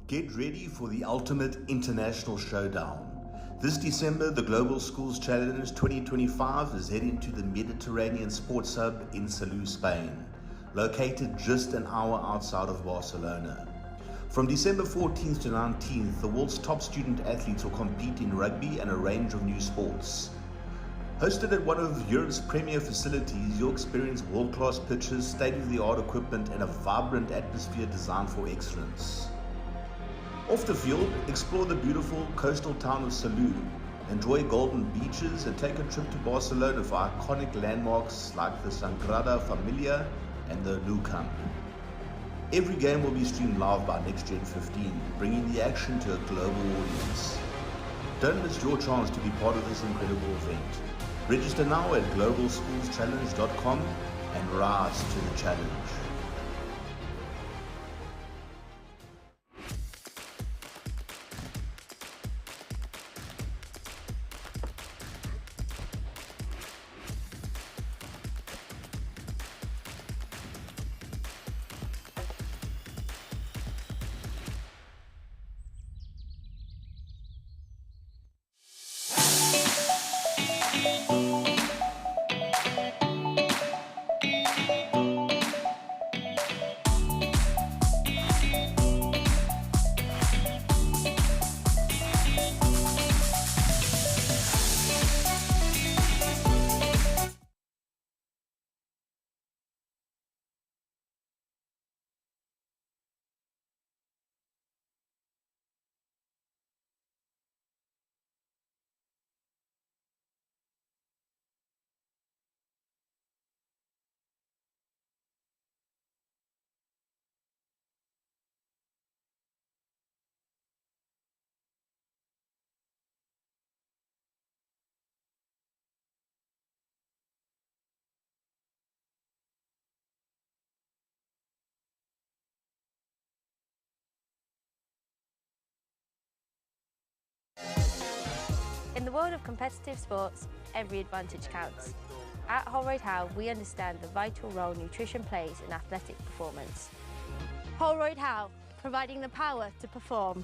Get ready for the ultimate international showdown. This December, the Global Schools Challenge 2025 is heading to the Mediterranean Sports Hub in Salou, Spain, located just an hour outside of Barcelona. From December 14th to 19th, the world's top student athletes will compete in rugby and a range of new sports. Hosted at one of Europe's premier facilities, you'll experience world-class pitches, state-of-the-art equipment, and a vibrant atmosphere designed for excellence. Off the field, explore the beautiful coastal town of Salou, enjoy golden beaches, and take a trip to Barcelona for iconic landmarks like the Sagrada Familia and the Nou Camp. Every game will be streamed live by NextGen 15, bringing the action to a global audience. Don't miss your chance to be part of this incredible event. Register now at globalschoolschallenge.com and rise to the challenge. In the world of competitive sports, every advantage counts. At Holroyd Howe, we understand the vital role nutrition plays in athletic performance. Holroyd Howe, providing the power to perform.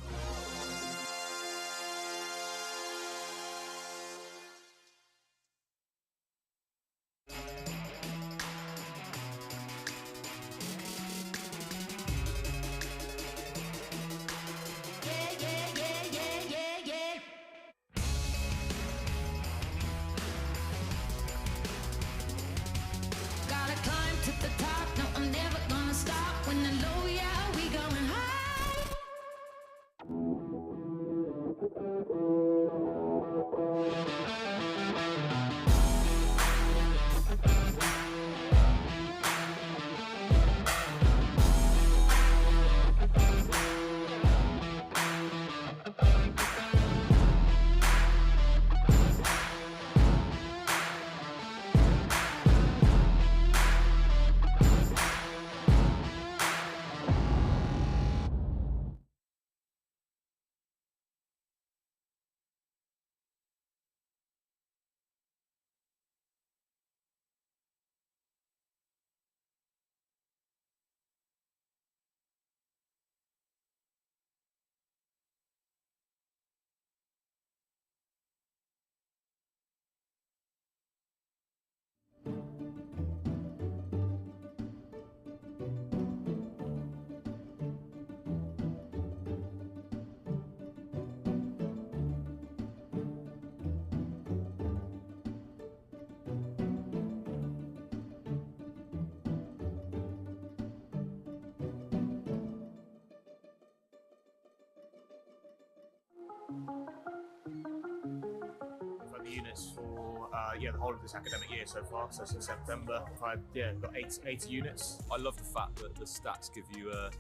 The units for the whole of this academic year so far, so since September. I've got 80 units. I love the fact that the stats give you a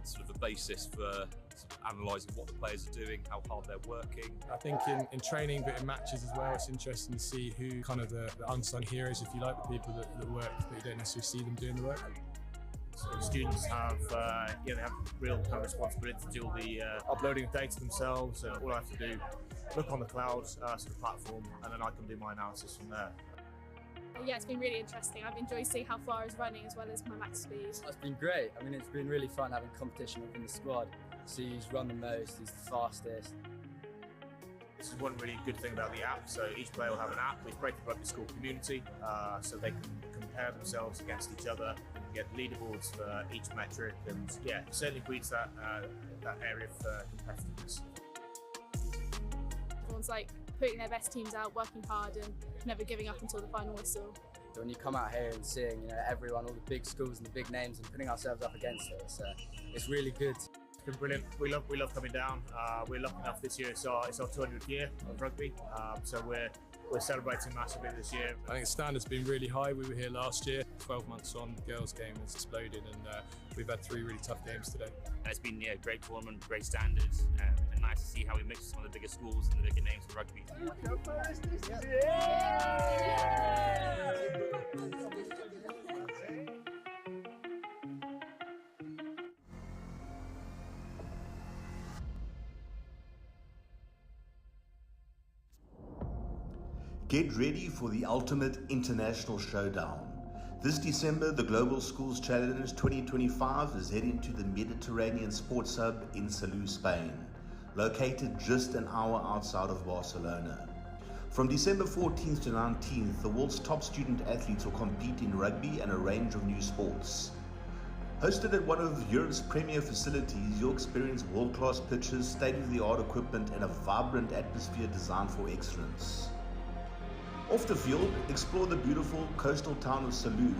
sort of a basis for analysing what the players are doing, how hard they're working. I think in training, but in matches as well, it's interesting to see who kind of the unsung heroes, if you like, the people that work, but you don't necessarily see them doing the work. So the students have, they have real kind of responsibility to do all the uploading of data themselves. All I have to do, look on the cloud sort of platform, and then I can do my analysis from there. Yeah, it's been really interesting. I've enjoyed seeing how far I was running as well as my max speed. It's been great. I mean, it's been really fun having competition within the squad. see who's run the most, who's the fastest. This is one really good thing about the app. So each player will have an app. It's great for the rugby school community, so they can compare themselves against each other, and get leaderboards for each metric, and yeah, certainly breeds that area of competitiveness. Everyone's like putting their best teams out, working hard, and never giving up until the final whistle. So when you come out here and seeing, everyone, all the big schools and the big names, and putting ourselves up against it, it's really good. It's been brilliant. We love coming down. We're lucky enough this year. It's our 200th year of rugby, so we're celebrating massively this year. I think the standard's been really high. We were here last year. 12 months on, the girls' game has exploded, and we've had 3 really tough games today. It's been a great tournament, great standards, and nice to see how we mix some of the bigger schools and the bigger names in rugby. Get ready for the ultimate international showdown. This December, the Global Schools Challenge 2025 is heading to the Mediterranean Sports Hub in Salou, Spain, located just an hour outside of Barcelona. From December 14th to 19th, the world's top student athletes will compete in rugby and a range of new sports. Hosted at one of Europe's premier facilities, you'll experience world-class pitches, state-of-the-art equipment, and a vibrant atmosphere designed for excellence. Off the field, explore the beautiful coastal town of Salou,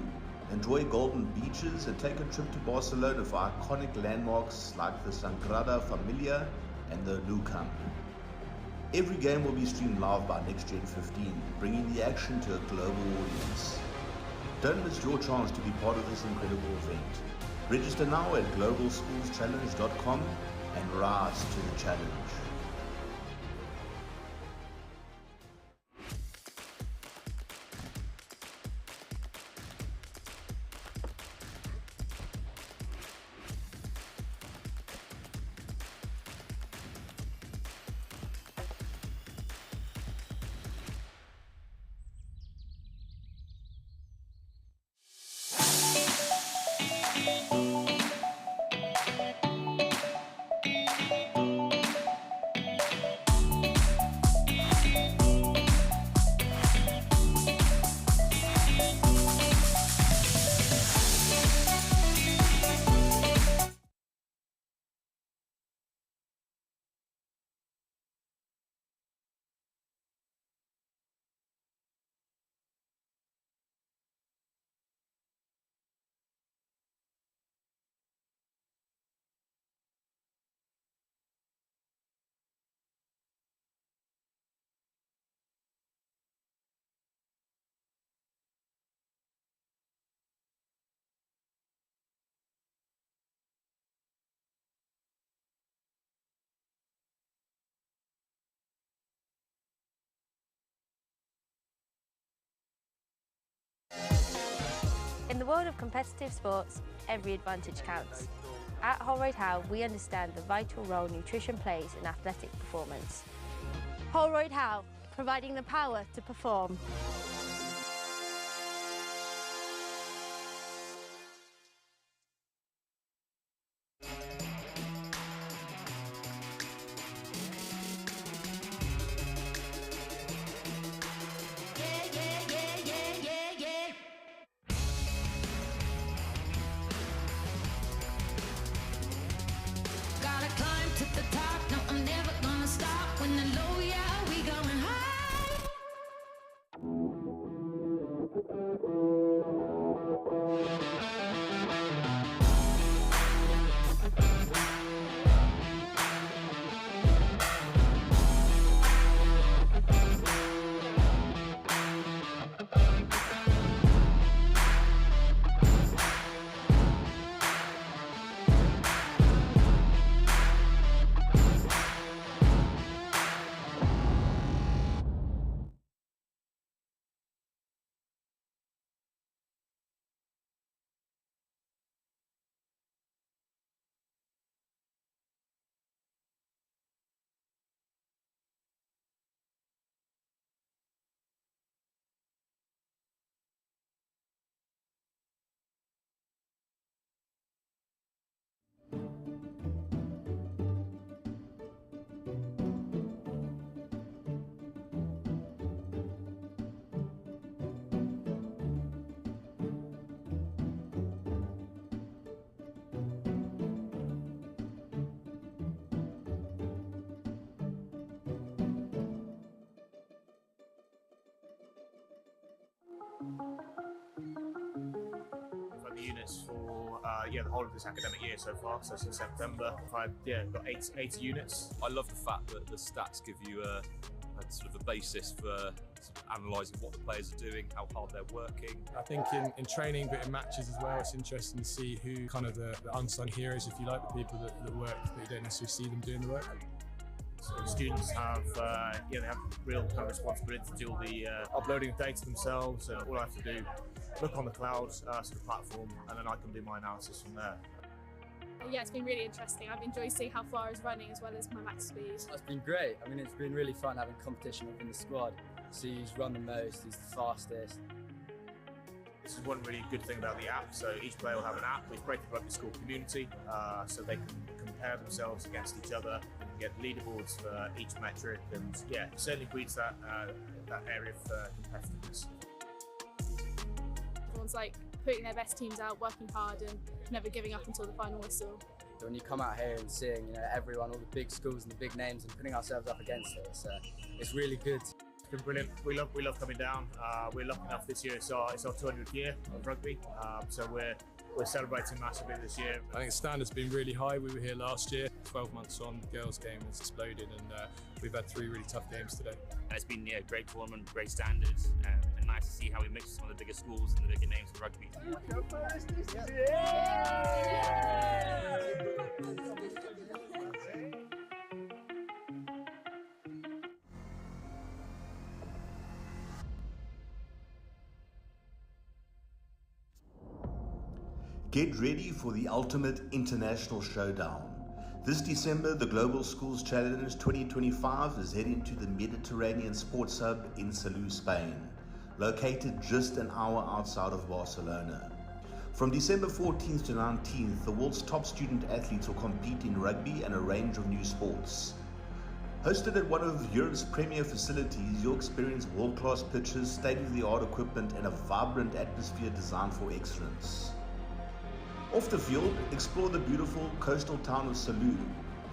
enjoy golden beaches, and take a trip to Barcelona for iconic landmarks like the Sagrada Familia and the Nou Camp. Every game will be streamed live by Next Gen 15, bringing the action to a global audience. Don't miss your chance to be part of this incredible event. Register now at globalschoolschallenge.com and rise to the challenge. In the world of competitive sports, every advantage counts. At Holroyd Howe, we understand the vital role nutrition plays in athletic performance. Holroyd Howe, providing the power to perform. units for the whole of this academic year so far. So since September, I've got 80 units. I love the fact that the stats give you a sort of a basis for sort of analysing what the players are doing, how hard they're working. I think in training but in matches as well, it's interesting to see who kind of the unsung heroes, if you like, the people that work but you don't necessarily see them doing the work. So the students have they have real kind of responsibility to do all the uploading of data themselves. All I have to do, look on the cloud sort of platform, and then I can do my analysis from there. Yeah, it's been really interesting. I've enjoyed seeing how far I was running as well as my max speed. It's been great. I mean, it's been really fun having competition within the squad. See who's run the most, who's the fastest. This is one really good thing about the app. So each player will have an app. We've created a rugby school community, so they can compare themselves against each other and get leaderboards for each metric. And yeah, it certainly breeds that area of competitiveness. Everyone's like putting their best teams out, working hard, and never giving up until the final whistle. When you come out here and seeing everyone, all the big schools and the big names, and putting ourselves up against it, it's really good. It's been brilliant. We love coming down. We're lucky enough this year. It's our 200th year of rugby, so we're celebrating massively this year. I think the standard's been really high. We were here last year. 12 months on, the girls' game has exploded, and we've had 3 really tough games today. And it's been a great tournament, great standards, and nice to see how we mix with some of the bigger schools and the bigger names in rugby. Get ready for the ultimate international showdown. This December, the Global Schools Challenge 2025 is heading to the Mediterranean Sports Hub in Salou, Spain, located just an hour outside of Barcelona. From December 14th to 19th, the world's top student athletes will compete in rugby and a range of new sports. Hosted at one of Europe's premier facilities, you'll experience world-class pitches, state-of-the-art equipment, and a vibrant atmosphere designed for excellence. Off the field, explore the beautiful coastal town of Salou,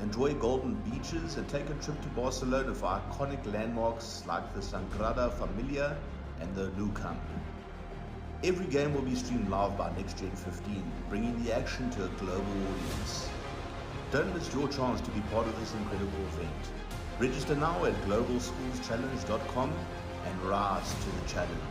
enjoy golden beaches, and take a trip to Barcelona for iconic landmarks like the Sagrada Familia and the Nou Camp. Every game will be streamed live by Next Gen 15, bringing the action to a global audience. Don't miss your chance to be part of this incredible event. Register now at globalschoolschallenge.com and rise to the challenge.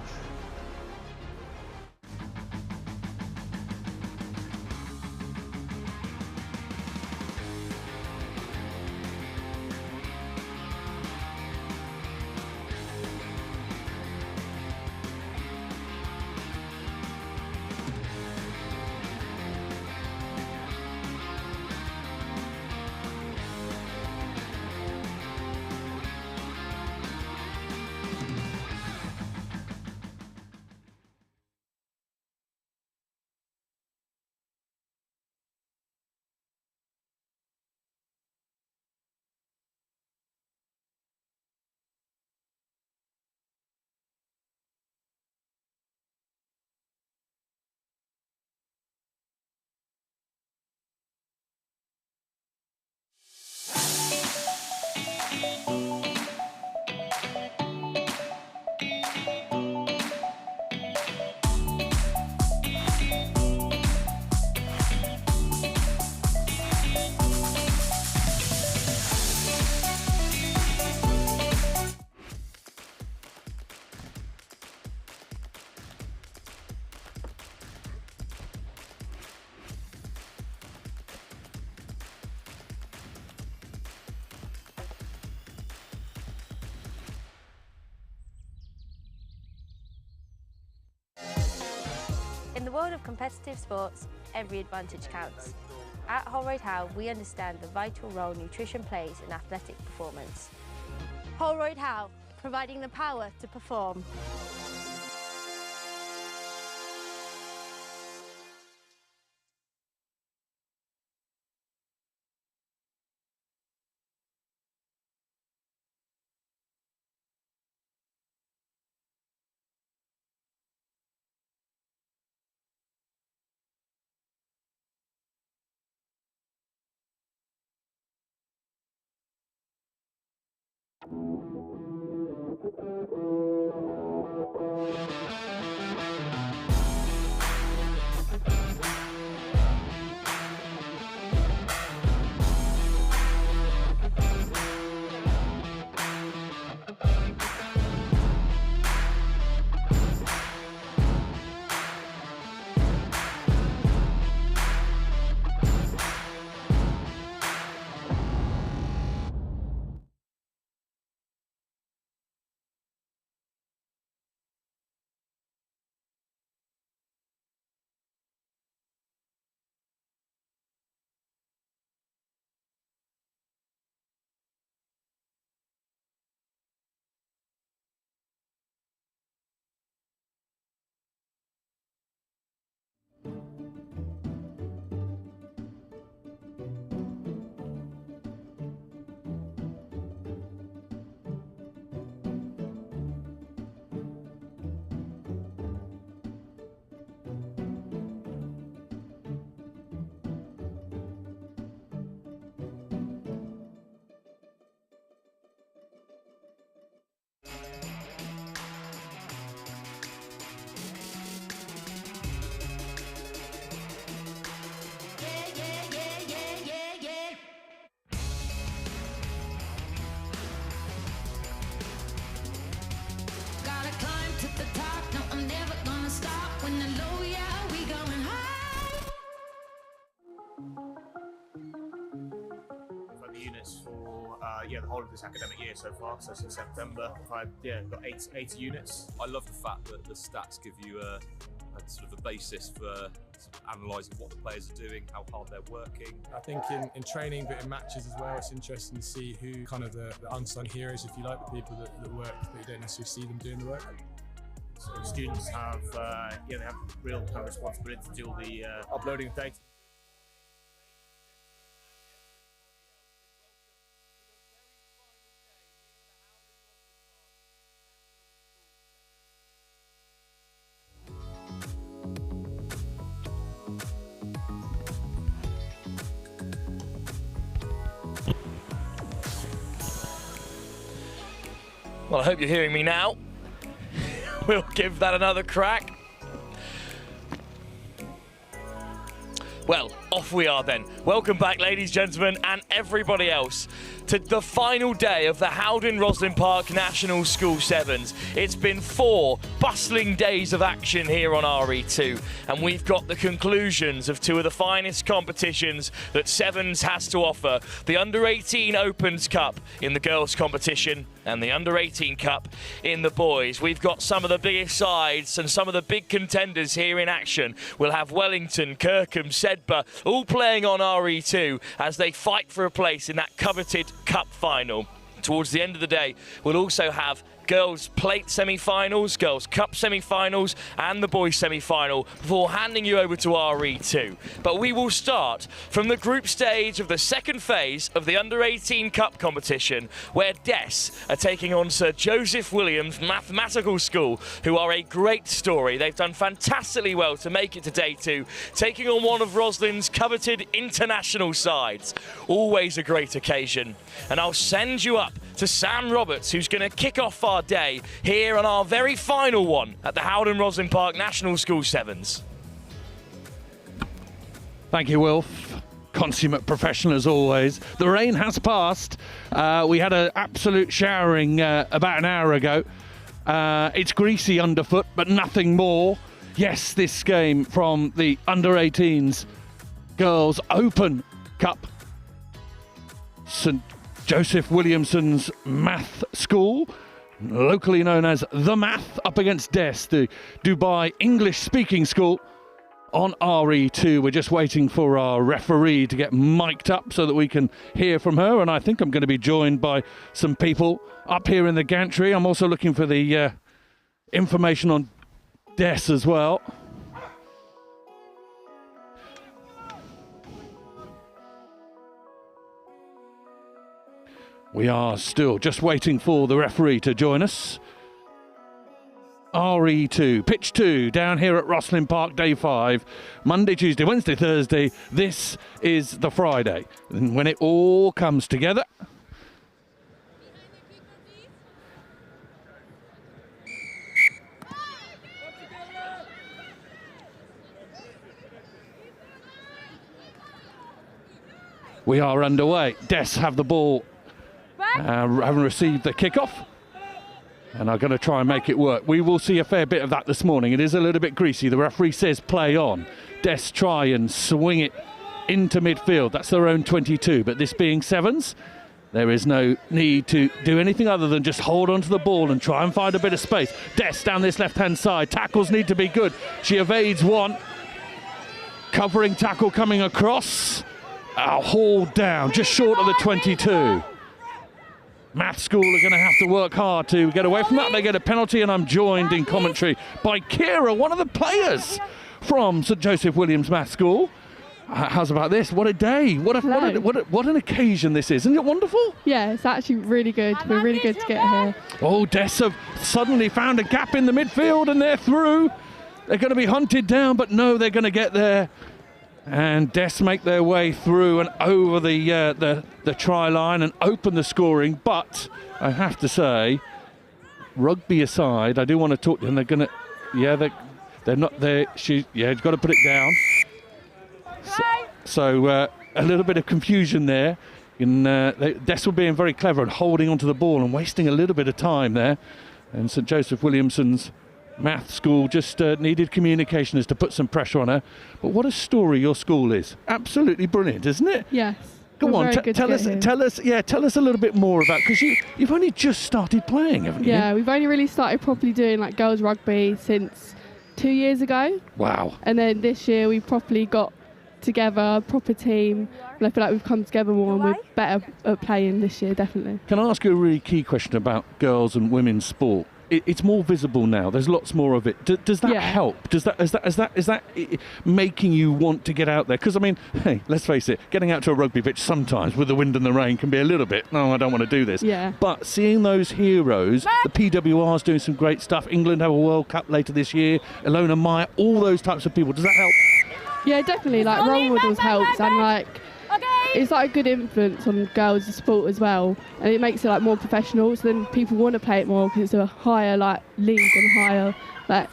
In the world of competitive sports, every advantage counts. At Holroyd Howe, we understand the vital role nutrition plays in athletic performance. Holroyd Howe, providing the power to perform. the whole of this academic year so far. So since September, I've got 80 units. I love the fact that the stats give you a sort of a basis for sort of analysing what the players are doing, how hard they're working. I think in training but in matches as well, it's interesting to see who kind of the unsung heroes, if you like, the people that work but you don't necessarily see them doing the work. So the students have they have real kind of responsibility to do all the uploading of data. Well, I hope you're hearing me now. We'll give that another crack. Well, off we are then. Welcome back, ladies, gentlemen, and everybody else, to the final day of the HOWDEN ROSSLYN Park National School Sevens. It's been 4 bustling days of action here on RE2, and we've got the conclusions of 2 of the finest competitions that Sevens has to offer. The Under-18 Opens Cup in the girls' competition and the Under-18 Cup in the boys. We've got some of the biggest sides and some of the big contenders here in action. We'll have Wellington, Kirkham, Sedbergh all playing on RE2 as they fight for a place in that coveted Cup final. Towards the end of the day, we'll also have girls' plate semi-finals, girls' cup semi-finals and the boys' semi-final before handing you over to RE2. But we will start from the group stage of the second phase of the Under-18 Cup competition, where Des are taking on Sir Joseph Williams Mathematical School, who are a great story. They've done fantastically well to make it to day 2, taking on one of ROSSLYN's coveted international sides. Always a great occasion. And I'll send you up to Sam Roberts, who's going to kick off our day here on our very final one at the HOWDEN ROSSLYN Park National School Sevens. Thank you, Wilf. Consummate professional as always. The rain has passed. We had an absolute showering about an hour ago. It's greasy underfoot, but nothing more. Yes, this game from the Under-18s Girls Open Cup. St. Joseph Williamson's Math School, locally known as The Math, up against Des, the Dubai English-speaking school on RE2. We're just waiting for our referee to get mic'd up so that we can hear from her, and I think I'm going to be joined by some people up here in the gantry. I'm also looking for the information on Des as well. We are still just waiting for the referee to join us. RE2, pitch 2, down here at ROSSLYN Park, day 5. Monday, Tuesday, Wednesday, Thursday. This is the Friday. And when it all comes together. We are underway. Des have the ball. Having received the kickoff, and I'm going to try and make it work. We will see a fair bit of that this morning. It is a little bit greasy. The referee says play on. Des try and swing it into midfield. That's their own 22, but this being Sevens, there is no need to do anything other than just hold onto the ball and try and find a bit of space. Des down this left-hand side. Tackles need to be good. She evades one. Covering tackle coming across. Hauled down, just short of the 22. Math School are going to have to work hard to get away from that. They get a penalty, and I'm joined in commentary by Kira, one of the players from St. Joseph Williams Math School. How's about this? What a day. What an occasion this is. Isn't it wonderful? Yeah, it's actually really good. We're really good to get here. Oh, Des have suddenly found a gap in the midfield, and they're through. They're going to be hunted down, but no, they're going to get there. And Des make their way through and over the try line and open the scoring. But I have to say, rugby aside, I do want to talk to them. They're going to, they're not there. You've got to put it down. So a little bit of confusion there. And Des were being very clever and holding onto the ball and wasting a little bit of time there. And St. Joseph Williamson's Math School just needed communicationers to put some pressure on her. But what a story your school is. Absolutely brilliant, isn't it? Yes. Go We're on, very good to tell get us, here. tell us a little bit more about, because you've only just started playing, haven't you? Yeah, we've only really started properly doing like girls rugby since 2 years ago. Wow. And then this year we properly got together, a proper team, and I feel like we've come together more and we're better at playing this year, definitely. Can I ask you a really key question about girls and women's sport? It's more visible now. There's lots more of it. Does that help? Is that making you want to get out there? Because I mean, hey, let's face it, getting out to a rugby pitch sometimes with the wind and the rain can be a little bit, no, I don't want to do this. Yeah. But seeing those heroes, the PWR's doing some great stuff. England have a World Cup later this year. Ilona Meyer, all those types of people. Does that help? Yeah, definitely. Like role models helps, and like it's like a good influence on girls' sport as well, and it makes it like more professional. So then people want to play it more because it's a higher like league and higher like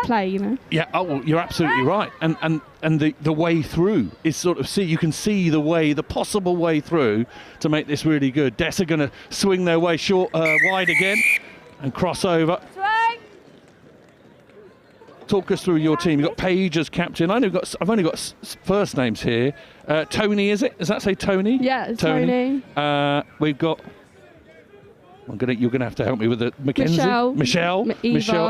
play, you know. Yeah, oh, well, you're absolutely right. And the way through is sort of you can see the possible way through to make this really good. Des are going to swing their way wide again and cross over. Talk us through your team. You've got Paige as captain. I've only got first names here. Tony, is it? Does that say Tony? Yeah, it's Tony. We've got. You're gonna have to help me with the Mackenzie, Michelle,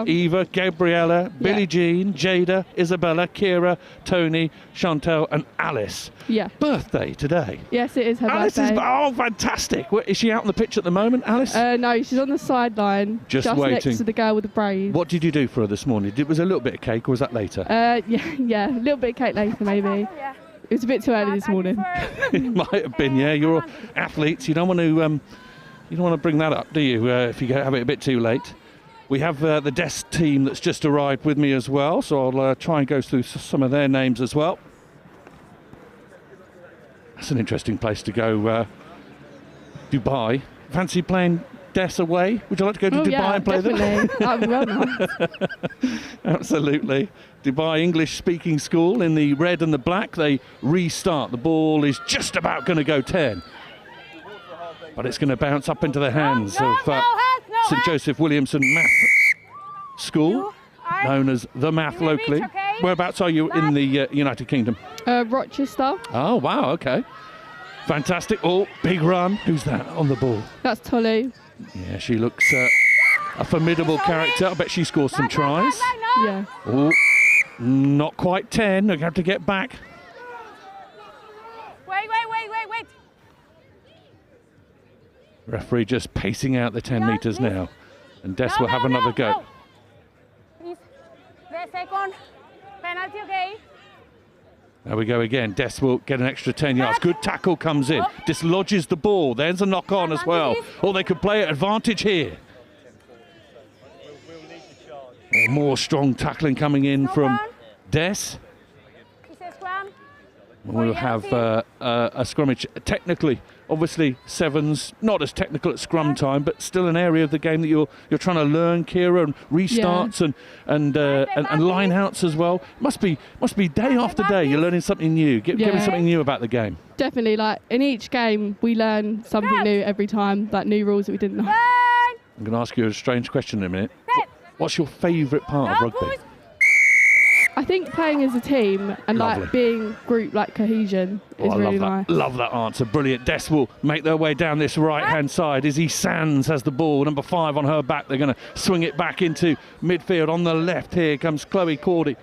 Eva, Gabriella, Billie Jean, Jada, Isabella, Kira, Tony, Chantel, and Alice. Yeah. Birthday today. Yes, it is her birthday. Oh, fantastic! Is she out on the pitch at the moment, Alice? No, she's on the sideline, just waiting next to the girl with the braids. What did you do for her this morning? Was it a little bit of cake, or was that later? Yeah, a little bit of cake later maybe. It was a bit too early this morning. It might have been. Yeah, you're all athletes. You don't want to. You don't want to bring that up, do you, if you have it a bit too late? We have the Des team that's just arrived with me as well, so I'll try and go through some of their names as well. That's an interesting place to go, Dubai. Fancy playing Des away? Would you like to go to Dubai and play them? That would be well nice. Absolutely. Dubai English-speaking school in the red and the black. They restart. The ball is just about going to go 10. But it's going to bounce up into the hands of St Joseph Williamson Math School, known as the Math locally. Whereabouts are you in the United Kingdom? Rochester. Oh, wow, okay. Fantastic. Oh, big run. Who's that on the ball? That's Tolu. Yeah, she looks a formidable character. I bet she scores some tries. Yeah. Oh, not quite 10. They're going to have to get back. Wait. Referee just pacing out the 10 metres now. And Des will have another go. Please. The second penalty, okay? There we go again. Des will get an extra 10 yards. Good tackle comes in. Dislodges the ball. There's a knock on as well. Oh, they could play at advantage here. More strong tackling coming in from Des. We'll have a scrummage. Technically, obviously, sevens, not as technical at scrum time, but still an area of the game that you're trying to learn, Kira, and restarts and line outs as well. Must be day after day you're learning something new, getting something new about the game. Definitely, like in each game we learn something new every time, like new rules that we didn't know. I'm going to ask you a strange question in a minute. What's your favourite part of rugby? I think playing as a team and like being group, like cohesion, is really nice. Love that answer. Brilliant. Des will make their way down this right-hand side. Izzy Sands has the ball. Number 5 on her back. They're going to swing it back into midfield. On the left here comes Chloe Cordy.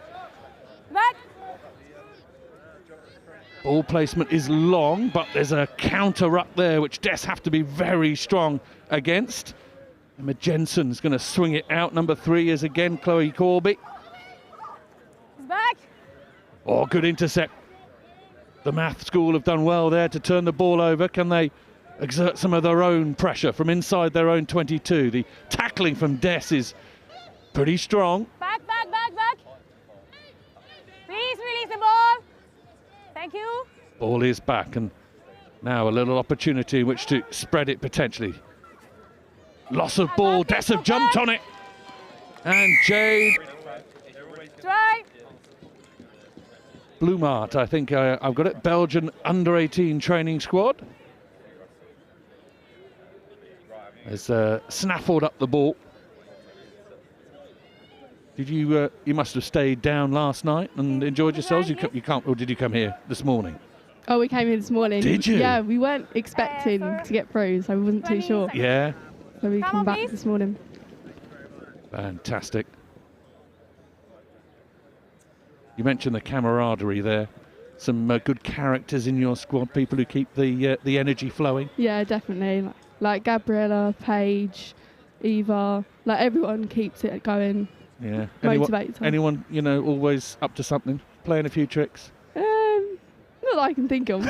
Ball placement is long, but there's a counter up there, which Des have to be very strong against. Emma Jensen's going to swing it out. Number 3 is again Chloe Corby. Back. Oh, good intercept. The Math School have done well there to turn the ball over. Can they exert some of their own pressure from inside their own 22? The tackling from Des is pretty strong. Back. Please release the ball. Thank you. Ball is back, and now a little opportunity in which to spread it potentially. Loss of ball. Des have jumped on it. And Jade. Try. Blumart, I think I've got it. Belgian under-18 training squad. Has snaffled up the ball. Did you must have stayed down last night and enjoyed yourselves? You can't, or did you come here this morning? Oh, we came in this morning. Did you? Yeah, we weren't expecting to get through, so we wasn't too sure. Yeah. So we come back this morning. Fantastic. You mentioned the camaraderie there. Some good characters in your squad, people who keep the energy flowing. Yeah, definitely. Like Gabriella, Paige, Eva, like everyone keeps it going. Yeah. Motivates. Anyone, you know, always up to something, playing a few tricks? Not that I can think of.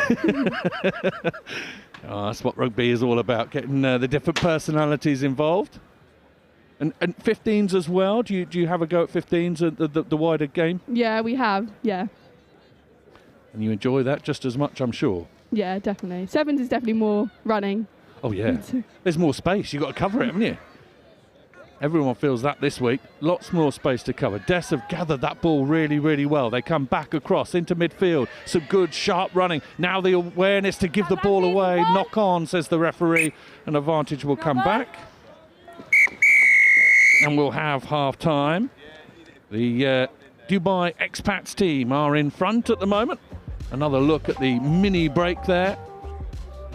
Oh, that's what rugby is all about, getting the different personalities involved. And 15s as well. Do you have a go at 15s at the wider game? Yeah, we have. Yeah. And you enjoy that just as much, I'm sure. Yeah, definitely. Sevens is definitely more running. Oh yeah. There's more space. You've got to cover it, haven't you? Everyone feels that this week. Lots more space to cover. Des have gathered that ball really, really well. They come back across into midfield. Some good, sharp running. Now the awareness to give the ball away. Knock on, says the referee. An advantage will come back. And we'll have half-time. The Dubai expats team are in front at the moment. Another look at the mini break there.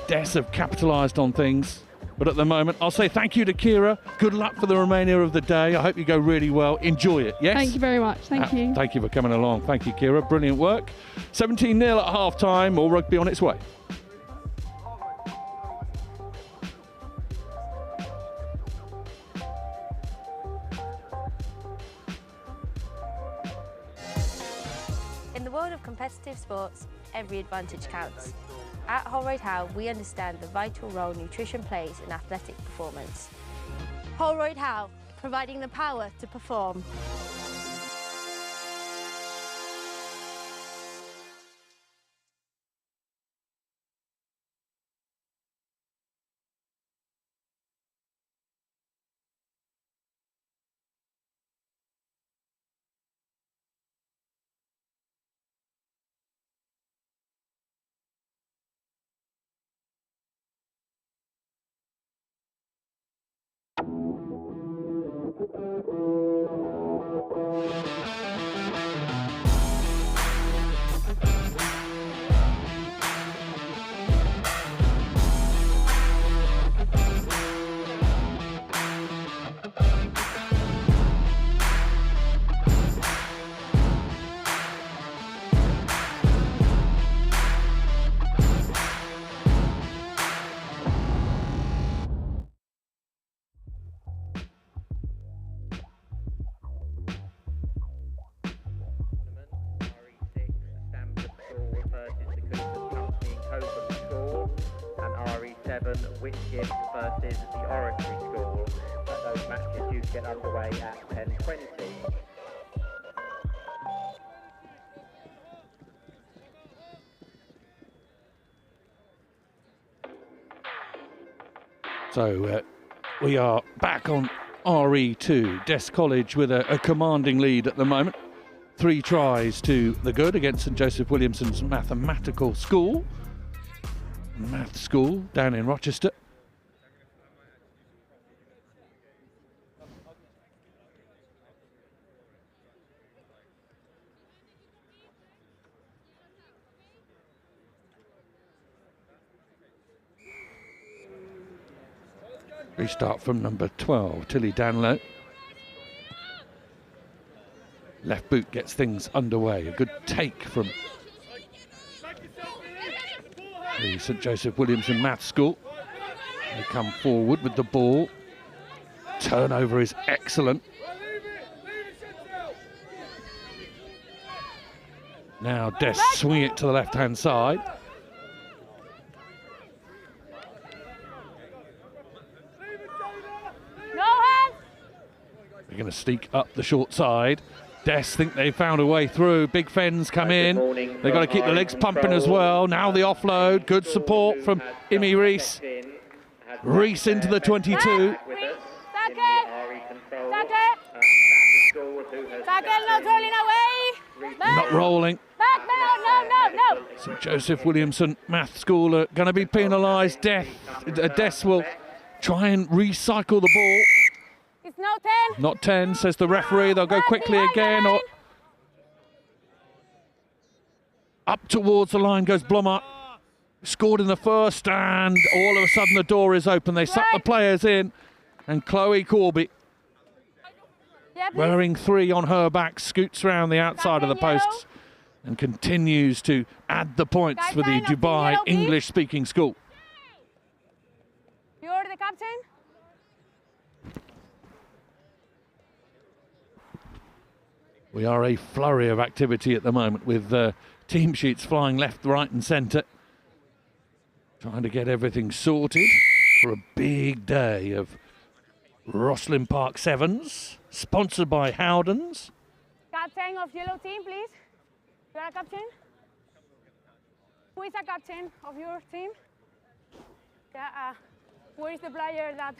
Des have capitalised on things. But at the moment, I'll say thank you to Kira. Good luck for the remainder of the day. I hope you go really well. Enjoy it, yes? Thank you very much. Thank you. Thank you for coming along. Thank you, Kira. Brilliant work. 17-0 at half-time. All rugby on its way. In the world of competitive sports, every advantage counts. At Holroyd Howe, we understand the vital role nutrition plays in athletic performance. Holroyd Howe, providing the power to perform. Which gives versus the Oratory School. Those matches due to get underway at 10:20. So we are back on RE2. Des College with a commanding lead at the moment. 3 tries to the good against St Joseph Williamson's Mathematical School. Math School down in Rochester. Restart from number 12, Tilly Danlow. Left boot gets things underway. A good take from the St Joseph Williamson Math School. They come forward with the ball. Turnover is excellent. Now Des swing it to the left-hand side. They're going to sneak up the short side. Des think they found a way through. Big Fens come in. They've got to keep the legs pumping as well. Now the offload. Good support from Imi Reese. Reese into the 22. Not rolling. St Joseph Williamson Math School are going to be penalised. Des will try and recycle the ball. It's not 10. Not 10, says the referee. They'll go quickly again. Or Up towards the line goes Blomart. Scored in the first, and all of a sudden the door is open. They suck the players in, and Chloe Corby, wearing 3 on her back, scoots around the outside of the posts and continues to add the points for the Dubai English-speaking school. You're the captain. We are a flurry of activity at the moment with team sheets flying left, right and centre. Trying to get everything sorted for a big day of Rosslyn Park Sevens, sponsored by Howden's. Captain of yellow team, please. You are a captain. Who is a captain of your team? Yeah, where is the player that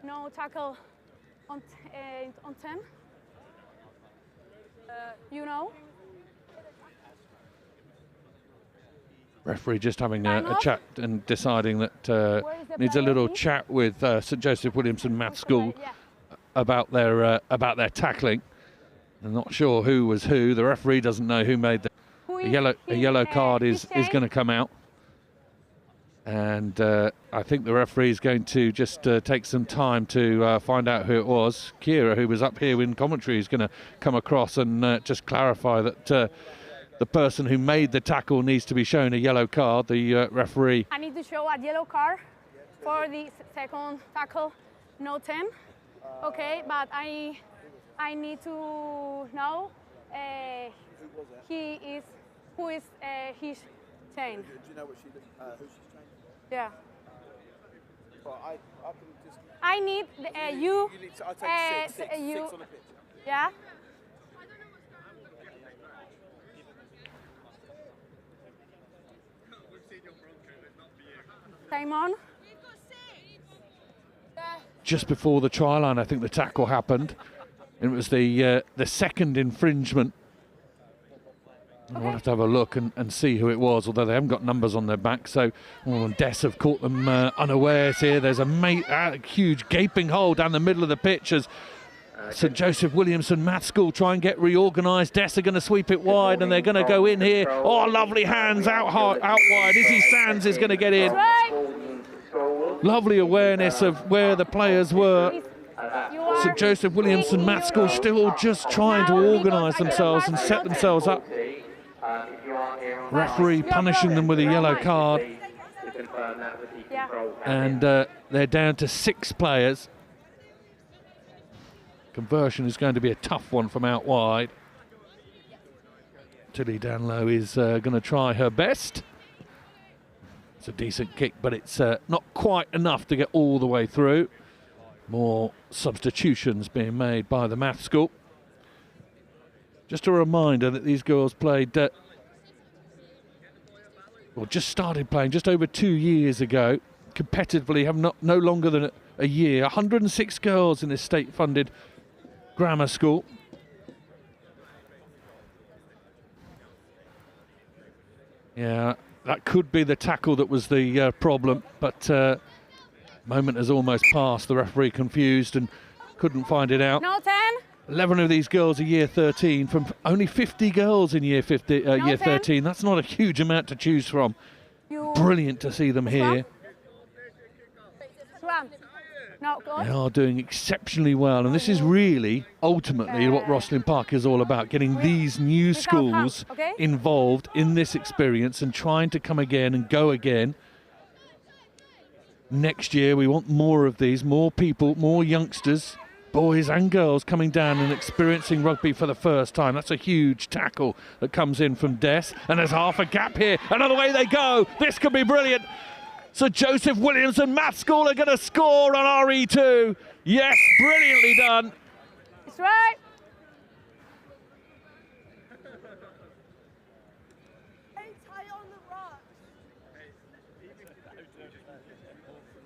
no tackle on 10? You know? Referee just having a chat and deciding that needs a little chat with St Joseph Williamson Maths School about their tackling. I'm not sure who was who. The referee doesn't know who made a yellow card is going to come out, and I think the referee is going to just take some time to find out who it was. Kira, who was up here in commentary, is going to come across and just clarify that the person who made the tackle needs to be shown a yellow card. The referee. I need to show a yellow card for the second tackle, no 10. Okay, but I need to know who is his chain. Do you know what who she's changed? Yeah. Well, I can just. I need you. You need to, I'll take six on the pitch. Yeah. Time on. Just before the try line, I think the tackle happened. It was the second infringement. Okay. We'll have to have a look and see who it was, although they haven't got numbers on their back. So Des have caught them unawares here. There's a huge gaping hole down the middle of the pitch as St Joseph Williamson Maths School try and get reorganised. Des are going to sweep it wide and they're going to go in here. Oh, lovely hands out wide. Izzy Sands is going to get in. Lovely awareness of where the players were. St Joseph Williamson Maths School still just trying to organise themselves and set themselves up. Referee punishing them with a yellow card. And they're down to 6 players. Conversion is going to be a tough one from out wide. Tilly Danlow is going to try her best. It's a decent kick, but it's not quite enough to get all the way through. More substitutions being made by the Maths School. Just a reminder that these girls played, just started playing just over 2 years ago. Competitively, have no longer than a year. 106 girls in this state-funded grammar school. Yeah, that could be the tackle that was the problem, but moment has almost passed. The referee confused and couldn't find it out. No 10. 11 of these girls are year 13 from only 50 girls in year 13. That's not a huge amount to choose from. Brilliant to see them here. They are doing exceptionally well, and this is really ultimately what Rosslyn Park is all about, getting these new schools involved in this experience and trying to come again and go again. Next year we want more of these, more people, more youngsters, boys and girls coming down and experiencing rugby for the first time. That's a huge tackle that comes in from Des, and there's half a gap here. Another way they go. This could be brilliant. So Joseph Williamson Maths School are going to score on RE2. Yes, brilliantly done. That's right.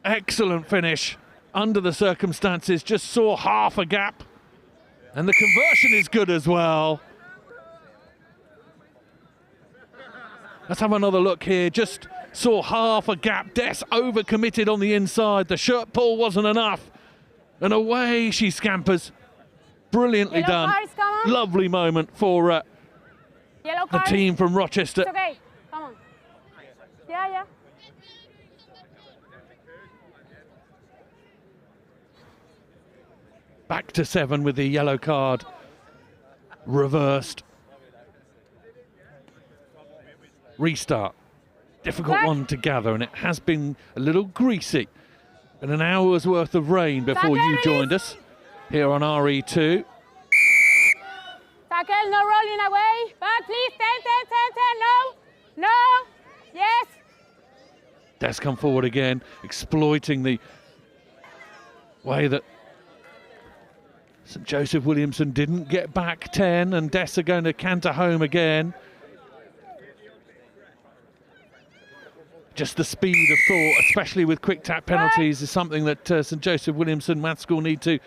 Excellent finish. Under the circumstances, just saw half a gap. And the conversion is good as well. Let's have another look here. Just saw half a gap. Des overcommitted on the inside. The shirt pull wasn't enough. And away she scampers. Brilliantly done. Lovely moment for Yellow the card. team from Rochester. It's okay. Come on. Yeah, yeah. Back to 7 with the yellow card reversed. Restart. Difficult one to gather, and it has been a little greasy. And an hour's worth of rain before you joined us here on RE2. Tackle, no rolling away. Back, please. 10, 10, 10, 10. No. No. Yes. Des come forward again, exploiting the way that St Joseph Williamson didn't get back 10, and Des are going to canter home again. Just the speed of thought, especially with quick tap penalties, is something that St Joseph Williamson Math School need to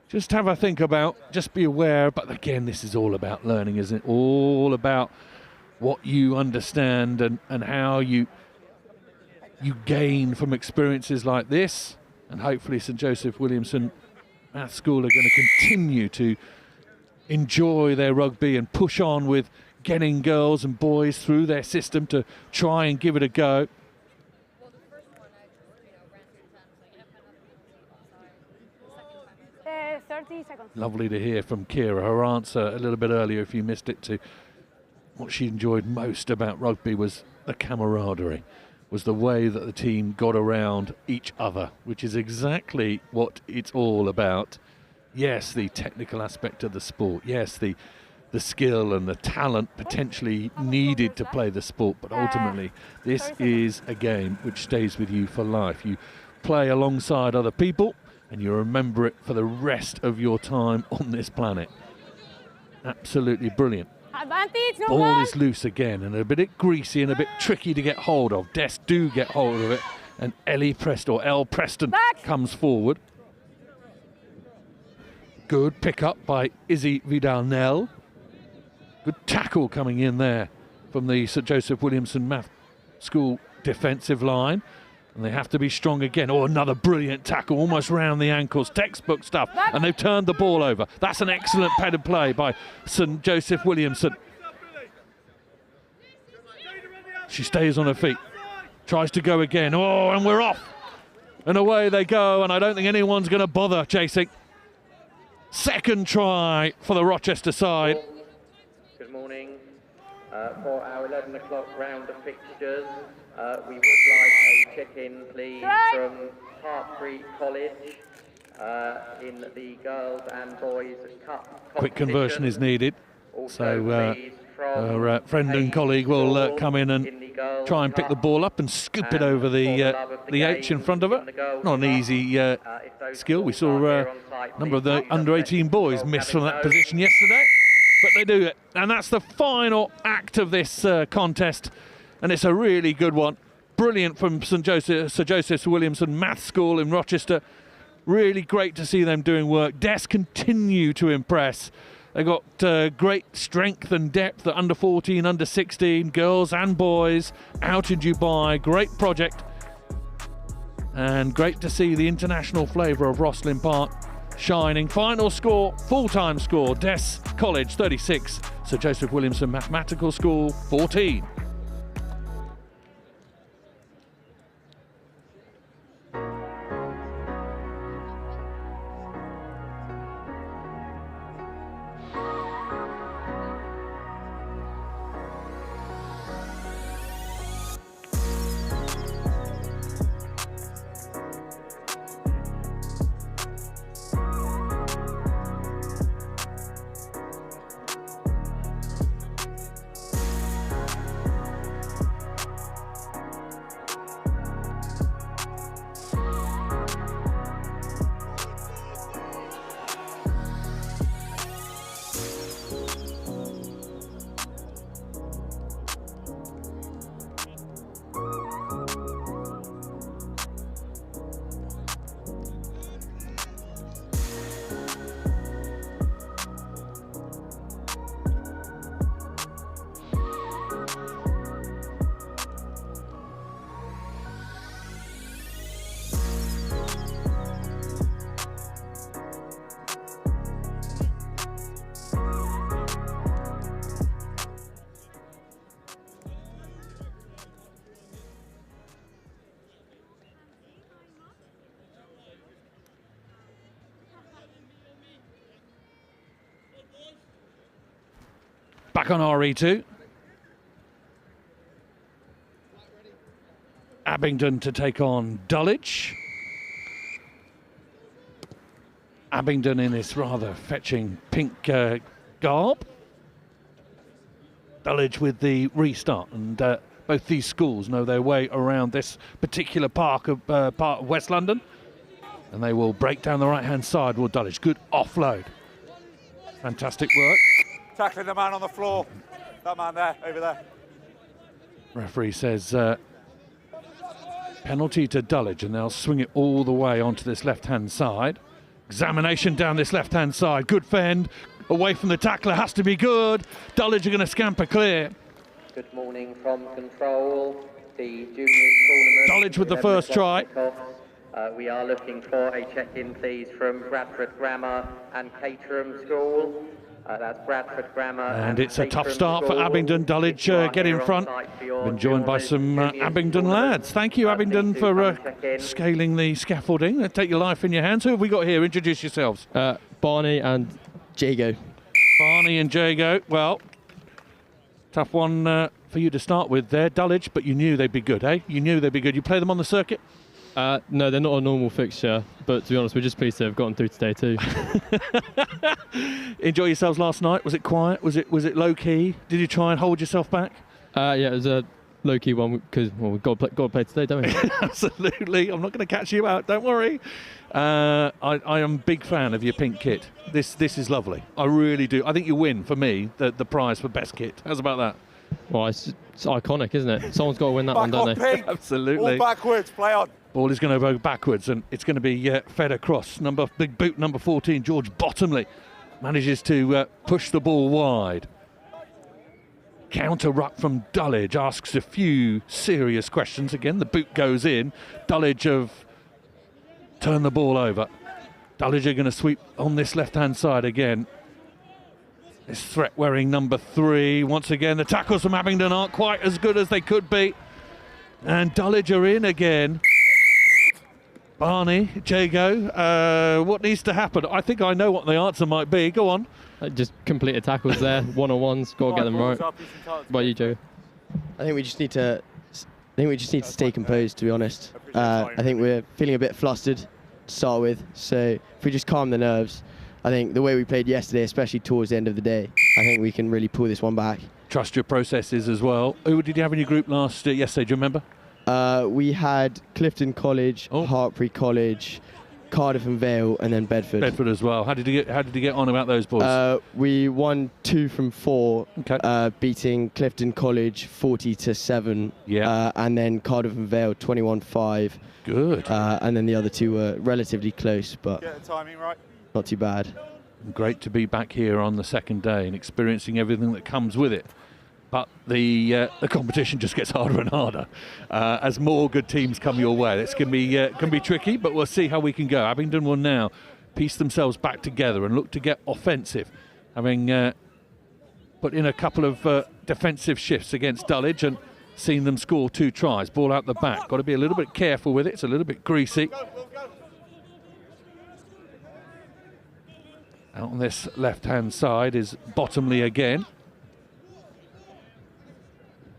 just have a think about, just be aware. But again, this is all about learning, isn't it? All about what you understand and how you gain from experiences like this. And hopefully St Joseph Williamson Math School are going to continue to enjoy their rugby and push on with getting girls and boys through their system to try and give it a go. 30 seconds. Lovely to hear from Kira. Her answer a little bit earlier, if you missed it, to what she enjoyed most about rugby was the camaraderie, was the way that the team got around each other, which is exactly what it's all about. Yes, the technical aspect of the sport. Yes, the skill and the talent potentially needed to play the sport, but ultimately this is a game which stays with you for life. You play alongside other people and you remember it for the rest of your time on this planet. Absolutely brilliant. Advantage, no Ball is loose again and a bit greasy and a bit tricky to get hold of. Des do get hold of it, and Elle Preston comes forward. Good pick up by Izzy Vidal-Nell. Good tackle coming in there from the St Joseph Williamson Math School defensive line. And they have to be strong again. Oh, another brilliant tackle, almost round the ankles, textbook stuff. And they've turned the ball over. That's an excellent headed play by St Joseph Williamson. She stays on her feet, tries to go again. Oh, and we're off. And away they go, and I don't think anyone's going to bother chasing. Second try for the Rochester side. Good morning. For our 11 o'clock round of fixtures, we would like a check-in, please, from Park Street College in the girls and boys cup. Quick conversion is needed. So our friend and colleague will come in and try and pick the ball up and scoop it over the H in front of her. Not an easy skill. We saw a number of the under-18 boys miss from that position yesterday, but they do it. And that's the final act of this contest, and it's a really good one. Brilliant from Sir Joseph's Williamson Math School in Rochester. Really great to see them doing work. Des continue to impress. They got great strength and depth at under 14, under 16, girls and boys out in Dubai. Great project. And great to see the international flavour of Rosslyn Park shining. Final score, full-time score, Des College 36, Sir Joseph Williamson Mathematical School 14. back on RE2. Abingdon to take on Dulwich. Abingdon in this rather fetching pink garb. Dulwich with the restart, and both these schools know their way around this particular part of West London, and they will break down the right-hand side. Will Dulwich? Good offload. Fantastic work. Tackling the man on the floor. That man there, over there. Referee says penalty to Dulwich, and they'll swing it all the way onto this left-hand side. Examination down this left-hand side. Good fend. Away from the tackler. Has to be good. Dulwich are going to scamper clear. Good morning from control. The juniors tournament. Dulwich with the first try. We are looking for a check-in, please, from Bradford Grammar and Caterham School. That's Bradford Grammar. And it's a tough start for Abingdon. Dulwich get in front. Been joined by some Abingdon lads. Thank you, Abingdon, for scaling the scaffolding. Take your life in your hands. Who have we got here? Introduce yourselves. Barney and Jago. Barney and Jago. Well, tough one for you to start with there, Dulwich, but you knew they'd be good, eh? You knew they'd be good. You play them on the circuit? No, they're not a normal fixture, but to be honest, we're just pleased to have gotten through today too. Enjoy yourselves last night? Was it quiet? Was it low key? Did you try and hold yourself back? Yeah, it was a low key one because we've got to play today, don't we? Absolutely. I'm not going to catch you out. Don't worry. I am a big fan of your pink kit. This is lovely. I really do. I think you win for me the prize for best kit. How's about that? Well, it's iconic, isn't it? Someone's got to win that one, don't they? Absolutely. All backwards. Play on. Ball is going to go backwards, and it's going to be fed across. Big boot number 14, George Bottomley, manages to push the ball wide. Counter ruck from Dulwich, asks a few serious questions. Again, the boot goes in. Dulwich have turned the ball over. Dulwich are going to sweep on this left-hand side again. This threat wearing number 3. Once again, the tackles from Abingdon aren't quite as good as they could be. And Dulwich are in again. Barney, Jago, what needs to happen? I think I know what the answer might be. Go on. Just completed tackles there, one-on-ones. Got to get them right. What about you, Joe? I think we just need to stay composed. To be honest, I think we're feeling a bit flustered to start with. So if we just calm the nerves, I think the way we played yesterday, especially towards the end of the day, I think we can really pull this one back. Trust your processes as well. Who did you have in your group yesterday? Do you remember? We had Clifton College, Hartpury College, Cardiff and Vale, and then Bedford. Bedford as well. How did you get on about those boys? We won 2 from 4, beating Clifton College 40-7. Yeah. And then Cardiff and Vale 21-5. Good. And then the other 2 were relatively close, but get the timing right. Not too bad. Great to be back here on the second day and experiencing everything that comes with it. But the competition just gets harder and harder as more good teams come your way. It's going to be tricky, but we'll see how we can go. Abingdon will now piece themselves back together and look to get offensive, having put in a couple of defensive shifts against Dulwich and seen them score 2 tries. Ball out the back. Got to be a little bit careful with it. It's a little bit greasy. Out on this left-hand side is Bottomley again.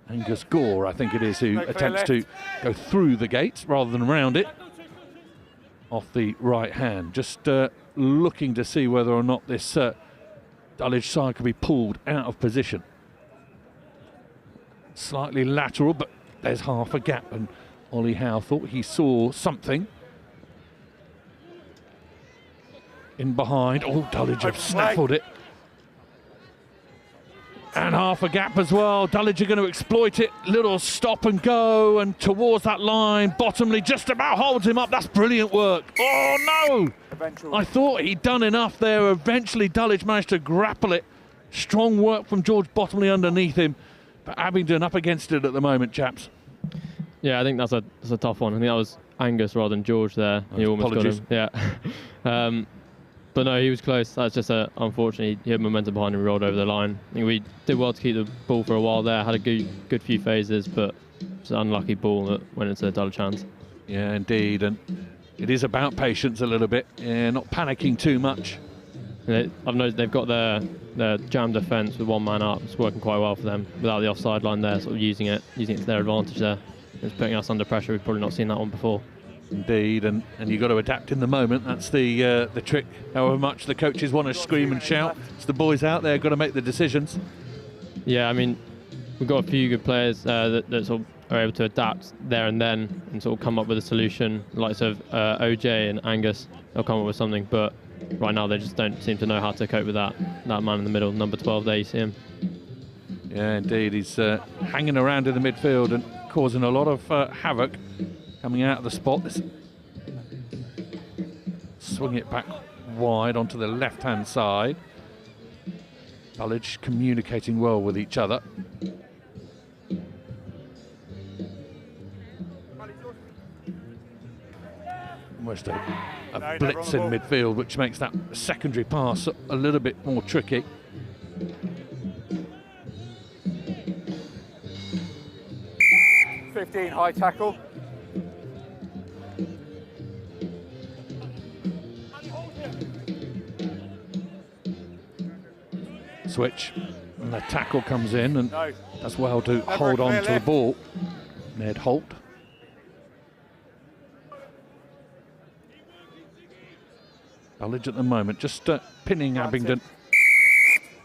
Angus Gore, I think it is, who attempts to go through the gate rather than around it. Off the right hand. Just looking to see whether or not this Dulwich side can be pulled out of position. Slightly lateral, but there's half a gap, and Ollie Howe thought he saw something. In behind. Oh, Dulwich have snaffled it. And half a gap as well. Dulwich are going to exploit it. Little stop and go, and towards that line. Bottomley just about holds him up. That's brilliant work. Oh, no! Eventually. I thought he'd done enough there. Eventually, Dulwich managed to grapple it. Strong work from George Bottomley underneath him. But Abingdon up against it at the moment, chaps. Yeah, I think that's a tough one. I think that was Angus rather than George there. He almost apologies. got him. Yeah. But no, he was close. That's just unfortunately, he had momentum behind him, rolled over the line. I think we did well to keep the ball for a while there. Had a good few phases, but it's an unlucky ball that went into the Dulwich hands. Yeah, indeed. And it is about patience a little bit. Yeah, not panicking too much. I've noticed they've got their jam defence with one man up. It's working quite well for them without the offside line there, sort of using it to their advantage there. It's putting us under pressure. We've probably not seen that one before. Indeed, and you've got to adapt in the moment. That's the trick. However much the coaches want to scream and shout, it's the boys out there got to make the decisions. Yeah, I mean, we've got a few good players that sort of are able to adapt there and then and sort of come up with a solution. The likes of OJ and Angus, they'll come up with something, but right now they just don't seem to know how to cope with that man in the middle, number 12 there, you see him. Yeah, indeed, he's hanging around in the midfield and causing a lot of havoc. Coming out of the spot, swing it back wide onto the left-hand side. Dulwich communicating well with each other. Almost a blitz in midfield, which makes that secondary pass a little bit more tricky. High tackle. Switch, and the tackle comes in, and does well to Never hold on to the lift. ball. Ned Holt. Dulwich at the moment, just pinning Abingdon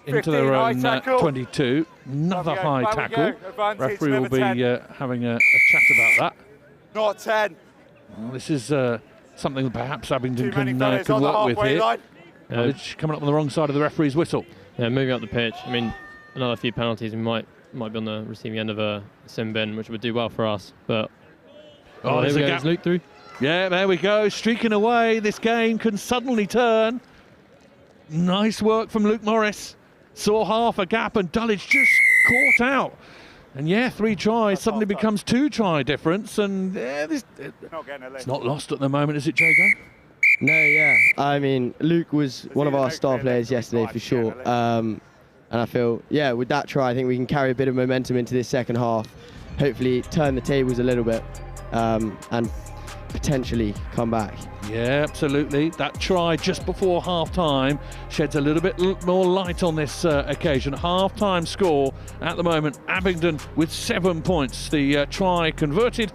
into their own 22. Another high tackle. Referee will be having a chat about that. Not 10. Well, this is something that perhaps Abingdon can fellas on the work with halfway here. line. Dulwich coming up on the wrong side of the referee's whistle. Yeah, moving up the pitch. I mean, another few penalties, we might be on the receiving end of a sin bin, which would do well for us. But there's there we a go, gap. it's Luke through. Yeah, there we go, streaking away. This game can suddenly turn. Nice work from Luke Morris. Saw half a gap and Dulwich just caught out. And yeah, 3 tries suddenly becomes 2 try difference. And it's not lost at the moment, is it, Jago? No, yeah. I mean, Luke was one of our star players yesterday for sure. And I feel, yeah, with that try, I think we can carry a bit of momentum into this second half. Hopefully turn the tables a little bit and potentially come back. Yeah, absolutely. That try just before half-time sheds a little bit more light on this occasion. Half-time score at the moment, Abingdon with 7 points. The try converted,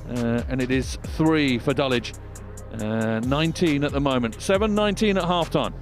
and it is 3 for Dulwich. 19 at the moment. 7-19 at half-time.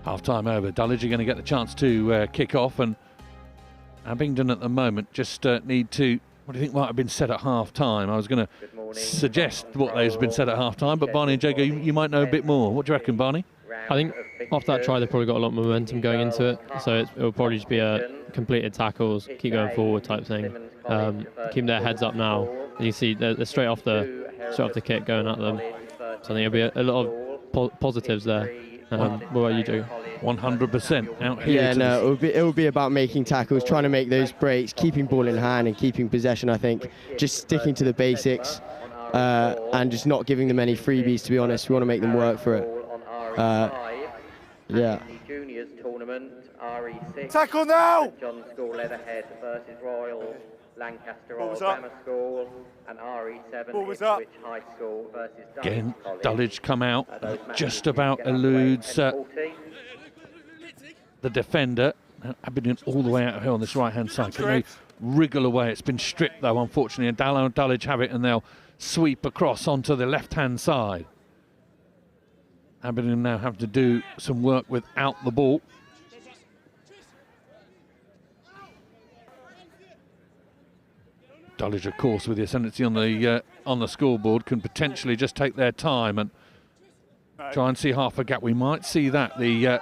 Half-time over. Dulwich are going to get the chance to kick off, and Abingdon at the moment just need to... What do you think might have been said at half-time? I was going to suggest what has been said at half-time, but Barney and Jago, you might know a bit more. What do you reckon, Barney? I think after that try, they've probably got a lot of momentum going into it, so it will probably just be a completed tackles, keep going forward type thing. Keep their heads up now. You see they're straight off the kick going at them. So I think it'll be a lot of positives there. What about you, Joe? 100% out here. Yeah, no, it will be about making tackles, trying to make those breaks, keeping ball in hand and keeping possession, I think. Just sticking to the basics and just not giving them any freebies, to be honest. We want to make them work for it. Yeah. Juniors tournament, RE6. Tackle now! John School Leatherhead versus Royal Lancaster Ball Royal was up. Grammar School, and RE7 Ball was up. Ipswich High School versus Again, Dulwich College. Dulwich come out, Those matches just will about get underway eludes at 10:40. the defender. Abingdon all the way out here on this right-hand side. Can they wriggle away? It's been stripped though, unfortunately, and Dulwich have it, and they'll sweep across onto the left-hand side. Abingdon now have to do some work without the ball. Dulwich, of course, with the ascendancy on the scoreboard, can potentially just take their time and try and see half a gap. We might see that the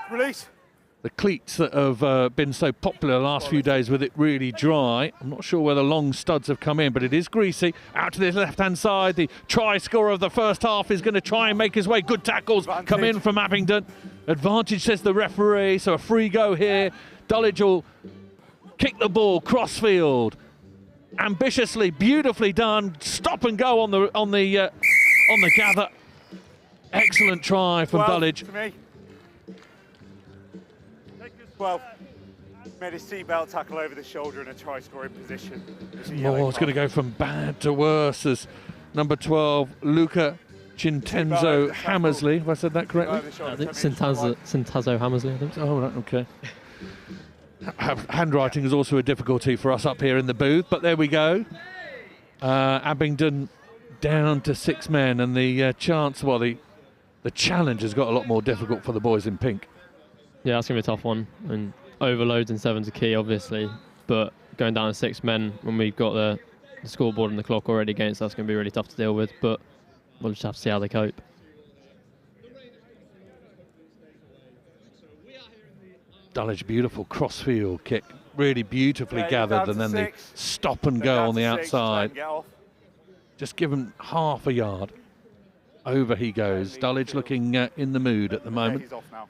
cleats that have been so popular the last few days with it really dry. I'm not sure where the long studs have come in, but it is greasy. Out to the left-hand side, the try scorer of the first half is going to try and make his way. Good tackles come in from Abingdon. Advantage, says the referee, so a free go here. Dulwich will kick the ball crossfield. Ambitiously, beautifully done. Stop and go on the gather. Excellent try from Dulwich. To me. 12. Made a seatbelt tackle over the shoulder in a try scoring position. It's going to go from bad to worse as number 12, Luca Cintenzo Hammersley. Have I said that correctly? I think Cintazo Hammersley, I think. Oh, right, okay. Handwriting is also a difficulty for us up here in the booth, but there we go. Abingdon down to 6 men, and the challenge has got a lot more difficult for the boys in pink. Yeah, that's going to be a tough one. And overloads and 7's a key, obviously, but going down to 6 men when we've got the scoreboard and the clock already against us, going to be really tough to deal with, but we'll just have to see how they cope. Dulwich, beautiful crossfield kick, really beautifully gathered, and then the stop and go on the outside. Just give him half a yard. Over he goes. Dulwich looking in the mood at the moment. He's off now.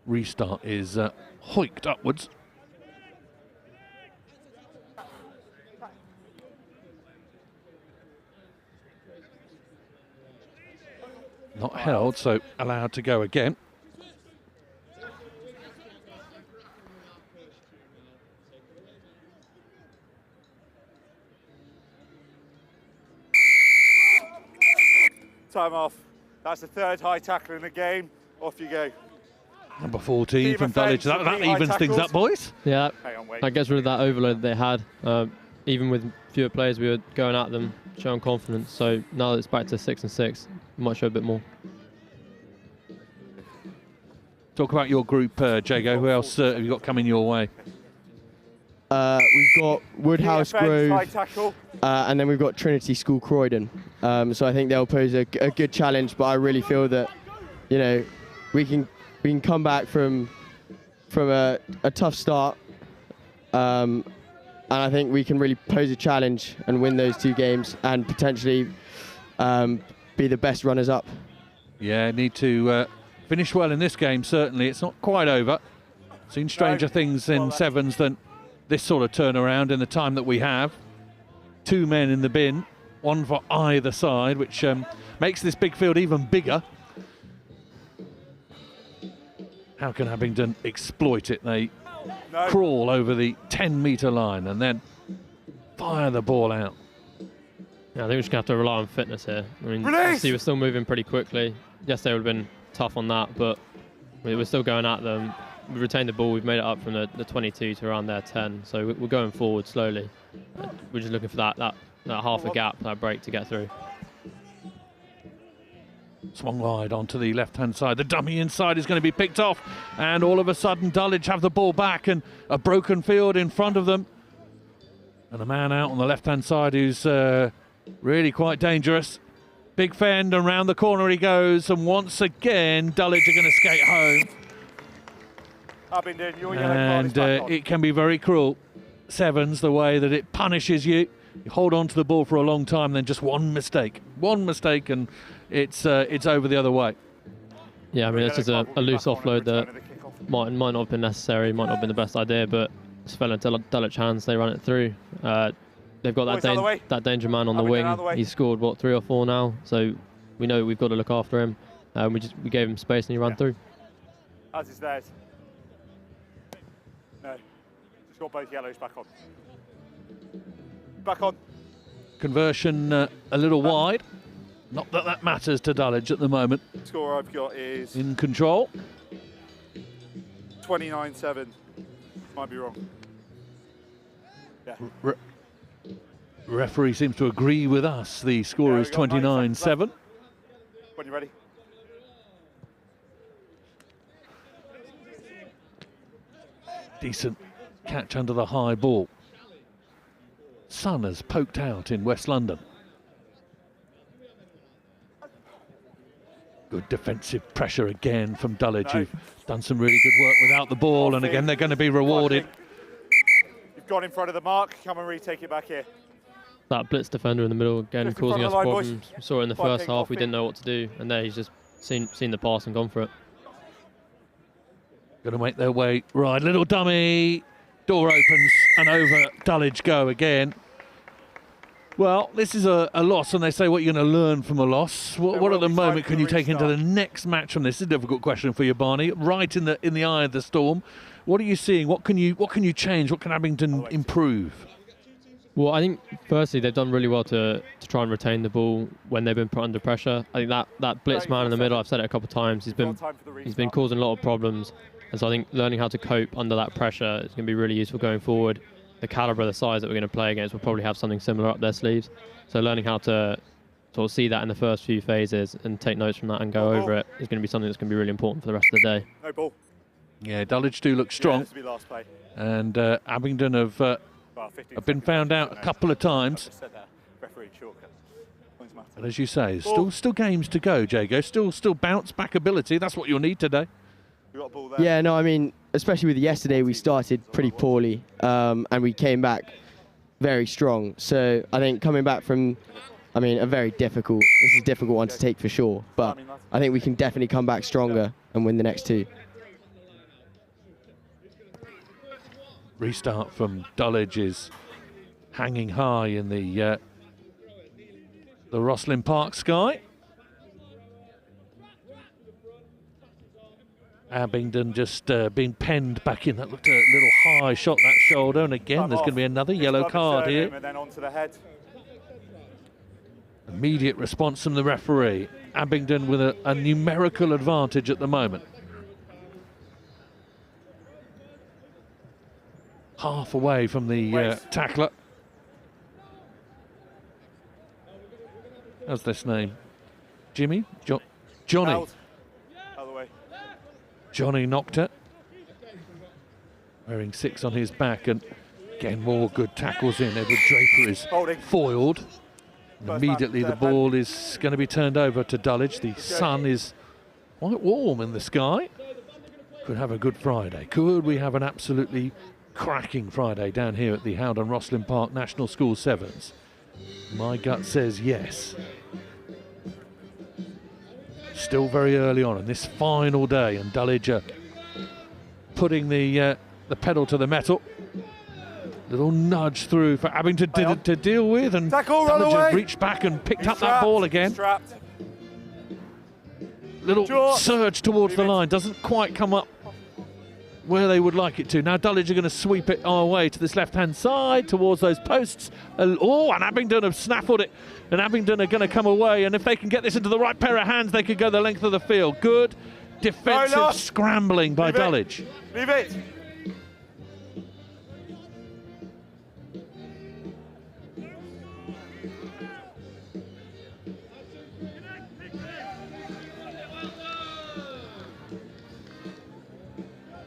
Restart is hoiked upwards. Not held, so allowed to go again. Time off. That's the 3rd high tackle in the game. Off you go. Number 14 from Dulwich. That evens things up, boys. Yeah, that gets rid of that overload that they had. Even with fewer players, we were going at them, showing confidence. So now that it's back to 6 and 6, we might show a bit more. Talk about your group, Jago. Who else have you got coming your way? We've got Woodhouse Grove, and then we've got Trinity School Croydon. So I think they'll pose a good challenge, but I really feel that, you know, we can come back from a tough start, and I think we can really pose a challenge and win those 2 games and potentially be the best runners-up. Yeah, need to finish well in this game, certainly. It's not quite over. Seen stranger things in 7s than this sort of turnaround in the time that we have. 2 men in the bin, 1 for either side, which makes this big field even bigger. How can Abingdon exploit it? They crawl over the 10-metre line and then fire the ball out. Yeah, I think we're just going to have to rely on fitness here. I mean, obviously we're still moving pretty quickly. Yesterday would have been tough on that, but we're still going at them. We've retained the ball. We've made it up from the 22 to around their 10. So we're going forward slowly. We're just looking for that half a gap, that break to get through. Swung wide onto the left-hand side. The dummy inside is going to be picked off, and all of a sudden Dulwich have the ball back and a broken field in front of them. And a man out on the left-hand side who's really quite dangerous. Big fend, and round the corner he goes, and once again Dulwich are going to skate home. Abingdon, your And it can be very cruel. 7's the way that it punishes you. You hold on to the ball for a long time, then just one mistake, and it's over the other way. Yeah, I mean, it's just a loose offload that might not have been necessary, might not have been the best idea, but it's fell into Dulwich hands. They run it through. They've got that danger man on the wing. He's scored, what, 3 or 4 now, so we know we've got to look after him. We gave him space and he ran through. As is theirs. No. Just got both yellows back on. Back on. Conversion a little wide. Not that that matters to Dulwich at the moment. Score I've got is in control. 29-7. Might be wrong. Yeah. Referee seems to agree with us. The score is 29-7. When you're ready. Decent catch under the high ball. Sun has poked out in West London. Good defensive pressure again from Dulwich, who've done some really good work without the ball, and again they're going to be rewarded. You've gone in front of the mark. Come and retake it back here. That blitz defender in the middle again, Just in causing front us of the line, problems. boys. We saw it in the first half. We didn't know what to do, and there he's just seen the pass and gone for it. Going to make their way right. Little dummy. Door opens and over Dulwich go again. Well, this is a loss, and they say what you're going to learn from a loss. What at the moment can you take into the next match from this? This is a difficult question for you, Barney. Right in the eye of the storm. What are you seeing? What can you change? What can Abingdon improve? Well, I think firstly they've done really well to try and retain the ball when they've been put under pressure. I think that blitz man in the middle, I've said it a couple of times, he's been causing a lot of problems, and so I think learning how to cope under that pressure is going to be really useful going forward. The calibre, the size that we're going to play against will probably have something similar up their sleeves. So learning how to sort of see that in the first few phases and take notes from that and go over it is going to be something that's going to be really important for the rest of the day. No ball. Yeah, Dulwich do look strong. Yeah, this will be last play. And Abingdon have been found out a couple of times. And as you say, still games to go, Jago. Still bounce back ability. That's what you'll need today. Yeah, no, I mean, especially with yesterday, we started pretty poorly and we came back very strong. So I think coming back from, I mean, this is a difficult one to take for sure. But I think we can definitely come back stronger and win the next two. Restart from Dulwich is hanging high in the Rosslyn Park sky. Abingdon just being penned back in. That looked a little high shot, that shoulder, and again there's going to be another yellow card here. And then onto the head. Immediate response from the referee. Abingdon with a numerical advantage at the moment. Half away from the tackler. How's this name? Jimmy? Johnny. Out. Other way. Johnny knocked it. Wearing 6 on his back, and again more good tackles in. Edward Draper is foiled. And immediately the ball is going to be turned over to Dulwich. The sun is quite warm in the sky. Could have a good Friday. Could we have an absolutely cracking Friday down here at the Howden Rosslyn Park National School Sevens? My gut says yes. Still very early on in this final day, and Dulwich are putting the pedal to the metal. Little nudge through for Abingdon to deal with, and Dulwich have reached back and picked up that ball again. Little surge towards the line, doesn't quite come up where they would like it to. Now Dulwich are going to sweep it our way to this left-hand side towards those posts. And Abingdon have snaffled it, and Abingdon are going to come away, and if they can get this into the right pair of hands, they could go the length of the field. Good defensive scrambling by Dulwich. Leave it.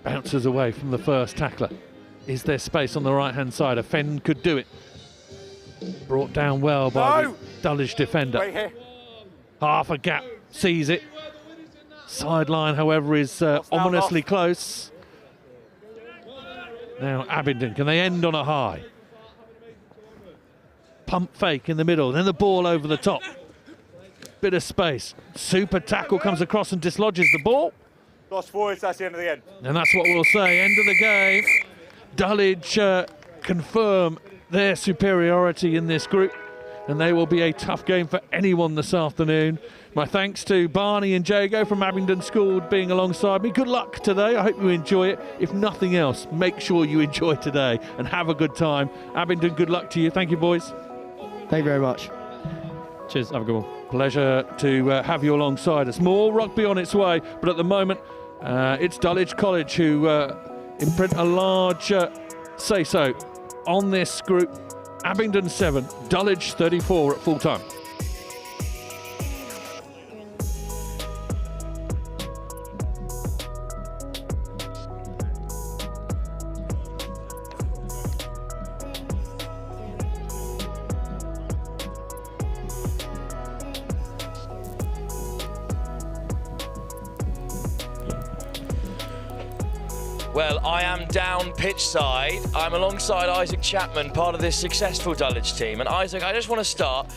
Bounces away from the first tackler. Is there space on the right-hand side? A Fenn could do it. Brought down well by the Dulwich defender. Right here. Half a gap, sees it. Sideline, however, is ominously close. Now Abingdon, can they end on a high? Pump fake in the middle, then the ball over the top. Bit of space. Super tackle comes across and dislodges the ball. Lost forwards, that's the end of the end. And that's what we'll say, end of the game. Dulwich confirm their superiority in this group, and they will be a tough game for anyone this afternoon. My thanks to Barney and Jago from Abingdon School being alongside me. Good luck today. I hope you enjoy it. If nothing else, make sure you enjoy today and have a good time. Abingdon, good luck to you. Thank you, boys. Thank you very much. Cheers, have a good one. Pleasure to have you alongside us. More rugby on its way, but at the moment, it's Dulwich College who imprint a large say-so on this group. Abingdon 7, Dulwich 34 at full time. Well, I am down pitch side. I'm alongside Isaac Chapman, part of this successful Dulwich team. And Isaac, I just want to start.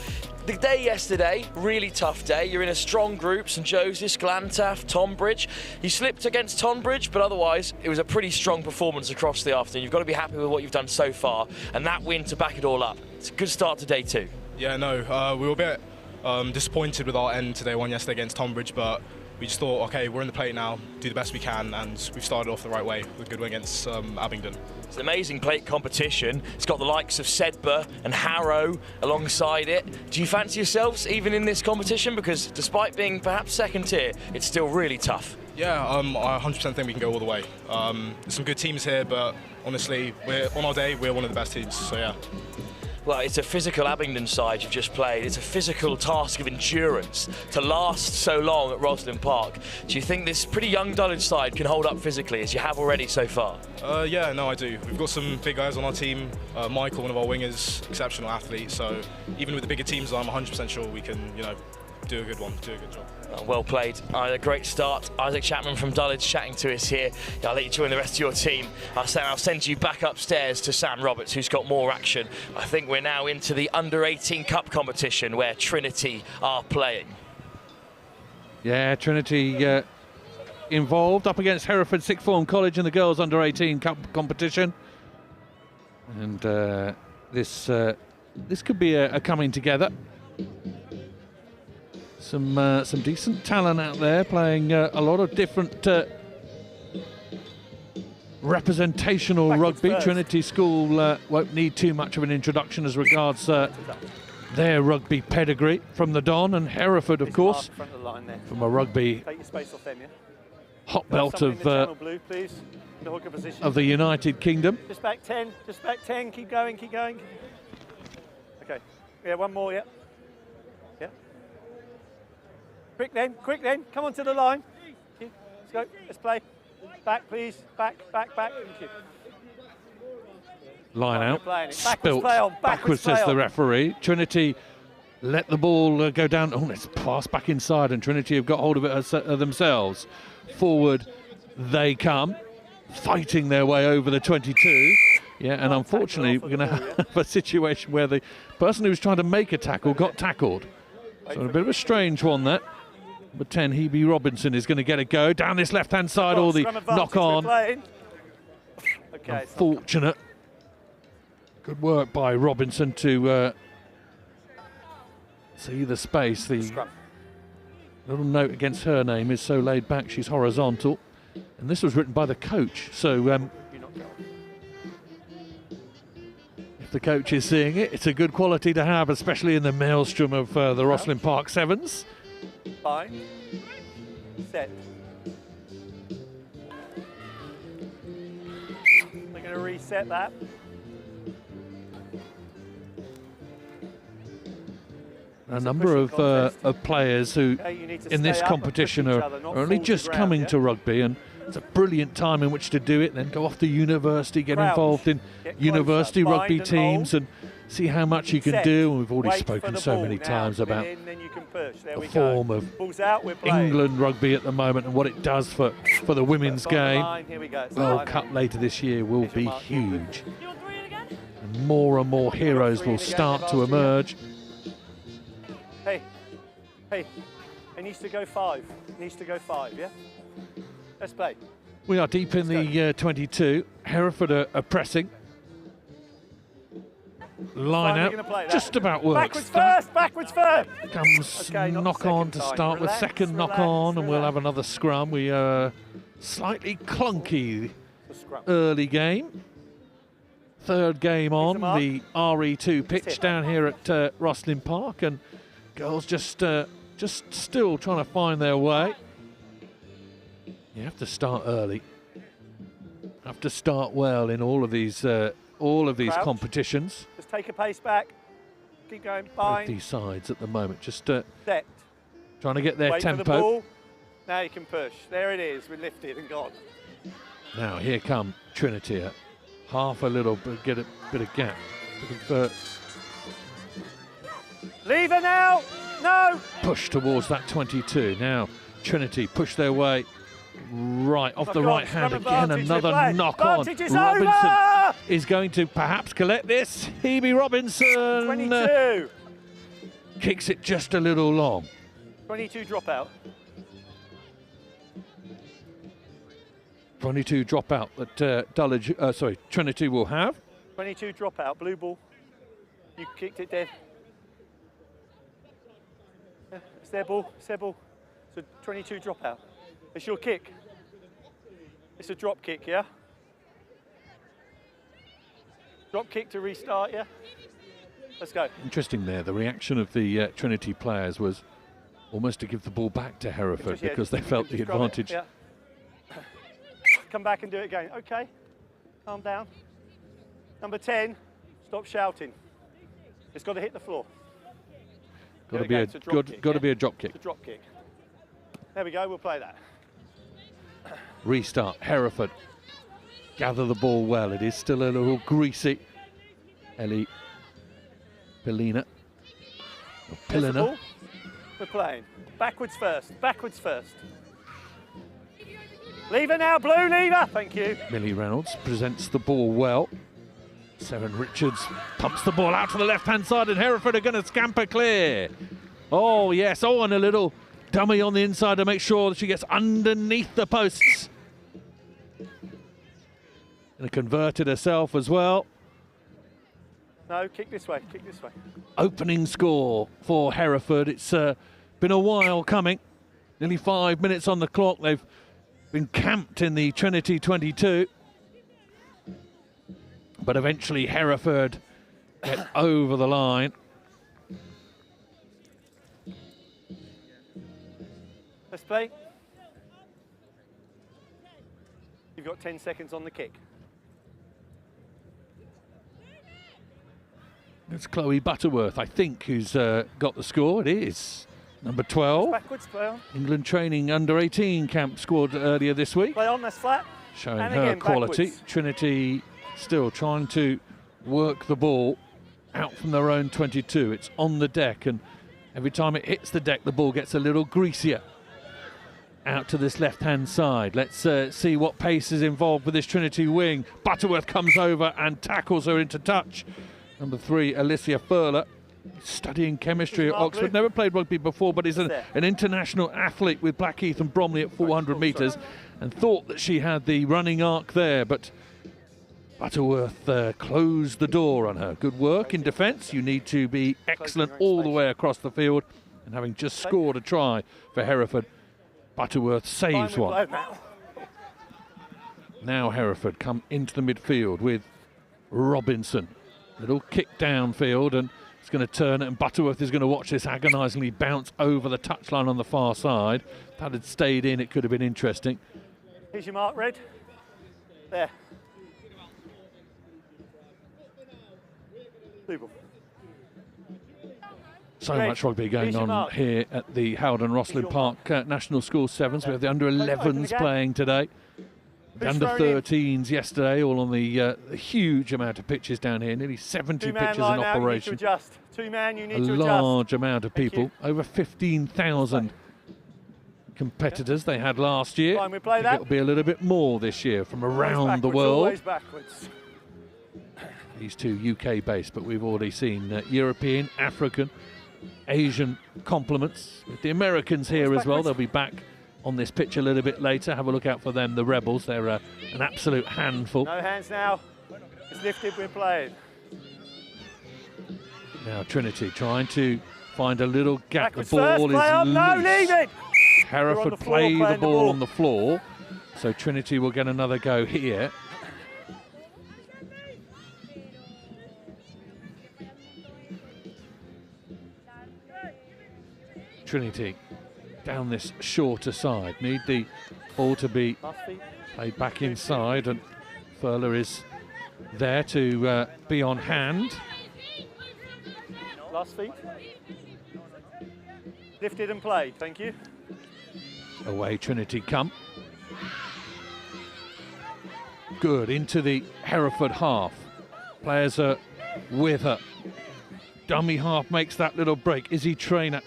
The day yesterday, really tough day. You're in a strong group, St Joseph's, Glantaff, Tonbridge. You slipped against Tonbridge, but otherwise it was a pretty strong performance across the afternoon. You've got to be happy with what you've done so far, and that win to back it all up. It's a good start to day two. Yeah, no, we were a bit disappointed with our end to day one yesterday against Tonbridge, but we just thought, okay, we're in the plate now, do the best we can, and we've started off the right way with a good win against Abingdon. It's an amazing plate competition. It's got the likes of Sedbergh and Harrow alongside it. Do you fancy yourselves even in this competition? Because despite being perhaps second tier, it's still really tough. Yeah, I 100% think we can go all the way. There's some good teams here, but honestly, on our day, we're one of the best teams, so yeah. Well, it's a physical Abingdon side you've just played. It's a physical task of endurance to last so long at Roslyn Park. Do you think this pretty young Dulwich side can hold up physically, as you have already so far? Yeah, no, I do. We've got some big guys on our team. Michael, one of our wingers, exceptional athlete. So even with the bigger teams, I'm 100% sure we can, do a good one, do a good job. Well played. A great start. Isaac Chapman from Dulwich chatting to us here. I'll let you join the rest of your team. I'll send you back upstairs to Sam Roberts, who's got more action. I think we're now into the Under-18 Cup competition where Trinity are playing. Yeah, Trinity involved up against Hereford Sixth Form College in the Girls Under-18 Cup competition. And this could be a coming together. Some decent talent out there playing a lot of different representational rugby. First. Trinity School won't need too much of an introduction as regards their rugby pedigree from the Don, and Hereford, of course, from a rugby hot belt of the United Kingdom. Just back 10, keep going. Okay, yeah, one more, yeah. Quick then, come on to the line. Let's go, let's play. Back, please, back, thank you. Line out, spilt backwards backwards, says the referee. Trinity let the ball go down. Oh, let's pass back inside, and Trinity have got hold of it themselves. Forward they come, fighting their way over the 22. Yeah, and unfortunately, we're going to have a situation where the person who was trying to make a tackle got tackled. So a bit of a strange one, that. Number 10, Hebe Robinson, is going to get a go down this left-hand side, or the knock-on. Unfortunate. Good work by Robinson to see the space. The little note against her name is so laid back, she's horizontal. And this was written by the coach, so if the coach is seeing it, it's a good quality to have, especially in the maelstrom of the Roslyn Park Sevens. Fine. Set. We're going to reset that. A number of players who in this competition are only just coming to rugby, and it's a brilliant time in which to do it, then go off to university, get involved in university rugby teams and see how much you can do. And we've already spoken so many times about the form of England rugby at the moment and what it does for the women's game. World Cup later this year will be huge. And more heroes will start to emerge. Hey, it needs to go 5. Yeah? Let's play. We are deep in the 22. Hereford are pressing. line out just about works. Backwards first, backwards first. Comes knock on to start with, second knock on, and we'll have another scrum. We slightly clunky early game. Third game on the RE2 pitch down here at Rosslyn Park, and girls just still trying to find their way. You have to start early. Have to start well in all of these Crouch. competitions. Just take a pace back. Keep going. Both Bind. these sides at the moment, just Set. trying to get their Wait tempo. For the ball. Now you can push. There it is. We're lifted and gone. Now here come Trinity. Half a little bit, get a bit of gap. Bit of, Leave her now. No. push towards that 22. Now Trinity push their way right off the Knock on, right hand scrum again. advantage, Another play. knock on. Advantage is Robinson over. is going to perhaps collect this. Hebe Robinson 22. Kicks it just a little long. 22 dropout. 22 dropout that Trinity will have. 22 dropout. Blue ball. You kicked it dead. Yeah, it's their ball. It's their ball. So 22 dropout. It's your kick. It's a drop kick, yeah? Drop kick to restart, yeah? Let's go. Interesting there, the reaction of the Trinity players was almost to give the ball back to Hereford because they felt the advantage. Yeah. Come back and do it again. Okay, calm down. Number 10, stop shouting. It's got to hit the floor. Got to be a drop kick. It's a drop kick. There we go, we'll play that. Restart, Hereford. Gather the ball well. It is still a little greasy. Ellie Pillina. We're playing. Backwards first, backwards first. Leave her now, Blue, leave her. Thank you. Millie Reynolds presents the ball well. Seren Richards pumps the ball out to the left-hand side, and Hereford are going to scamper clear. Oh, yes. Oh, and a little dummy on the inside to make sure that she gets underneath the posts. And converted herself as well. No, kick this way, kick this way. Opening score for Hereford. It's been a while coming. Nearly 5 minutes on the clock. They've been camped in the Trinity 22. But eventually Hereford get over the line. Let's play. You've got 10 seconds on the kick. It's Chloe Butterworth, I think, who's got the score. It is number 12. Backwards, play on. England training under 18 camp squad earlier this week. Play on, that's flat. Showing and her again, quality. backwards. Trinity still trying to work the ball out from their own 22. It's on the deck, and every time it hits the deck, the ball gets a little greasier. Out to this left-hand side. Let's see what pace is involved with this Trinity wing. Butterworth comes over and tackles her into touch. Number 3, Alicia Furler, studying chemistry at Oxford. Never played rugby before, but is an international athlete with Blackheath and Bromley at 400 metres, and thought that she had the running arc there, but Butterworth closed the door on her. Good work in defence. You need to be excellent all the way across the field, and having just scored a try for Hereford, Butterworth saves one. Now Hereford come into the midfield with Robinson. Little kick downfield, and it's going to turn it, and Butterworth is going to watch this agonisingly bounce over the touchline on the far side. If that had stayed in, it could have been interesting. Here's your mark, Red. There. People. So much rugby going on here at the Howden Rosslyn Park National School Sevens. We have the under-11s playing today. The under-13s yesterday, all on the huge amount of pitches down here. Nearly 70 pitches in operation. Two-man, you need a to large amount of people. Over 15,000 competitors they had last year. Fine, we play It'll be a little bit more this year from around the world. Always backwards. These two UK-based, but we've already seen European, African, Asian complements. With the Americans here as well, they'll be back on this pitch a little bit later. Have a look out for them, the Rebels. They're an absolute handful. No hands now. It's lifted, we're playing. Now Trinity trying to find a little gap. Backwards The ball first, play on, is no, loose. leave it! Hereford play the ball on the floor, so Trinity will get another go here. Trinity down this shorter side. Need the ball to be played back inside, and Furler is there to be on hand. Last feet. Lifted and played, thank you. Away Trinity come. Good, into the Hereford half. Players are with her. Dummy half makes that little break. Izzy Trainer.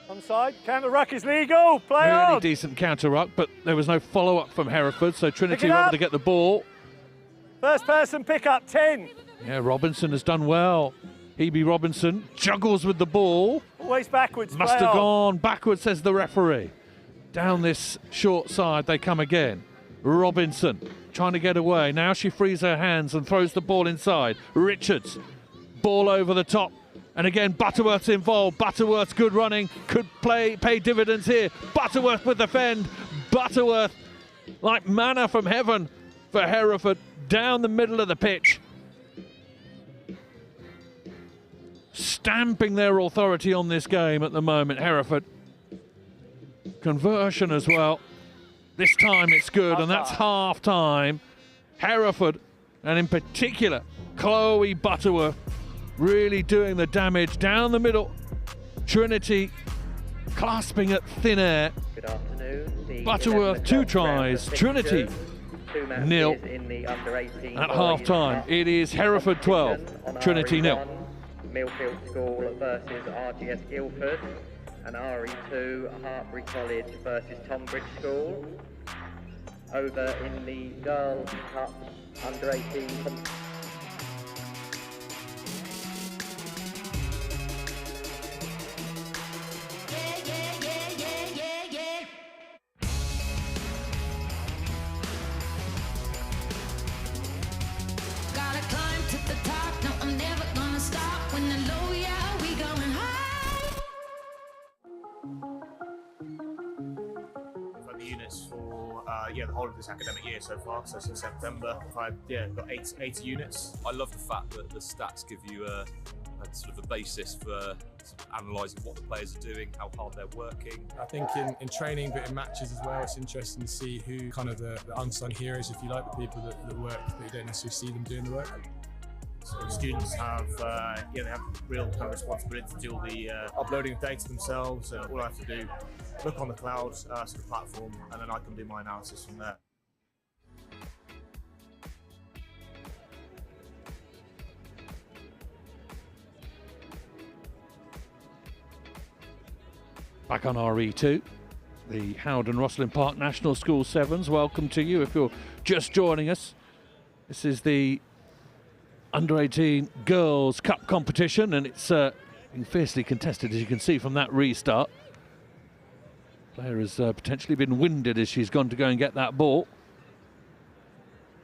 Onside, counter ruck is legal, play on! Really decent counter ruck, but there was no follow-up from Hereford, so Trinity were able to get the ball. First person pick up, 10. Yeah, Robinson has done well. Hebe Robinson juggles with the ball. Always backwards, Must have gone backwards, says the referee. Down this short side they come again. Robinson trying to get away. Now she frees her hands and throws the ball inside. Richards, ball over the top. And again, Butterworth's involved. Butterworth's good running. Could pay dividends here. Butterworth with the fend. Butterworth, like manna from heaven for Hereford, down the middle of the pitch. Stamping their authority on this game at the moment, Hereford. Conversion as well. This time it's good, and that's half time. Hereford, and in particular, Chloe Butterworth, really doing the damage down the middle. Trinity clasping at thin air. Good afternoon. Butterworth 2 tries, Trinity 0 at half time. It is Hereford 12, Trinity 0. Millfield School versus RGS Guildford, and RE2 Hartbury College versus Tonbridge School. Over in the Girls Cup under 18. Units for the whole of this academic year so far. So since September, I've got 80 units. I love the fact that the stats give you a sort of a basis for sort of analysing what the players are doing, how hard they're working. I think in training, but in matches as well, it's interesting to see who kind of the unsung heroes, if you like, the people that work, but you don't necessarily see them doing the work. So students have they have real kind of responsibility to do all the uploading of data themselves. All I have to do, look on the cloud sort of platform, and then I can do my analysis from there. Back on RE2, the Howden Rosslyn Park National School Sevens. Welcome to you if you're just joining us. This is the Under 18 Girls Cup competition, and it's been fiercely contested, as you can see from that restart. Player has potentially been winded as she's gone to go and get that ball.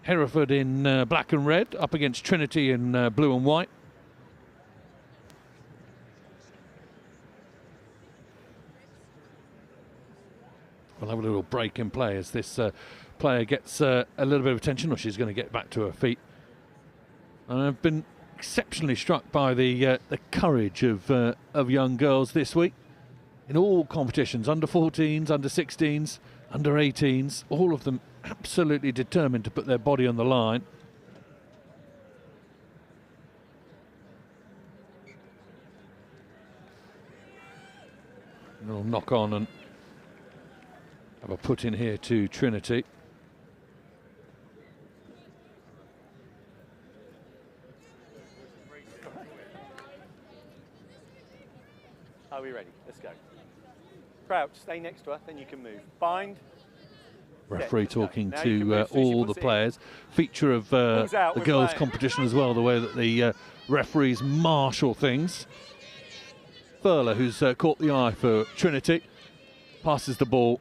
Hereford in black and red up against Trinity in blue and white. We'll have a little break in play as this player gets a little bit of attention, or she's going to get back to her feet. And I've been exceptionally struck by the courage of young girls this week in all competitions, under 14s, under 16s, under 18s, all of them absolutely determined to put their body on the line. A little knock on and have a put in here to Trinity. Are we ready? Let's go. Crouch, stay next to her, then you can move. Bind. Referee talking to all the players. Feature of the girls' competition as well, the way that the referees marshal things. Furler, who's caught the eye for Trinity, passes the ball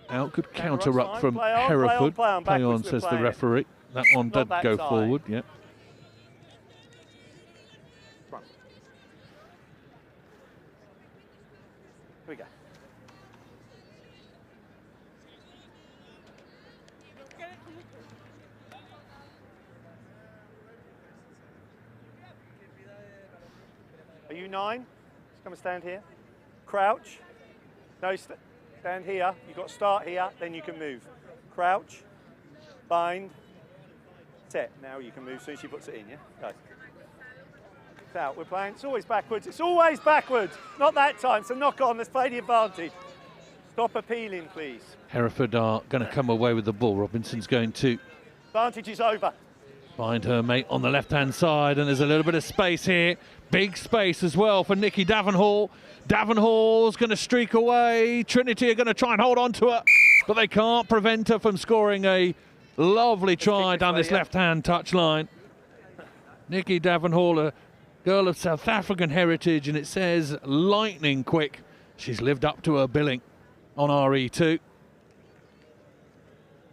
out. Good counter ruck from Hereford. Play on, says the referee. That one did go forward, yeah. Are you 9? Just come and stand here. Crouch. No, stand here. You've got to start here, then you can move. Crouch, bind, set. Now you can move as soon as she puts it in, yeah? Go. It's out, we're playing. It's always backwards. It's always backwards. Not that time, so knock on. Let's play the advantage. Stop appealing, please. Hereford are going to come away with the ball. Robinson's going to Advantage is over. find her mate on the left-hand side, and there's a little bit of space here. Big space as well for Nikki Davenhall. Davenhall's going to streak away. Trinity are going to try and hold on to her, but they can't prevent her from scoring a lovely try down this left-hand touchline. Nikki Davenhall, a girl of South African heritage, and it says lightning quick. She's lived up to her billing on RE2.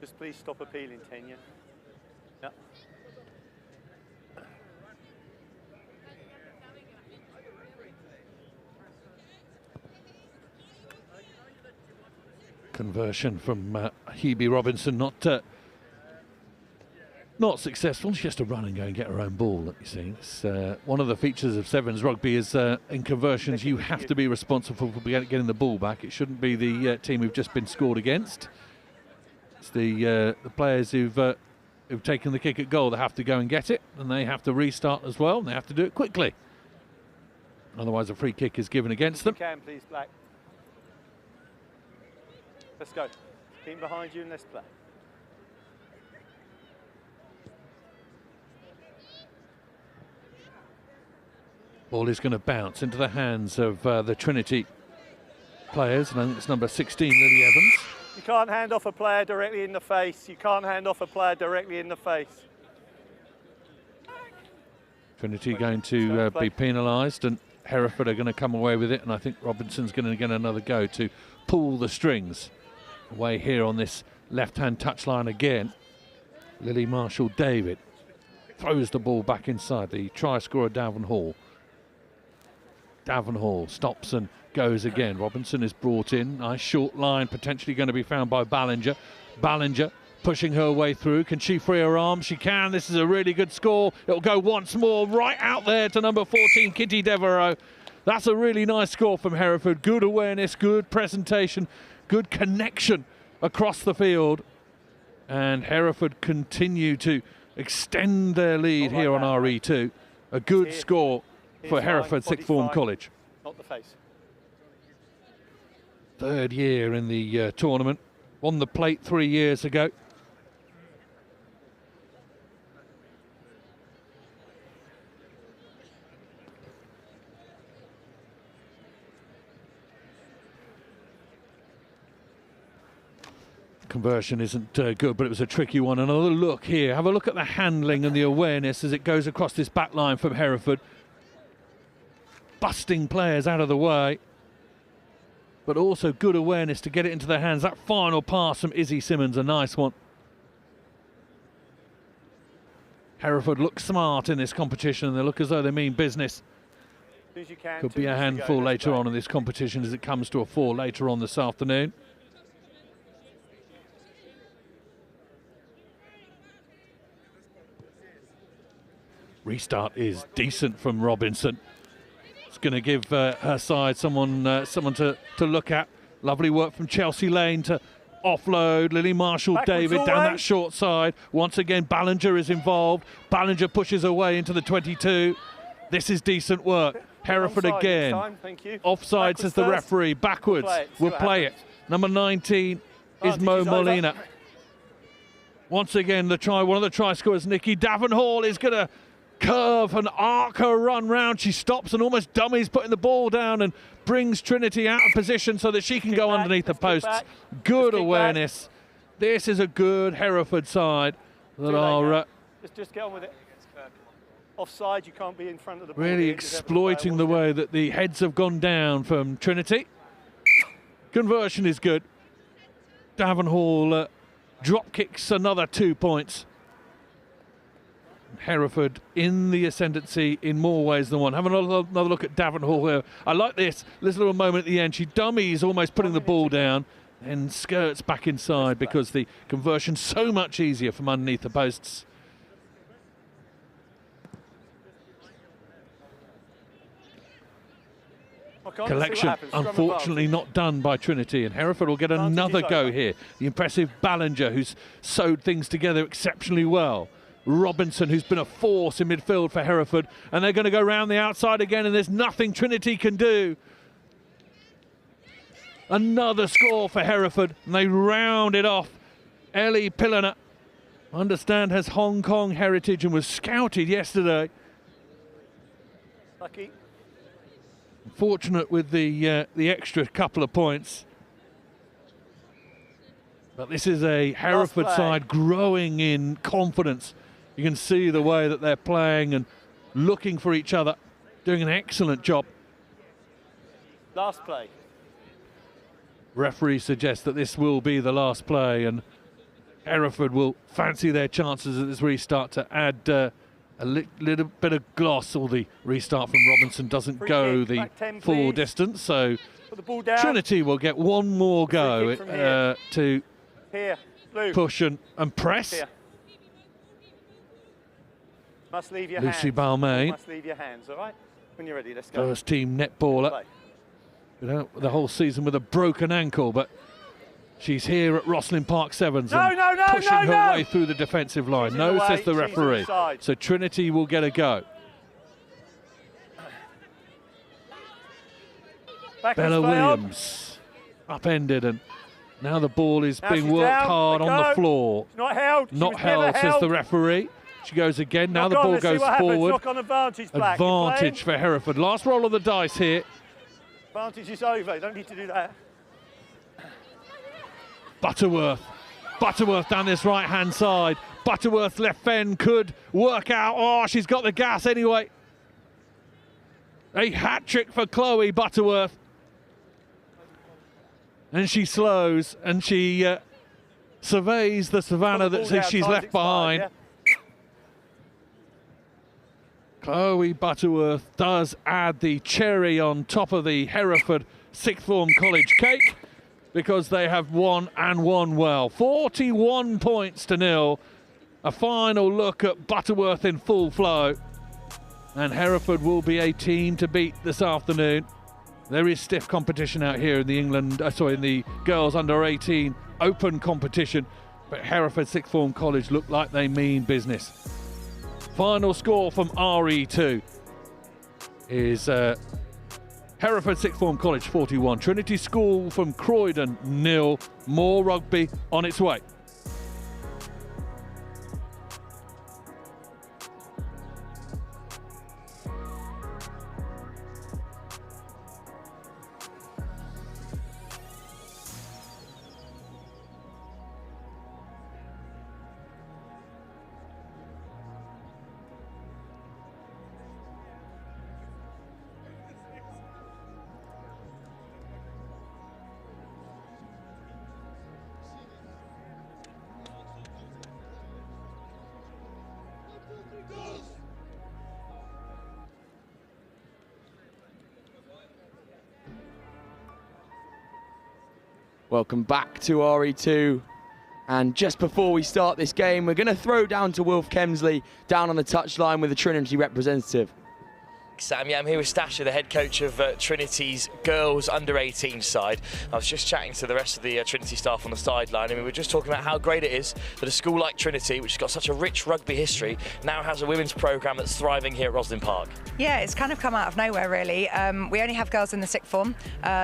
Just please stop appealing, Tanya. Yep. Conversion from Hebe Robinson, not successful. She has to run and go and get her own ball, like you see. It's, one of the features of Sevens rugby is in conversions you have to be responsible for getting the ball back. It shouldn't be the team who've just been scored against. It's the players who've taken the kick at goal that have to go and get it, and they have to restart as well, and they have to do it quickly. Otherwise a free kick is given against them. If you can, please, Black. Let's go. Team behind you and let's play. Ball is going to bounce into the hands of the Trinity players, and I think it's number 16, Lily Evans. You can't hand off a player directly in the face. You can't hand off a player directly in the face. Trinity going to be penalised, and Hereford are going to come away with it, and I think Robinson's going to get another go to pull the strings away here on this left-hand touchline again. Lily Marshall-David throws the ball back inside. The try scorer, Davenhall. Davenhall stops and goes again. Robinson is brought in. Nice short line, potentially going to be found by Ballinger. Ballinger pushing her way through. Can she free her arm? She can. This is a really good score. It'll go once more right out there to number 14, Kitty Devereaux. That's a really nice score from Hereford. Good awareness, good presentation, good connection across the field. And Hereford continue to extend their lead here on RE2. A good score for Hereford Sixth Form College. Not the face. Third year in the tournament. Won the plate 3 years ago. Conversion isn't good, but it was a tricky one. Another look here. Have a look at the handling and the awareness as it goes across this back line from Hereford. Busting players out of the way, but also good awareness to get it into their hands. That final pass from Izzy Simmons, a nice one. Hereford look smart in this competition, and they look as though they mean business. Could be a handful later on in this competition as it comes to a 4 later on this afternoon. Restart is decent from Robinson. It's going to give her side someone to look at. Lovely work from Chelsea Lane to offload. Lily Marshall-David down that short side. Once again, Ballinger is involved. Ballinger pushes her way into the 22. This is decent work. Hereford again. Offside, says the referee. Backwards. We'll play it. Number 19 is Mo Molina. Once again, one of the try scorers, Nikki Davenhall, is going to curve and arc her run round. She stops and almost dummies, putting the ball down, and brings Trinity out of position so that she can go underneath the posts. Good awareness. This is a good Hereford side that are just get on with it. Offside, you can't be in front of the ball. Really exploiting the way that the heads have gone down from Trinity. Conversion is good. Davenhall drop kicks another 2 points. Hereford in the ascendancy in more ways than one. Have another look at Davenhall here. I like this little moment at the end. She dummies, almost putting the ball down. and skirts back inside because the conversion's so much easier from underneath the posts. Collection unfortunately not done by Trinity, and Hereford will get another go here. The impressive Ballinger, who's sewed things together exceptionally well. Robinson, who's been a force in midfield for Hereford, and they're going to go round the outside again, and there's nothing Trinity can do. Another score for Hereford, and they round it off. Ellie Pilliner, I understand, has Hong Kong heritage and was scouted yesterday. Lucky. Fortunate with the extra couple of points. But this is a Hereford side growing in confidence. You can see the way that they're playing and looking for each other, doing an excellent job. Last play. Referee suggests that this will be the last play, and Hereford will fancy their chances at this restart to add a little bit of gloss. Or the restart from Robinson doesn't go the full distance, so Trinity will get one more go to push and press. Here. Must leave your Lucy hands. Balmain, Must leave your hands, all right? When you're ready, let's go. first team netballer. The whole season with a broken ankle, but she's here at Rosslyn Park Sevens and pushing her way through the defensive line. No, says the referee. So Trinity will get a go. Bella Williams upended, and now the ball is being worked hard on the floor. Not held. Not held, says the referee. She goes again. Now the ball goes forward. Advantage for Hereford. Last roll of the dice here. Advantage is over. You don't need to do that. Butterworth down this right-hand side. Butterworth left fend could work out. Oh, she's got the gas anyway. A hat-trick for Chloe Butterworth. And she slows, and she surveys the savannah that she's left behind. Yeah. Chloe Butterworth does add the cherry on top of the Hereford Sixth Form College cake, because they have won and won well. 41 points to 0. A final look at Butterworth in full flow. And Hereford will be a team to beat this afternoon. There is stiff competition out here in the in the girls under 18 open competition. But Hereford Sixth Form College look like they mean business. Final score from RE2 is Hereford Sixth Form College 41, Trinity School from Croydon 0. More rugby on its way. Welcome back to RE2. And just before we start this game, we're going to throw down to Wilf Kemsley down on the touchline with the Trinity representative. Sam, yeah, I'm here with Stasha, the head coach of Trinity's girls under-18 side. I was just chatting to the rest of the Trinity staff on the sideline, and we were just talking about how great it is that a school like Trinity, which has got such a rich rugby history, now has a women's programme that's thriving here at Rosslyn Park. Yeah, it's kind of come out of nowhere, really. We only have girls in the sixth form,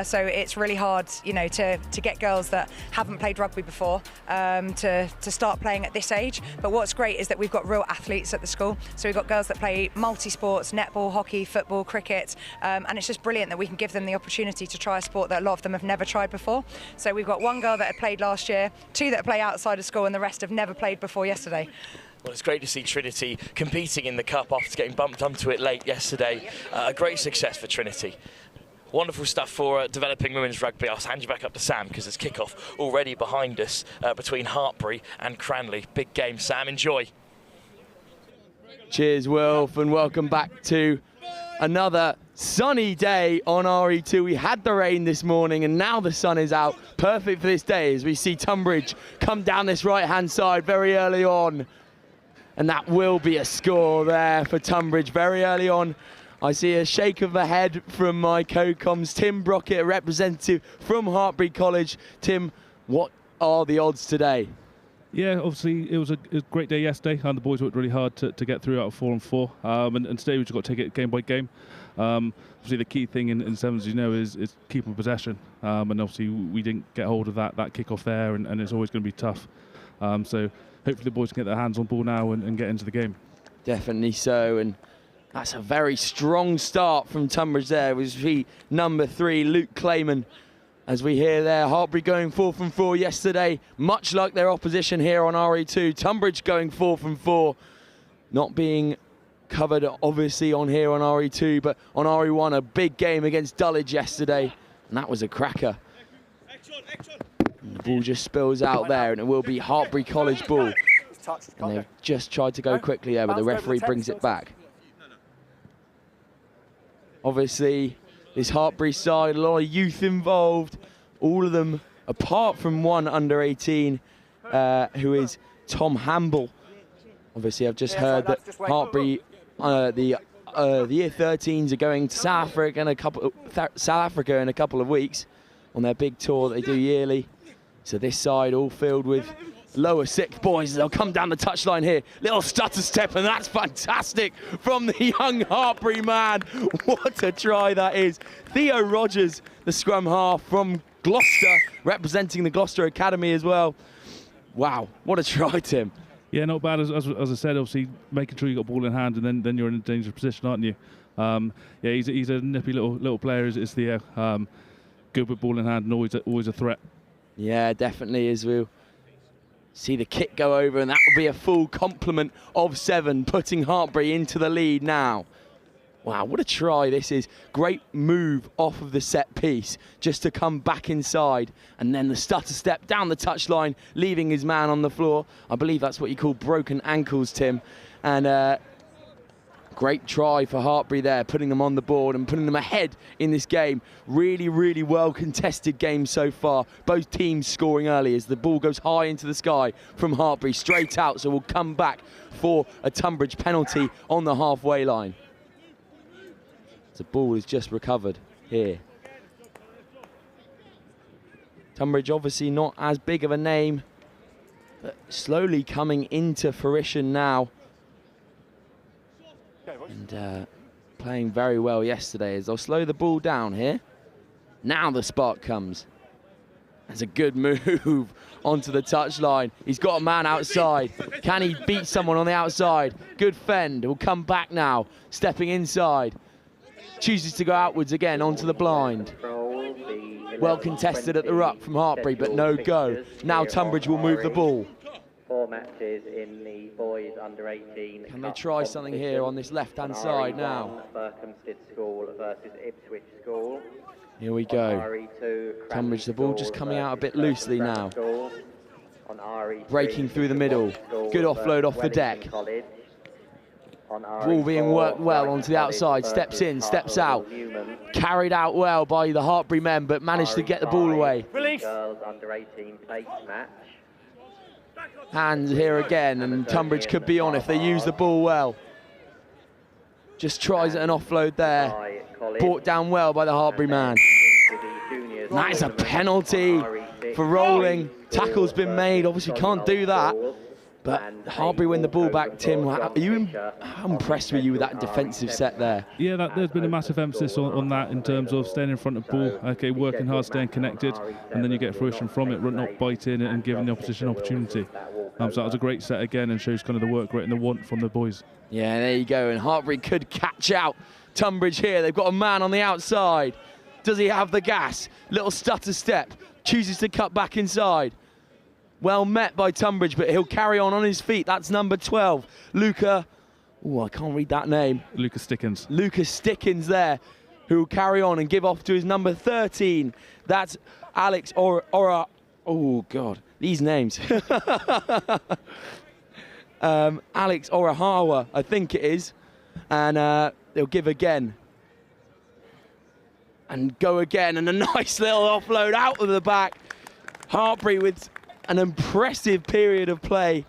so it's really hard, you know, to get girls that haven't played rugby before to start playing at this age. But what's great is that we've got real athletes at the school. So we've got girls that play multi-sports, netball, hockey, football, cricket, and it's just brilliant that we can give them the opportunity to try a sport that a lot of them have never tried before. So we've got one girl that had played last year, two that play outside of school, and the rest have never played before yesterday. Well, it's great to see Trinity competing in the Cup after getting bumped onto it late yesterday. A great success for Trinity. Wonderful stuff for developing women's rugby. I'll hand you back up to Sam because there's kick-off already behind us between Hartbury and Cranley. Big game, Sam. Enjoy. Cheers, Wilf, and welcome back to another sunny day on RE2. We had the rain this morning and now the sun is out. Perfect for this day as we see Tunbridge come down this right-hand side very early on. And that will be a score there for Tunbridge very early on. I see a shake of the head from my co-coms, Tim Brockett, a representative from Hartbury College. Tim, what are the odds today? Yeah, obviously it was a great day yesterday, and the boys worked really hard to get through out of 4 on 4. And today we've just got to take it game by game. Obviously the key thing in sevens, you know, is keeping possession. And obviously we didn't get hold of that kick-off there, and it's always going to be tough. So hopefully the boys can get their hands on ball now and get into the game. Definitely so, and that's a very strong start from Tunbridge there. Was number 3, Luke Clayman. As we hear there, Hartbury going 4 from 4 yesterday, much like their opposition here on RE2. Tunbridge going 4 from 4, not being covered obviously on here on RE2, but on RE1 a big game against Dulwich yesterday, and that was a cracker. And the ball just spills out there, and it will be Hartbury College ball. And they've just tried to go quickly there, but the referee brings it back. Obviously, this Hartbury side, a lot of youth involved, all of them, apart from one under 18, who is Tom Hamble. Obviously, I've just heard that Hartbury, the year 13s are going to South Africa in a couple of weeks on their big tour that they do yearly. So this side all filled with lower 6 boys. They'll come down the touchline here. Little stutter step, and that's fantastic from the young Hartbury man. What a try that is. Theo Rogers, the scrum half from Gloucester, representing the Gloucester Academy as well. Wow, what a try, Tim. Yeah, not bad. As I said, obviously making sure you got ball in hand, and then you're in a dangerous position, aren't you? Yeah, he's a nippy little player. Is Theo. Good with ball in hand and always a threat. Yeah, definitely, as we'll see the kick go over, and that will be a full complement of 7, putting Hartbury into the lead now. Wow, what a try this is. Great move off of the set piece, just to come back inside, and then the stutter step down the touchline, leaving his man on the floor. I believe that's what you call broken ankles, Tim. And great try for Hartbury there, putting them on the board and putting them ahead in this game. Really, really well contested game so far. Both teams scoring early as the ball goes high into the sky from Hartbury, straight out. So we'll come back for a Tunbridge penalty on the halfway line. The ball is just recovered here. Tunbridge obviously not as big of a name, but slowly coming into fruition now. And playing very well yesterday as they'll slow the ball down here. Now the spark comes. That's a good move onto the touchline. He's got a man outside. Can he beat someone on the outside? Good fend. Will come back now, stepping inside. Chooses to go outwards again onto the blind. Well contested at the ruck from Hartbury, but no go. Now Tunbridge will move the ball. 4 matches in the boys under 18. Can they try something here on this left-hand side now? Berkhamsted School versus Ipswich School. Here we go. RE2, Tunbridge, the ball just coming out a bit loosely now. On RE3, breaking through the middle. Good offload off the deck. Ball being worked well onto the outside. Steps in, steps out. Carried out well by the Hartbury men, but managed to get the ball away. Girls under 18 place match. Hands here again, and Tunbridge could be on if they use the ball well. Just tries an offload there. Brought down well by the Hartbury man. And that is a penalty for rolling. Tackle's been made, obviously can't do that. But Hartbury win the ball back. Tim, how impressed were you with that defensive set there? Yeah, there's been a massive emphasis on that in terms of staying in front of ball, okay, working hard, staying connected, and then you get fruition from it, not biting and giving the opposition opportunity. So that was a great set again and shows kind of the work rate and the want from the boys. Yeah, there you go, and Hartbury could catch out Tunbridge here. They've got a man on the outside. Does he have the gas? Little stutter step, chooses to cut back inside. Well met by Tunbridge, but he'll carry on his feet. That's number 12, Luca. Oh, I can't read that name. Lucas Stickens. Lucas Stickens there, who will carry on and give off to his number 13. That's Alex Ora. Oh, God, these names. Alex Orahawa, I think it is. And they'll give again and go again, and a nice little offload out of the back. Hartbury with an impressive period of play.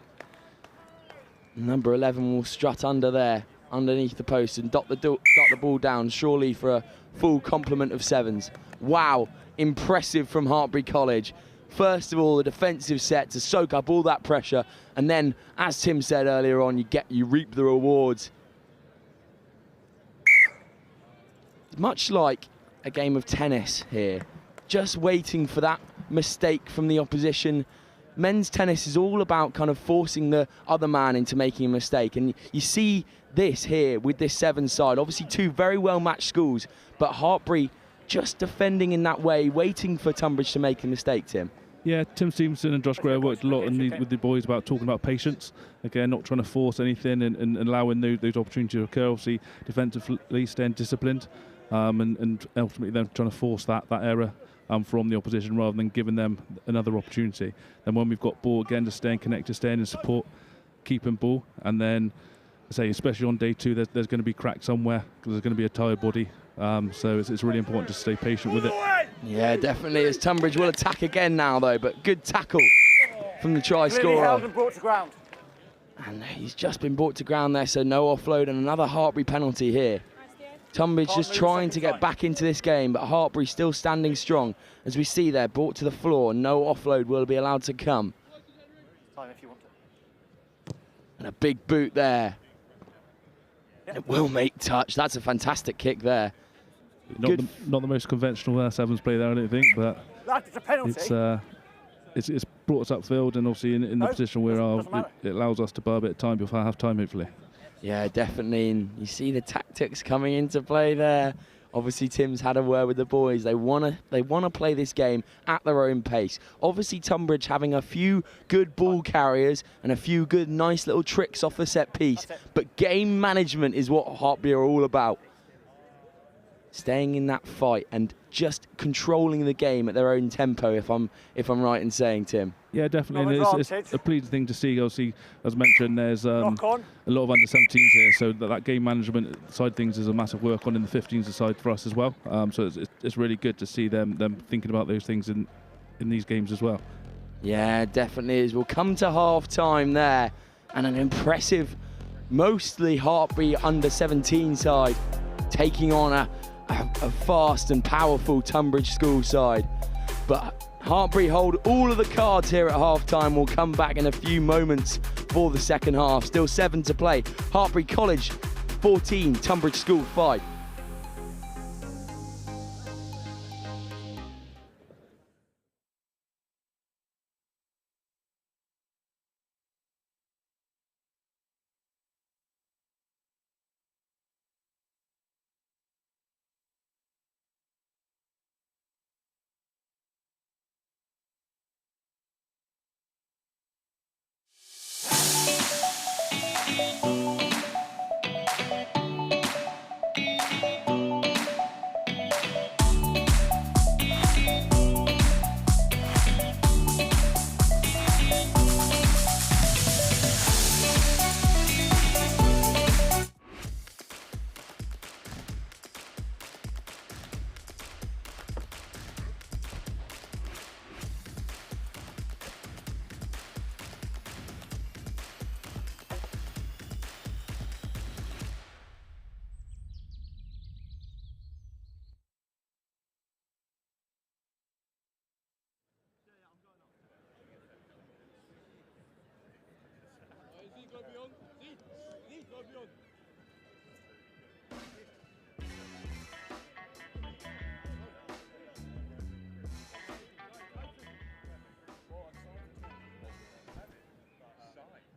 Number 11 will strut under there, underneath the post, and dot the ball down, surely for a full complement of sevens. Wow, impressive from Hartbury College. First of all, the defensive set to soak up all that pressure, and then, as Tim said earlier on, you reap the rewards. Much like a game of tennis here, just waiting for that mistake from the opposition. Men's tennis is all about kind of forcing the other man into making a mistake, and you see this here with this seven side. Obviously two very well matched schools, but Hartbury just defending in that way, waiting for Tunbridge to make a mistake, Tim. Yeah, Tim Stevenson and Josh Gray worked a lot with the boys about talking about patience. Again, not trying to force anything and allowing those opportunities to occur. Obviously, defensively staying disciplined, and ultimately then trying to force that error from the opposition rather than giving them another opportunity. And when we've got ball again, just staying connected, staying in support, keeping ball, and then I say especially on day two, there's going to be cracks somewhere because there's going to be a tired body. So it's really important to stay patient with it. Yeah, definitely. As Tunbridge will attack again now, though, but good tackle from the try scorer. Held and brought to ground. And he's just been brought to ground there, so no offload and another Hartbury penalty here. Tunbridge just trying to get back into this game, but Hartbury still standing strong. As we see there, brought to the floor, no offload will be allowed to come. Time if you want to. And a big boot there. And it will make touch. That's a fantastic kick there. Not the most conventional sevens play there, I don't think, but It's a penalty. It's brought us upfield, and obviously in the position we are, it allows us to buy a bit of time before half time, hopefully. Yeah, definitely. And you see the tactics coming into play there. Obviously, Tim's had a word with the boys. They wanna play this game at their own pace. Obviously, Tunbridge having a few good ball carriers and a few good, nice little tricks off the set piece. But game management is what Hartbury are all about. Staying in that fight and just controlling the game at their own tempo, if I'm right in saying, Tim. Yeah, definitely. And it's a pleasing thing to see. Obviously, as mentioned, there's a lot of under-17s here, so that game management side of things is a massive work on in the 15s side for us as well. So it's really good to see them thinking about those things in these games as well. Yeah, definitely is. We'll come to half-time there, and an impressive, mostly Hartbury under-17 side, taking on a fast and powerful Tunbridge school side. But Hartbury hold all of the cards here at half-time. We'll come back in a few moments for the second half. Still 7 to play. Hartbury College 14, Tunbridge School 5.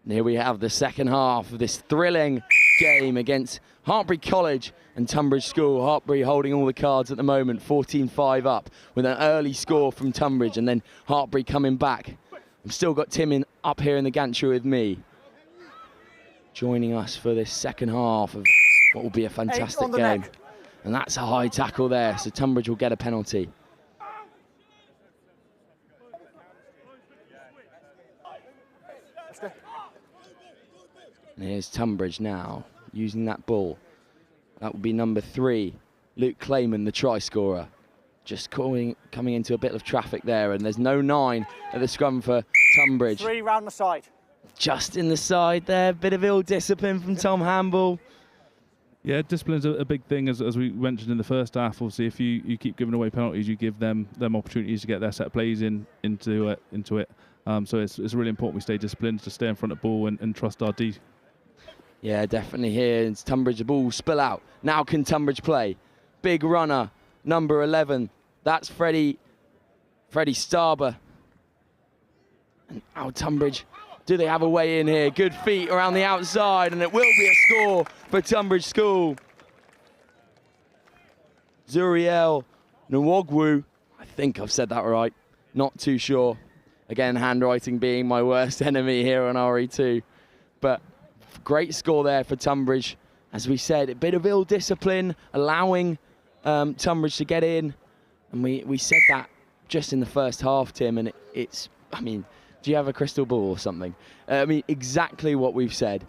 And here we have the second half of this thrilling game against Hartbury College and Tunbridge School. Hartbury holding all the cards at the moment, 14-5 up with an early score from Tunbridge, and then Hartbury coming back. I've still got Tim up here in the gantry with me, joining us for this second half of what will be a fantastic game. And that's a high tackle there, so Tunbridge will get a penalty. And here's Tunbridge now, using that ball. That will be number 3, Luke Clayman, the try scorer. just coming into a bit of traffic there, and there's no 9 at the scrum for Tunbridge. 3 round the side. Just in the side there, bit of ill discipline from Tom Hamble. Yeah, discipline's a big thing, as we mentioned in the first half. Obviously, if you keep giving away penalties, you give them opportunities to get their set plays into it. So it's really important we stay disciplined, to stay in front of ball and trust our D. Yeah, definitely here. It's Tunbridge, the ball spill out. Now can Tunbridge play? Big runner, number 11. That's Freddie Starber. And now Tunbridge, do they have a way in here? Good feet around the outside, and it will be a score for Tunbridge School. Zuriel Nwogwu, I think I've said that right, not too sure. Again, handwriting being my worst enemy here on RE2. But great score there for Tunbridge. As we said, a bit of ill discipline, allowing Tunbridge to get in. And we said that just in the first half, Tim, and it's, I mean, do you have a crystal ball or something? I mean, exactly what we've said.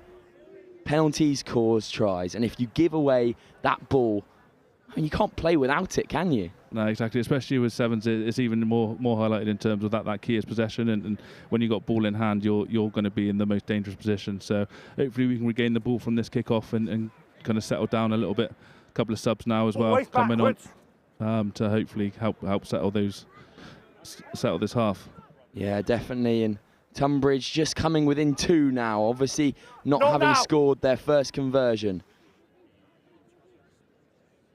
Penalties cause tries, and if you give away that ball, I mean, you can't play without it, can you? No, exactly. Especially with sevens, it's even more highlighted in terms of that key is possession, and when you got ball in hand, you're going to be in the most dangerous position. So hopefully we can regain the ball from this kickoff and kind of settle down a little bit. A couple of subs now as well coming on to hopefully help settle this half. Yeah, definitely. And Tunbridge just coming within 2 now, obviously not having scored their first conversion.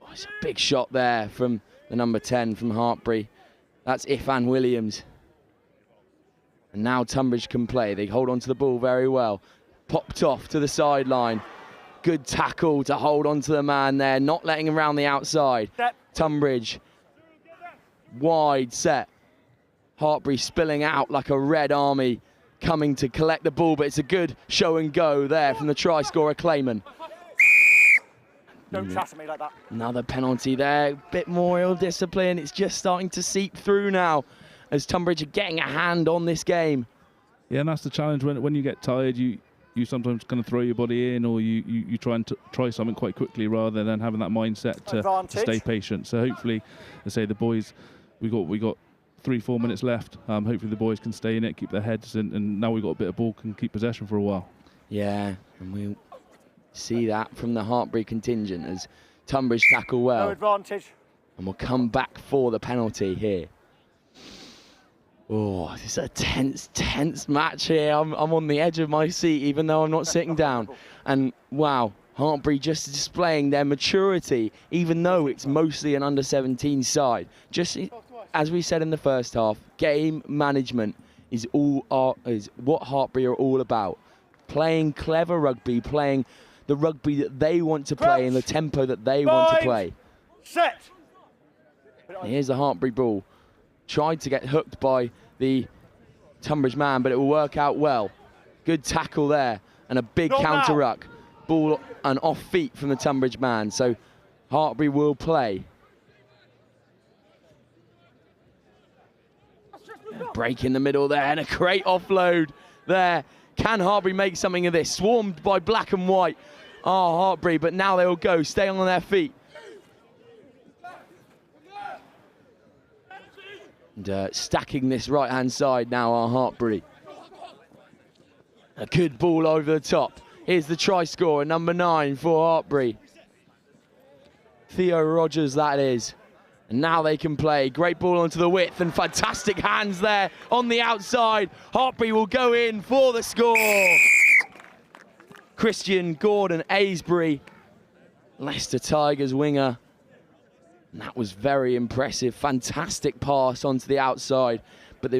Oh, it's a big shot there from the number 10 from Hartbury. That's Ifan Williams. And now Tunbridge can play. They hold on to the ball very well. Popped off to the sideline. Good tackle to hold on to the man there, not letting him round the outside. Tunbridge, wide set. Hartbury spilling out like a red army, coming to collect the ball, but it's a good show and go there from the try scorer, Clayman. Don't chat at me like that. Another penalty there, a bit more ill discipline. It's just starting to seep through now as Tunbridge are getting a hand on this game. Yeah, and that's the challenge. When you get tired, you sometimes kind of throw your body in, or you try and try something quite quickly rather than having that mindset to stay patient. So hopefully, let's say the boys, we got 3-4 minutes left. Hopefully the boys can stay in it, keep their heads, and now we've got a bit of ball, can keep possession for a while. Yeah, and we'll see that from the Hartbury contingent as Tunbridge tackle well. No advantage. And we'll come back for the penalty here. Oh, it's a tense match here. I'm on the edge of my seat, even though I'm not sitting down. And wow, Hartbury just displaying their maturity, even though it's mostly an under-17 side. Just as we said in the first half, game management is what Hartbury are all about. Playing clever rugby, playing the rugby that they want to play in the tempo that they want to play. Set. Here's the Hartbury ball. Tried to get hooked by the Tunbridge man, but it will work out well. Good tackle there and a big counter ruck. Ball and off feet from the Tunbridge man. So Hartbury will play. Break in the middle there and a great offload there. Can Hartbury make something of this? Swarmed by black and white. Oh, Hartbury, but now they will go, stay on their feet. And stacking this right-hand side now are Hartbury. A good ball over the top. Here's the try scorer, number 9 for Hartbury. Theo Rogers, that is. And now they can play. Great ball onto the width and fantastic hands there on the outside. Hartbury will go in for the score. Christian Gordon Aysbury, Leicester Tigers winger. And that was very impressive. Fantastic pass onto the outside. But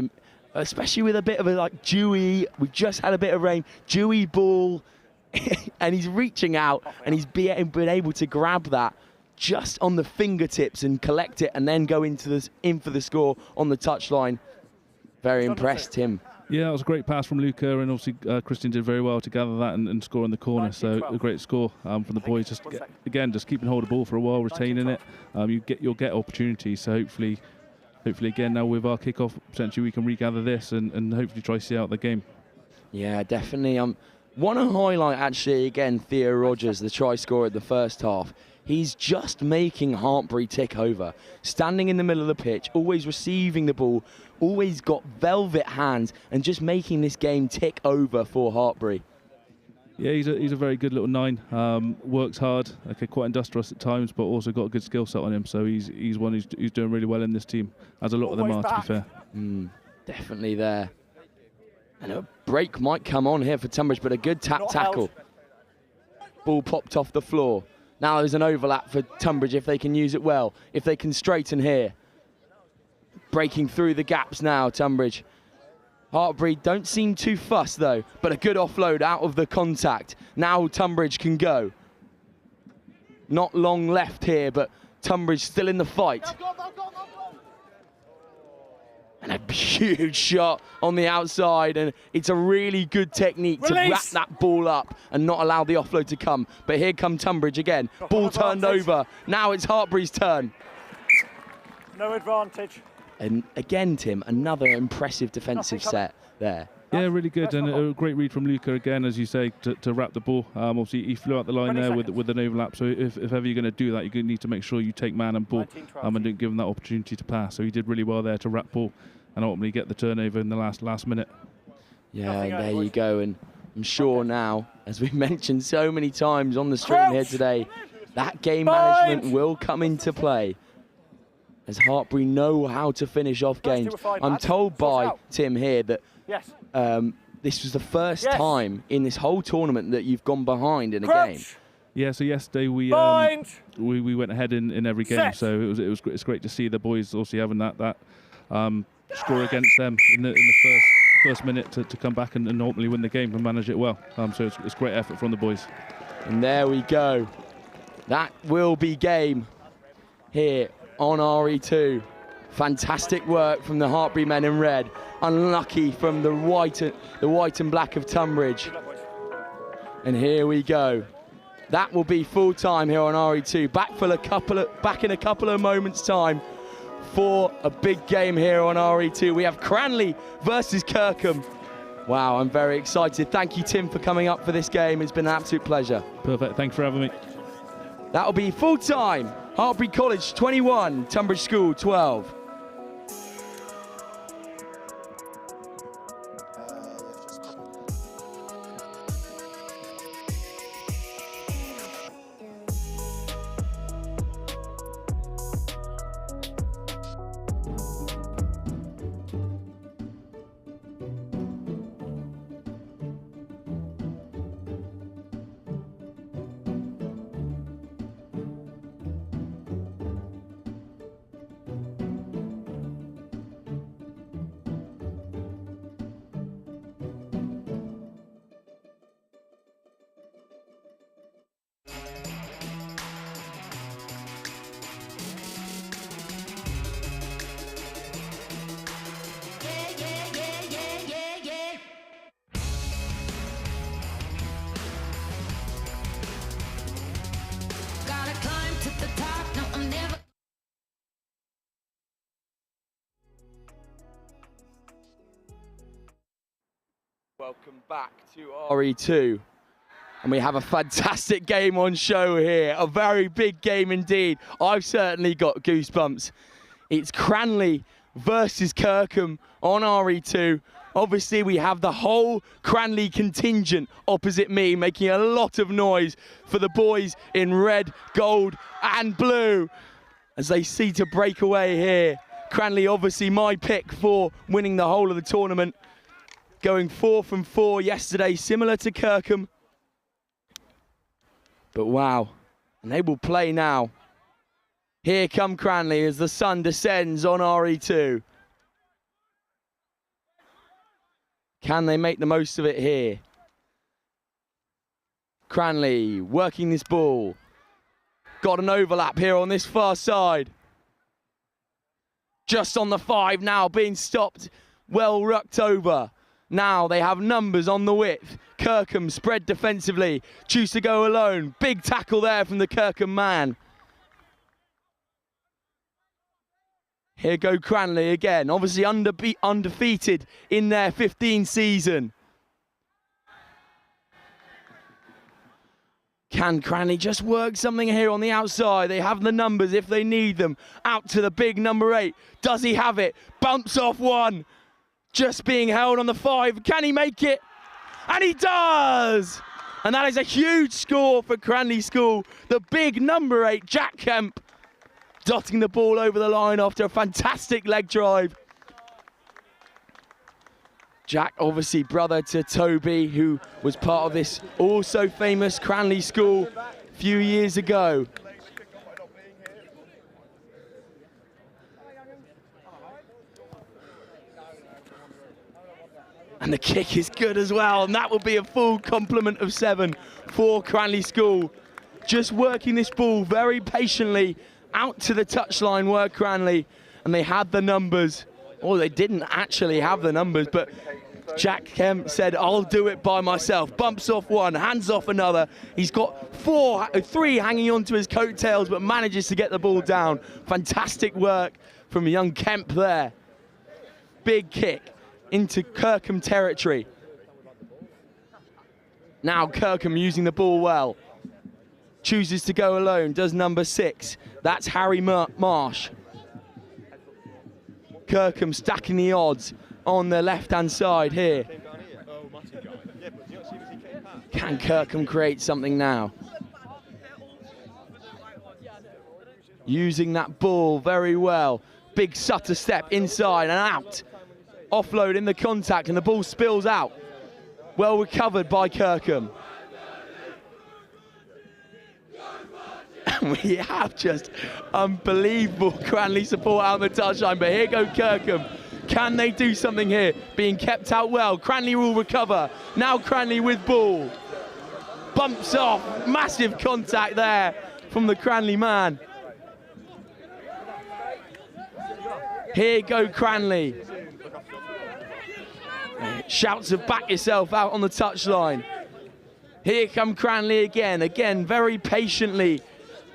especially with a bit of a dewy, we've just had a bit of rain, dewy ball. And he's reaching out and he's been able to grab that just on the fingertips and collect it and then go in for the score on the touchline. Very impressed him. Yeah, it was a great pass from Luca, and obviously Christian did very well to gather that and score in the corner. So a great score from the boys. Just keeping hold of the ball for a while, retaining it. You'll get opportunities. So hopefully again now with our kickoff, potentially we can regather this and hopefully try to see out the game. Yeah, definitely. Want to highlight actually again Theo Rogers, the try scorer at the first half. He's just making Hartbury tick over. Standing in the middle of the pitch, always receiving the ball, always got velvet hands, and just making this game tick over for Hartbury. Yeah, he's a very good little 9. Works hard, okay, quite industrious at times, but also got a good skill set on him. So he's one who's doing really well in this team, as a lot of them are, to be fair. Definitely there. And a break might come on here for Tunbridge, but a good tackle. Ball popped off the floor. Now there's an overlap for Tunbridge if they can use it well, if they can straighten here. Breaking through the gaps now, Tunbridge. Hartbury don't seem too fussed though, but a good offload out of the contact. Now Tunbridge can go. Not long left here, but Tunbridge still in the fight. And a huge shot on the outside, and it's a really good technique to wrap that ball up and not allow the offload to come. But here come Tunbridge again. Ball turned over. Now it's Hartbury's turn. No advantage. And again, Tim, another impressive defensive set there. Yeah, really good, and a great read from Luca again, as you say, to wrap the ball. Obviously, he flew out the line there with an overlap, so if ever you're going to do that, you need to make sure you take man and ball and don't give him that opportunity to pass. So he did really well there to wrap ball and ultimately get the turnover in the last minute. Yeah, there you go, and I'm sure now, as we mentioned so many times on the stream here today, that game management will come into play, as Hartbury know how to finish off games. I'm told by Tim here that this was the first time in this whole tournament that you've gone behind in a game. Yeah, so yesterday we went ahead in every game, so it's great to see the boys also having that score against them in the first minute to come back and ultimately win the game and manage it well. So it's great effort from the boys. And there we go. That will be game here on RE2. Fantastic work from the Hartbury men in red. Unlucky from the white and black of Tunbridge. And here we go. That will be full time here on RE2. Back in a couple of moments' time for a big game here on RE2. We have Cranley versus Kirkham. Wow, I'm very excited. Thank you, Tim, for coming up for this game. It's been an absolute pleasure. Perfect. Thanks for having me. That'll be full time. Hartbury College 21, Tunbridge School 12. Welcome back to RE2, and we have a fantastic game on show here, a very big game indeed. I've certainly got goosebumps. It's Cranley versus Kirkham on RE2. Obviously we have the whole Cranley contingent opposite me, making a lot of noise for the boys in red, gold and blue as they see to break away here. Cranley obviously my pick for winning the whole of the tournament. Going 4 from 4 yesterday, similar to Kirkham. But wow, and they will play now. Here come Cranley as the sun descends on RE2. Can they make the most of it here? Cranley working this ball. Got an overlap here on this far side. Just on the 5 now, being stopped, well rucked over. Now they have numbers on the width. Kirkham spread defensively. Choose to go alone. Big tackle there from the Kirkham man. Here go Cranley again. Obviously undefeated in their 15 season. Can Cranley just work something here on the outside? They have the numbers if they need them. Out to the big number 8. Does he have it? Bumps off one. Just being held on the 5. Can he make it? And he does! And that is a huge score for Cranley School. The big number 8, Jack Kemp, dotting the ball over the line after a fantastic leg drive. Jack, obviously brother to Toby, who was part of this also famous Cranley School a few years ago. And the kick is good as well, and that will be a full complement of 7 for Cranley School. Just working this ball very patiently out to the touchline were Cranley, and they had the numbers. Or they didn't actually have the numbers, but Jack Kemp said, I'll do it by myself. Bumps off one, hands off another. He's got 3 hanging onto his coattails, but manages to get the ball down. Fantastic work from young Kemp there. Big kick into Kirkham territory. Now Kirkham using the ball well. Chooses to go alone, does number 6. That's Harry Marsh. Kirkham stacking the odds on the left-hand side here. Can Kirkham create something now? Using that ball very well. Big Sutter step inside and out. Offload in the contact and the ball spills out. Well recovered by Kirkham. And we have just unbelievable Cranley support out on the touchline, but here go Kirkham. Can they do something here? Being kept out well. Cranley will recover. Now Cranley with ball. Bumps off. Massive contact there from the Cranley man. Here go Cranley. Shouts of back yourself out on the touchline. Here come Cranley again. Again, very patiently.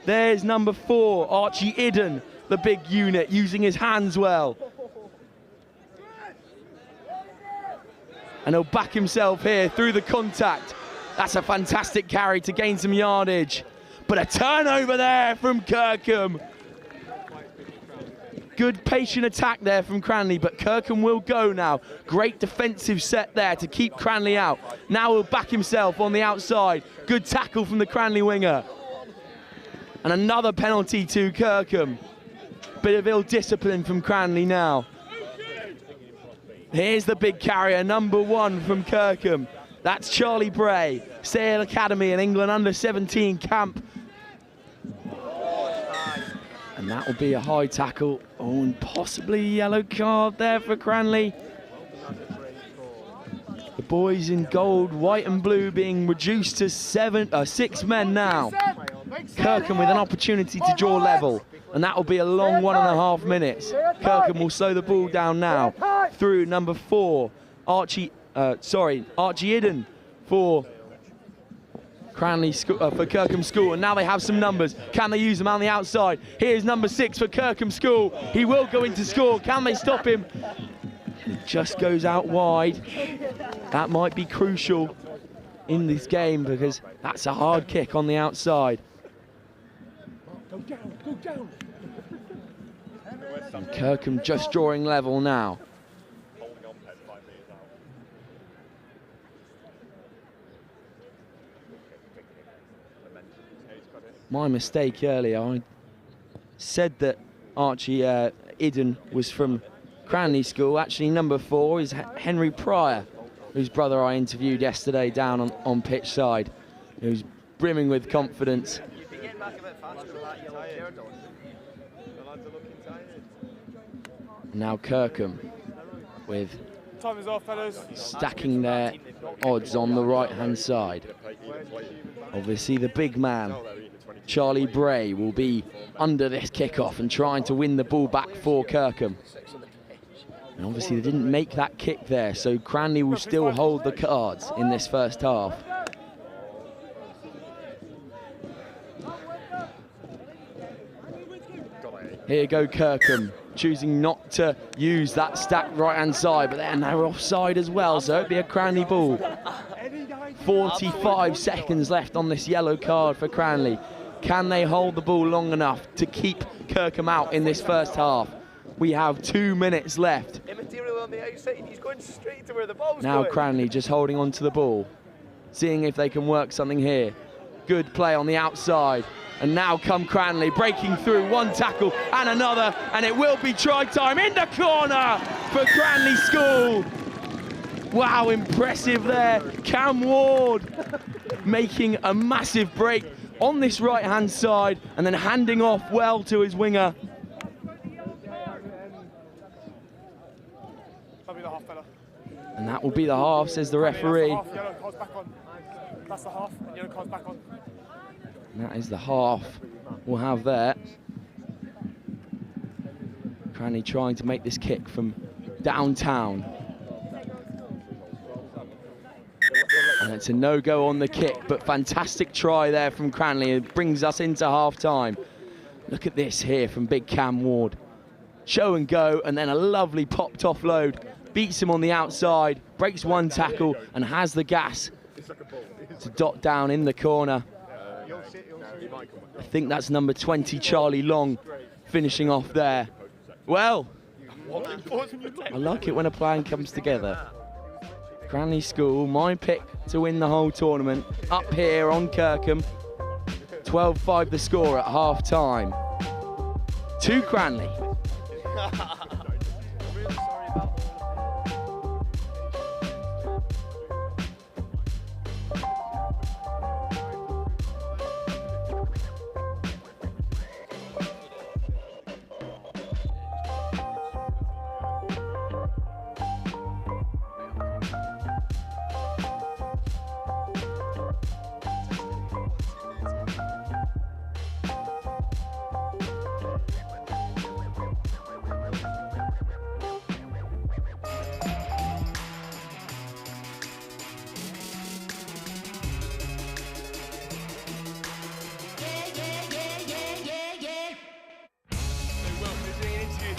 There's number 4, Archie Idden, the big unit, using his hands well. And he'll back himself here through the contact. That's a fantastic carry to gain some yardage. But a turnover there from Kirkham. Good patient attack there from Cranley, but Kirkham will go now. Great defensive set there to keep Cranley out. Now he'll back himself on the outside. Good tackle from the Cranley winger. And another penalty to Kirkham. Bit of ill discipline from Cranley now. Here's the big carrier, number 1 from Kirkham. That's Charlie Bray, Sale Academy in England under-17 camp. And that will be a high tackle. Oh, and possibly a yellow card there for Cranley. The boys in gold, white and blue being reduced to 6 men now. Kirkham with an opportunity to draw level, and that will be a long 1.5 minutes. Kirkham will slow the ball down now through number 4, Archie Idden for for Kirkham School, and now they have some numbers. Can they use them on the outside? Here's number 6 for Kirkham School. He will go in to score. Can they stop him? He just goes out wide. That might be crucial in this game because that's a hard kick on the outside. Go down, go down. And Kirkham just drawing level now. My mistake earlier, I said that Archie Idden was from Cranley School. Actually, number 4 is Henry Pryor, whose brother I interviewed yesterday down on pitch side, who's brimming with confidence. Now Kirkham with Time is off, fellas. stacking their odds on the right-hand side. Obviously, the big man, Charlie Bray, will be under this kickoff and trying to win the ball back for Kirkham. And obviously, they didn't make that kick there, so Cranley will still hold the cards in this first half. Here go Kirkham, choosing not to use that stacked right-hand side, but then they're offside as well, so it'll be a Cranley ball. 45 seconds left on this yellow card for Cranley. Can they hold the ball long enough to keep Kirkham out in this first half? We have 2 minutes left. Immaterial on the 18, he's going straight to where the ball's Now going. Cranley just holding on to the ball, seeing if they can work something here. Good play on the outside. And now come Cranley, breaking through, one tackle and another, and it will be try time in the corner for Cranley School. Wow, impressive there. Cam Ward making a massive break on this right-hand side and then handing off well to his winger. And that will be the half, says the referee. That's the half, and yellow card's back on. And that is the half we'll have there. Cranley trying to make this kick from downtown. And it's a no-go on the kick, but fantastic try there from Cranley. It brings us into half-time. Look at this here from big Cam Ward. Show and go, and then a lovely popped offload. Beats him on the outside, breaks one tackle, and has the gas to dot down in the corner. I think that's number 20, Charlie Long, finishing off there. Well, I like it when a plan comes together. Cranley School, my pick to win the whole tournament, up here on Kirkham. 12-5 the score at half-time. To Cranley.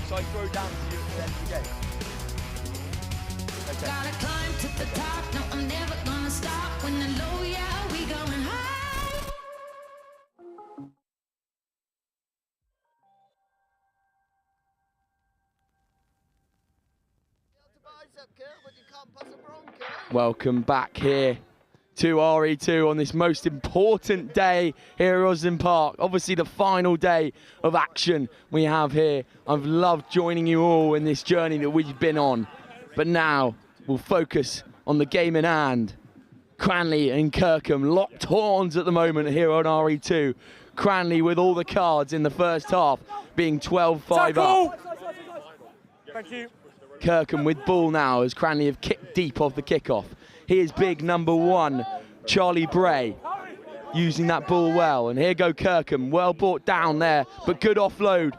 So I throw down to you at the end of the game. Okay. Gotta climb to the top, no, I'm never gonna stop. When the low, yeah, we going high. Welcome back here to RE2 on this most important day here at Roslyn Park. Obviously the final day of action we have here. I've loved joining you all in this journey that we've been on. But now we'll focus on the game in hand. Cranley and Kirkham locked horns at the moment here on RE2. Cranley with all the cards in the first half, being 12-5 up. Thank you. Kirkham with ball now as Cranley have kicked deep off the kickoff. Here's big number 1, Charlie Bray, using that ball well. And here go Kirkham, well brought down there, but good offload.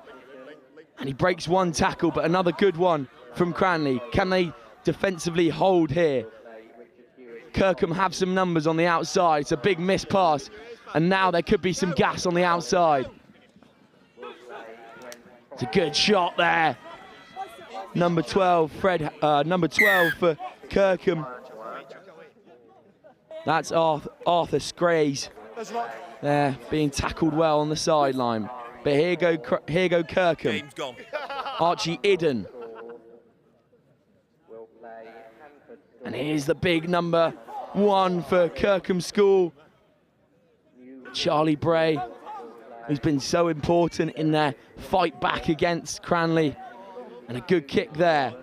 And he breaks one tackle, but another good one from Cranley. Can they defensively hold here? Kirkham have some numbers on the outside. It's a big miss pass. And now there could be some gas on the outside. It's a good shot there. Number 12, number 12 for Kirkham. That's Arthur Scrays there, being tackled well on the sideline. But here go Kirkham. Game's gone. Archie Idden. And here's the big number 1 for Kirkham School, Charlie Bray, who's been so important in their fight back against Cranley. And a good kick there.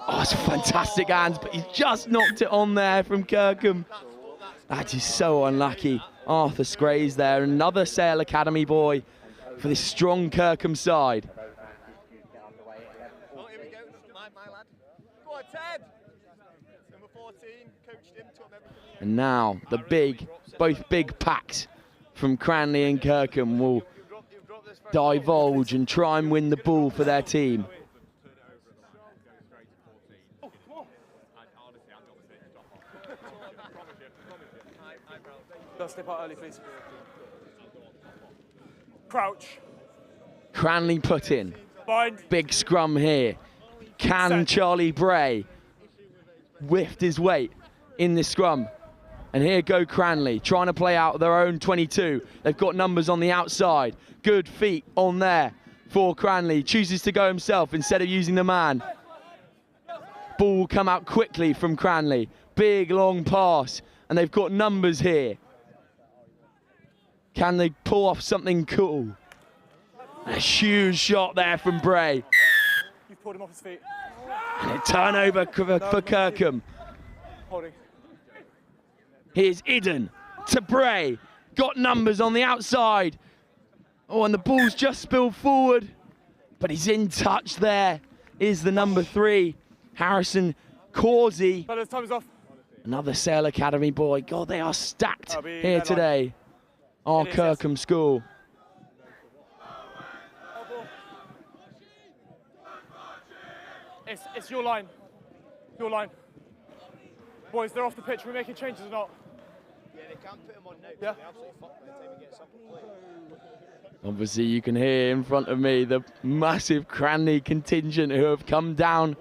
Oh, it's a fantastic hands, but he's just knocked it on there from Kirkham. That is so unlucky. Arthur Scrays there, another Sale Academy boy for this strong Kirkham side. And now the both big packs from Cranley and Kirkham will divulge and try and win the ball for their team. Step out early, please. Crouch. Cranley put in. Bind. Big scrum here. Can Charlie Bray whiffed his weight in the scrum? And here go Cranley, trying to play out their own 22. They've got numbers on the outside. Good feet on there for Cranley. Chooses to go himself instead of using the man. Ball will come out quickly from Cranley. Big, long pass. And they've got numbers here. Can they pull off something cool? A huge shot there from Bray. You've pulled him off his feet. And a turnover for Kirkham. Holding. Here's Iden to Bray. Got numbers on the outside. Oh, and the ball's just spilled forward. But he's in touch there. Is the number 3, Harrison Causey. Time is off. Another Sale Academy boy. God, they are stacked here deadline. today. Our Kirkham school. It's your line. Your line. Boys, they're off the pitch. Are we making changes or not? Yeah, they can't put him on now. Yeah. They absolutely fucked by the time he gets up and play. Obviously, you can hear in front of me the massive Cranley contingent who have come down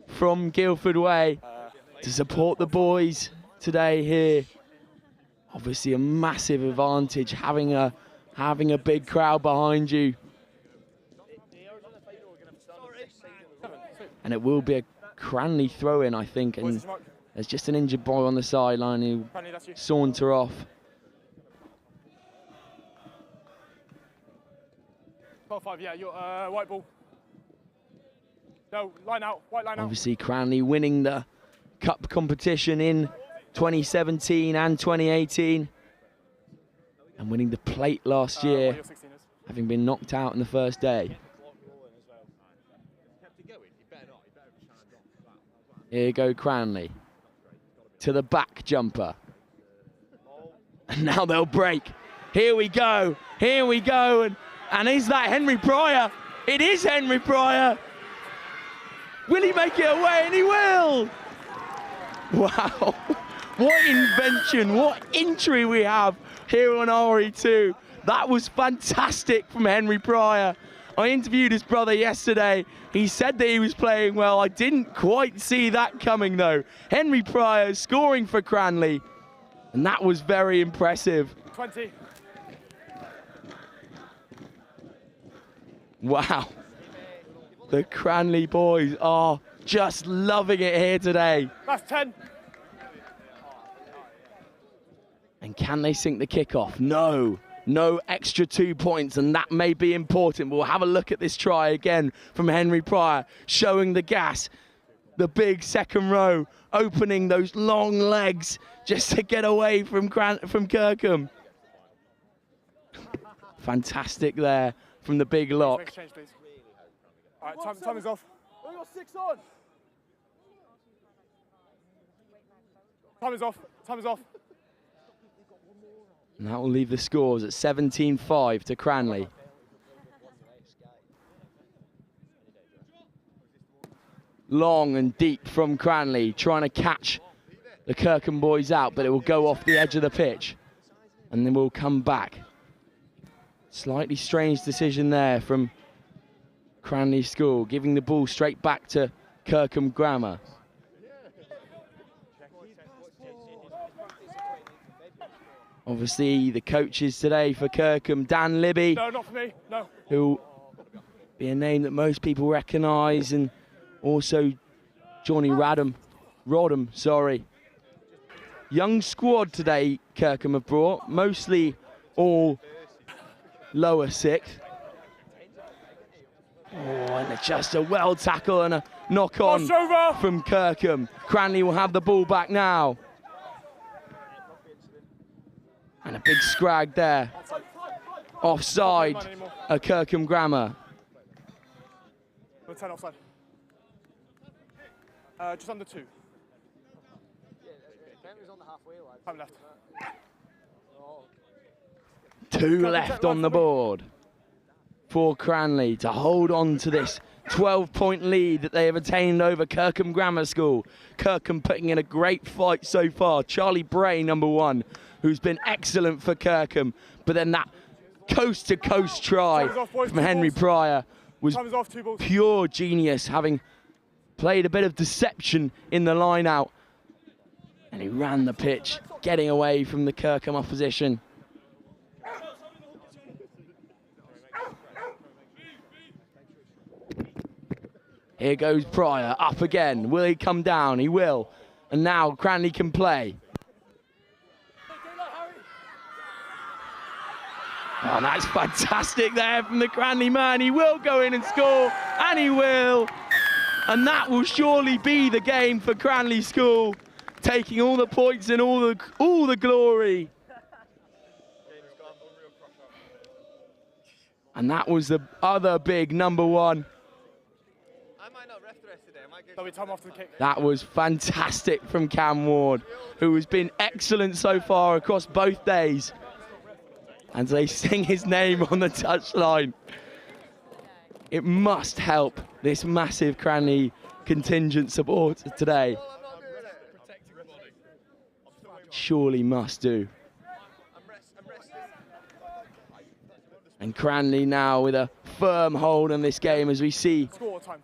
from Guildford Way to support the boys today here. Obviously, a massive advantage having a big crowd behind you. And it will be a Cranley throw-in, I think. And there's just an injured boy on the sideline who saunter off. 12-5, yeah, you're white ball. No, line out, white line out. Obviously, Cranley winning the cup competition in 2017 and 2018. And winning the plate last year, having been knocked out in the first day. Here go Cranley. To the back jumper. And now they'll break. Here we go. Here we go. And is that Henry Pryor? It is Henry Pryor. Will he make it away? And he will. Wow. What invention, what entry we have here on RE2. That was fantastic from Henry Pryor. I interviewed his brother yesterday. He said that he was playing well. I didn't quite see that coming though. Henry Pryor scoring for Cranley. And that was very impressive. 20. Wow. The Cranley boys are just loving it here today. That's 10. And can they sink the kickoff? No. No extra 2 points, and that may be important. We'll have a look at this try again from Henry Pryor, showing the gas. The big second row, opening those long legs just to get away from Kirkham. Fantastic there from the big lock. Make a change, please. All right, time is off. Oh, you got 6 on. Time is off. Time is off. And that will leave the scores at 17-5 to Cranley. Long and deep from Cranley, trying to catch the Kirkham boys out, but it will go off the edge of the pitch. And then we'll come back. Slightly strange decision there from Cranley School, giving the ball straight back to Kirkham Grammar. Obviously, the coaches today for Kirkham, Dan Libby. No, not for me, no. Who'll be a name that most people recognise, and also Johnny Rodham, sorry. Young squad today Kirkham have brought, mostly all lower sixth. Oh, and just a well tackle and a knock on from Kirkham. Cranley will have the ball back now. And a big scrag there. Offside, a Kirkham Grammar. 10 offside. Just under 2. Time left. 2 left on the board for Cranley to hold on to this 12-point lead that they have attained over Kirkham Grammar School. Kirkham putting in a great fight so far. Charlie Bray, number 1, who's been excellent for Kirkham. But then that coast-to-coast try from Henry Pryor was pure genius, having played a bit of deception in the line-out. And he ran the pitch, getting away from the Kirkham opposition. Here goes Pryor, up again. Will he come down? He will. And now Cranley can play. Oh, that's fantastic there from the Cranley man. He will go in and score, and he will. And that will surely be the game for Cranley School, taking all the points and all the glory. And that was the other big number one. That was fantastic from Cam Ward, who has been excellent so far across both days. And they sing his name on the touchline. It must help this massive Cranley contingent support today. Surely must do. And Cranley now with a firm hold on this game as we see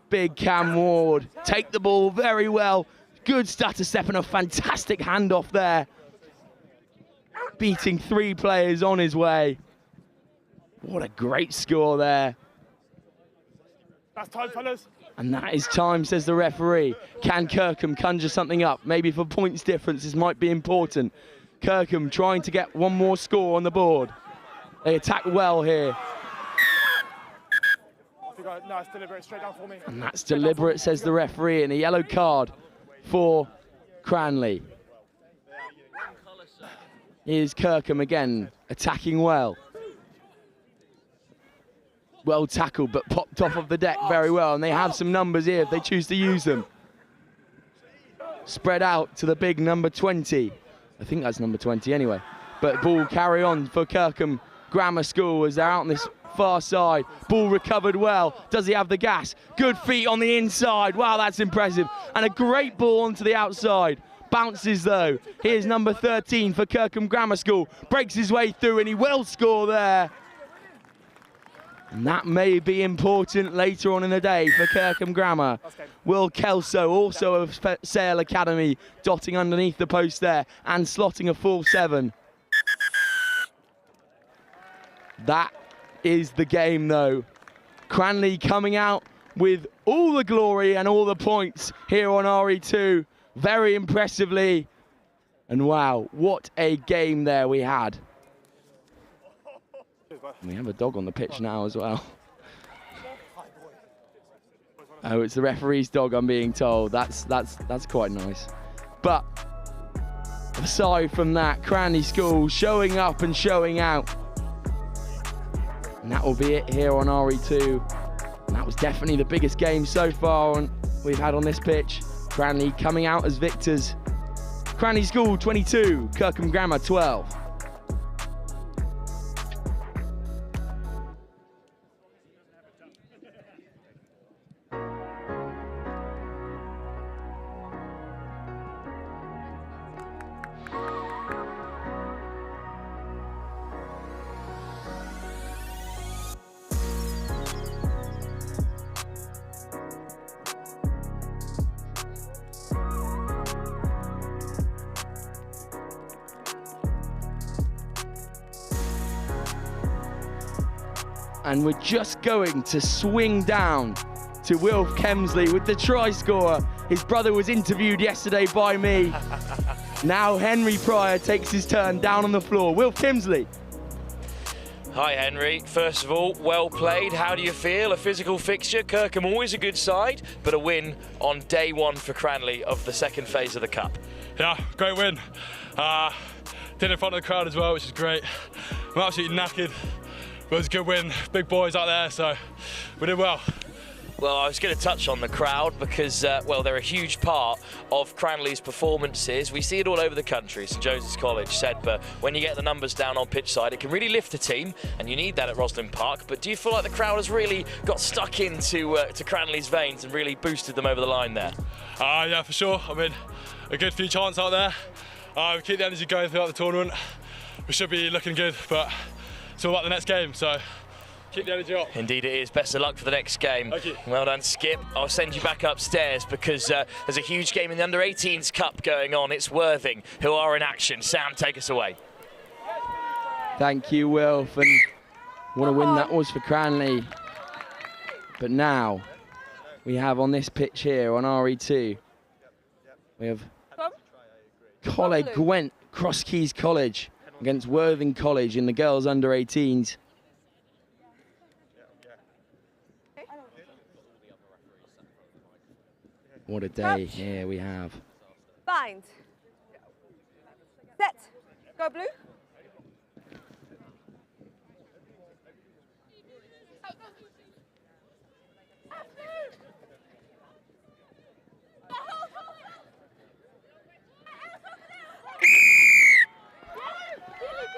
big Cam Ward take the ball very well. Good stutter step and a fantastic handoff there. Beating 3 players on his way. What a great score there. That's time, fellas. And that is time, says the referee. Can Kirkham conjure something up? Maybe for points difference, this might be important. Kirkham trying to get one more score on the board. They attack well here. No, it's deliberate, straight down for me. And that's deliberate, says the referee, and a yellow card for Cranley. Here's Kirkham again, attacking well. Well tackled, but popped off of the deck very well, and they have some numbers here if they choose to use them. Spread out to the big number 20. I think that's number 20 anyway. But ball carry on for Kirkham Grammar School as they're out on this far side. Ball recovered well. Does he have the gas? Good feet on the inside. Wow, that's impressive. And a great ball onto the outside. Bounces though. Here's number 13 for Kirkham Grammar School. Breaks his way through and he will score there. And that may be important later on in the day for Kirkham Grammar. Will Kelso, also of Sale Academy, dotting underneath the post there and slotting a full 7. That is the game though. Cranley coming out with all the glory and all the points here on RE2. Very impressively. And wow, what a game there we had. We have a dog on the pitch now as well. Oh, it's the referee's dog, I'm being told. That's quite nice. But aside from that, Cranley School showing up and showing out. And that will be it here on RE2. And that was definitely the biggest game so far we've had on this pitch. Cranley coming out as victors. Cranley School 22, Kirkham Grammar 12. And we're just going to swing down to Wilf Kemsley with the try scorer. His brother was interviewed yesterday by me. Now Henry Pryor takes his turn down on the floor. Wilf Kemsley. Hi Henry, first of all, well played. How do you feel? A physical fixture, Kirkham always a good side, but a win on day 1 for Cranley of the second phase of the Cup. Yeah, great win. Did it in front of the crowd as well, which is great. I'm absolutely knackered. It was a good win, big boys out there, so we did well. Well, I was going to touch on the crowd because, well, they're a huge part of Cranley's performances. We see it all over the country, St Joseph's College said, but when you get the numbers down on pitch side, it can really lift a team, and you need that at Roslyn Park. But do you feel like the crowd has really got stuck into to Cranley's veins and really boosted them over the line there? Yeah, for sure. I mean, a good few chants out there. We keep the energy going throughout the tournament. We should be looking good, but it's all about the next game, so Keep the energy up. Indeed it is. Best of luck for the next game. Thank you. Well done, Skip. I'll send you back upstairs because there's a huge game in the Under-18s Cup going on. It's Worthing who are in action. Sam, take us away. Thank you, Wilf. And what a win that was for Cranley. But now we have on this pitch here on RE2, we have Coleg Gwent, Cross Keys College against Worthing College in the girls Under-18s. What a day here we have. Bind. Set. Go blue.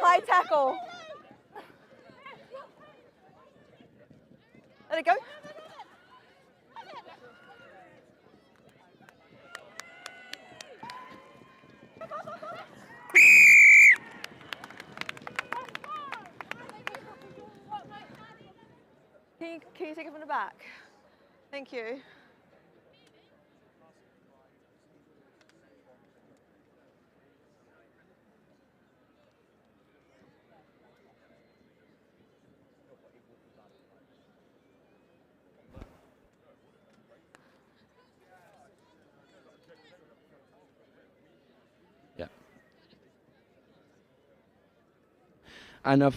High tackle. Let it go. Can you take it from the back? Thank you. Yeah. And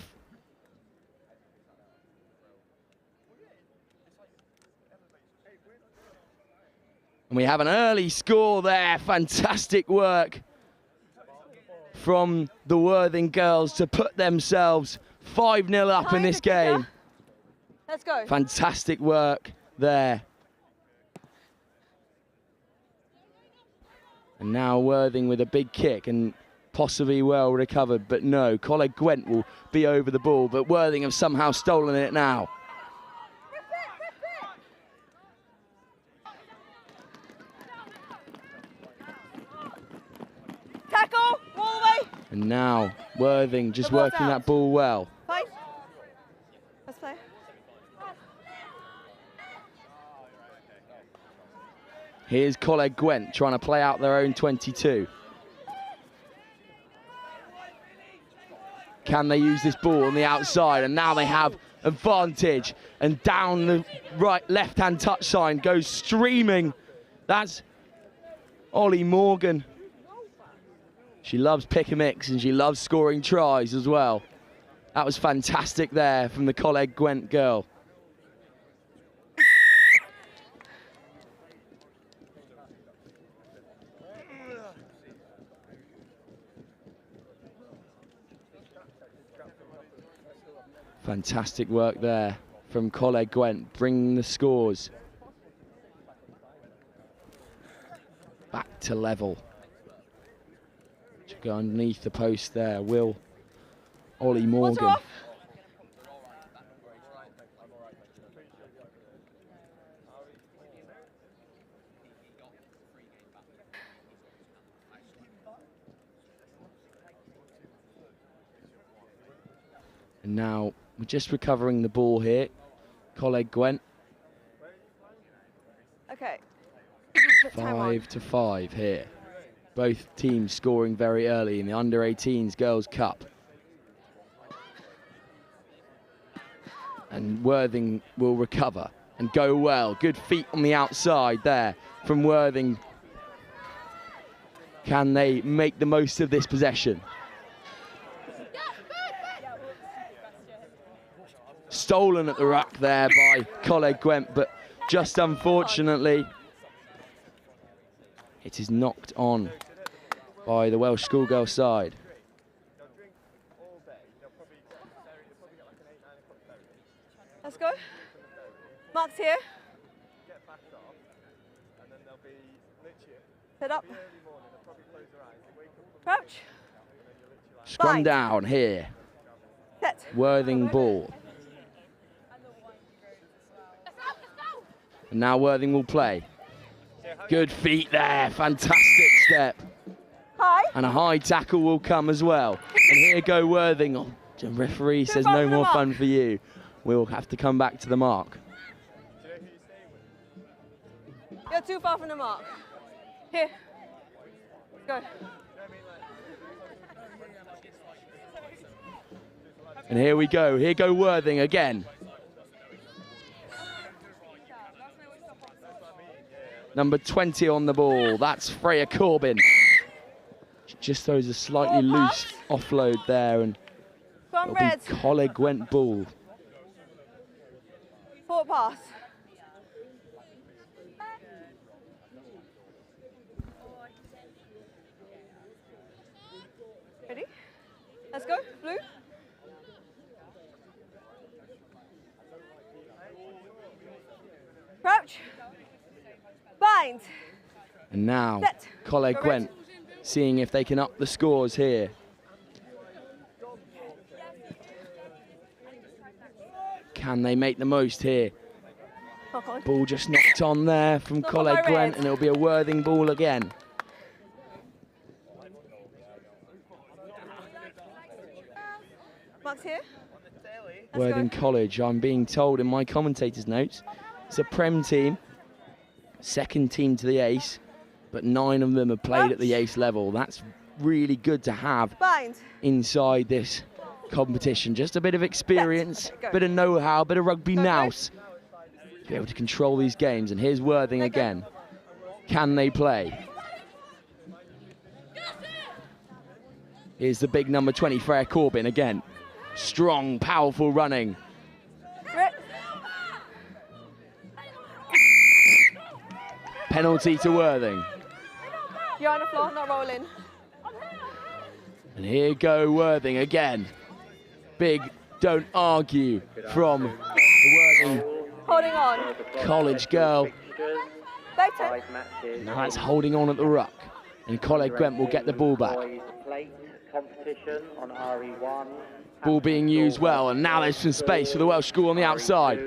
we have an early score there. Fantastic work from the Worthing girls to put themselves 5-0 up in this game. Let's go. Fantastic work there. And now Worthing with a big kick and possibly well recovered, but no, Coleg Gwent will be over the ball, but Worthing have somehow stolen it now. Tackle, all the way. And now Worthing just working that ball well. Fine. Let's play. Here's Coleg Gwent trying to play out their own 22. Can they use this ball on the outside? And now they have advantage. And down the left-hand touch sign goes streaming. That's Ollie Morgan. She loves pick and mix and she loves scoring tries as well. That was fantastic there from the Coleg Gwent girl. Fantastic work there from Coleg Gwent, bringing the scores back to level. Should go underneath the post there. Will Ollie Morgan. And now we're just recovering the ball here. Coleg Gwent. Okay. 5-5 here. Both teams scoring very early in the Under-18s Girls' Cup. And Worthing will recover and go well. Good feet on the outside there from Worthing. Can they make the most of this possession? Stolen at the ruck there by Coleg Gwent, but just unfortunately, it is knocked on by the Welsh schoolgirl side. Let's go. Mark's here. Set up. Crouch. Scrum down here. Set. Worthing ball. And now Worthing will play. Good feet there, fantastic step. High. And a high tackle will come as well. And here go Worthing. Oh, the referee says no more fun for you. will have to come back to the mark. You're too far from the mark. Here. Go. And here we go. Here go Worthing again. Number 20 on the ball. That's Freya Corbin. Just throws a slightly loose offload there, and it'll be Coleg Gwent ball. Forward pass. Ready? Let's go. Blue. Crouch. Bind. And now, Set. Coleg Gwent seeing if they can up the scores here. Can they make the most here? Ball just knocked on there from Coleg Gwent, and it'll be a Worthing ball again. Mark's here. Worthing College, I'm being told in my commentator's notes, it's a Prem team, second team to the Ace, but 9 of them have played at the Ace level. That's really good to have inside this competition. Just a bit of experience, bit of know-how, bit of rugby nous to be able to control these games. And here's Worthing again. Can they play? Here's the big number 20, Freya Corbin again. Strong, powerful running. Penalty to Worthing. You're on the floor, not rolling. And here go Worthing again. Big don't argue from the Worthing Holding on. College girl. Better. Now it's holding on at the ruck. And Coleg Gwent will get the ball back. Competition on RE1. Ball being used well, and now there's some space for the Welsh school on the outside.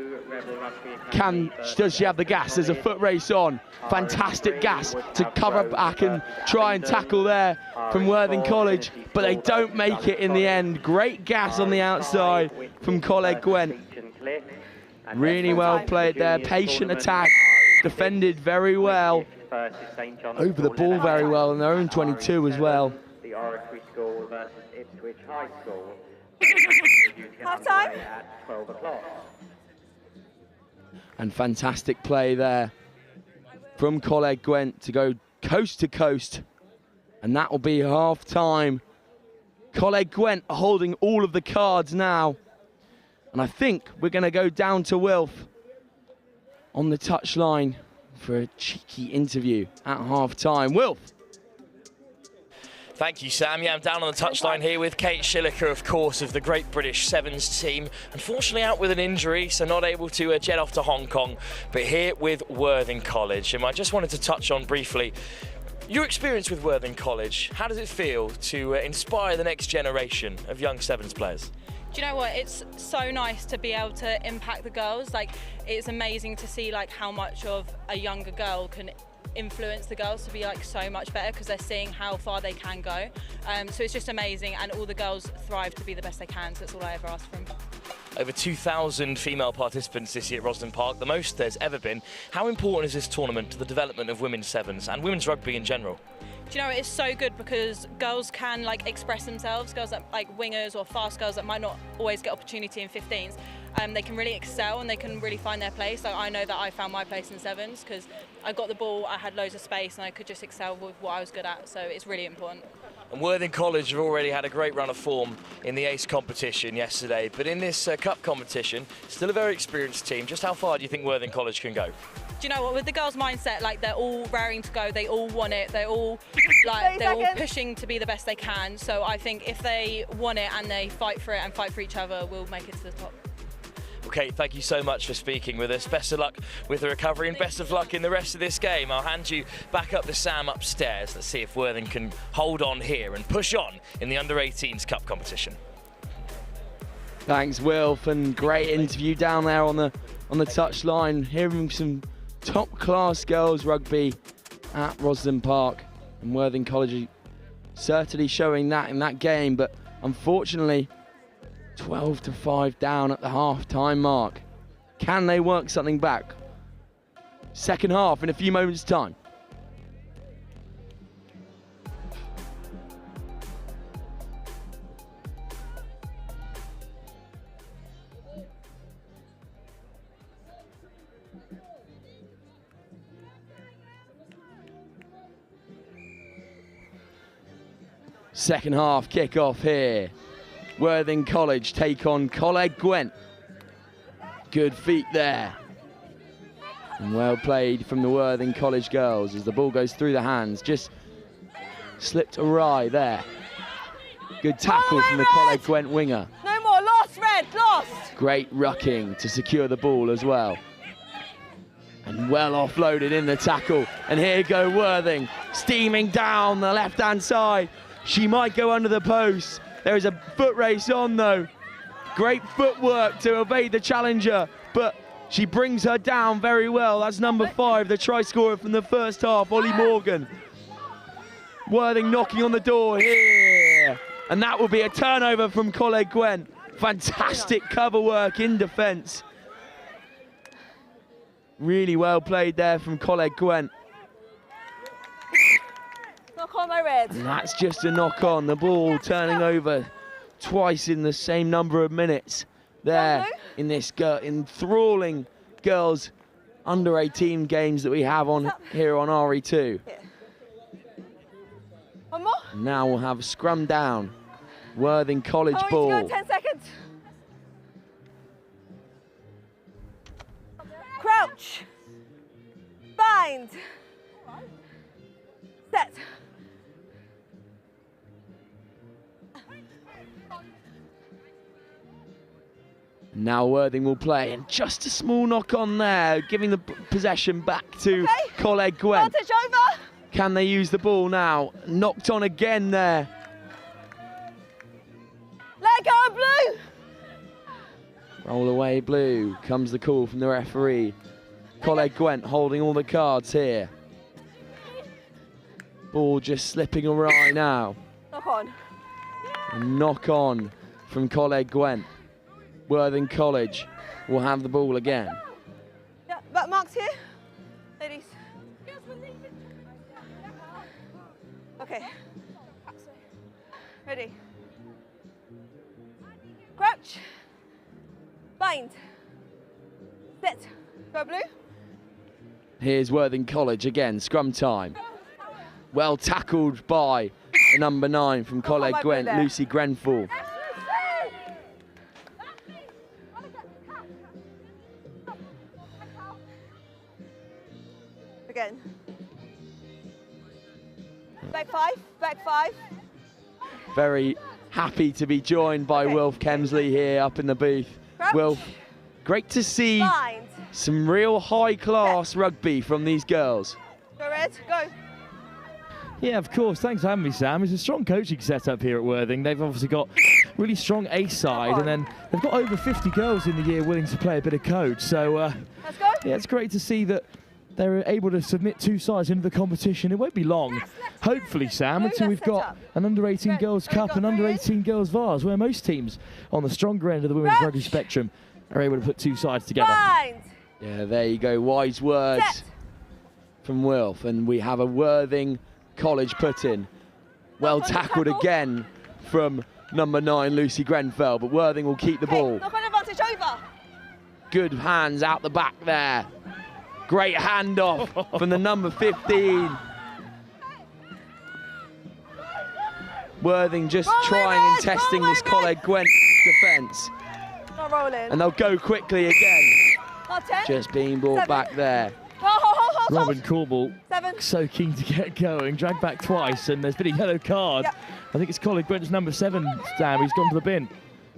Does she have the gas? There's a foot race on. Fantastic gas to cover back and try and tackle there from Worthing College, but they don't make it in the end. Great gas on the outside from Coleg Gwent. Really well played there. Patient attack, defended very well. Over the ball very well, and their own 22 as well. The Oratory School versus Ipswich High School. Half time. At 12 o'clock. And fantastic play there from Coleg Gwent to go coast to coast. And that will be half time. Coleg Gwent holding all of the cards now. And I think we're going to go down to Wilf on the touchline for a cheeky interview at half time. Wilf. Thank you, Sam. Yeah, I'm down on the touchline here with Kate Schilliker, of course, of the Great British Sevens team. Unfortunately out with an injury, so not able to jet off to Hong Kong, but here with Worthing College. And I just wanted to touch on briefly your experience with Worthing College. How does it feel to inspire the next generation of young Sevens players? Do you know what? It's so nice to be able to impact the girls. Like, it's amazing to see like how much of a younger girl can influence the girls to be like so much better, because they're seeing how far they can go. So it's just amazing, and all the girls thrive to be the best they can, so that's all I ever ask from. Over 2,000 female participants this year at Roslyn Park, the most there's ever been. How important is this tournament to the development of women's sevens and women's rugby in general? Do you know, it's so good because girls can like express themselves. Girls that like wingers or fast girls that might not always get opportunity in 15s, they can really excel and they can really find their place. So I know that I found my place in sevens because I got the ball, I had loads of space, and I could just excel with what I was good at. So it's really important. And Worthing College have already had a great run of form in the Ace competition yesterday, but in this cup competition, still a very experienced team. Just how far do you think Worthing College can go? Do you know what, with the girls' mindset, like they're all raring to go, they all want it, they're all pushing to be the best they can. So I think if they want it and they fight for it and fight for each other, we'll make it to the top. Okay, thank you so much for speaking with us. Best of luck with the recovery and best of luck in the rest of this game. I'll hand you back up to Sam upstairs. Let's see if Worthing can hold on here and push on in the Under-18s Cup competition. Thanks, Wilf, and great interview down there on the touchline, hearing some top-class girls rugby at Roslyn Park, and Worthing College certainly showing that in that game, but unfortunately 12-5 down at the half-time mark. Can they work something back? Second half in a few moments' time. Second half kick-off here. Worthing College take on Coleg Gwent. Good feet there. And well played from the Worthing College girls as the ball goes through the hands. Just slipped awry there. Good tackle from the Coleg Gwent winger. No more, lost, Red, lost. Great rucking to secure the ball as well. And well offloaded in the tackle. And here go Worthing, steaming down the left-hand side. She might go under the post. There is a foot race on though. Great footwork to evade the challenger, but she brings her down very well. That's number 5, the try scorer from the first half, Ollie Morgan. Worthing knocking on the door here. And that will be a turnover from Coleg Gwent. Fantastic cover work in defence. Really well played there from Coleg Gwent. Knock on my Red. And that's just a knock on. The ball turning over twice in the same number of minutes there in this enthralling girls under 18 games that we have on here on RE2. One more. Now we'll have a scrum down. Worthing College ball. Go 10 seconds. Crouch. Bind. Set. Now Worthing will play, and just a small knock on there, giving the possession back to Coleg Gwent. Advantage over. Can they use the ball now? Knocked on again there. Let go, Blue. Roll away, Blue. Comes the call from the referee. Coleg Gwent holding all the cards here. Ball just slipping awry now. Knock on. Knock on from Coleg Gwent. Worthing College will have the ball again. Yeah, back marks here. Ladies. Okay. Ready. Crouch. Bind. Set. Go Blue. Here's Worthing College again, scrum time. Well tackled by the number 9 from Coleg Gwent, Lucy Grenfell. Again. Back 5, back 5. Very happy to be joined by Wilf Kemsley here up in the booth. Crouch. Wilf, great to see Bind. some real high-class rugby from these girls. Go Red, go. Yeah, of course. Thanks for having me, Sam. It's a strong coaching setup here at Worthing. They've obviously got really strong ace side, and then they've got over 50 girls in the year willing to play a bit of coach. So, Let's go. yeah, it's great to see that they're able to submit 2 sides into the competition. It won't be long, hopefully, Sam, until we've got an under-18 Girls Cup and under-18 Girls Vars, where most teams on the stronger end of the women's rugby spectrum are able to put 2 sides together. Bind. Yeah, there you go. Wise words from Wilf. And we have a Worthing College put in. Well tackled again from number 9, Lucy Grenfell, but Worthing will keep the ball. Knock on advantage over. Good hands out the back there. Great handoff from the number 15. Worthing just trying and testing this Coleg Gwent defence. Not rolling. And they'll go quickly again. Not 10. Just being brought back there. Hold. Robin Cornwall, 7. so keen to get going, dragged back twice, and there's been a yellow card. I think it's Coleg Gwent's number 7, Sam, he's gone to the bin.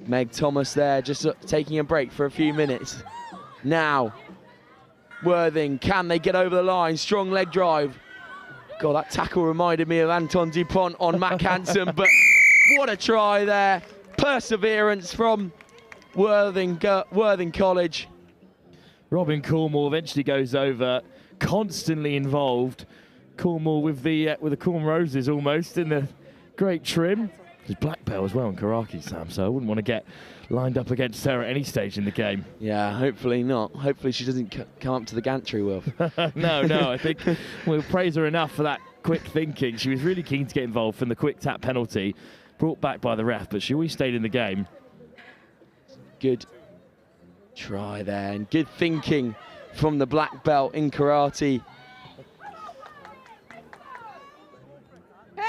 Meg Thomas there, just taking a break for a few minutes. Now, Worthing, can they get over the line? Strong leg drive. God, that tackle reminded me of Anton Dupont on Mac Hansen, but what a try there. Perseverance from Worthing College. Robin Cornwall eventually goes over, constantly involved. Cornwall with the Corn Roses almost in the great trim. She's black belt as well in karate, Sam, so I wouldn't want to get lined up against her at any stage in the game. Yeah, hopefully not. Hopefully she doesn't come up to the gantry, Will. No, I think we'll praise her enough for that quick thinking. She was really keen to get involved from the quick tap penalty, brought back by the ref, but she always stayed in the game. Good try there, and good thinking from the black belt in karate.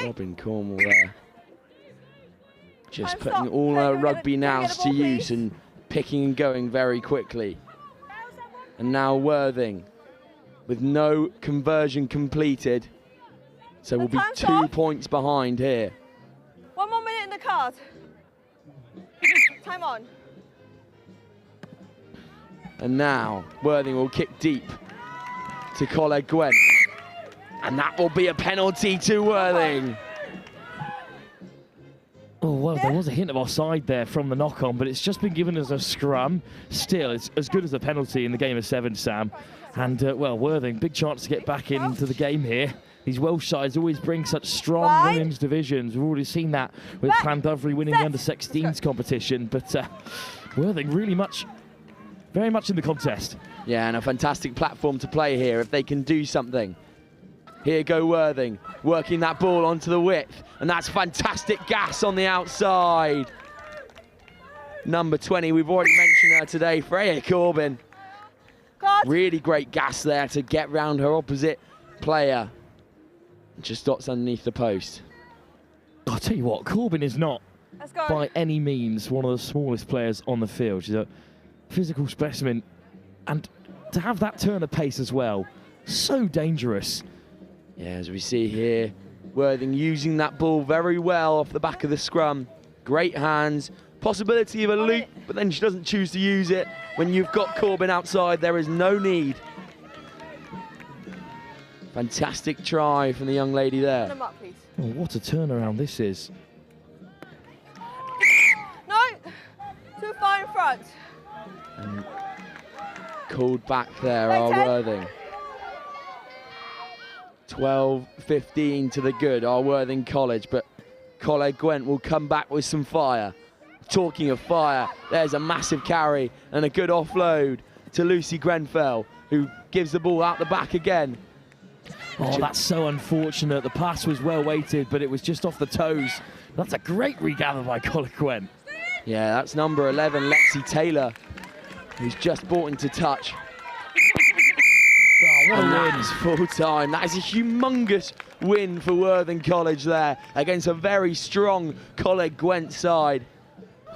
Robin Cornwall there. Just putting all her rugby nows to use and picking and going very quickly. And now Worthing with no conversion completed. So we'll be 2 points behind here. 1 more minute in the card. Time on. And now Worthing will kick deep to Coleg Gwent. And that will be a penalty to Worthing. Oh, well, there was a hint of offside there from the knock-on, but it's just been given as a scrum. Still, it's as good as a penalty in the game of 7, Sam. And, well, Worthing, big chance to get back into the game here. These Welsh sides always bring such strong women's divisions. We've already seen that with Llandovery winning the under-16s competition. But Worthing really very much in the contest. Yeah, and a fantastic platform to play here if they can do something. Here go Worthing, working that ball onto the width, and that's fantastic gas on the outside. Number 20, we've already mentioned her today, Freya Corbin. Really great gas there to get round her opposite player. Just dots underneath the post. I'll tell you what, Corbin is not by any means one of the smallest players on the field. She's a physical specimen, and to have that turn of pace as well, so dangerous. Yeah, as we see here, Worthing using that ball very well off the back of the scrum. Great hands, possibility of a loop, but then she doesn't choose to use it. When you've got Corbin outside, there is no need. Fantastic try from the young lady there. Them up, please. Oh, what a turnaround this is. No, too far in front. And called back there are Worthing. 12-15 to the good, our Worthing College, but Coleg Gwent will come back with some fire. Talking of fire, there's a massive carry and a good offload to Lucy Grenfell, who gives the ball out the back again. Oh, that's so unfortunate. The pass was well weighted, but it was just off the toes. That's a great regather by Coleg Gwent. Yeah, that's number 11, Lexi Taylor, who's just brought into touch. Oh, what a win. That's full time. That is a humongous win for Worthing College there against a very strong Coleg Gwent side.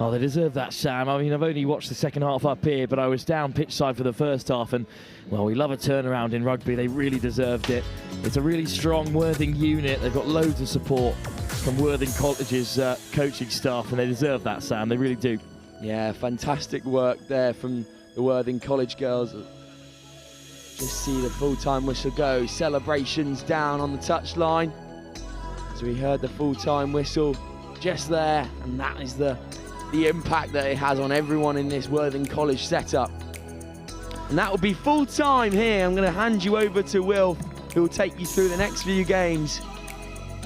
Oh, they deserve that, Sam. I mean, I've only watched the second half up here, but I was down pitch side for the first half, and, well, we love a turnaround in rugby. They really deserved it. It's a really strong Worthing unit. They've got loads of support from Worthing College's coaching staff, and they deserve that, Sam. They really do. Yeah, fantastic work there from the Worthing College girls. Just see the full-time whistle go. Celebrations down on the touchline. So we heard the full-time whistle just there, and that is the impact that it has on everyone in this Worthing College setup. And that will be full-time here. I'm going to hand you over to Will, who will take you through the next few games.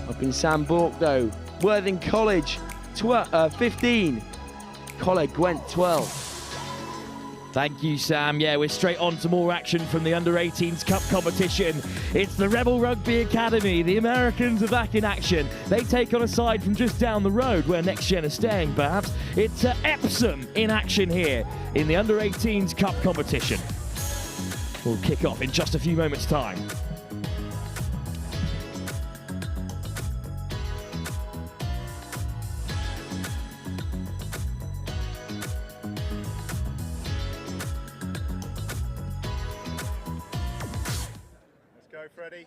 Up in Sam Bourke, though. Worthing College 15, Coleg Gwent 12. Thank you, Sam. Yeah, we're straight on to more action from the Under-18s Cup competition. It's the Rebel Rugby Academy. The Americans are back in action. They take on a side from just down the road where Next Gen are staying, perhaps. It's Epsom in action here in the Under-18s Cup competition. We'll kick off in just a few moments' time. Freddie.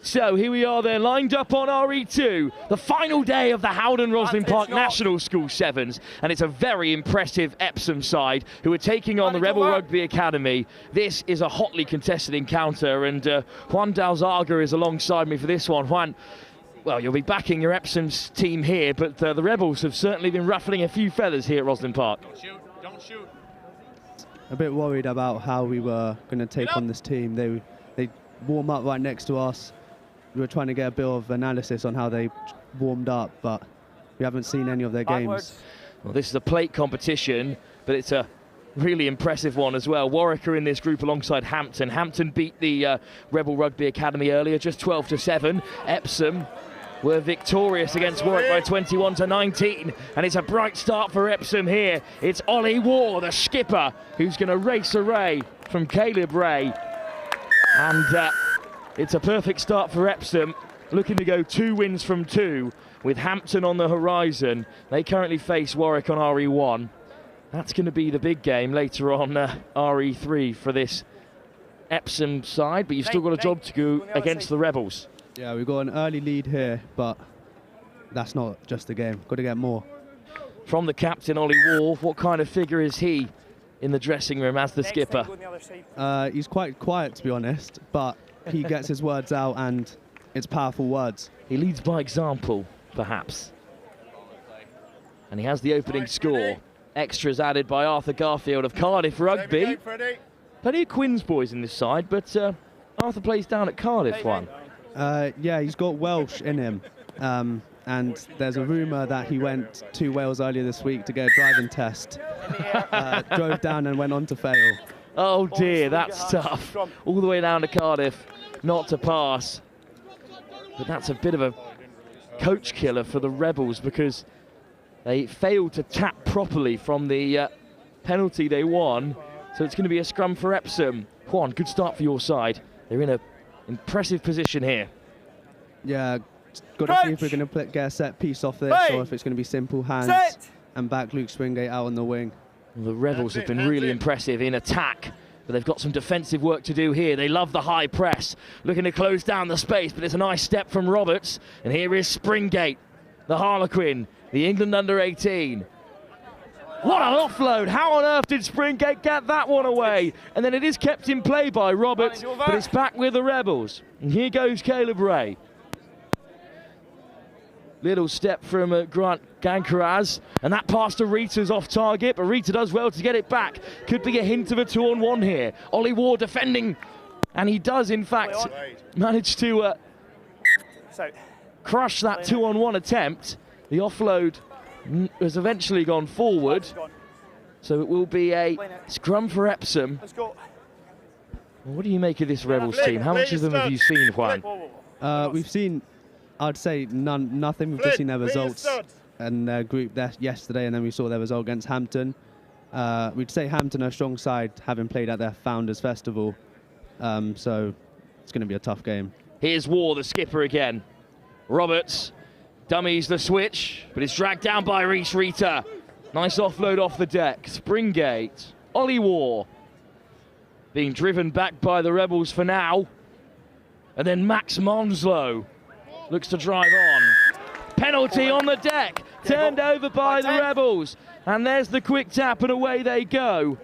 So here we are there, lined up on RE2, the final day of the Howden Roslyn Park National School Sevens, and it's a very impressive Epsom side who are taking on the Rebel Rugby Academy. This is a hotly contested encounter, and Juan Dalzaga is alongside me for this one. Juan, well, you'll be backing your Epsom's team here, but the Rebels have certainly been ruffling a few feathers here at Roslyn Park. Don't shoot, don't shoot. A bit worried about how we were going to take on this team. They warm up right next to us. We were trying to get a bit of analysis on how they warmed up, but we haven't seen any of their games. Well, this is a plate competition, but it's a really impressive one as well. Warwick are in this group alongside Hampton. Hampton beat the Rebel Rugby Academy earlier, just 12-7. Epsom were victorious against Warwick by 21-19, and it's a bright start for Epsom here. It's Ollie Waugh, the skipper, who's going to race away from Caleb Ray, and it's a perfect start for Epsom, looking to go 2 wins from 2 with Hampton on the horizon. They currently face Warwick on RE1. That's going to be the big game later on RE3 for this Epsom side, but you've still got a job to do against the Rebels. Yeah, we've got an early lead here, but that's not just the game. Got to get more. From the captain, Ollie Waugh, what kind of figure is he in the dressing room as the skipper? He's quite quiet, to be honest, but he gets his words out, and it's powerful words. He leads by example, perhaps. And he has the opening score. Extras added by Arthur Garfield of Cardiff Rugby. Plenty of Quins boys in this side, but Arthur plays down at Cardiff one. Yeah, he's got Welsh in him. And there's a rumour that he went to Wales earlier this week to get a driving test. Drove down and went on to fail. Oh dear, that's tough. All the way down to Cardiff, not to pass. But that's a bit of a coach killer for the Rebels, because they failed to tap properly from the penalty they won. So it's going to be a scrum for Epsom. Juan, good start for your side. They're in an impressive position here. Yeah, got to see if we're going to get a set piece off this, or if it's going to be simple hands and back Luke Springate out on the wing. Well, the Rebels have been really impressive in attack, but they've got some defensive work to do here. They love the high press, looking to close down the space, but it's a nice step from Roberts. And here is Springate, the Harlequin, the England under-18. What an offload! How on earth did Springate get that one away? And then it is kept in play by Roberts, but it's back with the Rebels. And here goes Caleb Ray. Little step from Grant Gankaraz, and that pass to Rita's off target, but Rita does well to get it back. Could be a hint of a 2-on-1 here. Ollie Waugh defending, and he does in fact manage to crush that 2-on-1 attempt. The offload has eventually gone forward, so it will be a scrum for Epsom. What do you make of this Rebels team? How much of them have you seen, Juan? We've seen, I'd say nothing. We've just seen their results in their group yesterday, and then we saw their result against Hampton. We'd say Hampton are a strong side, having played at their Founders Festival, so it's going to be a tough game. Here's Waugh, the skipper again. Roberts dummies the switch, but it's dragged down by Reese Rita. Nice offload off the deck. Springate, Ollie Waugh being driven back by the Rebels for now. And then Max Monslow looks to drive on. Penalty on the deck, turned over by the Rebels. And there's the quick tap, and away they go.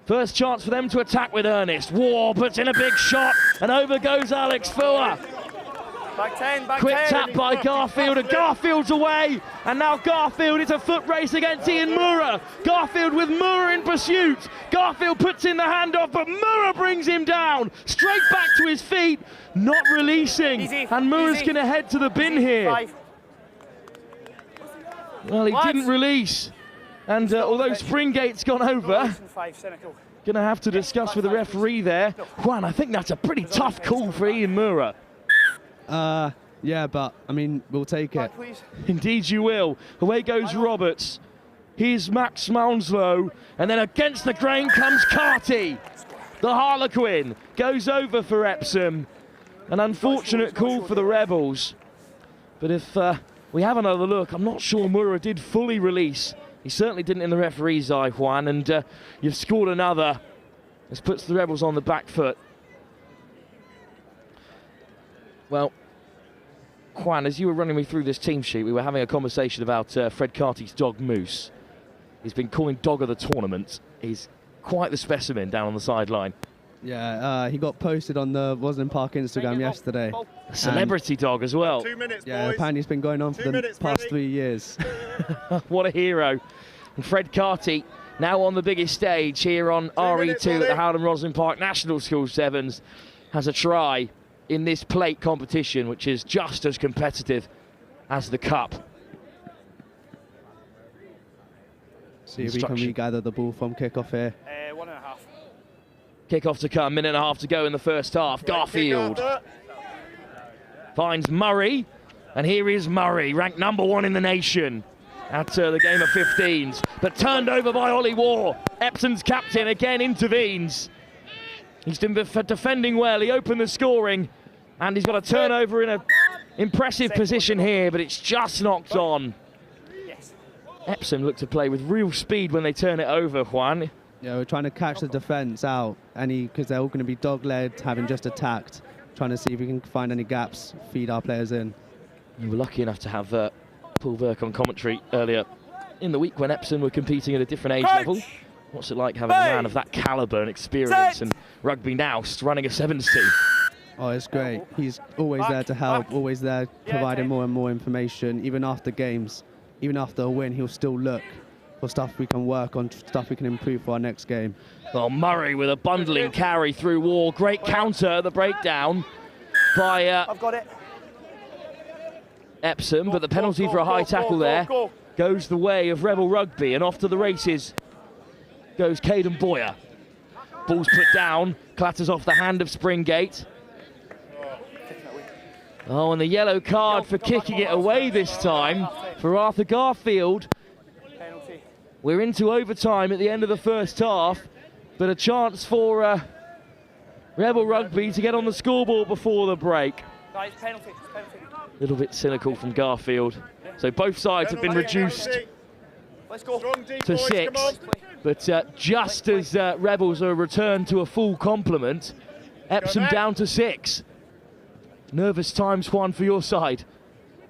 First chance for them to attack with earnest. Waugh puts in a big shot, and over goes Alex Fuller. Back 10, Quick tap by Garfield, and Garfield's away. And now Garfield, it's a foot race against Ian Moorer. Garfield with Moorer in pursuit. Garfield puts in the handoff, but Moorer brings him down. Straight back to his feet, not releasing. And Moorer's going to head to the bin here. Well, he didn't release. And although Springate's gone over, going to have to discuss with the referee there. Juan, I think that's a pretty tough call for Ian Moorer. Yeah, but I mean, we'll take it. Indeed you will. Away goes Roberts. Here's Max Mounslow, and then against the grain comes Carty. The Harlequin goes over for Epsom. An unfortunate call for the Rebels. But if we have another look, I'm not sure Moorer did fully release. He certainly didn't in the referee's eye, Juan, and you've scored another. This puts the Rebels on the back foot. Well, Juan, as you were running me through this team sheet, we were having a conversation about Fred Carty's dog Moose. He's been coined dog of the tournament. He's quite the specimen down on the sideline. Yeah, he got posted on the Roslyn Park Instagram yesterday. A celebrity dog as well. 2 minutes, Yeah, boys. apparently it's been going on for the past 3 years. What a hero. And Fred Carty now on the biggest stage here on RE2 at the Howden Roslyn Park National School Sevens, has a try in this plate competition, which is just as competitive as the cup. See if we can regather the ball from kickoff here. 1.5. Kickoff to come, minute and a half to go in the first half. Garfield finds Murray, and here is Murray, ranked #1 in the nation at the game of 15s, but turned over by Ollie Waugh. Epsom's captain again intervenes. He's been defending well, he opened the scoring, and he's got a turnover in an impressive position here, but it's just knocked on. Epsom look to play with real speed when they turn it over, Juan. Yeah, we're trying to catch the defence out, because they're all going to be dog-led, having just attacked, trying to see if we can find any gaps, feed our players in. We were lucky enough to have Paul Burke on commentary earlier in the week when Epsom were competing at a different age level. What's it like having a man of that calibre and experience and rugby now running a sevens team? Oh, it's great. He's always there to help, always there providing more and more information, even after games. Even after a win, he'll still look for stuff we can work on, stuff we can improve for our next game. Well, Murray with a bundling carry through Waugh. Great counter, the breakdown by I've got it. Epsom, but the penalty for a high tackle there goes the way of Rebel Rugby, and off to the races goes Caden Boyer. Ball's put down, clatters off the hand of Springgate. Oh, and the yellow card for kicking it away this time for Arthur Garfield. We're into overtime at the end of the first half, but a chance for Rebel Rugby to get on the scoreboard before the break. Penalty. A little bit cynical from Garfield. So both sides have been reduced to 6, but just as Rebels are returned to a full complement, Epsom down to 6. Nervous times, Juan, for your side.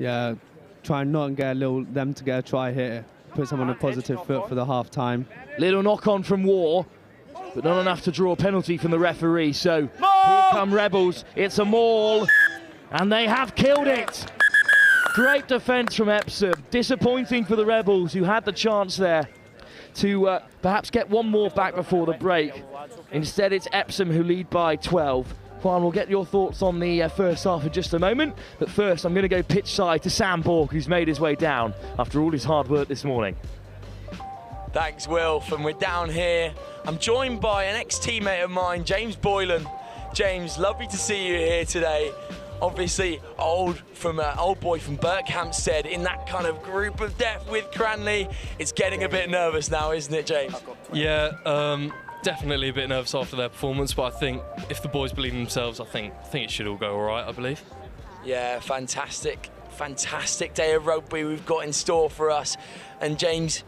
Yeah, try and not get them to get a try here. Put them on a positive foot for the half-time. Little knock-on from Waugh, but not enough to draw a penalty from the referee. So here come Rebels. It's a maul, and they have killed it. Great defence from Epsom. Disappointing for the Rebels, who had the chance there to perhaps get one more back before the break. Instead, it's Epsom who lead by 12. Juan, we'll get your thoughts on the first half in just a moment, but first I'm going to go pitch side to Sam Bork, who's made his way down after all his hard work this morning. Thanks, Wilf, and we're down here. I'm joined by an ex-teammate of mine, James Boylan. James, lovely to see you here today. Obviously, old boy from Berkhamsted in that kind of group of death with Cranley. It's getting a bit nervous now, isn't it, James? Yeah, definitely a bit nervous after their performance, but I think if the boys believe in themselves, I think it should all go all right, I believe. Yeah, fantastic day of rugby we've got in store for us. And James,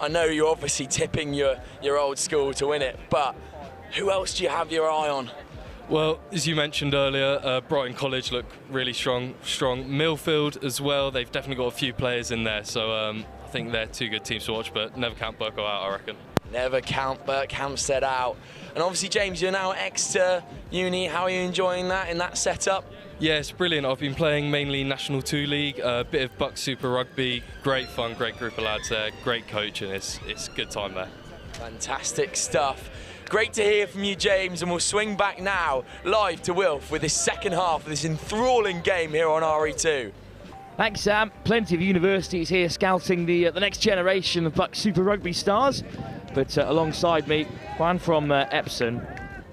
I know you're obviously tipping your old school to win it, but who else do you have your eye on? Well, as you mentioned earlier, Brighton College look really strong. Millfield as well, they've definitely got a few players in there, so I think they're two good teams to watch, but never count Burko out, I reckon. Never count Berkhamsted out. And obviously, James, you're now at Exeter Uni. How are you enjoying that in that setup? Yeah, it's brilliant. I've been playing mainly National 2 League, a bit of Buck Super Rugby. Great fun, great group of lads there, great coach, and it's a good time there. Fantastic stuff. Great to hear from you, James, and we'll swing back now live to Wilf with this second half of this enthralling game here on RE2. Thanks, Sam. Plenty of universities here scouting the next generation of Buck Super Rugby stars. But alongside me, Juan from Epsom.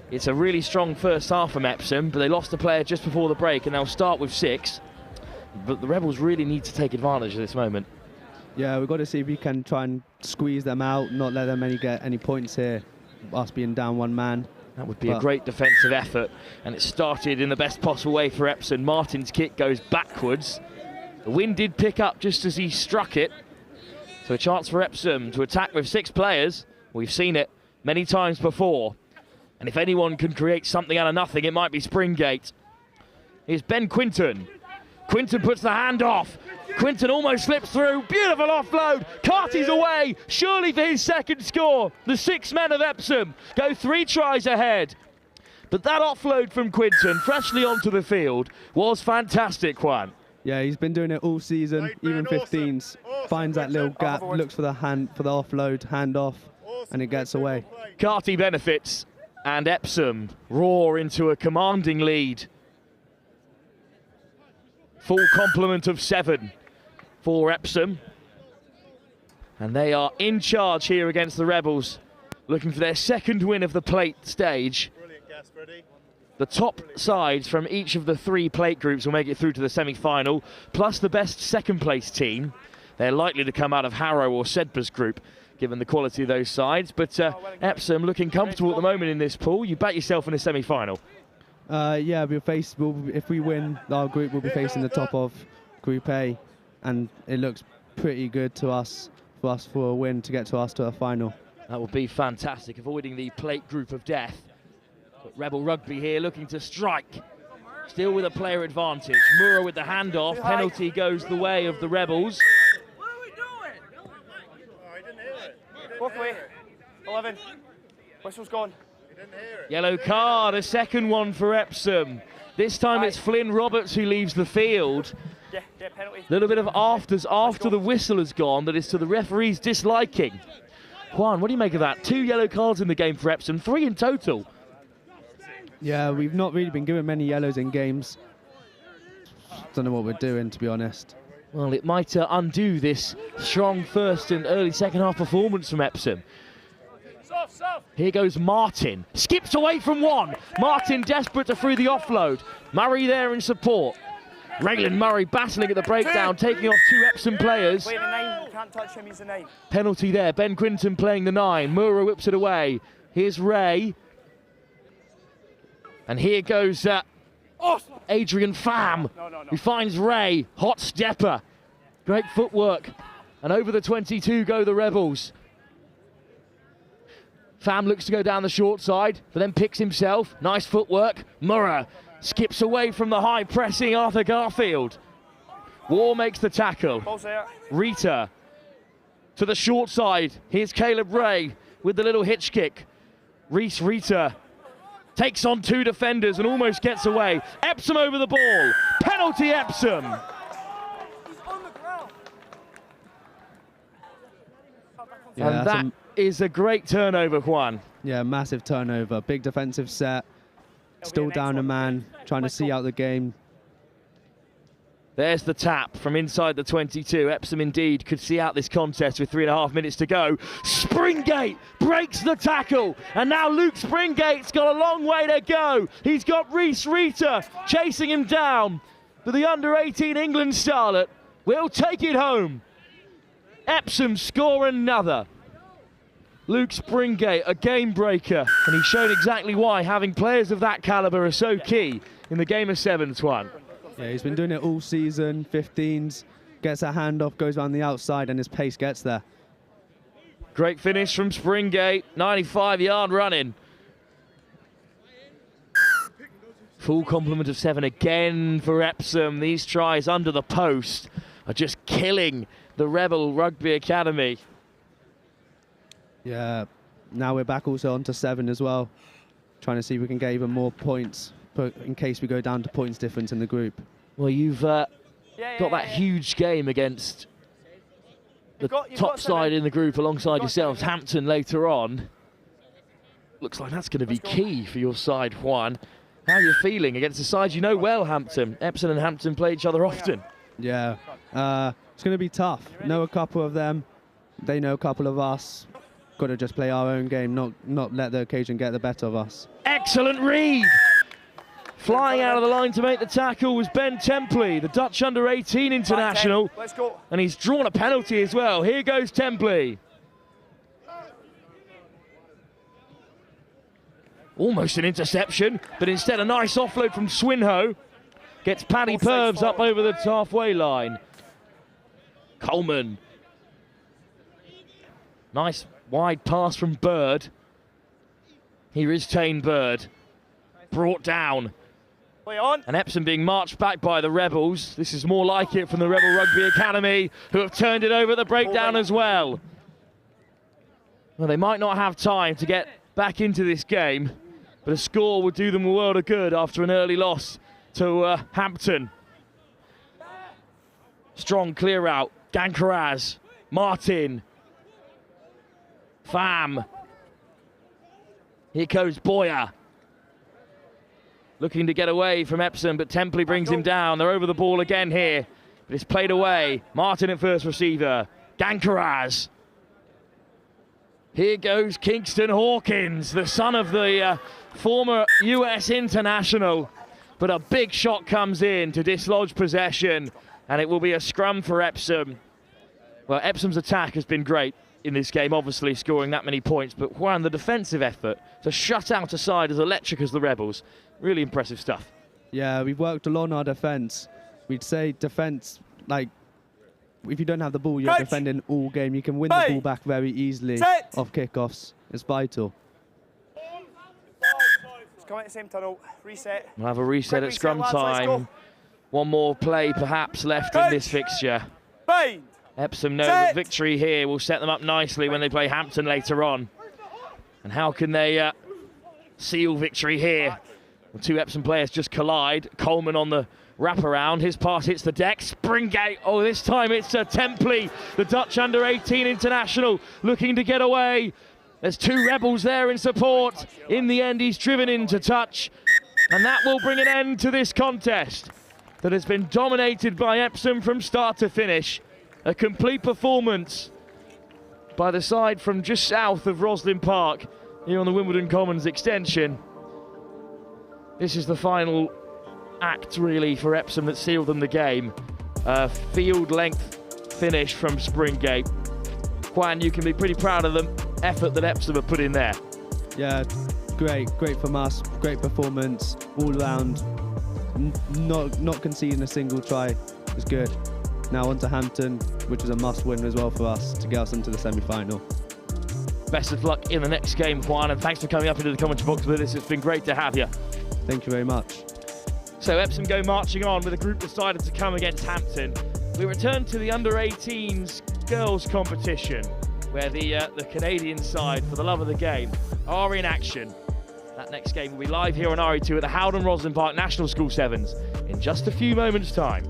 It's a really strong first half from Epsom, but they lost a player just before the break, and they'll start with 6. But the Rebels really need to take advantage of this moment. Yeah, we've got to see if we can try and squeeze them out, not let them get any points here, us being down one man. That would be a great defensive effort, and it started in the best possible way for Epsom. Martin's kick goes backwards. The wind did pick up just as he struck it. So a chance for Epsom to attack with 6 players. We've seen it many times before. And if anyone can create something out of nothing, it might be Springgate. Here's Ben Quinton. Quinton puts the hand off. Quinton almost slips through. Beautiful offload. Carty's away. Surely for his second score. The 6 men of Epsom go 3 tries ahead. But that offload from Quinton, freshly onto the field, was fantastic, Juan. Yeah, he's been doing it all season, even 15s. Finds that little gap, looks for the offload, hand off, and it gets away. Carty benefits, and Epsom roar into a commanding lead. Full complement of 7 for Epsom. And they are in charge here against the Rebels, looking for their second win of the plate stage. The top sides from each of the 3 plate groups will make it through to the semi-final, plus the best second place team. They're likely to come out of Harrow or Sedber's group, given the quality of those sides. But Epsom looking comfortable at the moment in this pool. You back yourself in a semi-final. Yeah, if we win, our group will be facing the top of Group A, and it looks pretty good to us for a win to get to us to a final. That would be fantastic, avoiding the plate group of death. But Rebel Rugby here looking to strike. Still with a player advantage. Mura with the handoff. Penalty goes the way of the Rebels. Walk away. 11. Whistle's gone. Yellow card, a second one for Epsom. This time it's Flynn Roberts who leaves the field. Yeah, penalty. Little bit of afters after the whistle has gone that is to the referee's disliking. Juan, what do you make of that? 2 yellow cards in the game for Epsom, 3 in total. Yeah, we've not really been given many yellows in games. Don't know what we're doing, to be honest. Well, it might undo this strong first and early second half performance from Epsom. Here goes Martin. Skips away from 1. Martin desperate to free the offload. Murray there in support. Raylan Murray battling at the breakdown, taking off 2 Epsom players. Wait, the 9. You can't touch him, he's the 9. Penalty there. Ben Quinton playing the 9. Mura whips it away. Here's Ray. And here goes Adrian Pham, who finds Ray. Hot stepper. Great footwork. And over the 22 go the Rebels. Pham looks to go down the short side, but then picks himself. Nice footwork. Murrah skips away from the high pressing Arthur Garfield. War makes the tackle. Rita to the short side. Here's Caleb Ray with the little hitch kick. Reese Rita takes on 2 defenders and almost gets away. Epsom over the ball. Penalty Epsom. Yeah, and that is a great turnover, Juan. Yeah, massive turnover. Big defensive set. Still down a man, trying to see out the game. There's the tap from inside the 22. Epsom indeed could see out this contest with 3.5 minutes to go. Springate breaks the tackle, and now Luke Springate's got a long way to go. He's got Reese Rita chasing him down, but the under-18 England starlet will take it home. Epsom score another. Luke Springate, a game breaker, and he's shown exactly why having players of that calibre are so key in the game of 7s, Juan. Yeah, he's been doing it all season, 15s, gets a handoff, goes around the outside, and his pace gets there. Great finish from Springate, 95-yard running. Full complement of 7 again for Epsom. These tries under the post are just killing the Rebel Rugby Academy. Yeah, now we're back also onto 7 as well, trying to see if we can get even more points in case we go down to points difference in the group. Well, you've got that huge game against the top side in the group alongside yourselves, Hampton, later on. Looks like that's going to be key for your side, Juan. How are you feeling against the side you know well, Hampton? Epsom and Hampton play each other often. Yeah, it's going to be tough. Know a couple of them, they know a couple of us. Got to just play our own game, not let the occasion get the better of us. Excellent read! Flying out of the line to make the tackle was Ben Templey, the Dutch under-18 international. Let's go. And he's drawn a penalty as well. Here goes Templey. Almost an interception, but instead a nice offload from Swinho. Gets Paddy Purves up over the halfway line. Coleman. Nice wide pass from Bird. Here is Tane Bird. Brought down. And Epsom being marched back by the Rebels. This is more like it from the Rebel Rugby Academy, who have turned it over at the breakdown as well. Well, they might not have time to get back into this game, but a score would do them a world of good after an early loss to Hampton. Strong clear out. Gankaraz, Martin, Pham. Here goes Boyer. Looking to get away from Epsom, but Templey brings him down. They're over the ball again here, but it's played away. Martin at first receiver. Gankaraz. Here goes Kingston Hawkins, the son of the former US international. But a big shot comes in to dislodge possession, and it will be a scrum for Epsom. Well, Epsom's attack has been great in this game, obviously scoring that many points, but Juan, the defensive effort to shut out a side as electric as the Rebels, really impressive stuff. Yeah, we've worked a lot on our defence. We'd say defence, like, if you don't have the ball, you're defending all game. You can win the ball back very easily off kickoffs. It's vital. Let's come at the same tunnel. Reset. We'll have a reset at scrum time. One more play perhaps left in this fixture. Epsom know that victory here will set them up nicely when they play Hampton later on. And how can they seal victory here? Well, two Epsom players just collide. Coleman on the wraparound. His pass hits the deck. Springate. Oh, this time it's Templey, the Dutch under-18 international, looking to get away. There's two Rebels there in support. In the end, he's driven into touch. And that will bring an end to this contest that has been dominated by Epsom from start to finish. A complete performance by the side from just south of Roslyn Park, here on the Wimbledon Commons extension. This is the final act, really, for Epsom that sealed them the game. Field length finish from Springate. Juan, you can be pretty proud of the effort that Epsom have put in there. Yeah, great from us. Great performance all round. Not conceding a single try was good. Now on to Hampton, which is a must-win as well for us to get us into the semi-final. Best of luck in the next game, Juan, and thanks for coming up into the commentary box with us. It's been great to have you. Thank you very much. So Epsom go marching on with a group decided to come against Hampton. We return to the under-18s girls competition, where the Canadian side, for the love of the game, are in action. That next game will be live here on RE2 at the Howden Roslyn Park National School Sevens in just a few moments' time.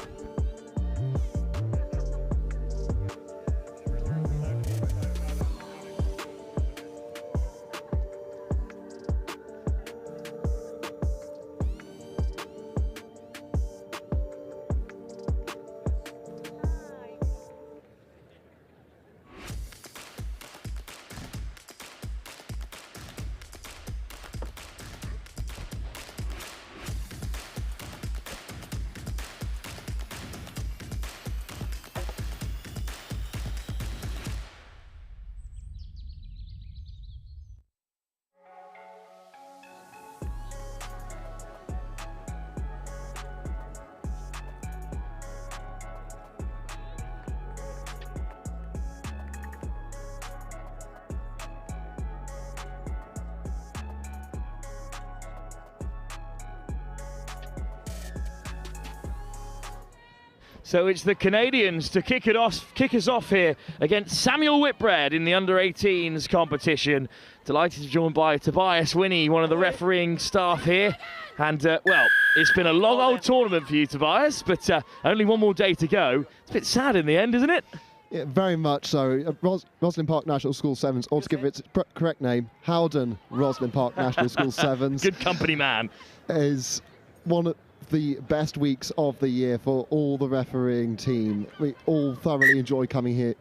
So it's the Canadians to kick us off here against Samuel Whitbread in the under-18s competition. Delighted to be joined by Tobias Winnie, one of the refereeing staff here. And, well, it's been a long old tournament for you, Tobias, but only one more day to go. It's a bit sad in the end, isn't it? Yeah, very much so. Roslyn Park National School Sevens, or to give it its correct name, Howden Roslyn Park National School Sevens. Good company, man. Is one of the best weeks of the year for all the refereeing team. We all thoroughly enjoy coming here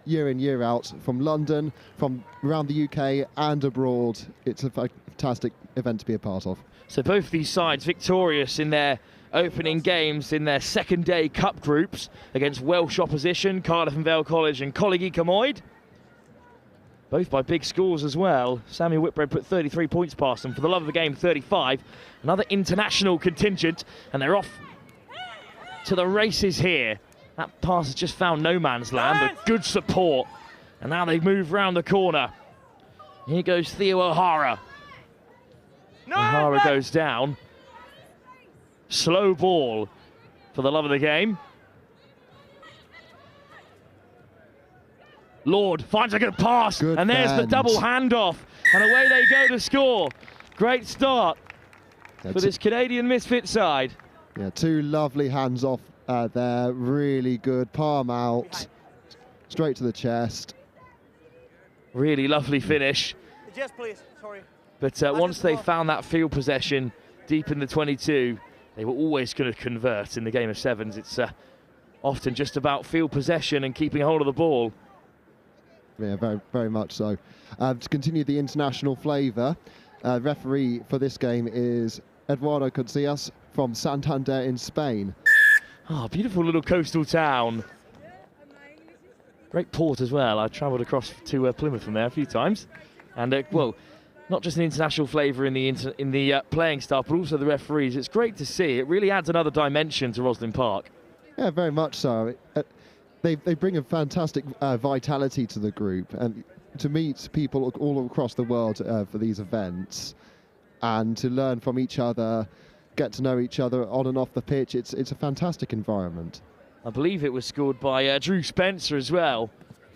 year in, year out, from London, from around the UK and abroad. It's a fantastic event to be a part of. So both these sides victorious in their opening games in their second day cup groups against Welsh opposition, Cardiff and Vale College and Colleague Camoid. Both by big scores as well. Samuel Whitbread put 33 points past them. For the love of the game, 35. Another international contingent, and they're off to the races here. That pass has just found no man's land, but good support. And now they move round the corner. Here goes Theo O'Hara. O'Hara goes down. slow ball for the love of the game. Lord finds a good pass, and there's the double handoff, and away they go to score. Great start for this Canadian misfit side. Yeah, 2 lovely hands off there, really good. Palm out, straight to the chest. Really lovely finish. Yes, please. Sorry. But once they found that field possession deep in the 22, they were always going to convert in the game of sevens. It's often just about field possession and keeping hold of the ball. Yeah, very, very much so. To continue the international flavour, referee for this game is Eduardo Casillas from Santander in Spain. Oh, beautiful little coastal town. Great port as well. I travelled across to Plymouth from there a few times. And, well, not just an international flavour in the playing staff, but also the referees. It's great to see. It really adds another dimension to Roslyn Park. Yeah, very much so. They bring a fantastic vitality to the group, and to meet people all across the world for these events, and to learn from each other, get to know each other on and off the pitch. It's a fantastic environment. I believe it was scored by Drew Spencer as well,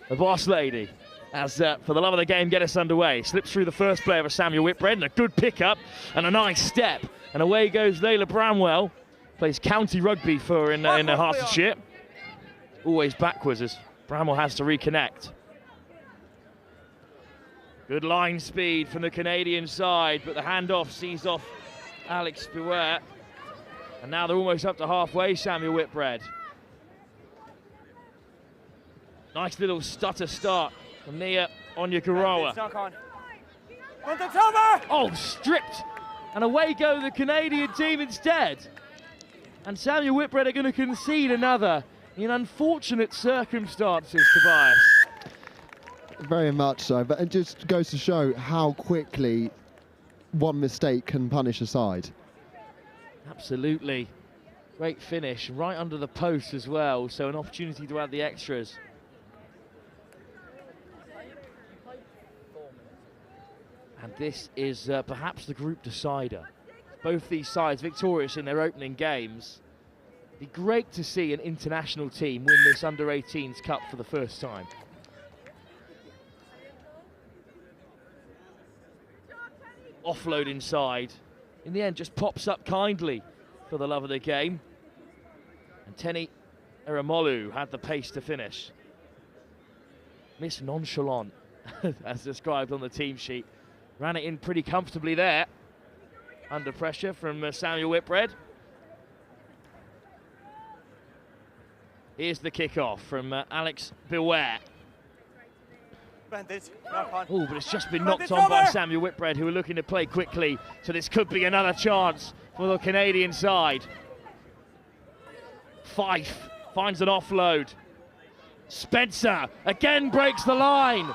the boss lady. As for the love of the game, get us underway. Slips through the first player of Samuel Whitbread, and a good pickup and a nice step. And away goes Layla Bramwell. Plays county rugby for in Hertfordshire. Always backwards as Bramwell has to reconnect. Good line speed from the Canadian side, but the handoff sees off Alex Beware. And now they're almost up to halfway, Samuel Whitbread. Nice little stutter start from Nia Onyekurawa. Oh, stripped. And away go the Canadian team instead. And Samuel Whitbread are going to concede another in unfortunate circumstances, Tobias. Very much so, but it just goes to show how quickly one mistake can punish a side. Absolutely. Great finish, right under the post as well, so an opportunity to add the extras. And this is perhaps the group decider. Both these sides victorious in their opening games. It'd be great to see an international team win this Under-18s Cup for the first time. Offload inside. In the end, just pops up kindly for the love of the game. And Teni Eramolu had the pace to finish. Miss Nonchalant, as described on the team sheet. Ran it in pretty comfortably there. Under pressure from Samuel Whitbread. Here's the kickoff from Alex Beware. Oh, but it's just been knocked on by Samuel Whitbread, who are looking to play quickly. So this could be another chance for the Canadian side. Fife finds an offload. Spencer again breaks the line.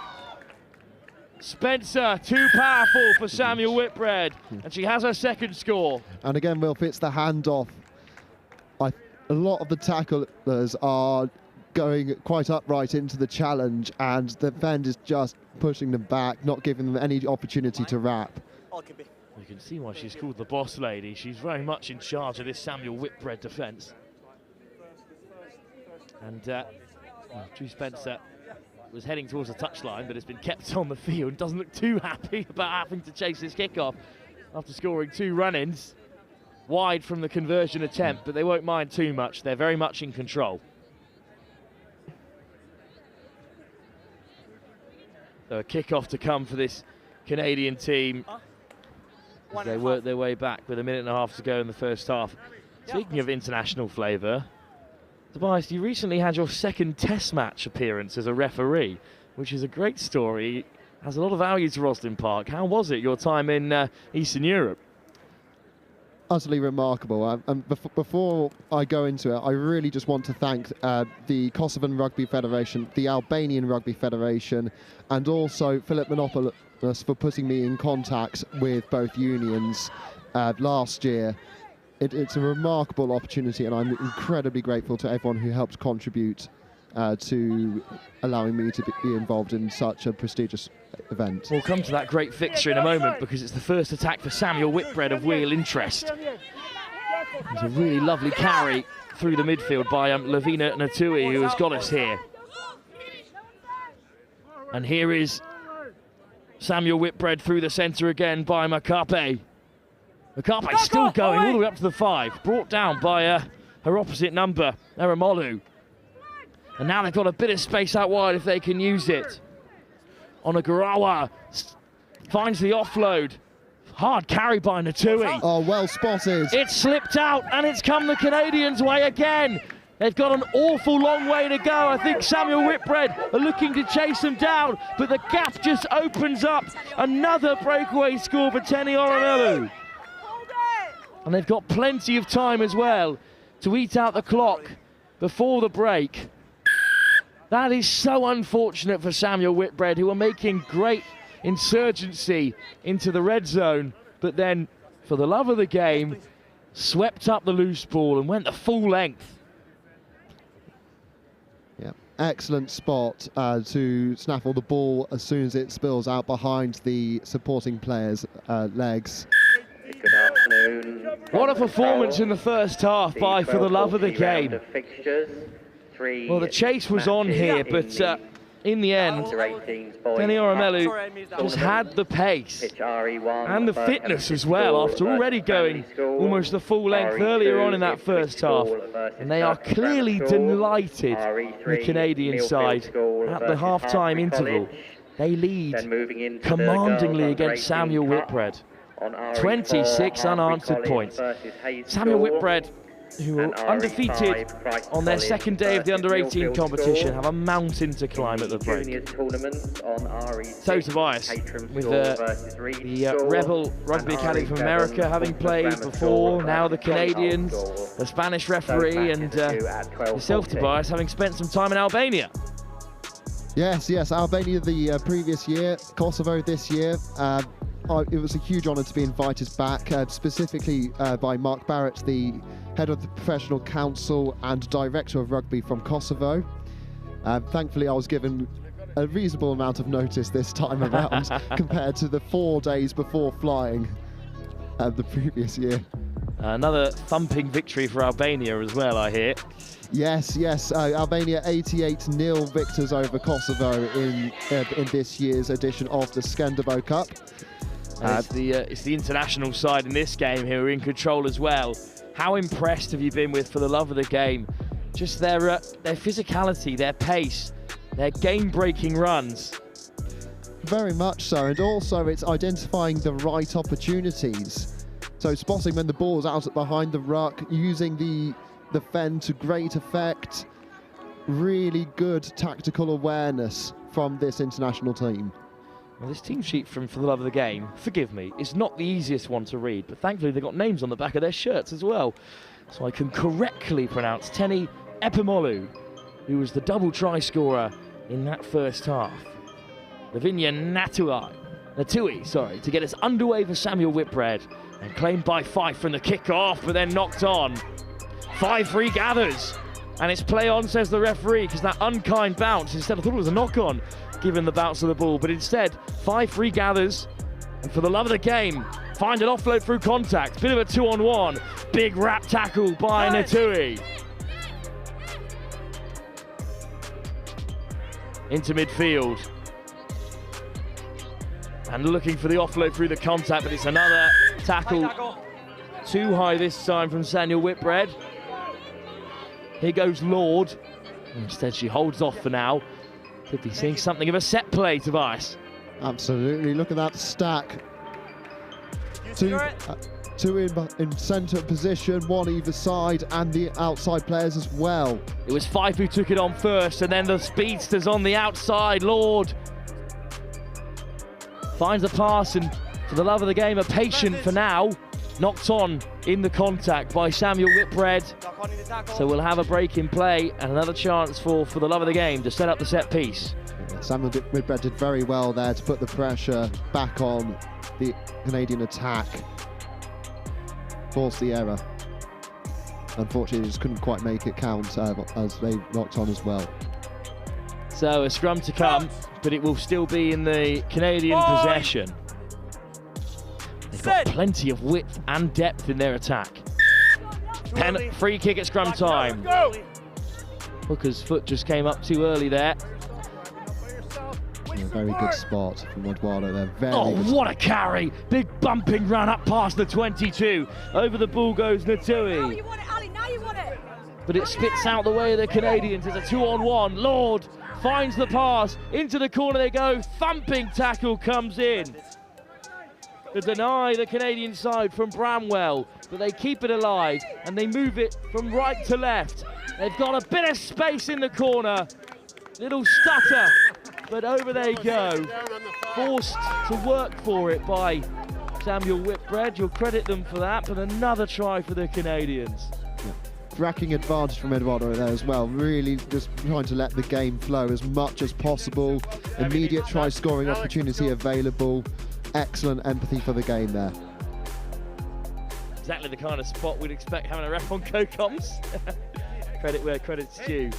Spencer, too powerful for Samuel Whitbread, and she has her second score. And again, Wilf, it's the handoff. A lot of the tacklers are going quite upright into the challenge, and the defend is just pushing them back, not giving them any opportunity to wrap. You can see why she's called the boss lady. She's very much in charge of this Samuel Whitbread defence. And Drew Spencer was heading towards the touchline, but has been kept on the field. Doesn't look too happy about having to chase this kickoff after scoring 2 run-ins. Wide from the conversion attempt, but they won't mind too much. They're very much in control. So a kickoff to come for this Canadian team as they work their way back with a minute and a half to go in the first half. Speaking of international flavour, Tobias, you recently had your second Test match appearance as a referee, which is a great story. Has a lot of value to Roslyn Park. How was it, your time in Eastern Europe? Utterly remarkable. And before I go into it, I really just want to thank the Kosovan Rugby Federation, the Albanian Rugby Federation, and also Philip Manopoulos for putting me in contact with both unions last year. It's a remarkable opportunity, and I'm incredibly grateful to everyone who helped contribute to allowing me to be involved in such a prestigious event. We'll come to that great fixture in a moment, because it's the first attack for Samuel Whitbread of real interest. It's a really lovely carry through the midfield by Lavina Natui, who has got us here. And here is Samuel Whitbread through the centre again by Makape. Makape still going all the way up to the 5, brought down by her opposite number, Eramolu. And now they've got a bit of space out wide if they can use it. Onagarawa finds the offload. Hard carry by Natui. Oh, well spotted. It slipped out and it's come the Canadians' way again. They've got an awful long way to go. I think Samuel Whitbread are looking to chase them down, but the gap just opens up. Another breakaway score for Teni Oromelu. And they've got plenty of time as well to eat out the clock before the break. That is so unfortunate for Samuel Whitbread, who are making great insurgency into the red zone, but then, for the love of the game, swept up the loose ball and went the full length. Yeah, excellent spot to snaffle the ball as soon as it spills out behind the supporting players' legs. Good afternoon. What a performance in the first half by For the Love of the Game. Well, the chase was on here, but in the end, Teni Oromelu just had the pace and the fitness as well after already going almost the full length earlier on in that first half. And they are clearly delighted, the Canadian side, at the half-time interval. They lead commandingly against Samuel Whitbread. 26 unanswered points. Samuel Whitbread, who are undefeated on their second day of the under-18 competition, have a mountain to climb at the break. So Tobias, with the Rebel Rugby Academy from America having played before, now the Canadians, the Spanish referee, and yourself, Tobias, having spent some time in Albania. Yes, Albania the previous year, Kosovo this year. It was a huge honour to be invited back, specifically by Mark Barrett, the head of the Professional Council and Director of Rugby from Kosovo. Thankfully, I was given a reasonable amount of notice this time around compared to the 4 days before flying the previous year. Another thumping victory for Albania as well, I hear. Yes, Albania 88-0 victors over Kosovo in this year's edition of the Skenderbo Cup. It's the international side in this game who are in control as well. How impressed have you been with For the Love of the Game? Just their physicality, their pace, their game-breaking runs. Very much so, and also it's identifying the right opportunities. So spotting when the ball's out behind the ruck, using the fend to great effect. Really good tactical awareness from this international team. Well, this team sheet from For the Love of the Game, forgive me, is not the easiest one to read, but thankfully they've got names on the back of their shirts as well. So I can correctly pronounce Teni Epimolu, who was the double try scorer in that first half. Lavinia Natui, to get us underway for Samuel Whitbread, and claimed by Fife from the kick-off, but then knocked on. Fife regathers, and it's play on, says the referee, because that unkind bounce, instead I thought it was a knock-on, given the bounce of the ball, but instead Fife regathers, and For the Love of the Game, find an offload through contact, bit of a 2-on-1, big wrap tackle by Natui. Into midfield, and looking for the offload through the contact, but it's another tackle too high this time from Samuel Whitbread. Here goes Lord. Instead, she holds off for now. Could be seeing something of a set play, Tobias. Absolutely. Look at that stack. Two in centre position, one either side, and the outside players as well. It was Fife who took it on first, and then the speedsters on the outside. Lord finds a pass, and For the Love of the Game, are patient for now. Knocked on in the contact by Samuel Whitbread. So we'll have a break in play and another chance for the Love of the Game to set up the set piece. Samuel Whitbread did very well there to put the pressure back on the Canadian attack. Forced the error. Unfortunately, just couldn't quite make it count as they knocked on as well. So a scrum to come, but it will still be in the Canadian possession. They've got plenty of width and depth in their attack. Free kick at scrum time. Hooker's foot just came up too early there. A very good spot from Eduardo there. Very good. What a carry! Big bumping run up past the 22. Over the ball goes Natui. But it spits out the way of the Canadians. It's a 2-on-1. Lord finds the pass. Into the corner they go. Thumping tackle comes in to deny the Canadian side from Bramwell. But they keep it alive and they move it from right to left. They've got a bit of space in the corner. Little stutter. But over they go. Forced to work for it by Samuel Whitbread. You'll credit them for that. But another try for the Canadians. Racking advantage from Eduardo there as well, really just trying to let the game flow as much as possible. Immediate try scoring opportunity available. Excellent empathy for the game there. Exactly the kind of spot we'd expect having a ref on co-coms. Credit where credit's due.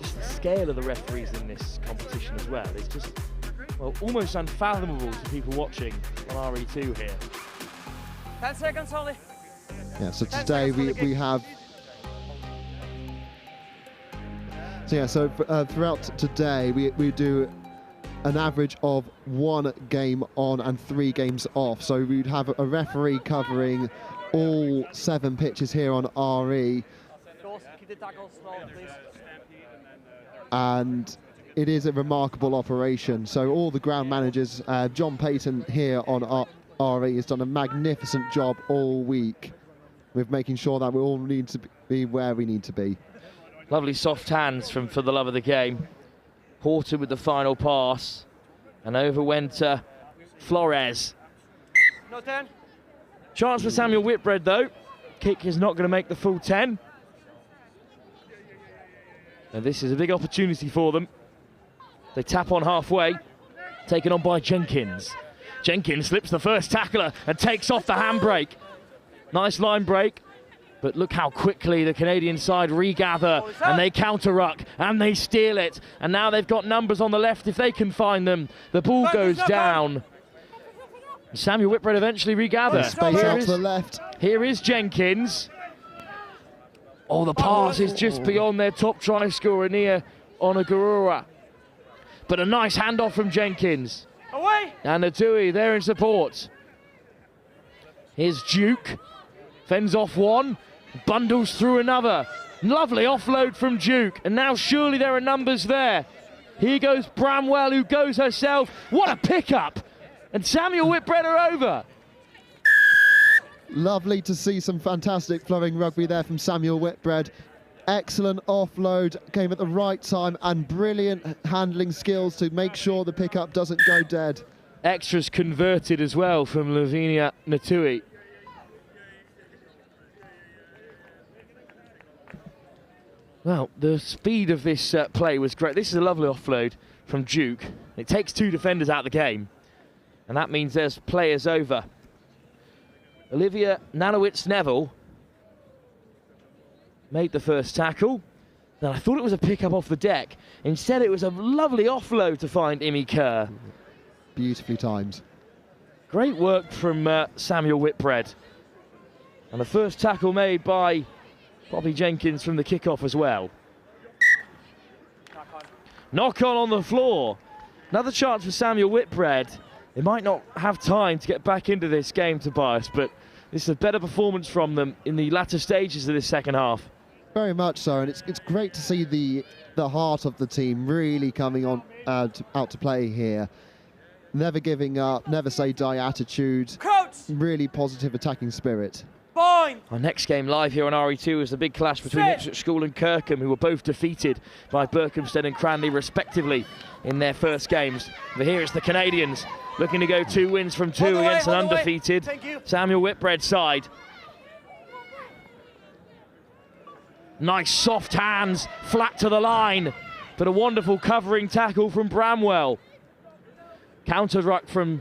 Just the scale of the referees in this competition as well is just, well, almost unfathomable to people watching on RE2 here. 10 seconds only. Yeah, so today we have... So throughout today we do an average of 1 game on and 3 games off. So we'd have a referee covering all 7 pitches here on RE. And it is a remarkable operation. So all the ground managers, John Payton here on RE has done a magnificent job all week with making sure that we all need to be where we need to be. Lovely soft hands from For the Love of the Game. Porter with the final pass. And over went Flores. No 10. Chance for Samuel Whitbread though. Kick is not going to make the full 10. And this is a big opportunity for them. They tap on halfway. Taken on by Jenkins. Jenkins slips the first tackler and takes off the handbrake. Nice line break. But look how quickly the Canadian side regather and they counter-ruck and they steal it. And now they've got numbers on the left if they can find them. The ball goes down. Samuel Whitbread eventually regathers. Space out to the left. Here is Jenkins. Oh, the pass is just beyond their top try scorer, Nia Onagurura. But a nice handoff from Jenkins. Away! And Natui there in support. Here's Duke. Fends off one. Bundles through another. Lovely offload from Duke. And now surely there are numbers there. Here goes Bramwell, who goes herself. What a pickup. And Samuel Whitbread are over. Lovely to see some fantastic flowing rugby there from Samuel Whitbread. Excellent offload, came at the right time, and brilliant handling skills to make sure the pickup doesn't go dead. Extras converted as well from Lavinia Natui. Well, the speed of this play was great. This is a lovely offload from Duke. It takes 2 defenders out of the game, and that means there's players over. Olivia Nanowitz-Neville made the first tackle. Then I thought it was a pickup off the deck. Instead, it was a lovely offload to find Imi Kerr. Beautifully timed. Great work from Samuel Whitbread. And the first tackle made by Bobby Jenkins from the kickoff as well. Knock on the floor. Another chance for Samuel Whitbread. They might not have time to get back into this game, Tobias, but this is a better performance from them in the latter stages of this second half. Very much so, and it's great to see the heart of the team really coming on out to play here. Never giving up, never say die attitude. Crouch! Really positive attacking spirit. Fine. Our next game live here on RE2 is the big clash between Ipswich School and Kirkham, who were both defeated by Berkhamsted and Cranley respectively in their first games. But here it's the Canadians looking to go 2 wins from 2 against an undefeated Samuel Whitbread side. Nice soft hands, flat to the line, but a wonderful covering tackle from Bramwell. Counter ruck from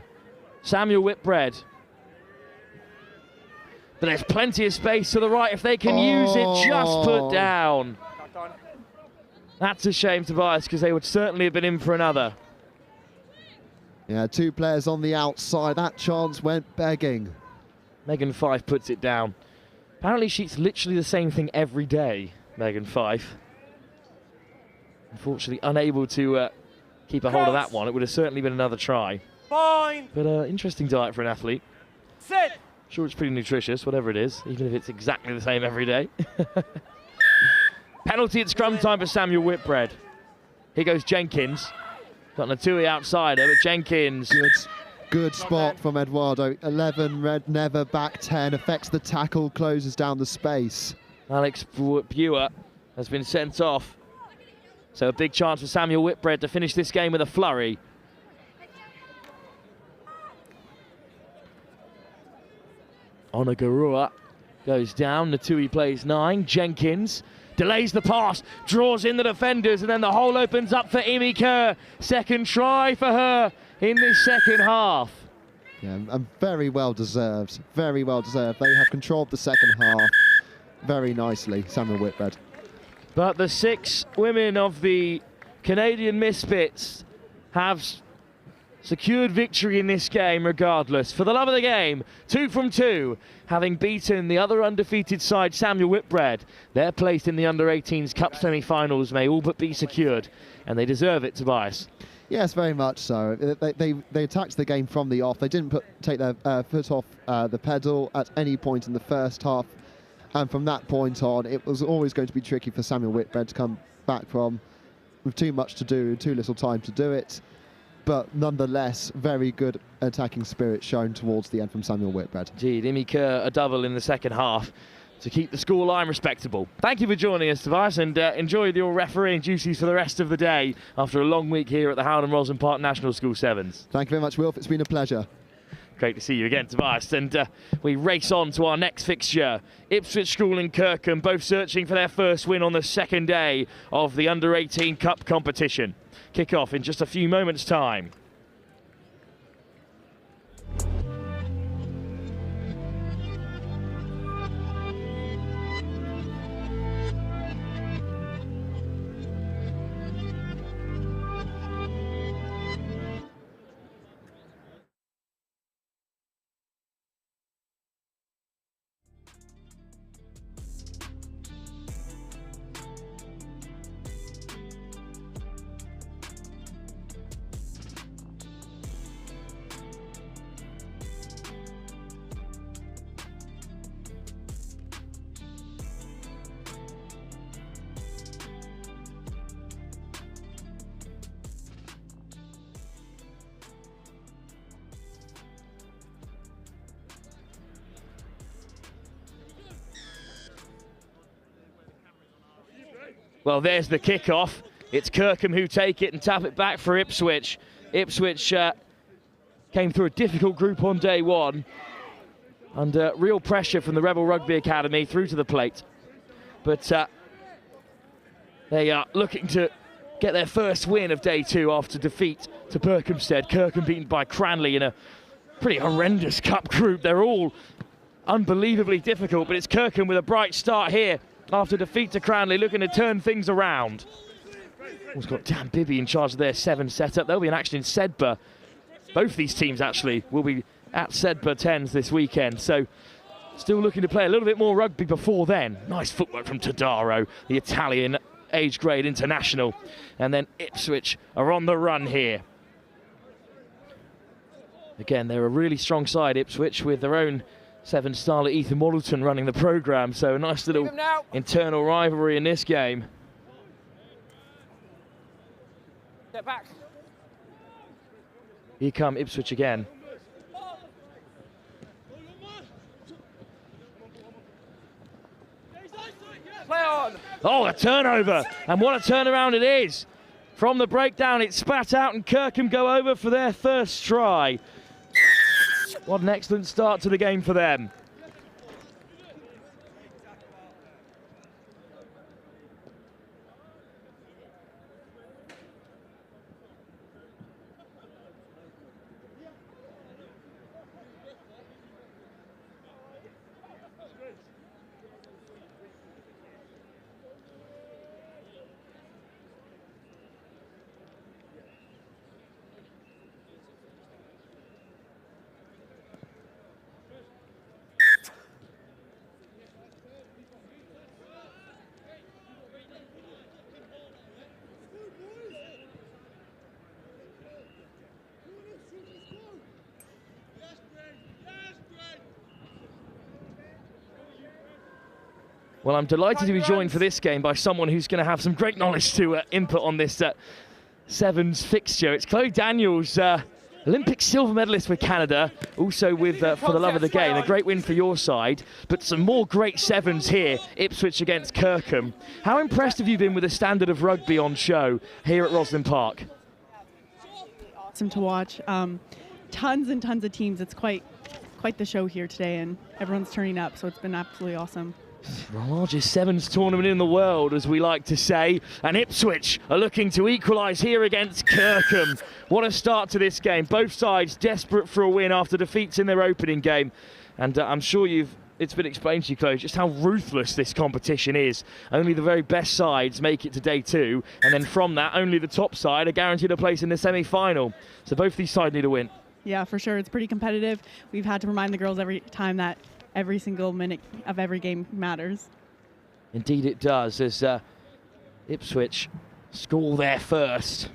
Samuel Whitbread. But there's plenty of space to the right if they can use it, just put down. That's a shame, Tobias, because they would certainly have been in for another. Yeah, 2 players on the outside. That chance went begging. Megan Fife puts it down. Apparently she's literally the same thing every day, Megan Fife. Unfortunately unable to keep a hold of that one. It would have certainly been another try. Fine. But interesting diet for an athlete. Sit. Sure, it's pretty nutritious, whatever it is, even if it's exactly the same every day. Penalty at scrum time for Samuel Whitbread. Here goes Jenkins. Got Natui outsider, but Jenkins. Good spot from Eduardo. 11, Red Never, back 10, affects the tackle, closes down the space. Alex Buer has been sent off. So a big chance for Samuel Whitbread to finish this game with a flurry. Onagarua goes down. Natui plays 9. Jenkins delays the pass, draws in the defenders, and then the hole opens up for Imi Kerr. Second try for her in this second half. Yeah, and very well deserved. Very well deserved. They have controlled the second half very nicely, Samuel Whitbread. But the 6 women of the Canadian Misfits have secured victory in this game regardless. For the love of the game, 2 from 2, having beaten the other undefeated side, Samuel Whitbread. Their place in the Under-18s Cup semi-finals may all but be secured, and they deserve it, Tobias. Yes, very much so. They attacked the game from the off. They didn't take their foot off the pedal at any point in the first half. And from that point on, it was always going to be tricky for Samuel Whitbread to come back from with too much to do, too little time to do it. But nonetheless, very good attacking spirit shown towards the end from Samuel Whitbread. Indeed, Imi Kerr a double in the second half to keep the scoreline respectable. Thank you for joining us, Tobias, and enjoy your refereeing duties for the rest of the day after a long week here at the HOWDEN Roslyn Park National School Sevens. Thank you very much, Wilf. It's been a pleasure. Great to see you again, Tobias. And we race on to our next fixture. Ipswich School and Kirkham, both searching for their first win on the second day of the Under-18 Cup competition. Kick-off in just a few moments' time. Well, there's the kickoff. It's Kirkham who take it and tap it back for Ipswich. Ipswich came through a difficult group on day one, under real pressure from the Rebel Rugby Academy through to the plate. But they are looking to get their first win of day two after defeat to Berkhamsted. Kirkham beaten by Cranley in a pretty horrendous cup group. They're all unbelievably difficult, but it's Kirkham with a bright start here after defeat to Cranley, looking to turn things around. We've got Dan Bibby in charge of their 7 setup. They'll be in action in Sedbergh. Both these teams actually will be at Sedbergh 10s this weekend. So still looking to play a little bit more rugby before then. Nice footwork from Todaro, the Italian age grade international. And then Ipswich are on the run here. Again, they're a really strong side, Ipswich, with their own 7-starler Ethan Waddleton running the programme. So a nice little internal rivalry in this game. Get back. Here come Ipswich again. Play on. Oh, a turnover, and what a turnaround it is. From the breakdown, it's spat out and Kirkham go over for their first try. What an excellent start to the game for them. Well, I'm delighted to be joined for this game by someone who's going to have some great knowledge to input on this sevens fixture. It's Chloe Daniels, Olympic silver medalist for Canada, also with For the Love of the Game. A great win for your side, but some more great sevens here. Ipswich against Kirkham. How impressed have you been with the standard of rugby on show here at Roslyn Park? Awesome to watch. Tons and tons of teams. It's quite the show here today, and everyone's turning up, so it's been absolutely awesome. The largest sevens tournament in the world, as we like to say, and Ipswich are looking to equalise here against Kirkham. What a start to this game. Both sides desperate for a win after defeats in their opening game, and I'm sure it's been explained to you, Chloe, just how ruthless this competition is. Only the very best sides make it to day 2, and then from that, only the top side are guaranteed a place in the semi-final. So both these sides need a win. Yeah, for sure. It's pretty competitive. We've had to remind the girls every time that every single minute of every game matters. Indeed it does, as Ipswich score their first.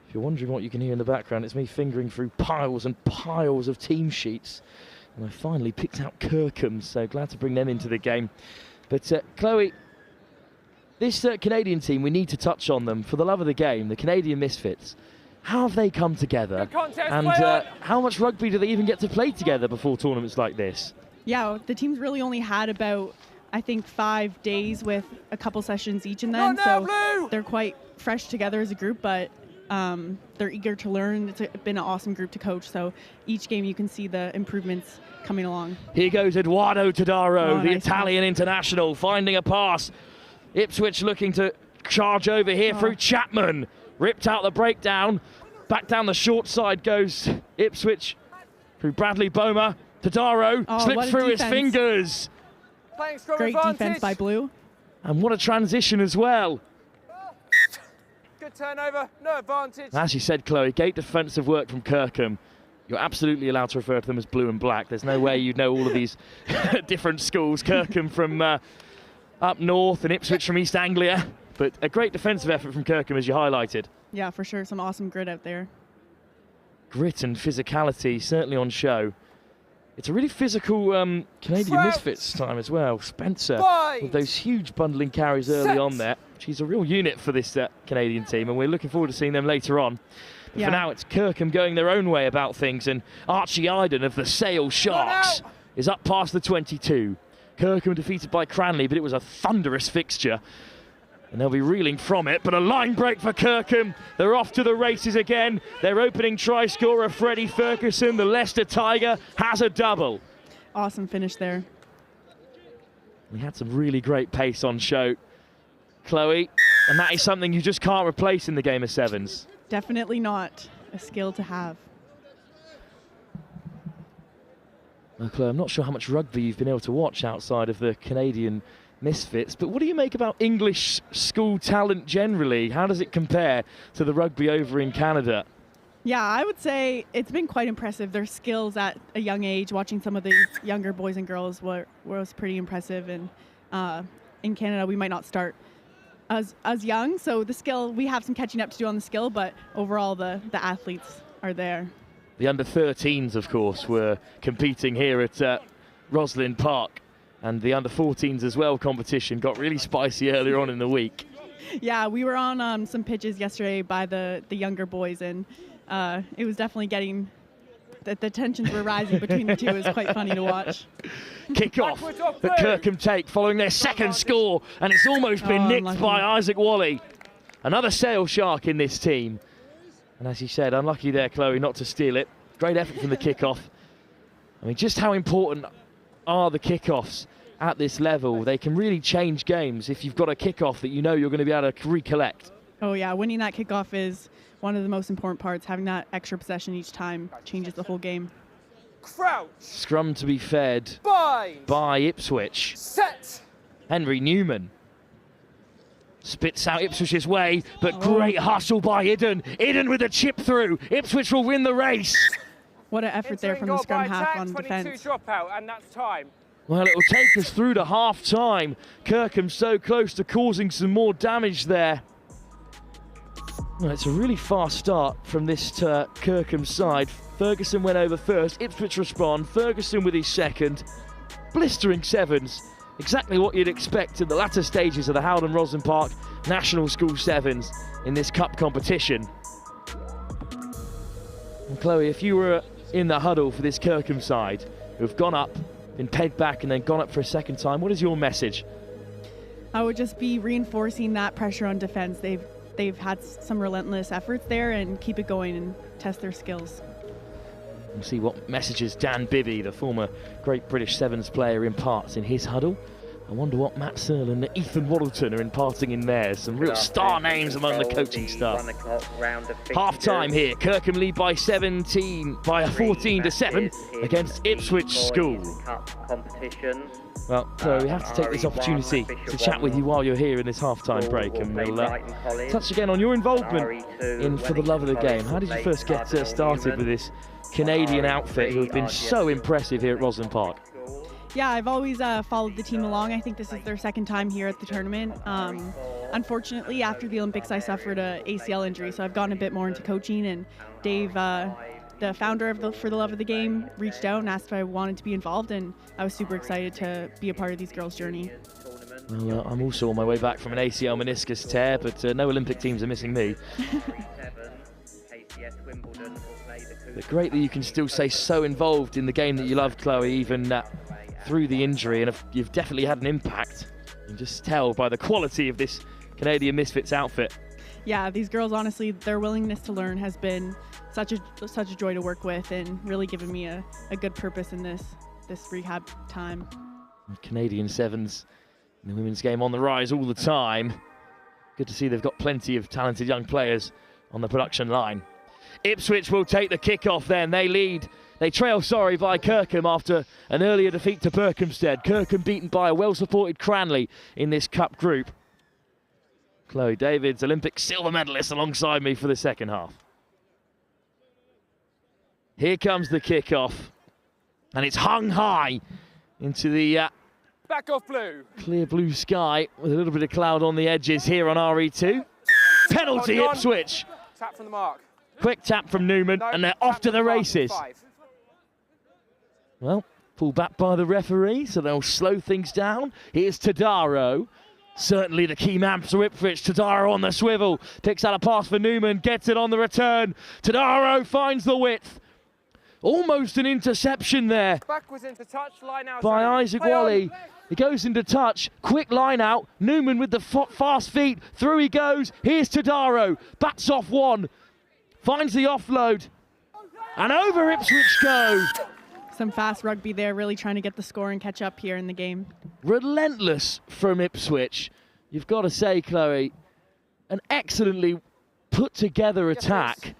If you're wondering what you can hear in the background, it's me fingering through piles and piles of team sheets. And I finally picked out Kirkham, so glad to bring them into the game. But Chloe, this Canadian team, we need to touch on them. For the love of the game, the Canadian Misfits. How have they come together, and how much rugby do they even get to play together before tournaments like this? Yeah, the team's really only had about, I think, 5 days with a couple sessions each in them, so they're quite fresh together as a group, but they're eager to learn. It's been an awesome group to coach, so each game you can see the improvements coming along. Here goes Eduardo Todaro, the Italian international, finding a pass. Ipswich looking to charge over here through Chapman. Ripped out the breakdown. Back down the short side goes Ipswich through Bradley Boma. Todaro slips through his fingers. Great defense by Blue. And what a transition as well. Good turnover, no advantage. As you said, Chloe, great defensive work from Kirkham. You're absolutely allowed to refer to them as blue and black. There's no way you'd know all of these different schools. Kirkham from up north and Ipswich from East Anglia. But a great defensive effort from Kirkham, as you highlighted. Yeah, for sure. Some awesome grit out there. Grit and physicality, certainly on show. It's a really physical Canadian Misfits time as well. Spencer, with those huge bundling carries early on there. She's a real unit for this Canadian team, and we're looking forward to seeing them later on. But for now, it's Kirkham going their own way about things, and Archie Iden of the Sale Sharks is up past the 22. Kirkham defeated by Cranley, but it was a thunderous fixture. And they'll be reeling from it, but a line break for Kirkham. They're off to the races again. Their opening try scorer, Freddie Ferguson, the Leicester Tiger, has a double. Awesome finish there. We had some really great pace on show, Chloe, and that is something you just can't replace in the game of sevens. Definitely not a skill to have. Well, Chloe, I'm not sure how much rugby you've been able to watch outside of the Canadian Misfits, but what do you make about English school talent generally? How does it compare to the rugby over in Canada? Yeah, I would say it's been quite impressive. Their skills at a young age, watching some of the younger boys and girls was pretty impressive. And in Canada, we might not start as young, so the skill, we have some catching up to do on the skill, but overall the athletes are there. The under-13s, of course, were competing here at Roslyn Park. And the under-14s as well competition got really spicy earlier on in the week. Yeah, we were on some pitches yesterday by the younger boys, and it was definitely getting, the tensions were rising between the two. It was quite funny to watch. Kick-off that Kirkham take following their second score, and it's almost been nicked by Isaac Wally. Another Sale Shark in this team. And as you said, unlucky there, Chloe, not to steal it. Great effort from the kick-off. I mean, just how important are the kick-offs at this level? They can really change games if you've got a kick-off that you know you're going to be able to recollect. Oh yeah, winning that kick-off is one of the most important parts. Having that extra possession each time changes the whole game. Crouch. Scrum to be fed by Ipswich. Set. Henry Newman spits out Ipswich's way, but great hustle by Iden. Iden with a chip through. Ipswich will win the race. What an effort there from the scrum half on defence. Dropout, and that's time. Well, it will take us through to half-time. Kirkham so close to causing some more damage there. Well, it's a really fast start from this Kirkham side. Ferguson went over first. Ipswich respond. Ferguson with his second. blistering sevens. Exactly what you'd expect in the latter stages of the Howden Roslyn Park National School Sevens in this cup competition. And Chloe, if you were in the huddle for this Kirkham side, who have gone up, been pegged back and then gone up for a second time, what is your message? I would just be reinforcing that pressure on defense. They've had some relentless efforts there, and keep it going and test their skills. We'll see what messages Dan Bibby, the former Great British Sevens player, imparts in his huddle. I wonder what Matt Searle and Ethan Waddleton are imparting in theirs. Some real star names among the coaching staff. Half time here. Kirkham lead by 14 to 7 against Ipswich School. Well, Chloe, we have to take this opportunity to chat with you while you're here in this half-time break, and we'll touch again on your involvement in For the Love of the Game. How did you first get started with this Canadian outfit who have been so impressive here at Roslyn Park? Yeah, I've always followed the team along. I think this is their second time here at the tournament. Unfortunately, after the Olympics, I suffered an ACL injury, so I've gotten a bit more into coaching, and Dave, the founder of For the Love of the Game, reached out and asked if I wanted to be involved, and I was super excited to be a part of these girls' journey. Well, I'm also on my way back from an ACL meniscus tear, but no Olympic teams are missing me. But great that you can still stay so involved in the game that you love, Chloe, even through the injury, and you've definitely had an impact. You can just tell by the quality of this Canadian Misfits outfit. Yeah, these girls, honestly, their willingness to learn has been such a joy to work with, and really given me a good purpose in this rehab time. Canadian Sevens in the women's game on the rise all the time. Good to see they've got plenty of talented young players on the production line. Ipswich will take the kick-off then. They trail by Kirkham after an earlier defeat to Berkhamsted. Kirkham beaten by a well-supported Cranley in this cup group. Chloe Davids, Olympic silver medalist, alongside me for the second half. Here comes the kick-off, and it's hung high into the back off blue. Clear blue sky with a little bit of cloud on the edges here on RE2. Penalty Ipswich. Tap from the mark. Quick tap from Newman, and they're off to the races. Well, pulled back by the referee, so they'll slow things down. Here's Tadaro. Certainly the key man for Ipswich. Tadaro on the swivel. Picks out a pass for Newman. Gets it on the return. Tadaro finds the width. Almost an interception there. Backwards into touch, line out. By Isaac Wally. He goes into touch. Quick line out. Newman with the fast feet. Through he goes. Here's Tadaro. Bats off one. Finds the offload. And over Ipswich go. Some fast rugby there, really trying to get the score and catch up here in the game. Relentless from Ipswich. You've got to say, Chloe, an excellently put together attack.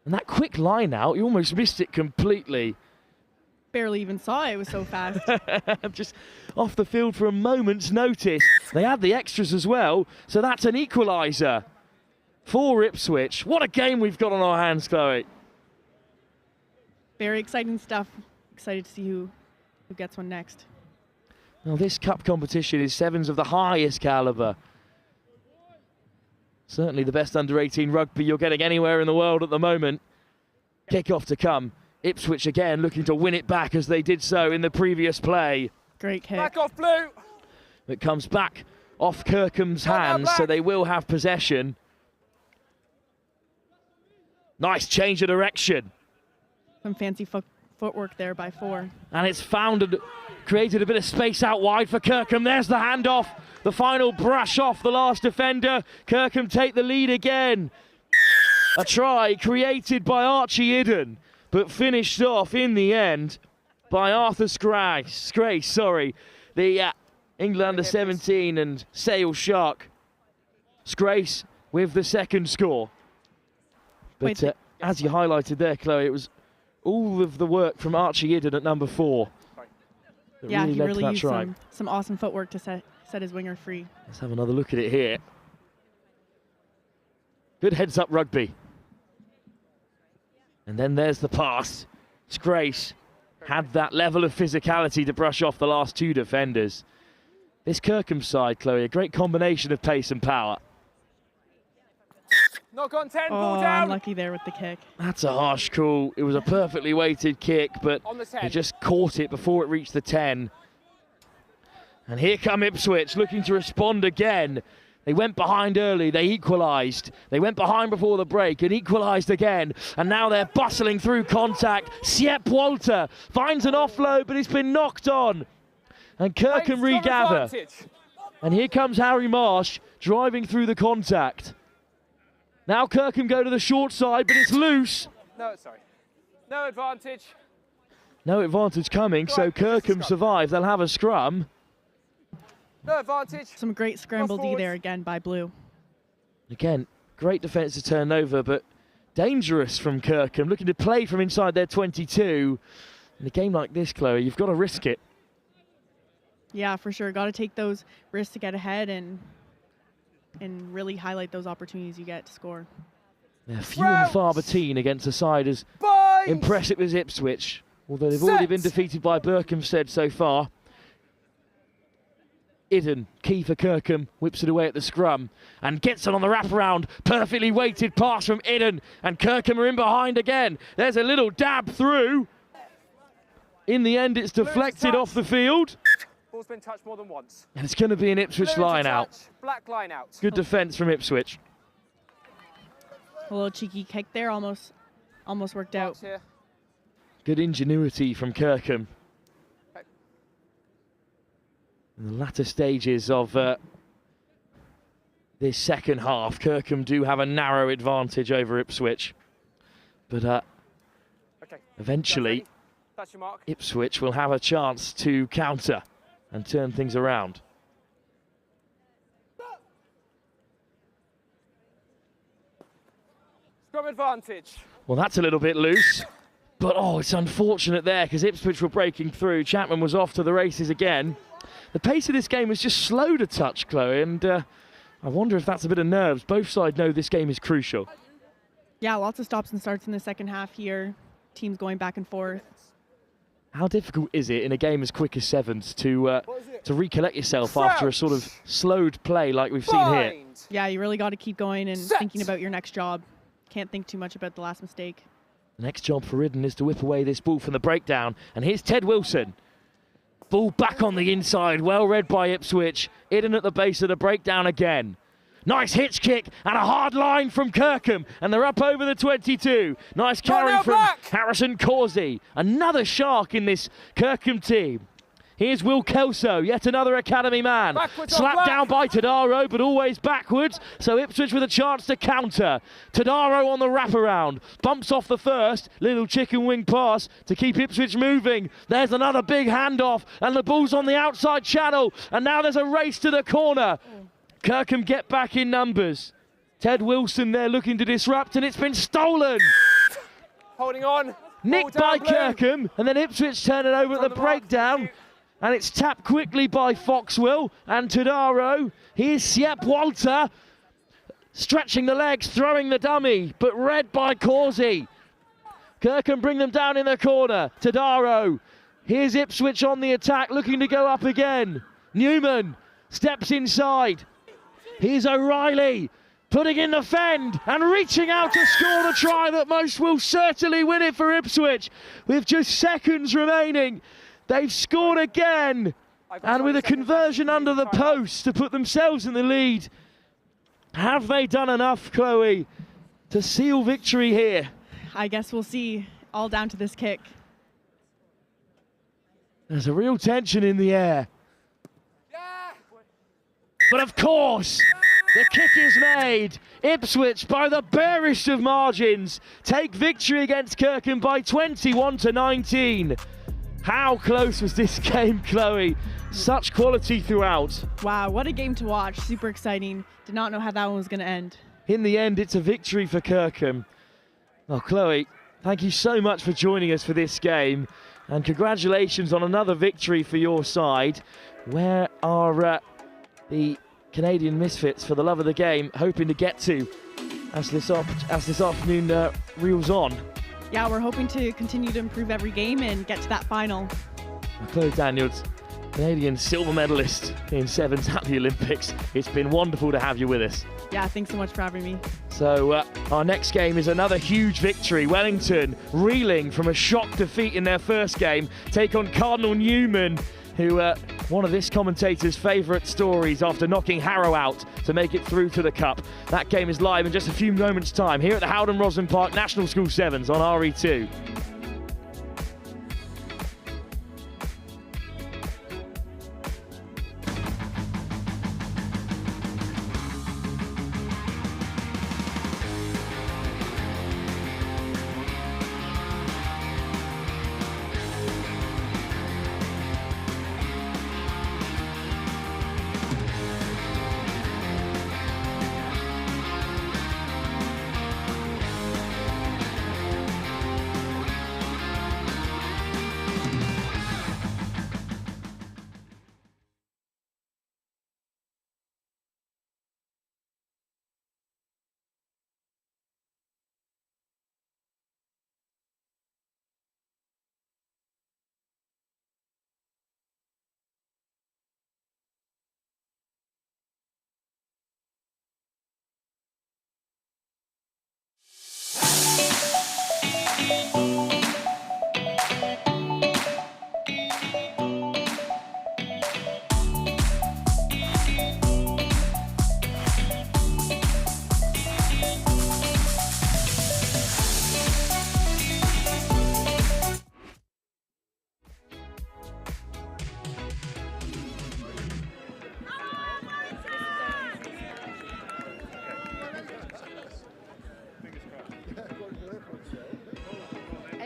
And that quick line out, you almost missed it completely. Barely even saw it, it was so fast. Just off the field for a moment's notice. They had the extras as well, so that's an equaliser for Ipswich. What a game we've got on our hands, Chloe. Very exciting stuff. Excited to see who gets one next. Well, this cup competition is sevens of the highest calibre. Certainly the best under-18 rugby you're getting anywhere in the world at the moment. Kick-off to come. Ipswich again looking to win it back as they did so in the previous play. Great kick. Back off blue. It comes back off Kirkham's hands, so they will have possession. Nice change of direction. Some fancy footwork there by 4. And it's created a bit of space out wide for Kirkham. There's the handoff. The final brush off the last defender. Kirkham take the lead again. A try created by Archie Idden, but finished off in the end by Arthur Scrace. The England under-17 and Sale Shark. Scrace with the second score. But as you highlighted there, Chloe, it was all of the work from Archie Idden at number 4. Yeah, he really used some awesome footwork to set his winger free. Let's have another look at it here. Good heads-up rugby. And then there's the pass. Scrace had that level of physicality to brush off the last 2 defenders. This Kirkham side, Chloe, a great combination of pace and power. Not gone 10, Oh, ball down. unlucky there with the kick. That's a harsh call. It was a perfectly weighted kick, but On the 10. he just caught it before it reached the 10. And here come Ipswich looking to respond again. They went behind early, they equalised. They went behind before the break and equalised again. And now they're bustling through contact. Siep Walter finds an offload, but it's been knocked on. And Kirkham regather. And here comes Harry Marsh driving through the contact. Now Kirkham go to the short side, but it's loose. No, sorry. No advantage. No advantage coming, so Kirkham survive. They'll have a scrum. No advantage. Some great scramble D there again by Blue. Again, great defensive turnover, but dangerous from Kirkham, looking to play from inside their 22. In a game like this, Chloe, you've got to risk it. Yeah, for sure. Got to take those risks to get ahead and really highlight those opportunities you get to score. They're few and far between against a side as impressive as Ipswich, although they've already been defeated by Berkhamsted so far. Idden, key for Kirkham, whips it away at the scrum and gets it on the wraparound. Perfectly weighted pass from Idden, and Kirkham are in behind again. There's a little dab through. In the end, it's deflected off the field. Ball's been touched more than once. And it's going to be an Ipswich line out. Black line out. Good defence from Ipswich. A little cheeky kick there, almost worked out. Here. Good ingenuity from Kirkham. In the latter stages of this second half, Kirkham do have a narrow advantage over Ipswich. But eventually, That's your mark. Ipswich will have a chance to counter and turn things around. Scrum advantage. Well, that's a little bit loose. But, oh, it's unfortunate there because Ipswich were breaking through. Chapman was off to the races again. The pace of this game was just slowed a touch, Chloe, and I wonder if that's a bit of nerves. Both sides know this game is crucial. Yeah, lots of stops and starts in the second half here. Teams going back and forth. How difficult is it in a game as quick as Sevens to recollect yourself after a sort of slowed play like we've seen here? Yeah, you really got to keep going and thinking about your next job. Can't think too much about the last mistake. The next job for Idden is to whip away this ball from the breakdown. And here's Ted Wilson. Ball back on the inside, well read by Ipswich. Idden at the base of the breakdown again. Nice hitch kick and a hard line from Kirkham. And they're up over the 22. Nice carry from Harrison Causey. Another shark in this Kirkham team. Here's Will Kelso, yet another academy man. Slapped down by Tadaro, but always backwards. So Ipswich with a chance to counter. Tadaro on the wraparound. Bumps off the first. Little chicken wing pass to keep Ipswich moving. There's another big handoff. And the ball's on the outside channel. And now there's a race to the corner. Kirkham get back in numbers. Ted Wilson there looking to disrupt, and it's been stolen. Holding on. Nicked by Kirkham, and then Ipswich turn it over at the breakdown. And it's tapped quickly by Foxwell and Tadaro. Here's Siep Walter, stretching the legs, throwing the dummy, but read by Causey. Kirkham bring them down in the corner. Tadaro. Here's Ipswich on the attack, looking to go up again. Newman steps inside. Here's O'Reilly, putting in the fend and reaching out to score the try that most will certainly win it for Ipswich. With just seconds remaining, they've scored again, and with a conversion under the post to put themselves in the lead. Have they done enough, Chloe, to seal victory here? I guess we'll see, all down to this kick. There's a real tension in the air. But of course, the kick is made. Ipswich, by the barest of margins, take victory against Kirkham by 21-19. How close was this game, Chloe? Such quality throughout. Wow, what a game to watch. Super exciting. Did not know how that one was going to end. In the end, it's a victory for Kirkham. Well, Chloe, thank you so much for joining us for this game. And congratulations on another victory for your side. Where are the Canadian Misfits, for the love of the game, hoping to get to as this afternoon reels on? Yeah, we're hoping to continue to improve every game and get to that final. Chloe Daniels, Canadian silver medalist in sevens at the Olympics. It's been wonderful to have you with us. Yeah, thanks so much for having me. So our next game is another huge victory. Wellington, reeling from a shock defeat in their first game, take on Cardinal Newman, who one of this commentator's favourite stories after knocking Harrow out to make it through to the Cup. That game is live in just a few moments' time here at the Howden Roslyn Park National School Sevens on RE2.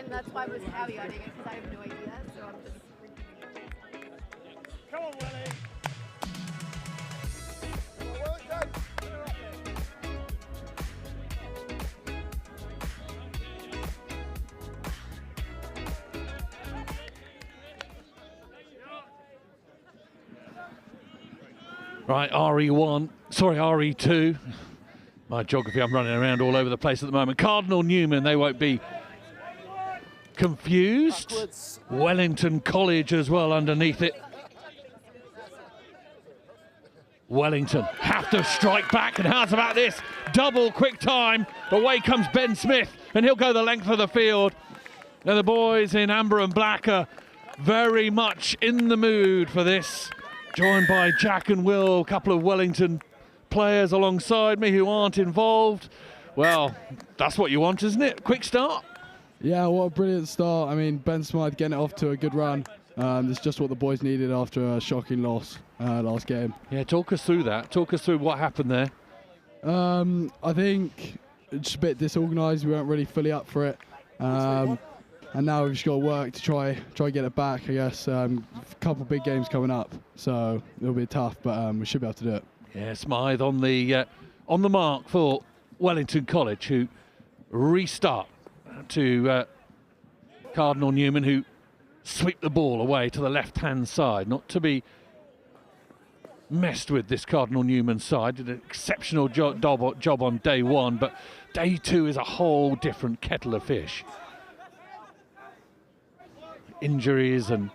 That's why I was caveating it, because I have no idea, so I'm just... Come on, Willie! Right, RE1, sorry, RE2. My geography, I'm running around all over the place at the moment. Cardinal Newman, they won't be confused. Wellington College as well underneath it. Wellington have to strike back, and how's about this? Double quick time. Away comes Ben Smith, and he'll go the length of the field. Now the boys in amber and black are very much in the mood for this. Joined by Jack and Will, a couple of Wellington players alongside me who aren't involved. Well, that's what you want, isn't it? Quick start. Yeah, what a brilliant start. I mean, Ben Smythe getting it off to a good run. It's just what the boys needed after a shocking loss last game. Yeah, talk us through that. Talk us through what happened there. I think it's just a bit disorganised. We weren't really fully up for it. And now we've just got to work to try get it back, I guess. A couple of big games coming up, so it'll be tough, but we should be able to do it. Yeah, Smythe on the mark for Wellington College, who restart to Cardinal Newman, who sweep the ball away to the left-hand side. Not to be messed with, this Cardinal Newman side. Did an exceptional job on day one, but day two is a whole different kettle of fish. Injuries and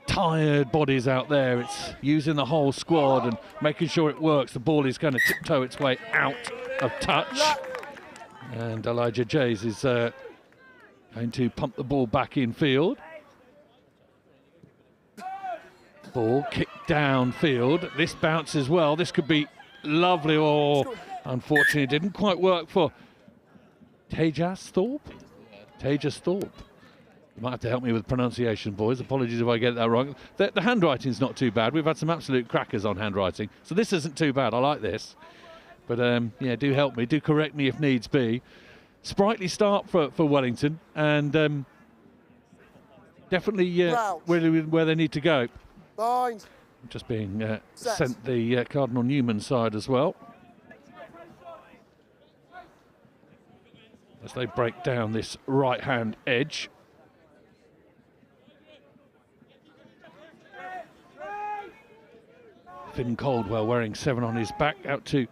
tired bodies out there. It's using the whole squad and making sure it works. The ball is going to tiptoe its way out of touch. And Elijah Jays is going to pump the ball back in field. Ball kicked downfield. This bounces well. This could be lovely. Oh, unfortunately, it didn't quite work for Tejas Thorpe. Tejas Thorpe. You might have to help me with pronunciation, boys. Apologies if I get that wrong. The handwriting's not too bad. We've had some absolute crackers on handwriting, so this isn't too bad. I like this. But yeah, do help me. Do correct me if needs be. Sprightly start for Wellington, and definitely where they need to go. Just being sent the Cardinal Newman side as well. As they break down this right-hand edge. Finn Caldwell wearing 7 on his back, out to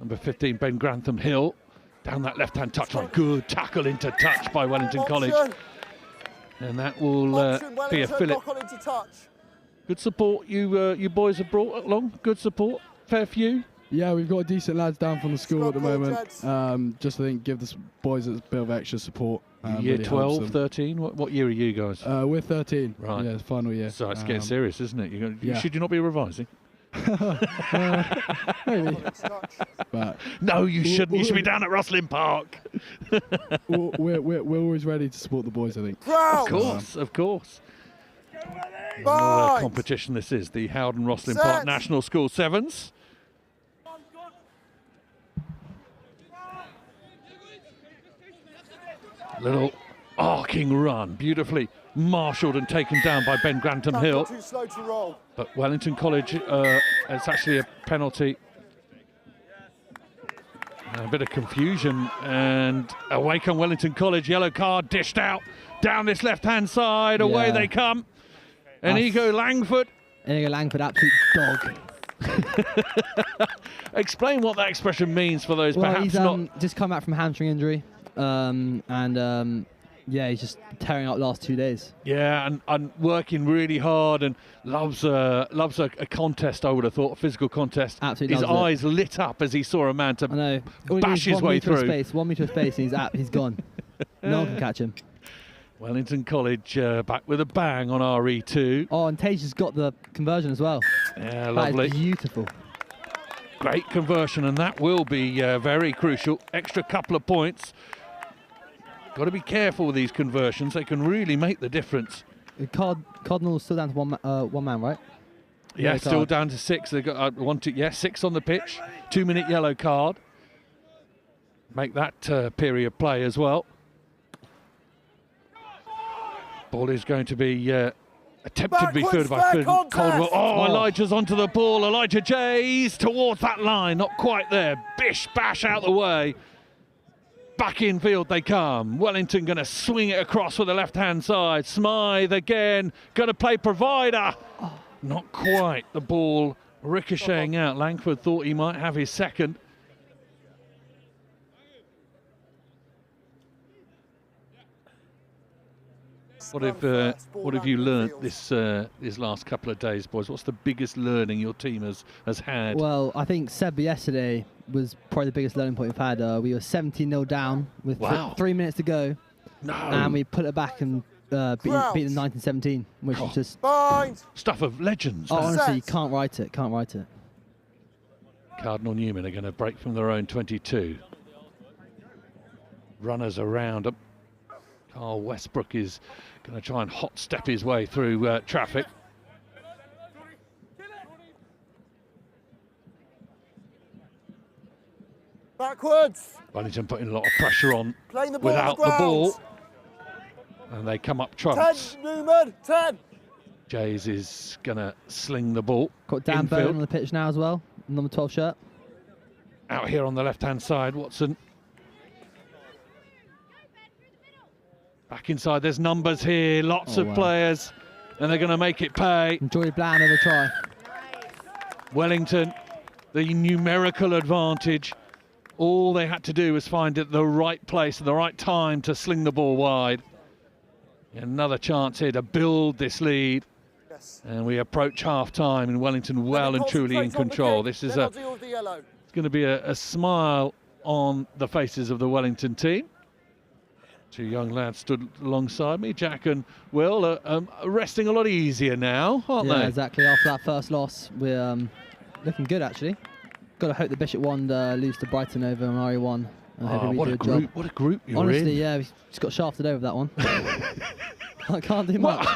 number 15, Ben Grantham Hill. Down that left-hand touchline. Good tackle into touch by Wellington College. And that will be a fillip. Good support you boys have brought along. Good support. Fair few. Yeah, we've got decent lads down from the school at the moment. Just I think give the boys a bit of extra support. Year really 12, 13. What year are you guys? We're 13. Right. Yeah, final year. So it's getting serious, isn't it? Yeah. Should you not be revising? Maybe. But no, you shouldn't. You should be down at Rosslyn Park. we're always ready to support the boys, I think. Of course, of course. What a competition this is, the Howden Rosslyn Park National School Sevens. Little arcing run, beautifully marshalled and taken down by Ben Grantham Hill. Too slow to roll. But Wellington College, it's actually a penalty. A bit of confusion, and away come Wellington College. Yellow card dished out down this left-hand side. Away they come. Inigo Langford. Inigo Langford, absolute dog. Explain what that expression means for those perhaps he's, not. just come back from a hamstring injury, yeah, he's just tearing up last 2 days. Yeah, and working really hard, and loves a contest. I would have thought, a physical contest. Absolutely, his eyes lit up as he saw a man to bash his way through. 1 metre of space, and he's gone. No one can catch him. Wellington College back with a bang on RE2. Oh, and Tage has got the conversion as well. Yeah, lovely. That is beautiful. Great conversion, and that will be very crucial. Extra couple of points. Got to be careful with these conversions. They can really make the difference. Cardinal's still down to one man, right? Yeah, still down to 6. They got 6 on the pitch. 2-minute yellow card. Make that period play as well. Ball is going to be attempted to be fielded by Caldwell. Oh, Elijah's onto the ball. Elijah Jays towards that line. Not quite there. Bish, bash out the way. Back in field they come. Wellington going to swing it across with the left-hand side. Smythe again. Going to play provider. Not quite. The ball ricocheting out. Langford thought he might have his second. What have you learnt this last couple of days, boys? What's the biggest learning your team has had? Well, I think Seb yesterday was probably the biggest learning point we've had. We were 17-0 down with 3 minutes to go. No. And we put it back and beat them 19-17, which is just stuff of legends. Oh, honestly, you can't write it. Can't write it. Cardinal Newman are going to break from their own 22. Runners around them. Carl Westbrook is going to try and hot step his way through traffic. Backwards. Wellington putting a lot of pressure on Playing the ball without on the the ball. And they come up trumps. 10, Newman, 10. Jays is going to sling the ball. Got Dan Bowden on the pitch now as well, number 12 shirt. Out here on the left-hand side, Watson. Back inside, there's numbers here, lots of players, and they're going to make it pay. Enjoy Bland over try. Wellington, the numerical advantage. All they had to do was find it the right place at the right time to sling the ball wide. Another chance here to build this lead. Yes. And we approach half-time, and Wellington well and truly in control. This is it's going to be a smile on the faces of the Wellington team. Two young lads stood alongside me, Jack and Will, resting a lot easier now, aren't they? Yeah, exactly. After that first loss, we're looking good, actually. Got to hope the Bishop won lose to Brighton over on RE1. What a group! What a group you're in. Honestly, yeah, we just got shafted over that one. Can't do much.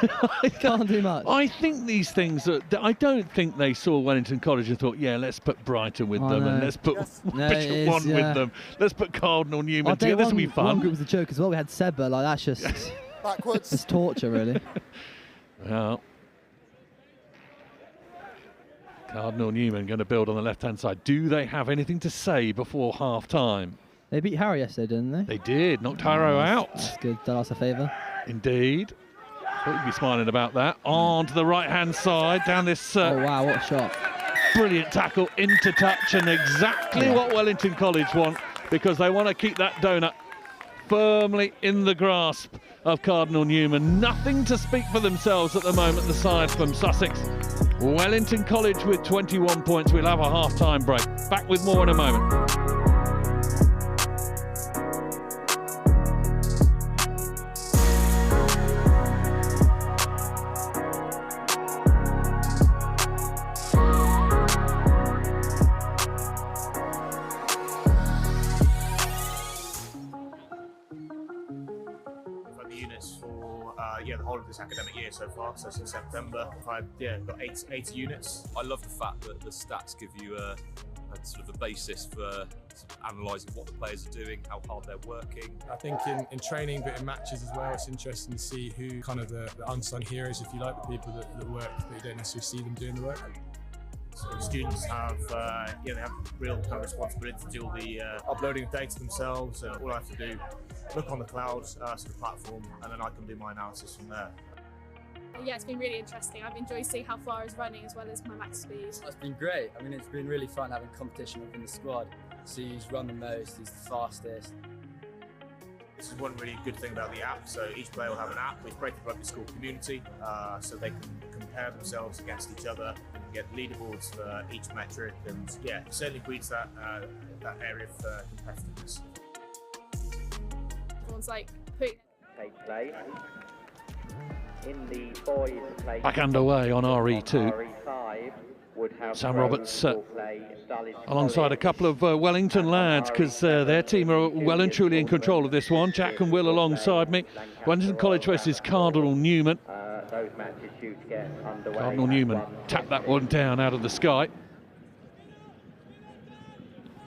Can't do much. I think these things I don't think they saw Wellington College and thought, yeah, let's put Brighton with them, and let's put Bishop One with them. Let's put Cardinal Newman together. This will be fun. One group was a joke as well. We had Seba, like that's just backwards. It's torture, really. Well, Cardinal Newman going to build on the left-hand side. Do they have anything to say before half-time? They beat Harrow yesterday, didn't they? They did. Knocked Harrow out. That's good. Did us a favour. Indeed. Thought you'd be smiling about that. On to the right-hand side, down this... oh, wow, what a shot. Brilliant tackle, into touch, and exactly what Wellington College want, because they want to keep that donut firmly in the grasp of Cardinal Newman. Nothing to speak for themselves at the moment, the side from Sussex. Wellington College with 21 points. We'll have a half-time break. Back with more in a moment. The whole of this academic year so far, so since September. I've got 80 units. I love the fact that the stats give you a sort of a basis for analysing what the players are doing, how hard they're working. I think in training, but in matches as well, it's interesting to see who kind of the unsung heroes, if you like, the people that work, but you don't necessarily see them doing the work. So the students have, they have real kind of responsibility to do all the uploading of data themselves. All I have to do, look on the cloud sort of platform, and then I can do my analysis from there. Yeah, it's been really interesting. I've enjoyed seeing how far I was running as well as my max speed. It's been great. I mean, it's been really fun having competition within the squad. See who's run the most, who's the fastest. This is one really good thing about the app. So each player will have an app. We've created a rugby school community, so they can compare themselves against each other and get leaderboards for each metric. And yeah, it certainly breeds that area of competitiveness. Everyone's like, take place. In the boys' place. Back underway on RE2. RE5 would have Sam Roberts alongside a couple of Wellington lads, because their team are well and truly in control of this one. Jack and Will alongside me. Wellington College versus Cardinal Newman. Those matches due to get underway. Cardinal Newman tapped that one down out of the sky.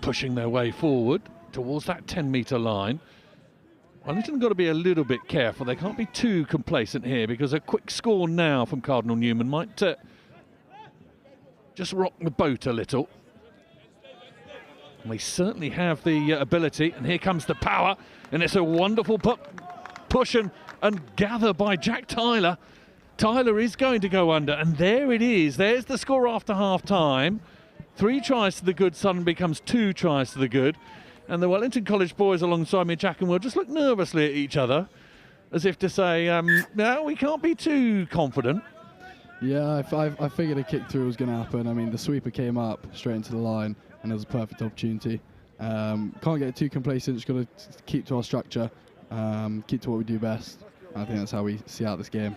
Pushing their way forward towards that 10-metre line. Wellington got to be a little bit careful. They can't be too complacent here, because a quick score now from Cardinal Newman might just rock the boat a little. And they certainly have the ability, and here comes the power, and it's a wonderful push and gather by Jack Tyler. Tyler is going to go under, and there it is. There's the score after half-time. 3 tries to the good suddenly becomes 2 tries to the good. And the Wellington College boys alongside me, Jack and Will, just look nervously at each other, as if to say, no, we can't be too confident. Yeah, I figured a kick through was going to happen. I mean, the sweeper came up straight into the line, and it was a perfect opportunity. Can't get too complacent, just got to keep to our structure, keep to what we do best. I think that's how we see out this game.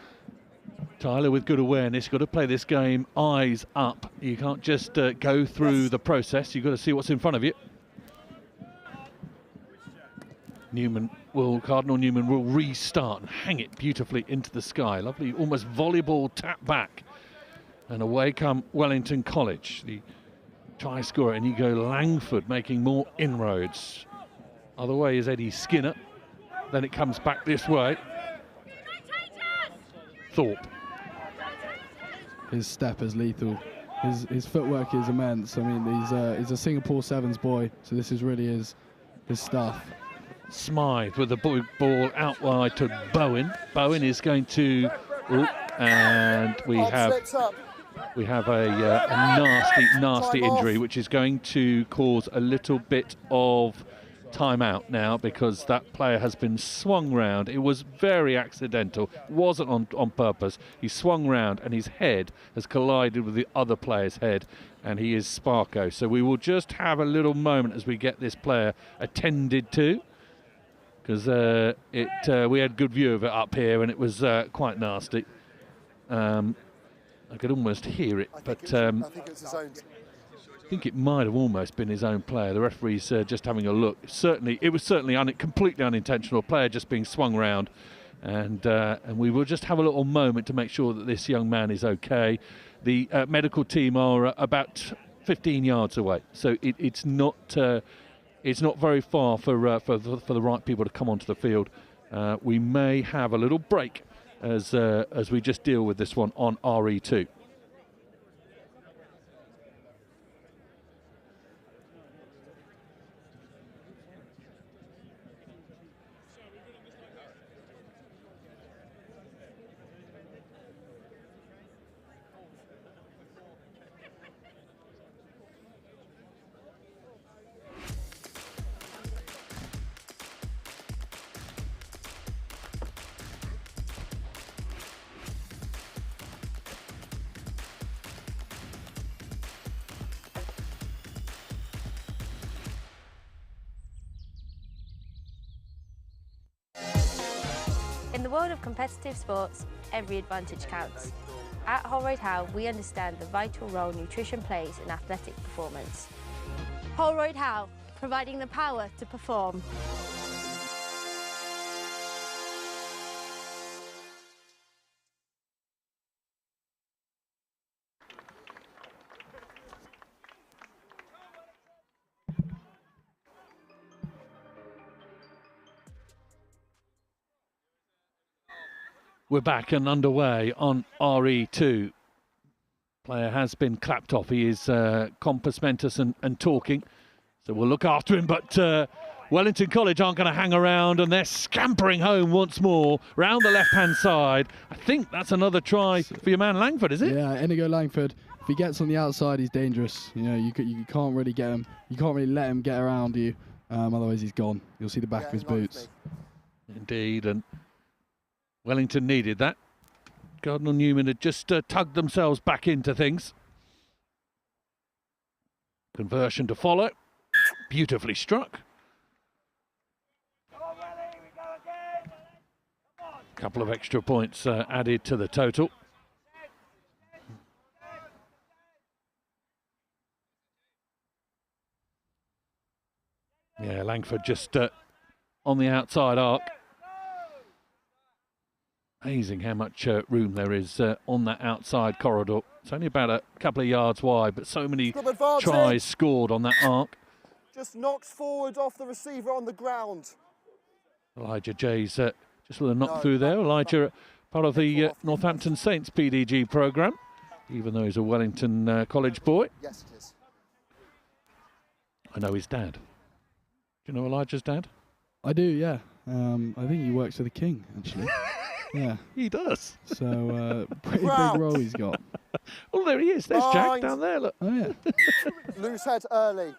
Tyler with good awareness, got to play this game eyes up. You can't just go through the process, you've got to see what's in front of you. Cardinal Newman will restart and hang it beautifully into the sky. Lovely, almost volleyball tap back. And away come Wellington College. The try scorer, Inigo Langford, making more inroads. Other way is Eddie Skinner. Then it comes back this way. Thorpe. His step is lethal. His footwork is immense. I mean, he's a Singapore Sevens boy, so this is really his stuff. Smythe with the ball out wide to Bowen. Bowen is going to, and we have a nasty injury, which is going to cause a little bit of timeout now, because that player has been swung round. It was very accidental, wasn't on purpose. He swung round and his head has collided with the other player's head, and he is Sparko. So we will just have a little moment as we get this player attended to, because we had good view of it up here, and it was quite nasty. I could almost hear it, but I think it might have almost been his own player. The referee's just having a look. It was certainly completely unintentional. Player just being swung round, and we will just have a little moment to make sure that this young man is okay. The medical team are about 15 yards away, so it's not very far for the right people to come onto the field. We may have a little break as we just deal with this one on RE2. the world of competitive sports, every advantage counts. At Holroyd Howe, we understand the vital role nutrition plays in athletic performance. Holroyd Howe, providing the power to perform. We're back and underway on RE2. Player has been clapped off. He is compos mentis and talking. So we'll look after him. But Wellington College aren't going to hang around, and they're scampering home once more round the left-hand side. I think that's another try for your man Langford, is it? Yeah, Inigo Langford. If he gets on the outside, he's dangerous. You know, you can't really get him. You can't really let him get around you. Otherwise, he's gone. You'll see the back of his boots. Indeed, and Wellington needed that. Cardinal Newman had just tugged themselves back into things. Conversion to follow. Beautifully struck. Couple of extra points added to the total. Yeah, Langford just on the outside arc. Amazing how much room there is on that outside corridor. It's only about a couple of yards wide, but so many tries scored on that arc. Just knocks forward off the receiver on the ground. Elijah Jay's just with a knock through there. Elijah, part of the Northampton Saints PDG programme, even though he's a Wellington College boy. Yes, it is. I know his dad. Do you know Elijah's dad? I do, yeah. I think he works for the King, actually. Yeah, he does. So pretty big role he's got. Oh, there he is. There's Jack down there. Look. Oh yeah. Loose head early.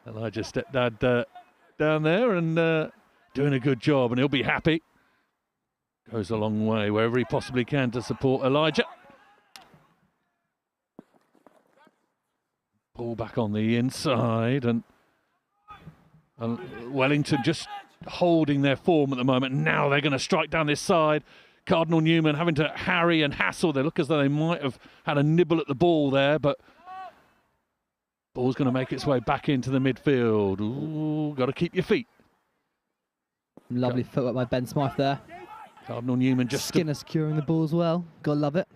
Elijah's stepdad down there and doing a good job, and he'll be happy. Goes a long way wherever he possibly can to support Elijah. Ball back on the inside, and Wellington just holding their form at the moment. Now they're going to strike down this side. Cardinal Newman having to harry and hassle. They look as though they might have had a nibble at the ball there, but ball's going to make its way back into the midfield. Ooh, got to keep your feet. Lovely footwork by Ben Smythe there. Cardinal Newman just... Skinner securing the ball as well. Gotta love it.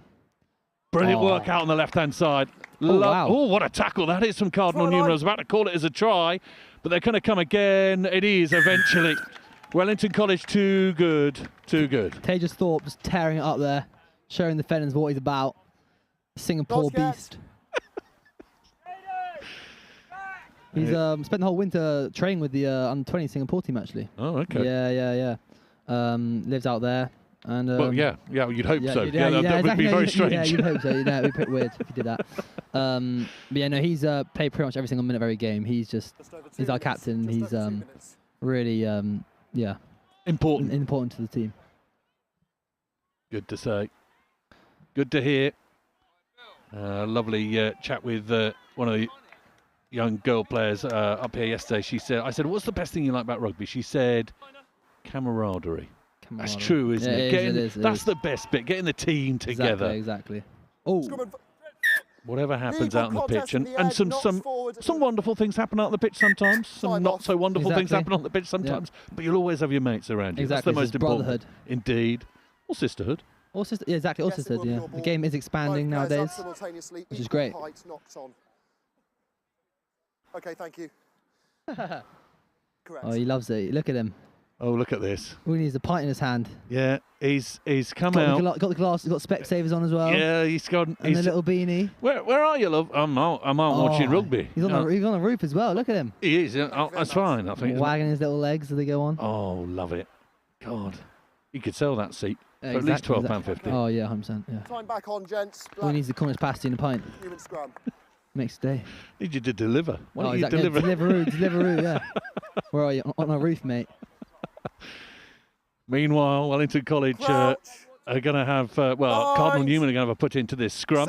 Brilliant work out on the left-hand side. Wow. Oh, what a tackle that is from Cardinal Newman. I was about to call it as a try, but they're going to come again. It is eventually. Wellington College too good, too good. Tejas Thorpe just tearing it up there, showing the Fennons what he's about. Singapore beast. He's spent the whole winter training with the under-20 Singapore team, actually. Oh, okay. Yeah. Lives out there. And, well, yeah, you'd hope so. Yeah, that would be very strange. Yeah, you'd hope so. Yeah, it'd be pretty weird if you did that. But yeah, no, he's played pretty much every single minute of every game. He's our captain. He's really, important to the team. Good to say. Good to hear. Lovely chat with one of the young girl players up here yesterday. She said, I said, what's the best thing you like about rugby? She said, camaraderie. That's true, isn't it? That's the best bit, getting the team together. Exactly. Oh, whatever happens out on the pitch, and some wonderful things happen out on the pitch sometimes, some not so wonderful things happen on the pitch sometimes, but you'll always have your mates around you. Exactly. That's the most important. Brotherhood. Indeed. Or sisterhood. Yeah, exactly, or sisterhood, yeah. The game is expanding nowadays, which is great. Okay, thank you. Oh, he loves it. Look at him. Oh, look at this. Oh, he needs a pint in his hand. Yeah, he's come out. Got the glass. He's got Specsavers on as well. Yeah, he's got. And a little beanie. Where are you, love? I'm out watching rugby. He's on the roof as well. Look at him. He is. That's fine. I think. Wagging his little legs as they go on. Oh, love it. God, you could sell that seat for at least £12.50. Oh yeah, 100%. Yeah. Time back on, gents. All he needs is the cornish pasty and a pint. Human scrum. Next day. Need you to deliver. Why don't you exactly. deliver? Deliveroo, yeah. Where are you? On our roof, mate. Meanwhile, Wellington College are going to have, Cardinal Newman are going to have a put into this scrum.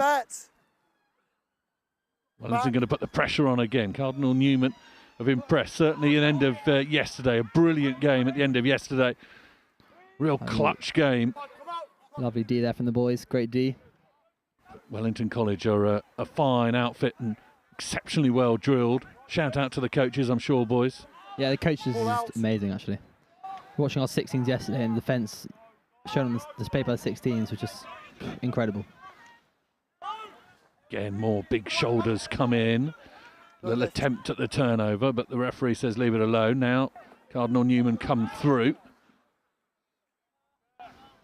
Wellington going to put the pressure on again. Cardinal Newman have impressed, certainly at the end of yesterday. A brilliant game at the end of yesterday. Real clutch game. Lovely D there from the boys. Great D. Wellington College are a fine outfit and exceptionally well drilled. Shout out to the coaches, I'm sure, boys. Yeah, the coaches is amazing, actually. Watching our 16s yesterday and the defence shown on the display by the 16s was just incredible. Again, more big shoulders come in. Little attempt at the turnover, but the referee says leave it alone. Now, Cardinal Newman come through.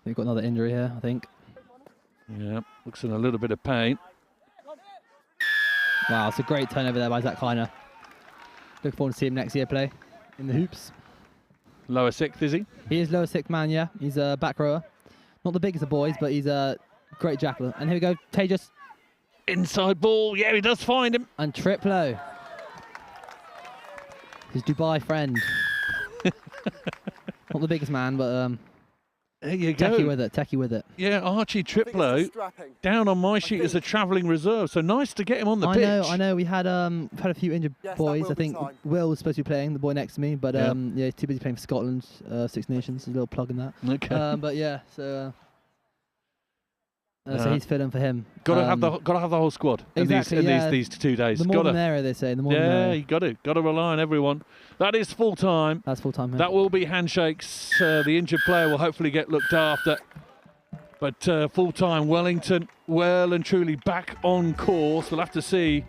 We've got another injury here, I think. Yeah, looks in a little bit of pain. Wow, it's a great turnover there by Zach Kleiner. Looking forward to see him next year play in the hoops. Lower sixth, is he? He is lower sixth man, yeah. He's a back rower. Not the biggest of boys, but he's a great jackal. And here we go, Tejas. Inside ball, yeah, he does find him. And Triplo. His Dubai friend. Not the biggest man, but there you go. Techie with it. Yeah, Archie Triplo down on my sheet as a travelling reserve, so nice to get him on the pitch. I know. We had a few injured boys. I think Will was supposed to be playing, the boy next to me, but yeah, he's too busy playing for Scotland, Six Nations. A little plug in that. Okay. But yeah, so he's filling for him. Got to have the whole squad. Exactly. In these 2 days. The more the merrier, they say. The more the merrier. You got to rely on everyone. That is full time. That's full time. Yeah. That will be handshakes. The injured player will hopefully get looked after. But full time, Wellington well and truly back on course. We'll have to see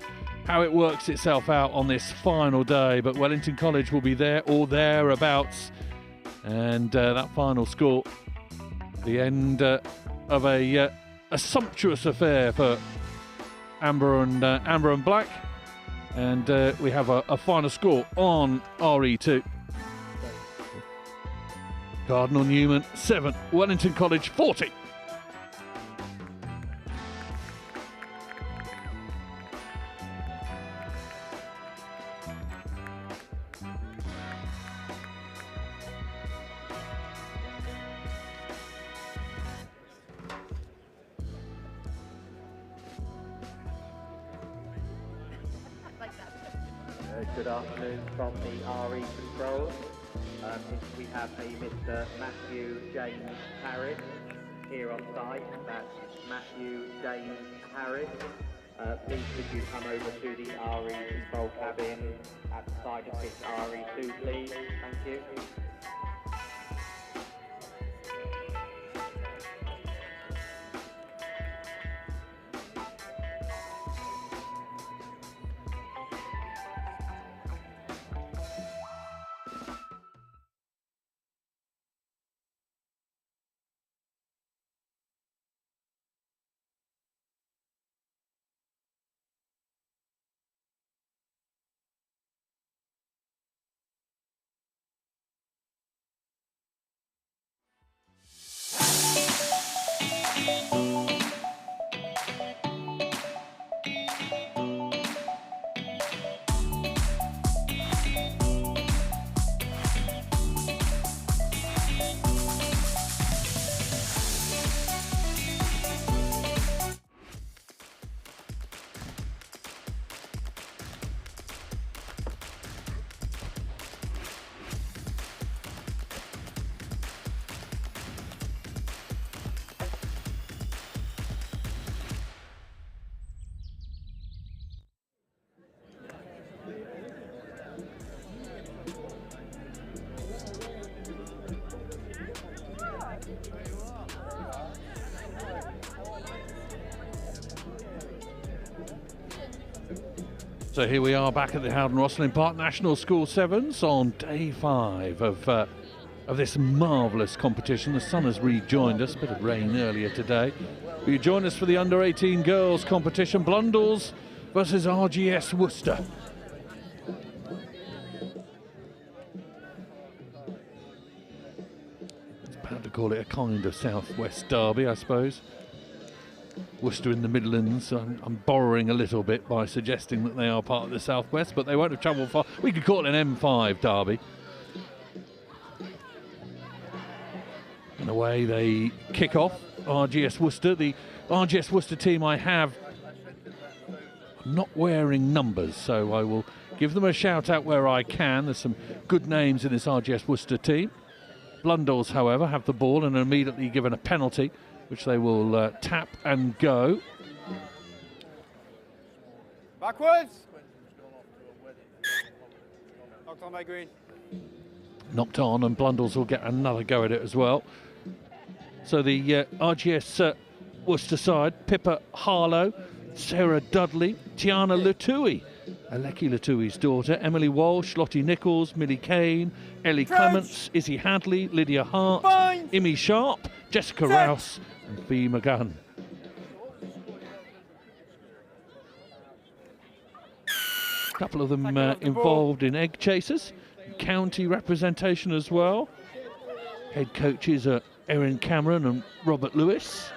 how it works itself out on this final day. But Wellington College will be there or thereabouts. And that final score, the end of a sumptuous affair for Amber and Black, and we have a final score on RE2. Cardinal Newman 7, Wellington College 40. Good afternoon from the RE controls. We have a Mr. Matthew James Harris here on site. That's Matthew James Harris. Please could you come over to the RE control cabin at the side of pitch RE2, please. Thank you. So here we are back at the Howden Rosslyn Park National School Sevens on day 5 of this marvellous competition. The sun has rejoined us, a bit of rain earlier today. Will you join us for the under-18 girls competition, Blundells versus RGS Worcester. It's bad to call it a kind of southwest derby, I suppose. Worcester in the Midlands. I'm borrowing a little bit by suggesting that they are part of the southwest, but they won't have travelled far. We could call it an M5 derby. In a way, they kick off RGS Worcester. The RGS Worcester team I have not wearing numbers, so I will give them a shout out where I can. There's some good names in this RGS Worcester team. Blundell's, however, have the ball and are immediately given a penalty, which they will tap and go. Backwards. Knocked on by Green. Knocked on, and Blundell's will get another go at it as well. So the RGS Worcester side, Pippa Harlow, Sarah Dudley, Tiana Latui, Aleki Latui's daughter, Emily Walsh, Lottie Nichols, Millie Kane, Ellie Clements, Izzy Hadley, Lydia Hart, Imi Sharp, Jessica Rouse and Fee McGann. A couple of them involved in egg chasers, county representation as well. Head coaches are Erin Cameron and Robert Lewis.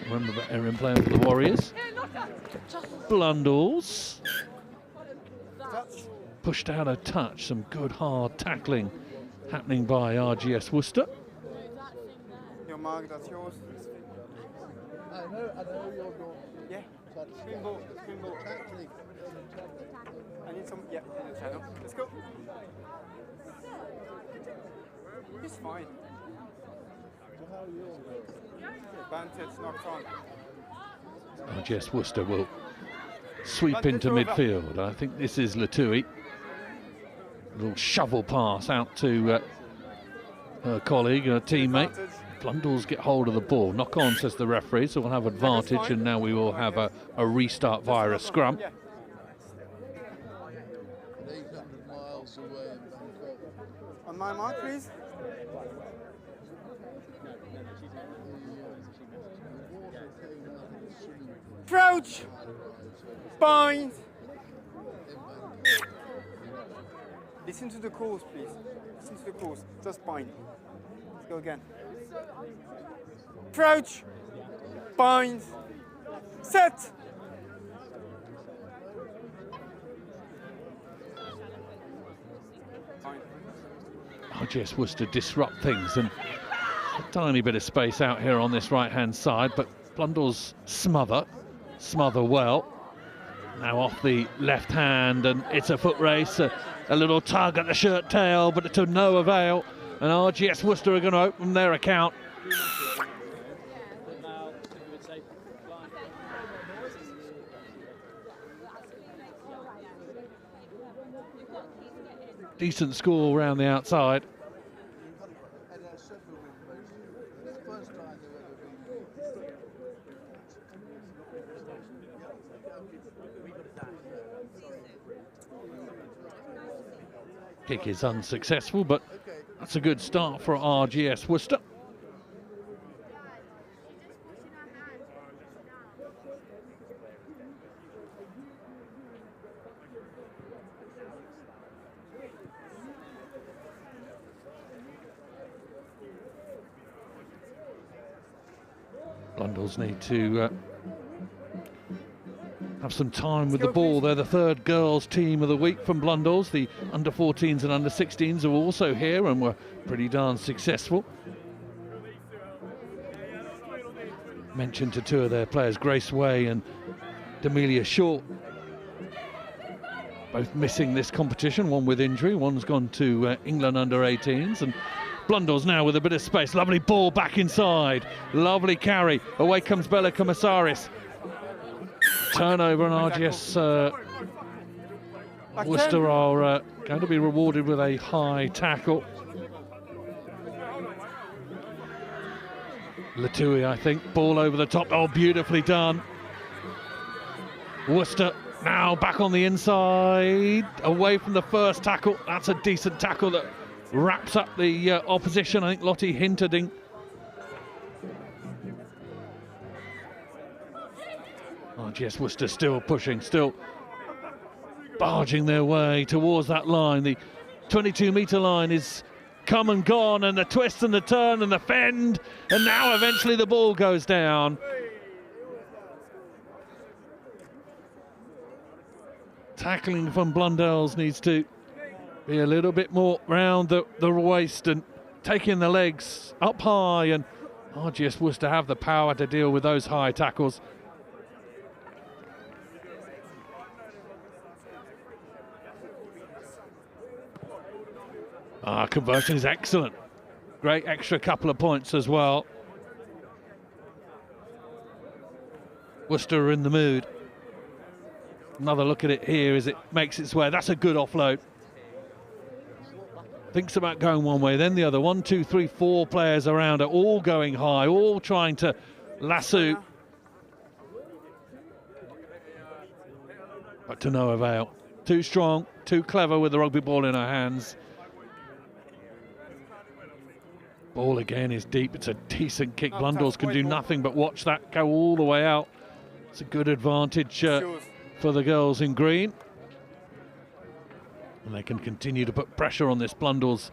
Remember that Erin playing for the Warriors. Blundell's pushed out a touch, some good hard tackling happening by RGS Worcester. Your mark, that's yours. I know you're Yeah. Screen ball, screen ball. I need some, yeah, in the channel. Let's go. He's fine. Vantage knocked on. RGS Worcester will sweep into midfield. I think this is Latui. A little shovel pass out to her colleague and a teammate. Blundell's get hold of the ball. Knock on, says the referee, so we'll have advantage, and now we will have a restart via a scrum. On my mark, please. Crouch! Bind! Listen to the calls, please. Listen to the calls. Just bind. Let's go again. Crouch! Bind! Set! RGS Worcester disrupt things, and a tiny bit of space out here on this right-hand side, but Blundell's smother well. Now off the left hand, and it's a foot race, a little tug at the shirt tail, but to no avail, and RGS Worcester are going to open their account. Decent score around the outside. Kick is unsuccessful, but that's a good start for RGS Worcester. Blundell's need to have some time with the ball. They're the third girls team of the week from Blundell's. The under-14s and under-16s are also here and were pretty darn successful. Mentioned to two of their players, Grace Way and Demelia Short, both missing this competition, one with injury, one's gone to England under-18s, and Blundell's now with a bit of space. Lovely ball back inside, lovely carry. Away comes Bella Commissaris. Turnover, and RGS Worcester are going to be rewarded with a high tackle. Latui, I think, ball over the top. Oh, beautifully done. Worcester now back on the inside, away from the first tackle. That's a decent tackle that wraps up the opposition. I think Lottie Hinterding. RGS Worcester still pushing, still barging their way towards that line. The 22-metre line is come and gone, and the twist and the turn and the fend, and now eventually the ball goes down. Tackling from Blundell's needs to be a little bit more round the waist and taking the legs up high, and RGS Worcester have the power to deal with those high tackles. Conversion is excellent. Great extra couple of points as well. Worcester are in the mood. Another look at it here as it makes its way. That's a good offload. Thinks about going one way, then the other. 1, 2, 3, 4 players around it, all going high, all trying to lasso. But to no avail. Too strong, too clever with the rugby ball in her hands. Ball again is deep. It's a decent kick. Blundell's can do nothing but watch that go all the way out. It's a good advantage for the girls in green. And they can continue to put pressure on this Blundell's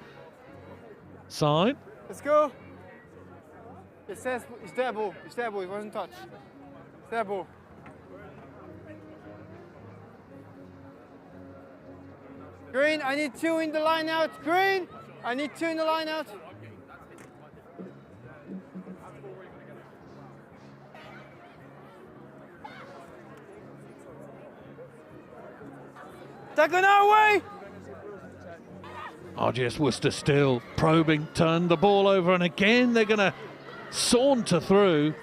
side. Let's go. It says it's their ball. It's their ball. It wasn't touched. It's their ball. Green, I need 2 in the line out. Green, I need 2 in the line out. Tackle our way. RGS Worcester still probing, turned the ball over, and again they're going to saunter through.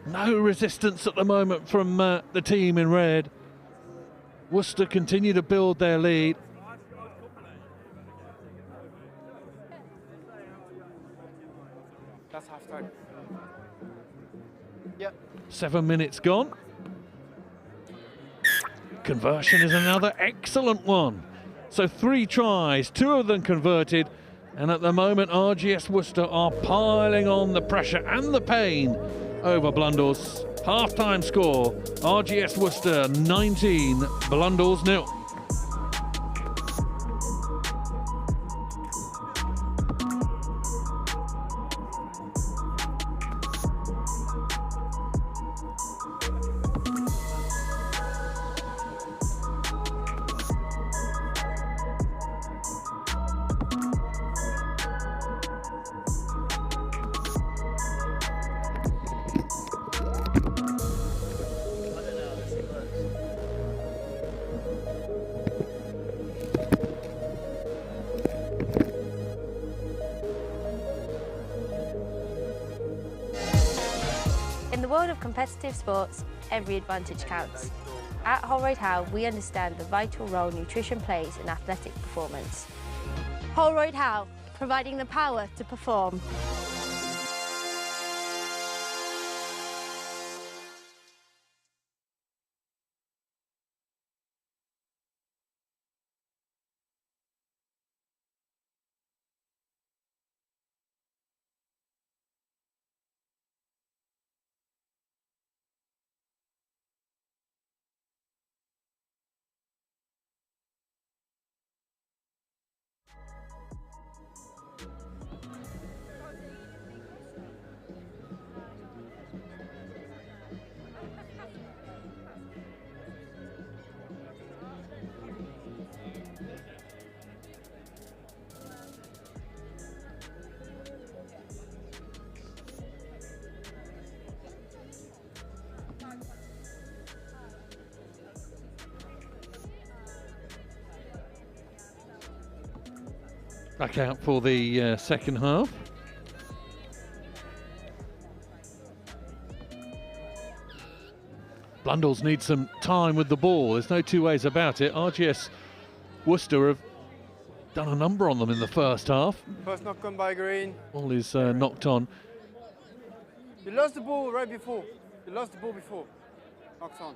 No resistance at the moment from the team in red. Worcester continue to build their lead. That's half time. Yep. 7 minutes gone. Conversion is another excellent one. So 3 tries, 2 of them converted, and at the moment RGS Worcester are piling on the pressure and the pain over Blundell's. Half-time score, RGS Worcester 19, Blundell's 0. In the world of competitive sports, every advantage counts. At Holroyd Howe, we understand the vital role nutrition plays in athletic performance. Holroyd Howe, providing the power to perform. Back out for the second half. Blundell's need some time with the ball. There's no 2 ways about it. RGS Worcester have done a number on them in the first half. First knock on by Green. Ball is knocked on. You lost the ball right before. You lost the ball before. Knocked on.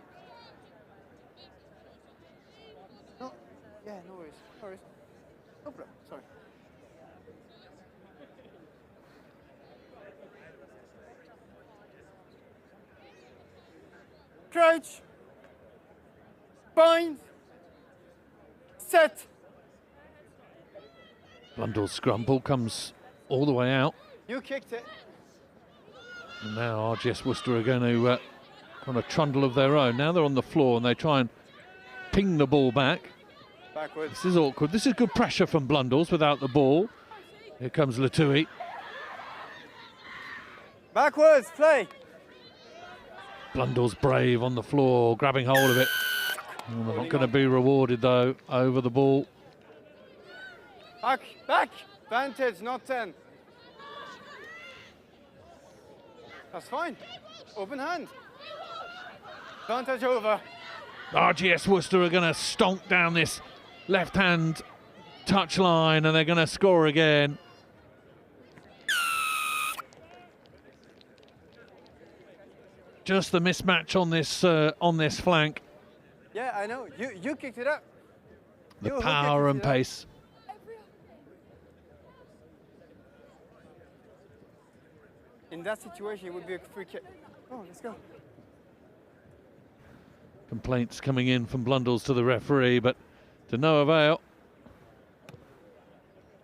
No. Yeah, no worries. No worries. No problem. Sorry. Crouch. Bind. Set. Blundell's scrum ball comes all the way out. You kicked it. And now RGS Worcester are going to on a trundle of their own. Now they're on the floor and they try and ping the ball back. Backwards. This is awkward. This is good pressure from Blundell's without the ball. Here comes Latui. Backwards, play. Blundell's brave on the floor, grabbing hold of it. Well, they're not going to be rewarded though over the ball. Back, back. Vantage, not 10. That's fine. Open hand. Vantage over. RGS Worcester are going to stonk down this left-hand touch line, and they're going to score again. Just the mismatch on this flank. Yeah, I know. You kicked it up. The power and pace. In that situation, it would be a free kick. Oh, let's go. Complaints coming in from Blundell's to the referee, but to no avail.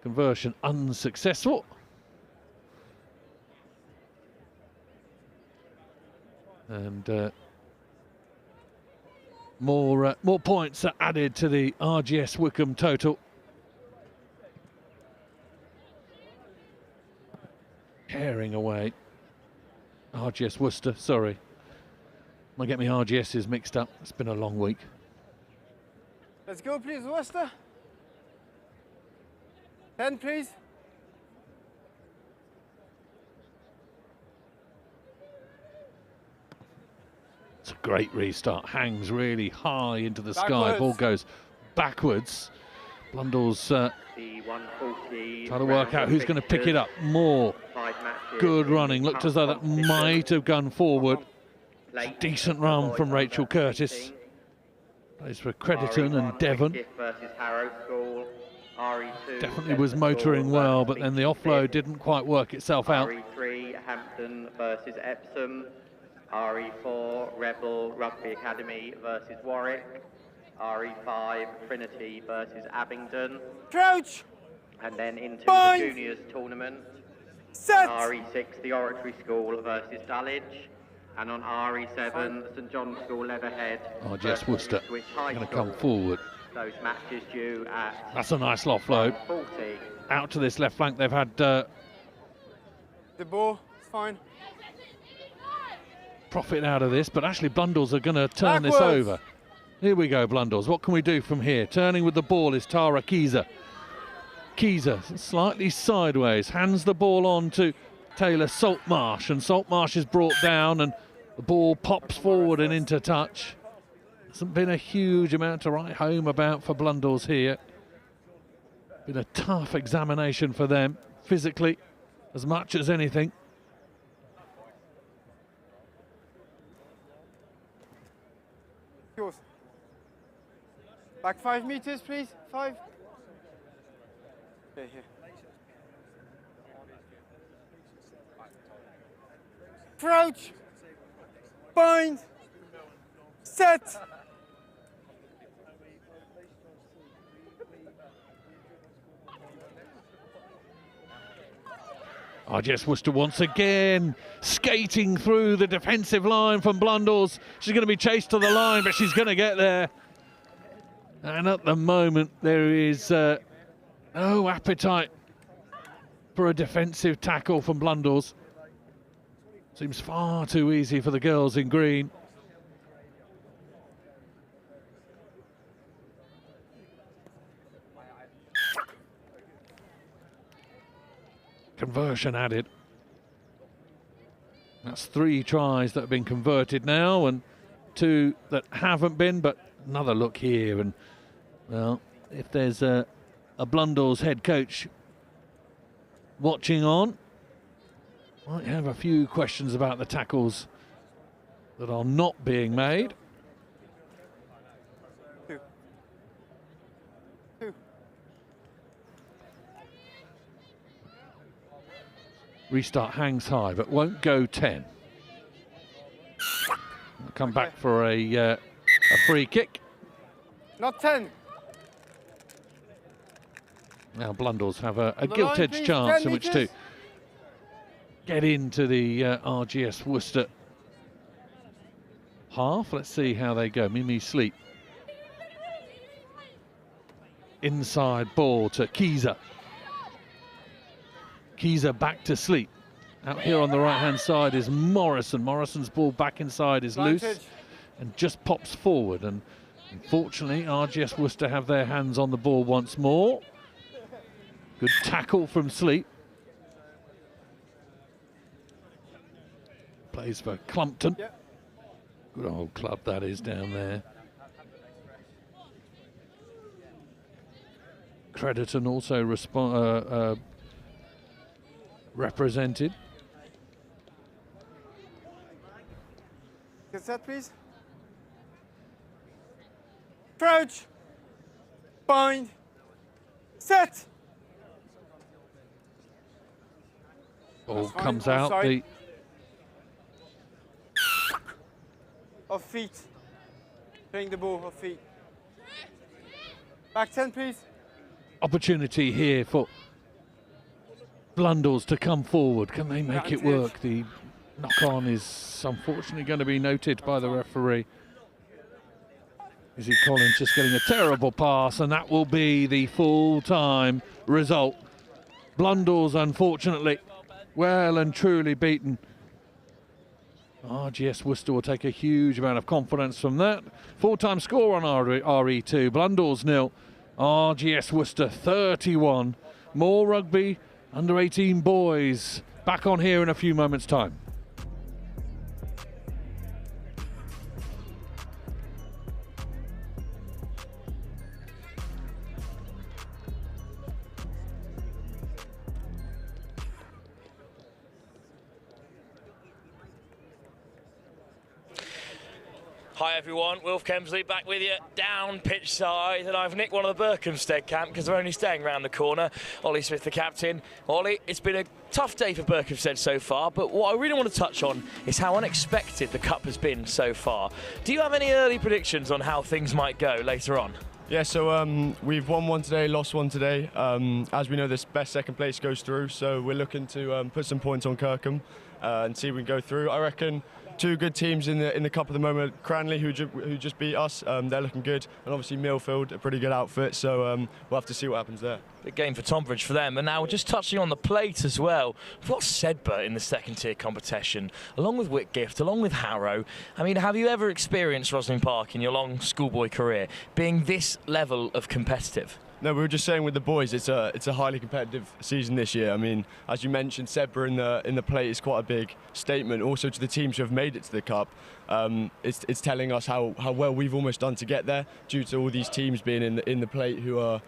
Conversion unsuccessful. And more points are added to the RGS Wickham total. Tearing away. RGS Worcester, sorry. I get my RGSs mixed up. It's been a long week. Let's go, please, Worcester. 10, please. It's a great restart. Hangs really high into the sky. Backwards. Ball goes backwards. Blundell's trying to work out who's going to pick it up more. Good running. Looked as though that might have gone forward. Decent run from Rachel Curtis. Plays for Crediton and Devon. Definitely was motoring well, but then the offload didn't quite work itself out. RE3 Hampton versus Epsom. RE4 Rebel Rugby Academy versus Warwick. RE5 Trinity versus Abingdon. Crouch! And then into Bind. the juniors tournament. Set! On RE6 the Oratory School versus Dulwich. And on RE7 St John's School Leatherhead. RGS Worcester Ipswich High going to School. come forward. Those matches due at That's a nice offload. 40. Out to this left flank. They've had The ball, it's fine. profit out of this, but actually Blundell's are going to turn this Backwards. over. Here we go, Blundell's. What can we do from here? Turning with the ball is Tara Keyser. Keyser slightly sideways, hands the ball on to Taylor Saltmarsh, and Saltmarsh is brought down and the ball pops forward and into touch. Hasn't been a huge amount to write home about for Blundell's here. Been a tough examination for them, physically, as much as anything. Yours. Back 5 meters, please. 5. Okay, here. Crouch. Bind. Set. RGS Worcester once again skating through the defensive line from Blundell's. She's going to be chased to the line, but she's going to get there. And at the moment, there is no appetite for a defensive tackle from Blundell's. Seems far too easy for the girls in green. Conversion added. That's 3 tries that have been converted now and 2 that haven't been, but another look here. And, well, if there's a Blundell's head coach watching on, might have a few questions about the tackles that are not being made. Restart hangs high, but won't go 10. We'll come back for a free kick. Not 10. Now Blundell's have a On the gilt-edged line, please, chance 10 in which to meters. get into the RGS Worcester half. Let's see how they go. Mimi Sleep. Inside ball to Keyser. Keyser back to Sleep. Out here on the right-hand side is Morrison. Morrison's ball back inside is loose Advantage. and just pops forward. And Unfortunately, RGS Worcester have their hands on the ball once more. Good tackle from Sleep. Plays for Clumpton. Good old club that is down there. Crediton also represented. Get set, please. Crouch. Bind. Set. Ball comes out. The Off feet. Playing the ball off feet. Back 10, please. opportunity here for Blundell's to come forward. Can they make it work? The knock-on is unfortunately going to be noted by the referee. Izzy Collins just getting a terrible pass, and that will be the full-time result. Blundell's, unfortunately, well and truly beaten. RGS Worcester will take a huge amount of confidence from that. Full-time score on RE2. Blundell's 0, RGS Worcester 31. More rugby, under-18 boys. Back on here in a few moments' time. Hi everyone, Wilf Kemsley back with you down pitch side, and I've nicked one of the Berkhamsted camp because they're only staying around the corner. Ollie Smith, the captain. Ollie, it's been a tough day for Berkhamsted so far, but what I really want to touch on is how unexpected the cup has been so far. Do you have any early predictions on how things might go later on? Yeah, so we've won one today, lost one today. As we know, this best second place goes through, so we're looking to put some points on Kirkham and see if we can go through. I reckon two good teams in the cup at the moment. Cranley, who just beat us, they're looking good, and obviously Millfield, a pretty good outfit. So we'll have to see what happens there. Big game for Tonbridge for them. And now just touching on the plate as well. We've got Sedbergh in the second tier competition, along with Whitgift, along with Harrow. I mean, have you ever experienced Roslyn Park in your long schoolboy career being this level of competitive? No, we were just saying with the boys, it's a highly competitive season this year. I mean, as you mentioned, Sedbergh in the plate is quite a big statement. Also to the teams who have made it to the cup, it's telling us how well we've almost done to get there, due to all these teams being in the plate who are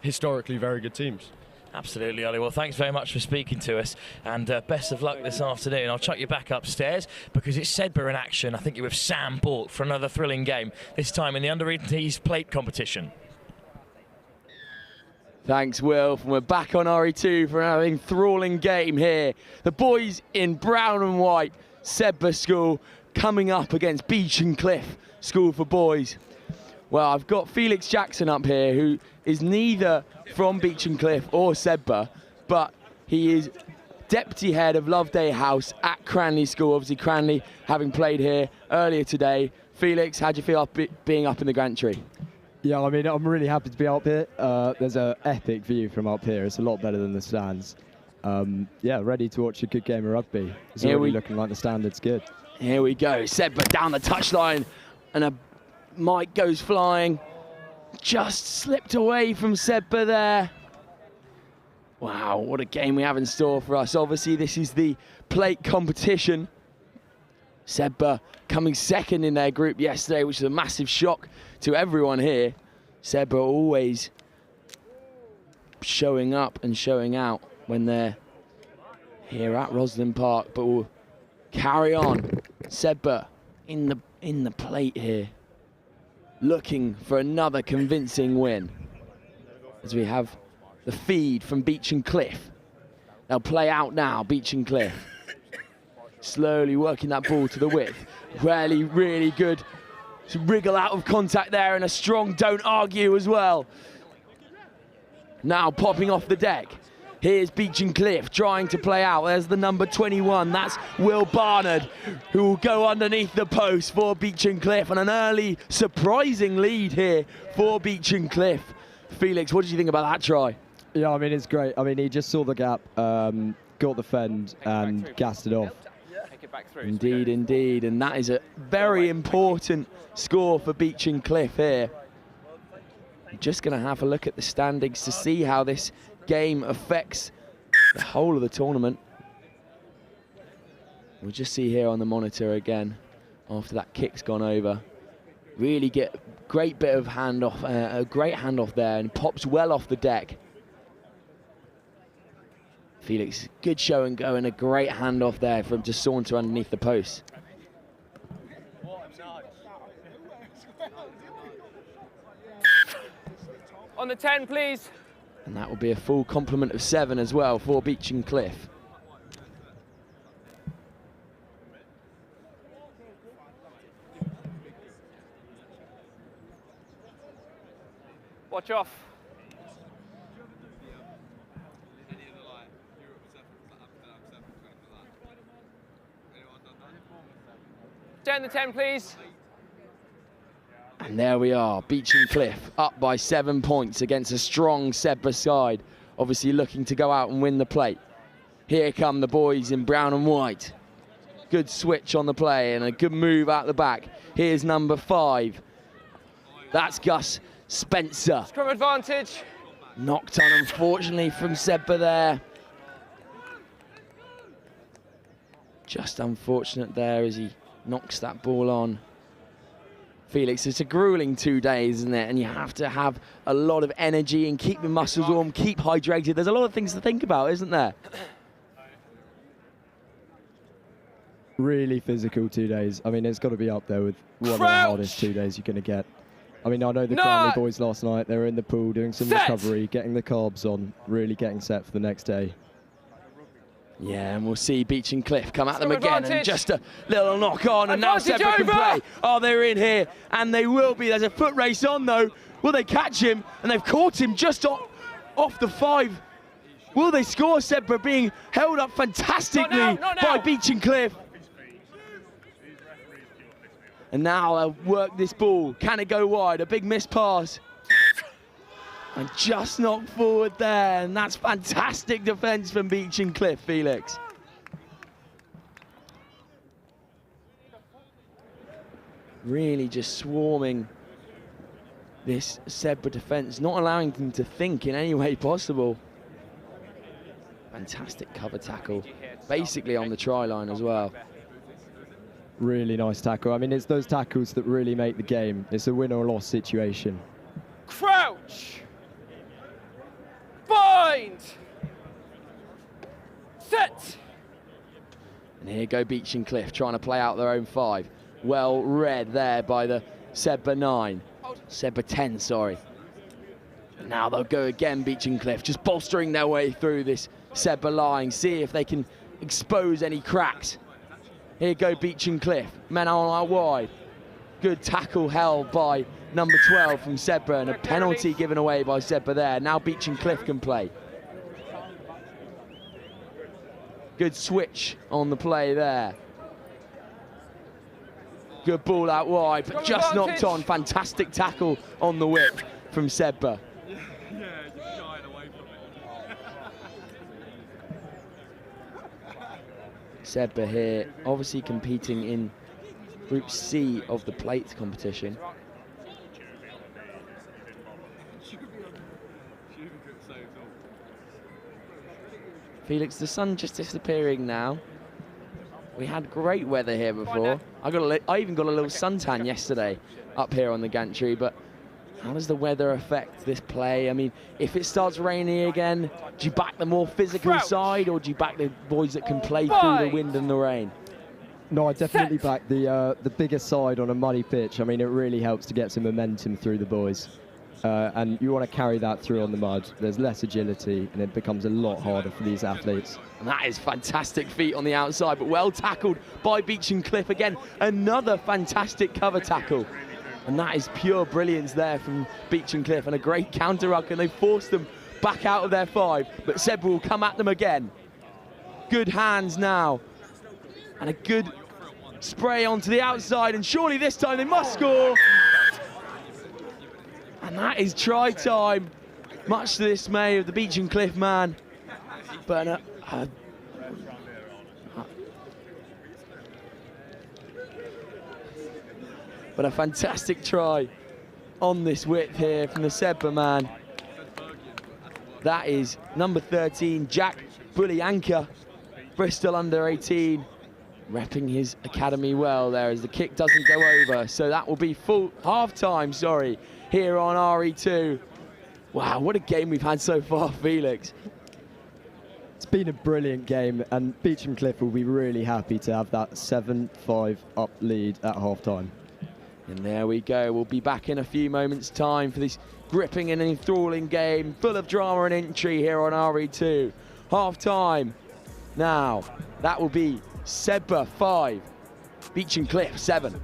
historically very good teams. Absolutely, Ollie. Well, thanks very much for speaking to us, and best of luck this afternoon. I'll chuck you back upstairs because it's Sedbergh in action. I think you're with Sam Bork for another thrilling game, this time in the under-18s plate competition. Thanks, Wilf. And we're back on RE2 for another enthralling game here. The boys in brown and white, Sedbergh School, coming up against Beach and Cliff School for Boys. Well, I've got Felix Jackson up here, who is neither from Beach and Cliff or Sedbergh, but he is deputy head of Loveday House at Cranley School. Obviously, Cranley having played here earlier today. Felix, how do you feel being up in the gantry? Yeah, I mean, I'm really happy to be up here. There's an epic view from up here. It's a lot better than the stands. Yeah, ready to watch a good game of rugby. It's already looking like the standard's good. Here we go. Sedbergh down the touchline, and a mic goes flying. Just slipped away from Sedbergh there. Wow, what a game we have in store for us. Obviously, this is the plate competition. Sedbergh coming second in their group yesterday, which is a massive shock to everyone here. Sedbergh always showing up and showing out when they're here at Roslyn Park, but we'll carry on. Sedbergh in the plate here, looking for another convincing win. As we have the feed from Beach and Cliff. They'll play out now, Beach and Cliff. Slowly working that ball to the width. Really good to wriggle out of contact there, and a strong don't argue as well. Now popping off the deck. Here's Beach and Cliff trying to play out. There's the number 21, that's Will Barnard, who will go underneath the post for Beach and Cliff, and an early surprising lead here for Beach and Cliff. Felix, what did you think about that try? Yeah, I mean, it's great. I mean, he just saw the gap, got the fend and gassed it off. flick it back through. Indeed, indeed, and that is a very important score for Beach and Cliff here. I'm just going to have a look at the standings to see how this game affects the whole of the tournament. We'll just see here on the monitor again, after that kick's gone over. Really get great bit of handoff, a great handoff there, and pops well off the deck. Felix, good show and go, and a great handoff there from to saunter underneath the post. On the 10, please. And that will be a full complement of 7 as well for Beach and Cliff. Watch off. Turn the 10, please. And there we are, Beach and Cliff up by 7 points against a strong Sedbergh side, obviously looking to go out and win the plate. Here come the boys in brown and white. Good switch on the play and a good move out the back. Here's number 5. That's Gus Spencer. Scrum advantage. Knocked on, unfortunately, from Sedbergh there. Just unfortunate there as he knocks that ball on. Felix, it's a grueling 2 days, isn't it? And you have to have a lot of energy and keep your muscles warm, keep hydrated. There's a lot of things to think about, isn't there? Really physical 2 days. I mean, it's got to be up there with one of the hardest 2 days you're going to get. I mean, I know the Cranley boys last night, they were in the pool doing some recovery, getting the carbs on, really getting set for the next day. Yeah, and we'll see Beach and Cliff come at them again, and just a little knock on, and now Sedbergh can play. Oh, they're in here, and they will be. There's a foot race on, though. Will they catch him? And they've caught him just off the 5. Will they score? Sedbergh being held up fantastically by Beach and Cliff. And now they'll work this ball. Can it go wide? A big missed pass. And just knocked forward there, and that's fantastic defence from Beach and Cliff, Felix. Really just swarming this Sedbergh defence, not allowing them to think in any way possible. Fantastic cover tackle, basically on the try line as well. Really nice tackle. I mean, it's those tackles that really make the game. It's a win or loss situation. Crouch. Bind. Set. And here go Beach and Cliff trying to play out their own 5. Well read there by the Sedbergh 9. Sedbergh 10, sorry. And now they'll go again, Beach and Cliff, just bolstering their way through this Sedbergh line, see if they can expose any cracks. Here go Beach and Cliff, men on out wide. Good tackle held by number 12 from Sedbergh, and a penalty given away by Sedbergh there. Now Beach and Cliff can play. Good switch on the play there. Good ball out wide, but just knocked on. Fantastic tackle on the whip from Sedbergh. Sedbergh here, obviously competing in Group C of the plate competition. Felix, the sun just disappearing now. We had great weather here before. I even got a little suntan yesterday up here on the gantry, but how does the weather affect this play? I mean, if it starts raining again, do you back the more physical side, or do you back the boys that can play through the wind and the rain? No, I definitely back the bigger side on a muddy pitch. I mean, it really helps to get some momentum through the boys. And you want to carry that through on the mud. There's less agility, and it becomes a lot harder for these athletes. And that is fantastic feet on the outside, but well tackled by Beach and Cliff again. Another fantastic cover tackle. And that is pure brilliance there from Beach and Cliff, and a great counter ruck, and they forced them back out of their 5, but Sedbergh will come at them again. Good hands now, and a good spray onto the outside, and surely this time they must score. And that is try time, much to the dismay of the Beach and Cliff man. But But a fantastic try on this width here from the Sedbergh man. That is number 13, Jack Bullianka, Bristol under 18, repping his academy well there as the kick doesn't go over. So that will be full half-time, sorry, here on RE2. Wow, what a game we've had so far, Felix. It's been a brilliant game, and Beecham Cliff will be really happy to have that 7-5 up lead at half-time. And there we go. We'll be back in a few moments' time for this gripping and enthralling game, full of drama and intrigue here on RE2. Half-time. Now, that will be Sedbergh 5, Beecham Cliff 7.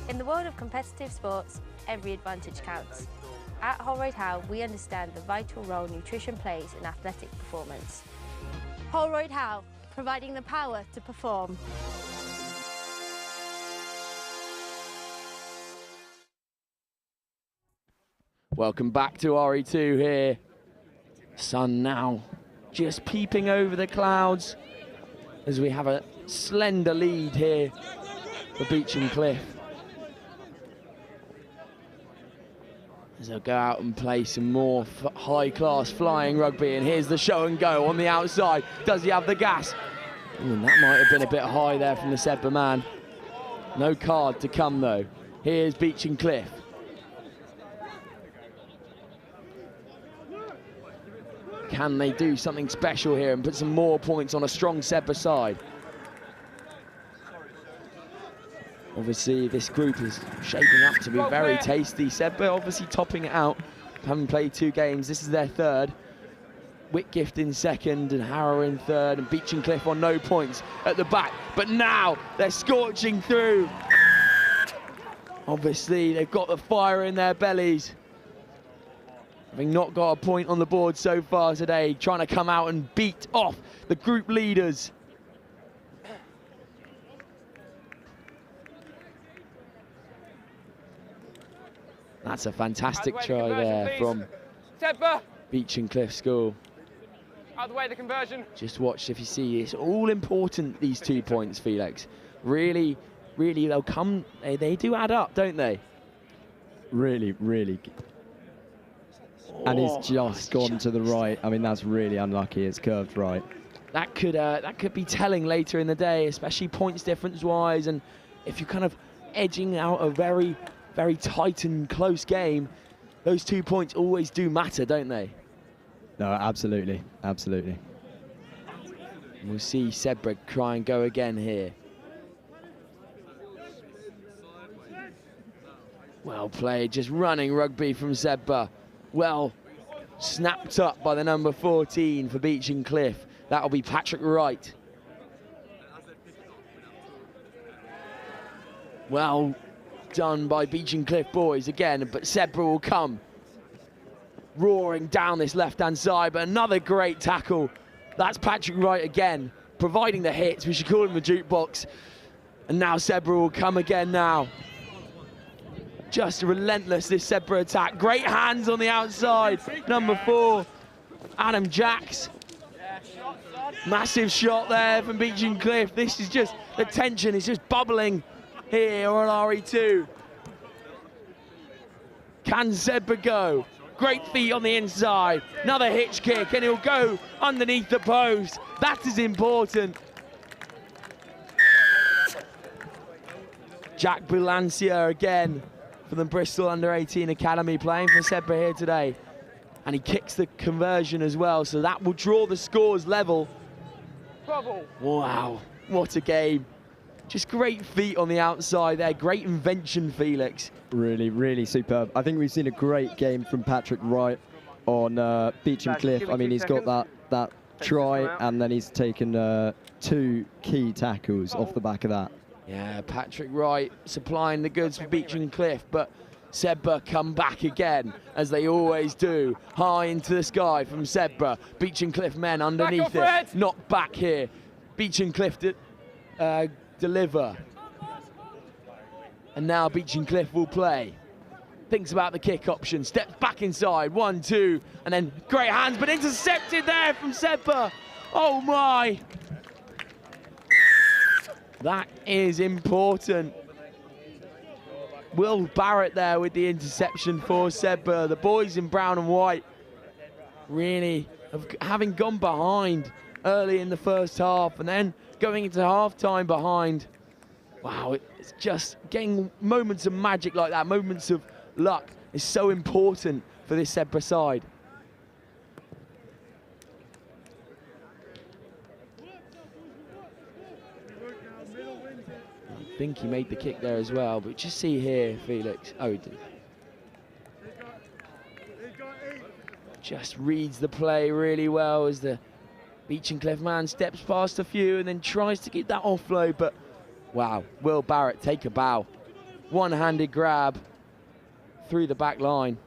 In the world of competitive sports, every advantage counts. At Holroyd Howe, we understand the vital role nutrition plays in athletic performance. Holroyd Howe, providing the power to perform. Welcome back to RE2 here. Sun now just peeping over the clouds as we have a slender lead here for Beecham Cliff. As they'll go out and play some more high-class flying rugby, and here's the show and go on the outside. Does he have the gas? Ooh, and that might have been a bit high there from the Sedbergh man. No card to come though. Here's Beecham Cliff. Can they do something special here and put some more points on a strong Sedbergh side? Obviously, this group is shaping up to be very tasty. Sedbergh obviously topping it out, having played 2 games. This is their third. Whitgift in second and Harrow in third, and Beecham Cliff on no points at the back. But now they're scorching through. Obviously, they've got the fire in their bellies. Having not got a point on the board so far today, trying to come out and beat off the group leaders. That's a fantastic try there from Beecham Cliff School. Out of the way, the conversion. Just watch if you see, it's all important, these 2 points, Felix. Really, really, they'll come, they do add up, don't they? Really, really. And it's just gone to the right. I mean, that's really unlucky. It's curved right. That could be telling later in the day, especially points difference-wise, and if you're kind of edging out a very, very tight and close game, those 2 points always do matter, don't they? No, absolutely, absolutely. We'll see Sedbergh try and go again here. Well played, just running rugby from Sedbergh. Well snapped up by the number 14 for Beecham Cliff. That'll be Patrick Wright. Well done by Beecham Cliff boys again, but Sedbergh will come roaring down this left-hand side, but another great tackle. That's Patrick Wright again, providing the hits. We should call him the jukebox. And now Sedbergh will come again now. Just relentless, this Sedbergh attack. Great hands on the outside. Number 4, Adam Jacks. Massive shot there from Beecham Cliff. This is just, the tension is just bubbling here on RE2. Can Zebra go? Great feet on the inside. Another hitch kick, and he'll go underneath the post. That is important. Jack Boulancia again for the Bristol Under-18 Academy, playing for Zebra here today. And he kicks the conversion as well, so that will draw the scores level. Wow, what a game. Just great feet on the outside there, great invention, Felix. Really, really superb. I think we've seen a great game from Patrick Wright on Beecham Cliff. I mean, he's got that try, and then he's taken 2 key tackles off the back of that. Yeah, Patrick Wright supplying the goods for Beecham Cliff, but Zebra come back again, as they always do. High into the sky from Zebra. Beecham Cliff men underneath it. Not back here. Beecham Cliff deliver. And now Beecham Cliff will play. Thinks about the kick option. Steps back inside. 1, 2, and then great hands, but intercepted there from Zebra. Oh my. That is important. Will Barrett there with the interception for Zebra. The boys in brown and white really having gone behind early in the first half and then going into half-time behind. Wow, it's just getting moments of magic like that, moments of luck is so important for this Zebra side. I think he made the kick there as well, but just see here, Felix. Oh, he did. Just reads the play really well as the Beecham Cliff man steps past a few and then tries to get that offload, but wow, Will Barrett take a bow. One-handed grab through the back line.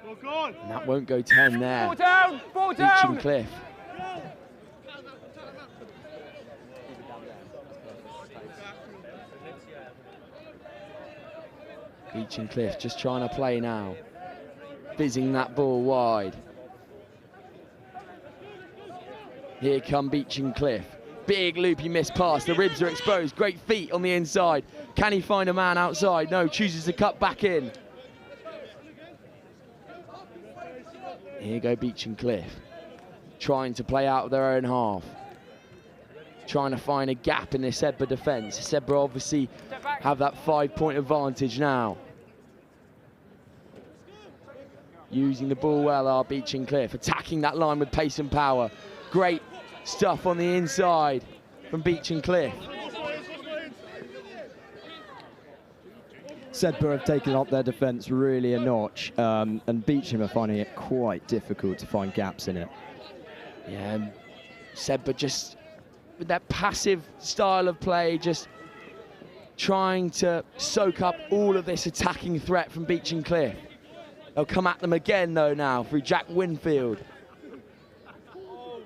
And that won't go 10 there. Ball down, ball down. Beecham Cliff. Beecham Cliff just trying to play now. Fizzing that ball wide. Here come Beecham Cliff. Big loopy miss pass. The ribs are exposed. Great feet on the inside. Can he find a man outside? No, chooses to cut back in. Here go Beecham Cliff. Trying to play out of their own half. Trying to find a gap in the Zebra defence. Zebra obviously have that 5-point advantage now. Using the ball well are Beecham Cliff. Attacking that line with pace and power. Great stuff on the inside from Beecham Cliff. Zebra have taken up their defence really a notch, and Beecham are finding it quite difficult to find gaps in it. Yeah, and Zebra just with that passive style of play, just trying to soak up all of this attacking threat from Beecham Cliff. They'll come at them again though now through Jack Winfield.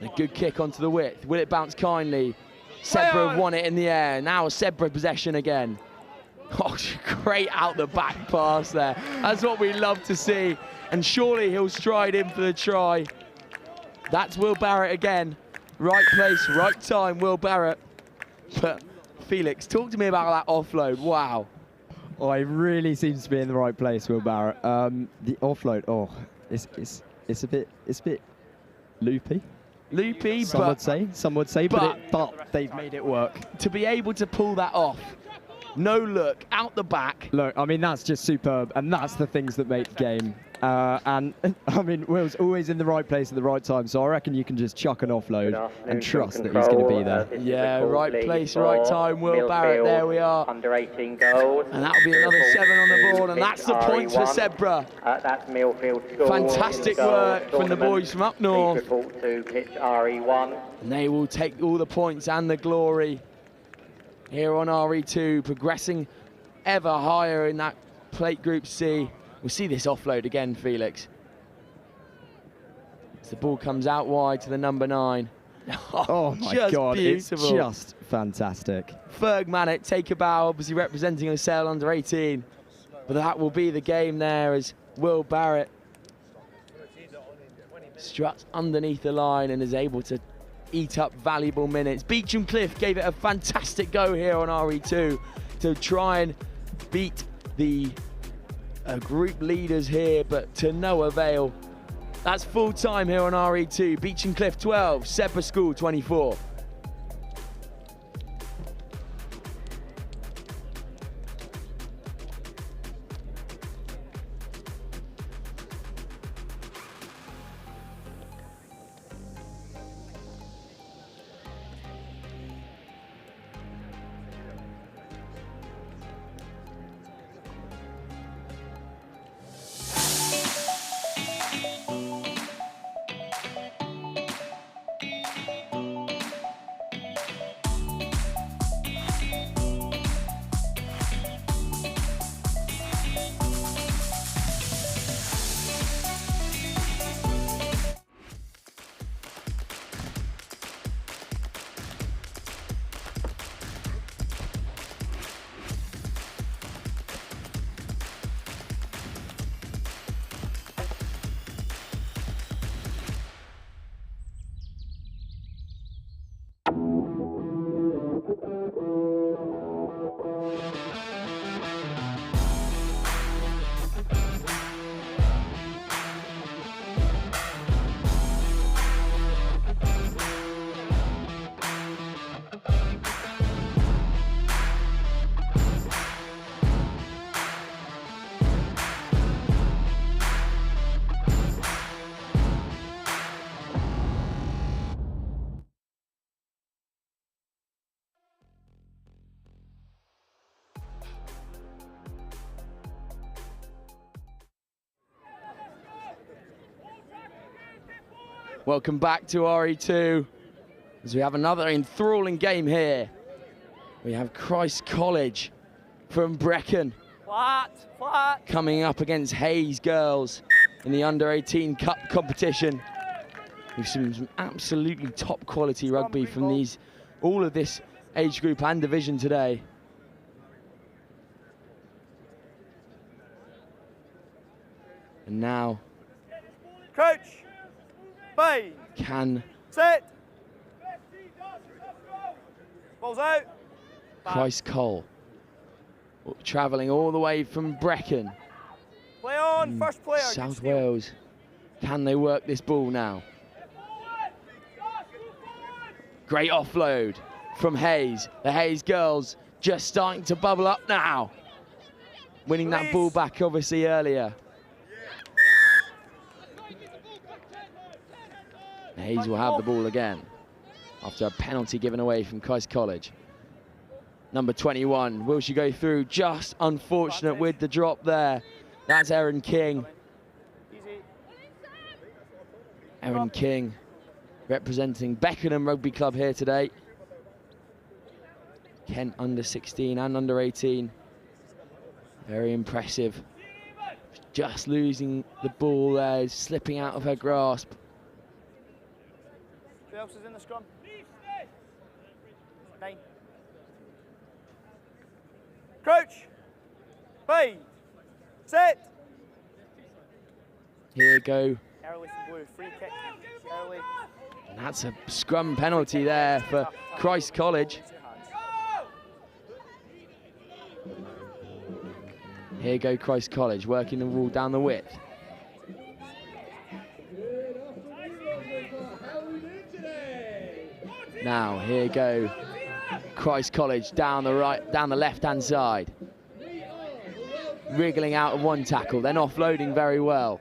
A good kick onto the width. Will it bounce kindly? Zebra have won it in the air. Now Zebra possession again. Oh, great out the back pass there. That's what we love to see. And surely he'll stride in for the try. That's Will Barrett again. Right place, right time, Will Barrett. But Felix, talk to me about that offload. Wow. Oh, he really seems to be in the right place, Will Barrett. The offload, it's a bit loopy. Loopy, some would say, but they've made it work. To be able to pull that off, no look, out the back. Look, I mean, that's just superb, and that's the things that make the game. And I mean, Will's always in the right place at the right time, so I reckon you can just chuck an offload and trust that he's going to be there. Yeah, right place, right time, Will Barrett, there we are. Under 18 goals. And that'll be another 7 on the board, and that's the points for Zebra. That's Millfield score. Fantastic work from the boys from up north. Report to pitch RE1. And they will take all the points and the glory here on RE2, progressing ever higher in that plate group C. We'll see this offload again, Felix. As the ball comes out wide to the number 9. Oh my God, beautiful. It's just fantastic. Ferg Mannett, take a bow, obviously representing the Sale under 18. But that will be the game there as Will Barrett struts underneath the line and is able to eat up valuable minutes. Beecham Cliff gave it a fantastic go here on RE2 to try and beat the group leaders here, but to no avail. That's full time here on RE2. Beecham Cliff 12, Sedbergh School 24. Welcome back to RE2 as we have another enthralling game here. We have Christ College from Brecon coming up against Hayes girls in the under-18 Cup competition. We've seen some absolutely top quality rugby from all of this age group and division today. And now, Coach, Bay, can set, balls out. Christ Cole travelling all the way from Brecon, Play on, first player. South Wales. Can they work this ball now? Great offload from Hayes. The Hayes girls just starting to bubble up now. Winning that ball back obviously earlier. Hayes will have the ball again after a penalty given away from Christ College. Number 21, will she go through? Just unfortunate with the drop there. That's Erin King. Erin King representing Beckenham Rugby Club here today. Kent under 16 and under 18. Very impressive. Just losing the ball there, slipping out of her grasp. Who else is in the scrum? 9. Crouch. Bay. Set. Here go. Early from blue. Free kick. Early. And that's a scrum penalty there for Christ College. Here go Christ College, working the ball down the width. Now, here go Christ College down the left-hand side. Wriggling out of one tackle, then offloading very well.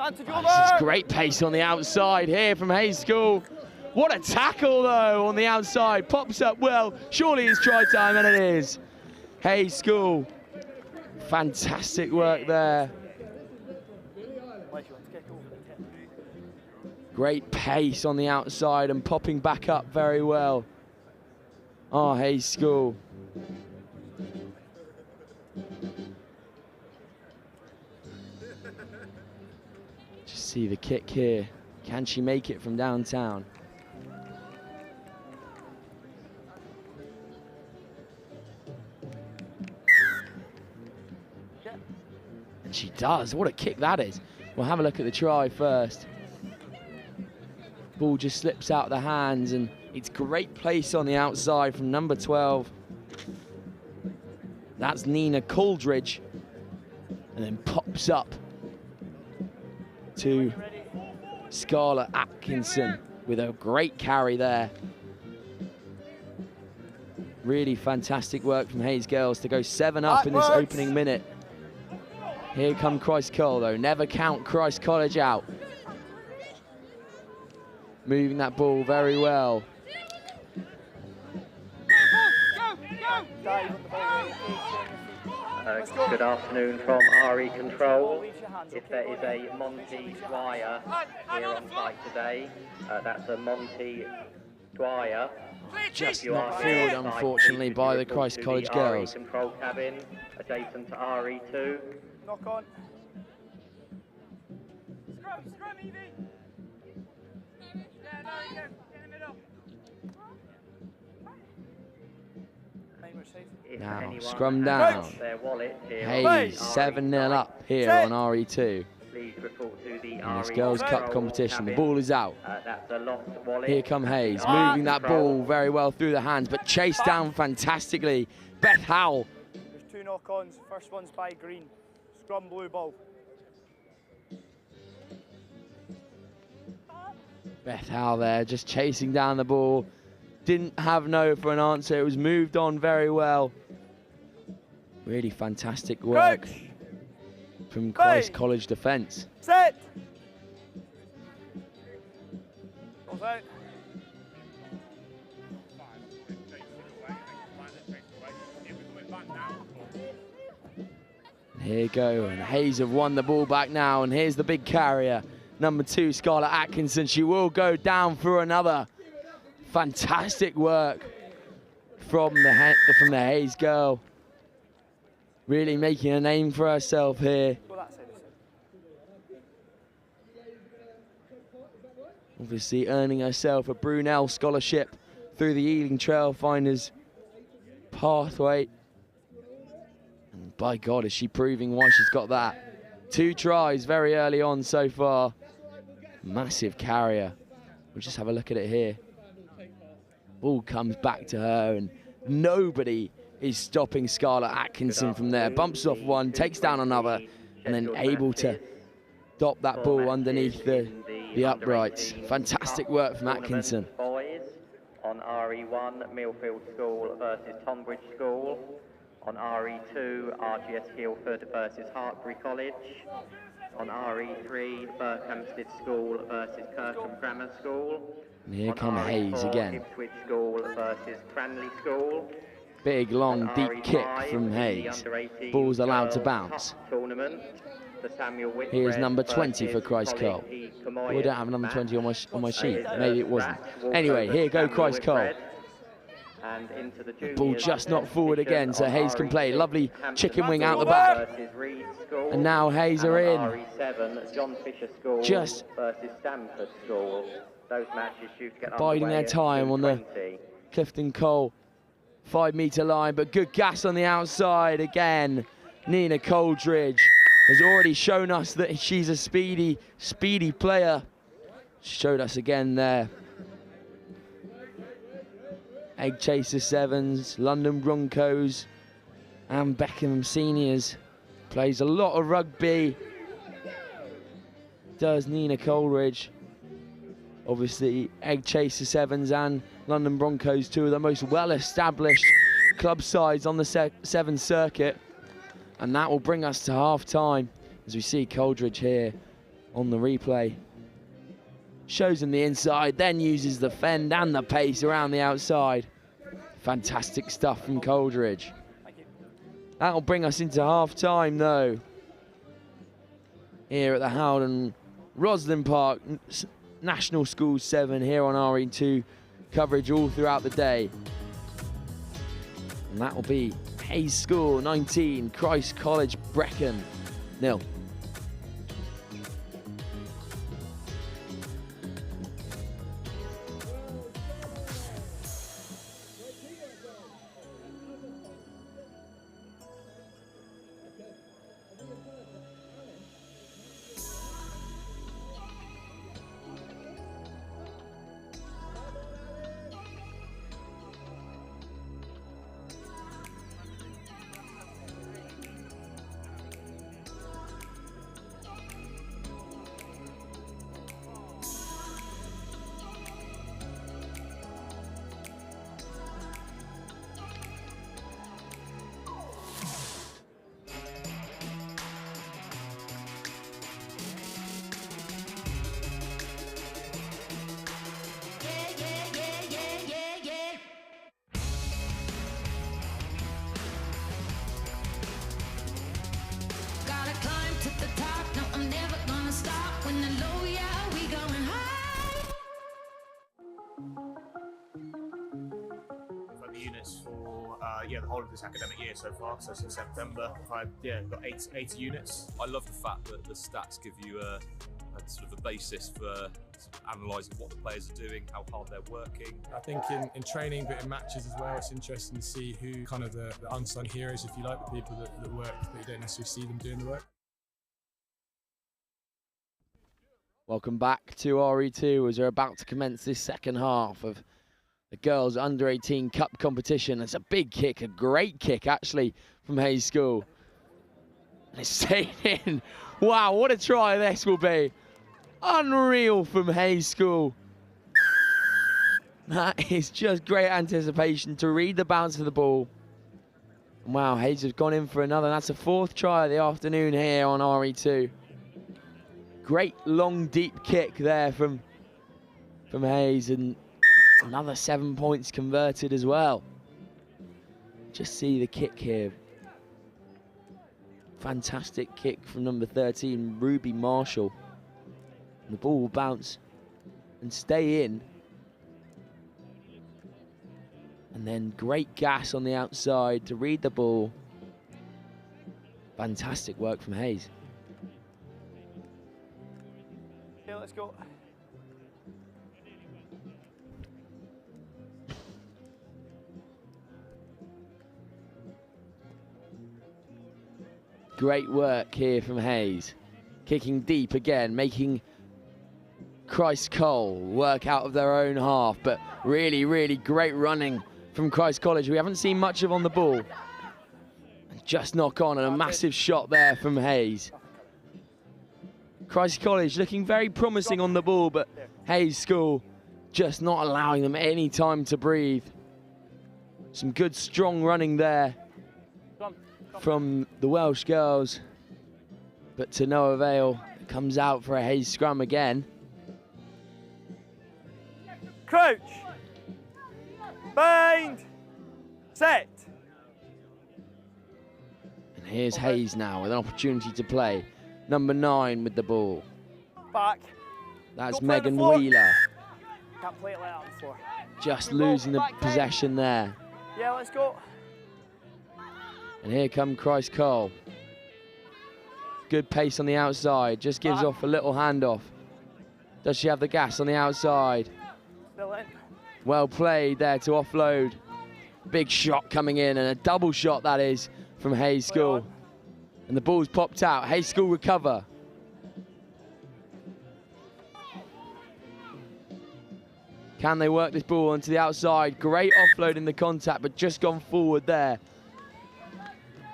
This is great pace on the outside here from Hayes School. What a tackle though on the outside, pops up well. Surely it's try time, and it is. Hayes School, fantastic work there. Great pace on the outside and popping back up very well. Oh, Hayes School. Just see the kick here. Can she make it from downtown? does. What a kick that is. We'll have a look at the try first. Ball just slips out of the hands, and it's great place on the outside from number 12. That's Nina Coldridge. And then pops up to Scarlett Atkinson with a great carry there. Really fantastic work from Hayes girls to go 7 up in this opening minute. Here come Christ Cole though, never count Christ College out. Moving that ball very well. Good afternoon from RE Control. If there is a Monty Dwyer here on site today, that's a Monty Dwyer. Just not forward, unfortunately, by the Christ College girls. RE Control cabin adjacent to RE2. Knock on. Scrum, Evie. Yeah, no, you go. Get in the middle. Now, scrum down. Hayes, 7-0 up here on RE2. In this Girls' Cup competition, the ball is out. Here come Hayes, moving that ball very well through the hands, but chased down fantastically. Beth Howell. There's 2 knock-ons. First one's by green. Scrum blue ball. Beth Howell there, just chasing down the ball. Didn't have no for an answer. It was moved on very well. Really fantastic work from Christ College defence. Set. Goes out. Here you go, and Hayes have won the ball back now, and here's the big carrier, number 2, Scarlett Atkinson. She will go down for another. Fantastic work from the Hayes girl. Really making a name for herself here. Obviously earning herself a Brunel scholarship through the Ealing Trailfinders pathway. And by God, is she proving why she's got that. 2 tries very early on so far. Massive carrier. We'll just have a look at it here. Ball comes back to her, and nobody is stopping Scarlett Atkinson from there. Bumps off one, takes down another, and then able to stop that ball underneath the uprights. Fantastic work from Atkinson. Boys on RE1, Millfield School versus Tonbridge School. On RE2, RGS Guildford versus Hartbury College. On RE3, Berkhamsted School versus Kirkham Grammar School. And here come Hayes again. Ipswich School versus Cranley School. Big, long, deep kick from Hayes. Ball's allowed to bounce. Here's number 20 for Christ Cole. We don't have number 20 on my sheet. Maybe it wasn't. Anyway, here go Christ Cole. The ball just not forward again, so Hayes can play. Lovely chicken wing out the back. And now Hayes are in. Just biding their time on the Clifton Cole 5-metre line, but good gas on the outside again. Nina Coldridge has already shown us that she's a speedy player. Showed us again there. Egg Chaser Sevens, London Broncos, and Beckenham Seniors. Plays a lot of rugby. Does Nina Coleridge. Obviously, Egg Chaser Sevens and London Broncos, 2 of the most well-established club sides on the Sevens circuit. And that will bring us to half-time as we see Coldridge here on the replay. Shows him the inside, then uses the fend and the pace around the outside. Fantastic stuff from Coldridge. That'll bring us into half-time though. Here at the Howden Roslyn Park National School 7 here on RE2. Coverage all throughout the day. And that will be Hayes School 19, Christ College Brecon 0. the whole of this academic year so far. So since September, I've got 80 units. I love the fact that the stats give you a sort of a basis for analysing what the players are doing, how hard they're working. I think in training, but in matches as well, it's interesting to see who kind of the unsung heroes, if you like, the people that work, but you don't necessarily see them doing the work. Welcome back to RE2 as we're about to commence this second half of the girls under 18 cup competition. It's a big kick, a great kick actually from Hayes School. And it's staying in. Wow, what a try this will be. Unreal from Hayes School. That is just great anticipation to read the bounce of the ball. Wow, Hayes has gone in for another. That's the fourth try of the afternoon here on RE2. Great long deep kick there from Hayes, and another 7 points converted as well. Just see the kick here. Fantastic kick from number 13, Ruby Marshall. And the ball will bounce and stay in. And then great gas on the outside to read the ball. Fantastic work from Hayes. Yeah, let's go. Great work here from Hayes. Kicking deep again, making Christ Cole work out of their own half, but really, really great running from Christ College. We haven't seen much of on the ball. Just knock on, and a massive shot there from Hayes. Christ College looking very promising on the ball, but Hayes School just not allowing them any time to breathe. Some good strong running there from the Welsh girls, but to no avail. It comes out for a Hayes scrum again. Crouch, bind, set. And here's Hayes now with an opportunity to play. Number 9 with the ball. Back. That's Megan Wheeler. Can't play it like that before. Just losing the possession there. Yeah, let's go. And here come Christ Cole. Good pace on the outside, just gives off a little handoff. Does she have the gas on the outside? Still in. Well played there to offload. Big shot coming in, and a double shot that is from Hayes School. And the ball's popped out. Hayes School recover. Can they work this ball onto the outside? Great offload in the contact, but just gone forward there.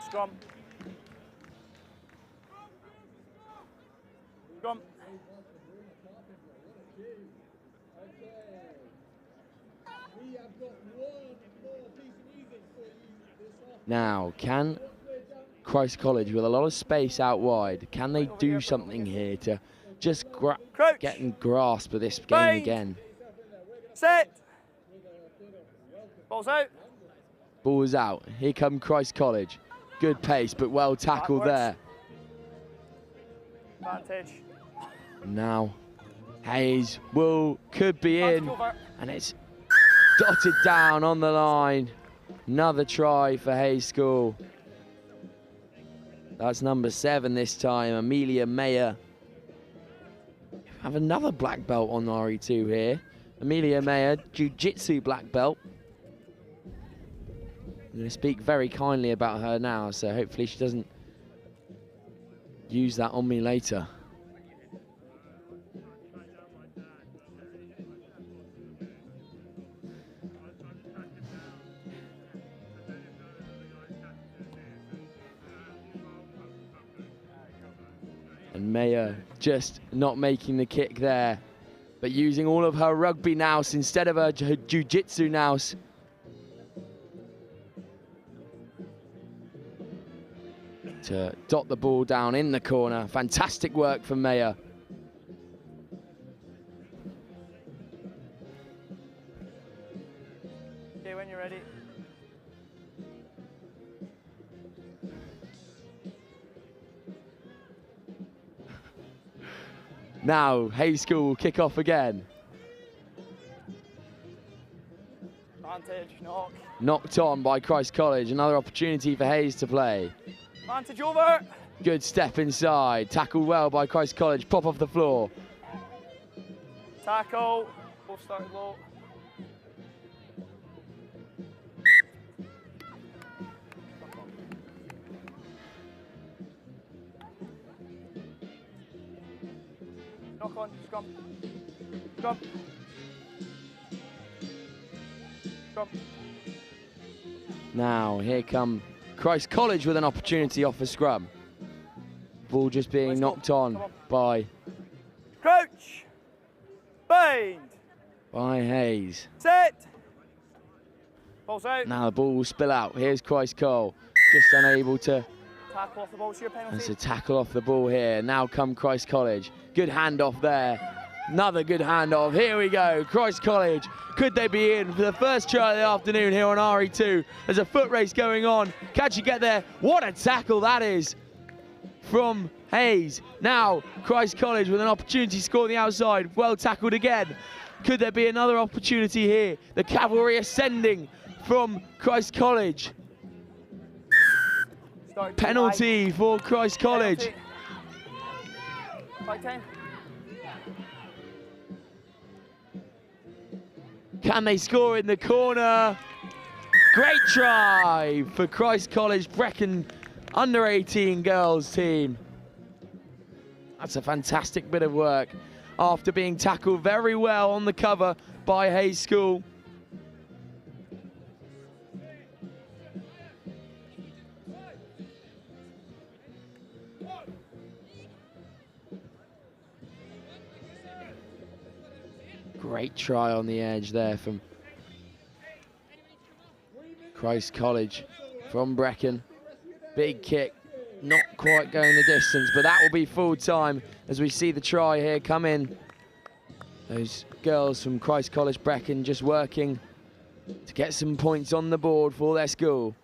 Scrum. Scrum. Now, can Christ College, with a lot of space out wide, can they do something here to just get and grasp of this game again? Set. Ball's out. Ball is out. Here come Christ College. Good pace, but well tackled there. Advantage. Now, Hayes could be in, and it's dotted down on the line. Another try for Hayes School. That's number 7 this time, Amelia Mayer. Have another black belt on RE2 here. Amelia Mayer, Jiu-Jitsu black belt. I'm going to speak very kindly about her now, so hopefully she doesn't use that on me later. And Mayer just not making the kick there, but using all of her rugby nous instead of her jiu-jitsu nous. To dot the ball down in the corner. Fantastic work from Mayer. Okay, when you're ready. Now, Hayes School will kick off again. Advantage, knock. Knocked on by Christ College. Another opportunity for Hayes to play. Advantage over. Good step inside. Tackled well by Christ College. Pop off the floor. Tackle. Both started low. Knock on, scrum. Scrum. Scrum. Now, here come Christ College with an opportunity off a scrum. Ball just being knocked on by Crouch. Bind. Hayes. Set. Ball's out. Now the ball will spill out. Here's Christ Cole. Just unable to. Tackle off the ball, it's your penalty. There's a tackle off the ball here. Now come Christ College. Good handoff there. Another good handoff. Here we go. Christ College. Could they be in for the first try of the afternoon here on RE2? There's a foot race going on. Can she get there? What a tackle that is from Hayes. Now Christ College with an opportunity to score on the outside. Well tackled again. Could there be another opportunity here? The cavalry ascending from Christ College. Penalty for Christ College. Can they score in the corner? Great try for Christ College Brecon under 18 girls team. That's a fantastic bit of work after being tackled very well on the cover by Hayes School. Great try on the edge there from Christ College from Brecon. Big kick, not quite going the distance, but that will be full time as we see the try here come in. Those girls from Christ College Brecon just working to get some points on the board for their school.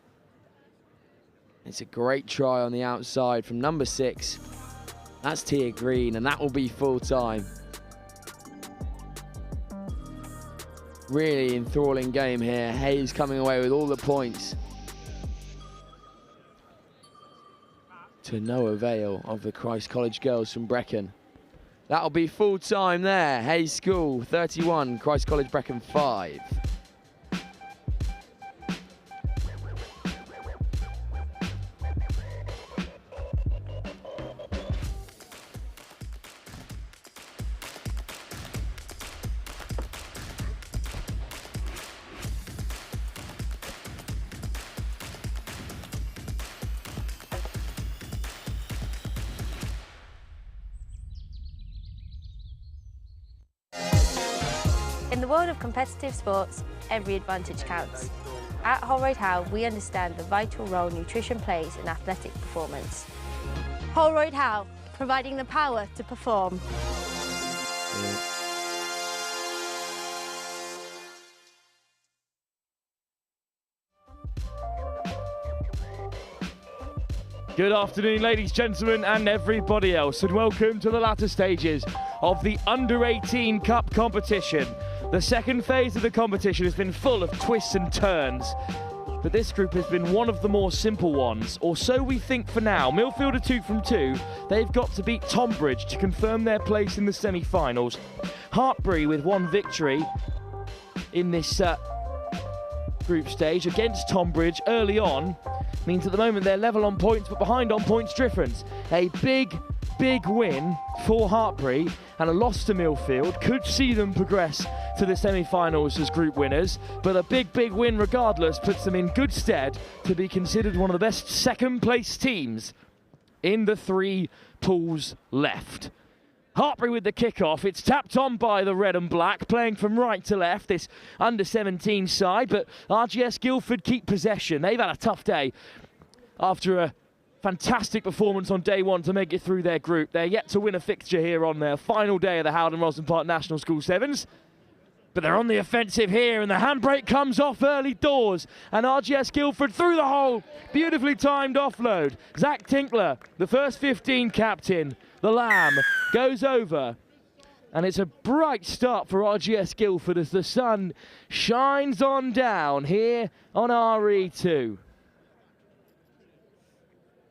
It's a great try on the outside from number 6. That's Tia Green, and that will be full time. Really enthralling game here. Hayes coming away with all the points. To no avail of the Christ College girls from Brecon. That'll be full time there. Hayes School 31, Christ College Brecon 5. In the world of competitive sports, every advantage counts. At Holroyd Howe, we understand the vital role nutrition plays in athletic performance. Holroyd Howe, providing the power to perform. Good afternoon, ladies, gentlemen, and everybody else, and welcome to the latter stages of the Under-18 Cup competition. The second phase of the competition has been full of twists and turns, but this group has been one of the more simple ones, or so we think for now. Millfield are 2 from 2. They've got to beat Tonbridge to confirm their place in the semi-finals. Hartbury with 1 victory in this group stage against Tonbridge early on means at the moment they're level on points but behind on points difference. A big win for Hartbury and a loss to Millfield could see them progress to the semi-finals as group winners, but a big win regardless puts them in good stead to be considered one of the best second place teams in the 3 pools left. Hartbury with the kick-off. It's tapped on by the red and black, playing from right to left, this under-17 side, but RGS Guildford keep possession. They've had a tough day after a fantastic performance on day 1 to make it through their group. They're yet to win a fixture here on their final day of the Howden Roslyn Park National School Sevens. But they're on the offensive here, and the handbrake comes off early doors, and RGS Guildford through the hole. Beautifully timed offload. Zach Tinkler, the first 15 captain, the Lamb, goes over And it's a bright start for RGS Guildford as the sun shines on down here on RE2.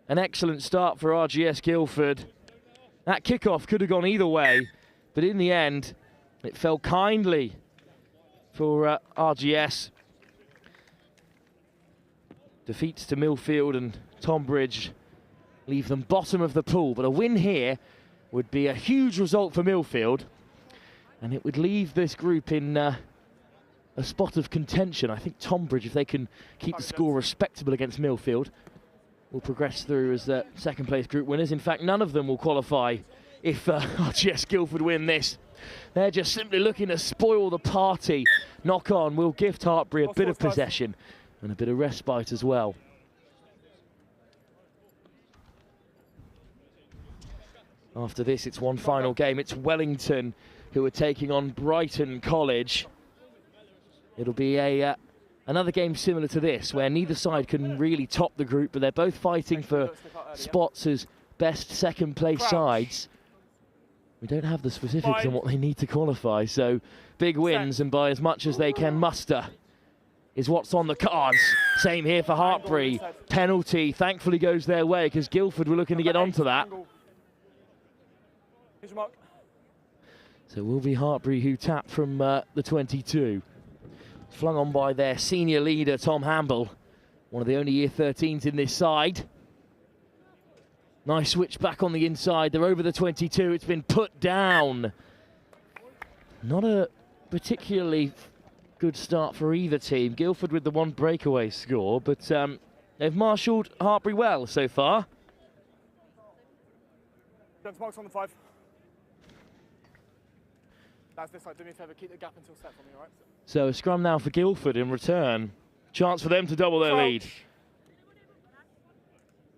An excellent start for RGS Guildford. That kickoff could have gone either way, but in the end, it fell kindly for RGS. Defeats to Millfield and Tonbridge leave them bottom of the pool, but a win here would be a huge result for Millfield, and it would leave this group in a spot of contention. I think Tonbridge, if they can keep the score respectable against Millfield, will progress through as second place group winners. In fact, none of them will qualify if RGS Guildford win this. They're just simply looking to spoil the party. Knock on will gift Hartbury a bit of possession and a bit of respite as well. After this, it's one final game. It's Wellington who are taking on Brighton College. It'll be another game similar to this, where neither side can really top the group, but they're both fighting for spots as best second place sides. We don't have the specifics on what they need to qualify, so big wins and by as much as they can muster is what's on the cards. Same here for Hartbury. Penalty thankfully goes their way because Guildford were looking to get onto that. So it will be Hartbury who tap from the 22. Flung on by their senior leader, Tom Hamble, one of the only Year 13s in this side. Nice switch back on the inside. They're over the 22. It's been put down. Not a particularly good start for either team. Guildford with the one breakaway score, but they've marshalled Hartbury well so far. Marks on the 5. That's this side. Do me a favour, keep the gap until set for me, all right? So a scrum now for Guildford in return. Chance for them to double their lead.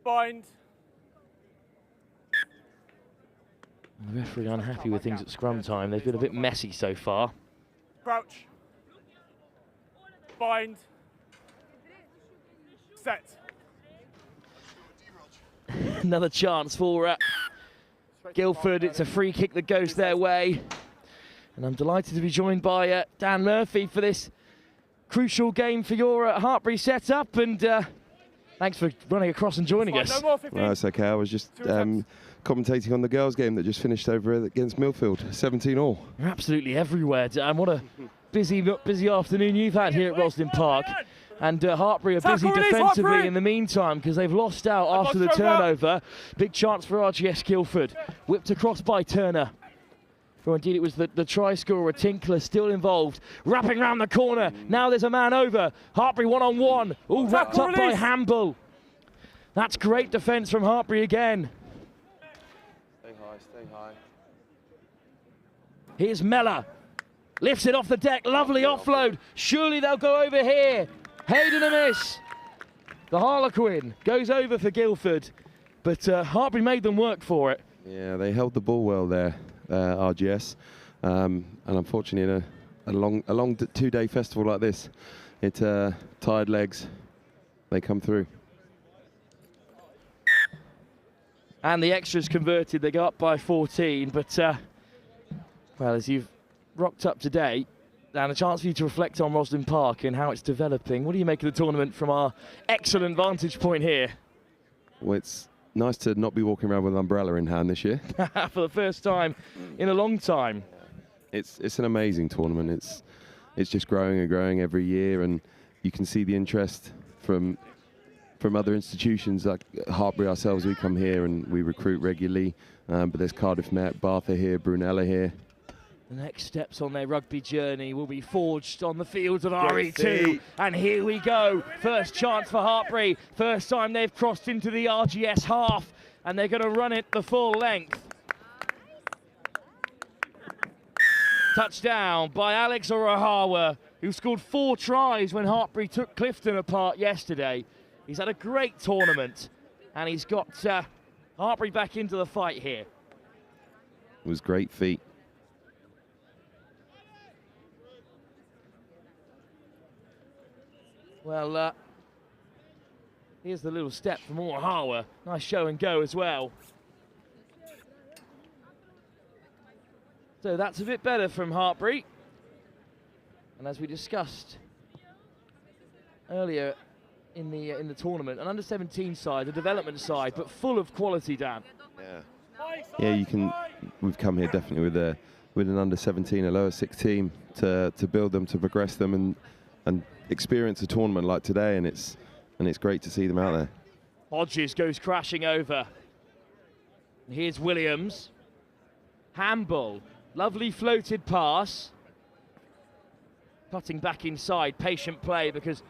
Bind. The referee unhappy with things at scrum time. They've been a bit messy so far. Crouch. Bind. Set. Another chance for Guildford. It's a free kick that goes their way. And I'm delighted to be joined by Dan Murphy for this crucial game for your Hartbury setup. And thanks for running across and joining us. No, it's okay. I was just commentating on the girls' game that just finished over against Millfield, 17-all. You're absolutely everywhere, Dan. What a busy afternoon you've had here at Roslyn Park. And Hartbury are busy defensively in the meantime because they've lost out after the turnover. Big chance for RGS Guildford. Whipped across by Turner. Or indeed it was the try scorer, Tinkler, still involved. Wrapping round the corner. Now there's a man over. Hartbury one-on-one. All wrapped up by Hamble. That's great defence from Hartbury again. Stay high, stay high. Here's Mellor. Lifts it off the deck. Lovely offload. Surely they'll go over here. Hayden a miss. The Harlequin goes over for Guildford. But Hartbury made them work for it. Yeah, they held the ball well there. RGS, and unfortunately in a long two-day festival like this, tired legs, they come through. And the extras converted, they go up by 14, but well, as you've rocked up today, and a chance for you to reflect on Roslyn Park and how it's developing. What do you make of the tournament from our excellent vantage point here? Well, it's nice to not be walking around with an umbrella in hand this year. For the first time in a long time. It's an amazing tournament. It's just growing and growing every year, and you can see the interest from other institutions like Hartbury ourselves. We come here and we recruit regularly, but there's Cardiff Met, Bath are here, Brunella here. The next steps on their rugby journey will be forged on the fields of RE2. And here we go. First chance for Hartbury. First time they've crossed into the RGS half. And they're going to run it the full length. Touchdown by Alex Urahawa, who scored 4 tries when Hartbury took Clifton apart yesterday. He's had a great tournament. And he's got Hartbury back into the fight here. It was great feat. Well, here's the little step from Urahawa. Nice show and go as well. So that's a bit better from Hartbury. And as we discussed earlier in the tournament, an under-17 side, a development side, but full of quality, Dan. Yeah, we've come here definitely with an under-17, a lower 6 team to build them, to progress them, and experience a tournament like today, and it's great to see them out there. Hodges goes crashing over. And here's Williams. Handball, lovely floated pass. Cutting back inside, patient play because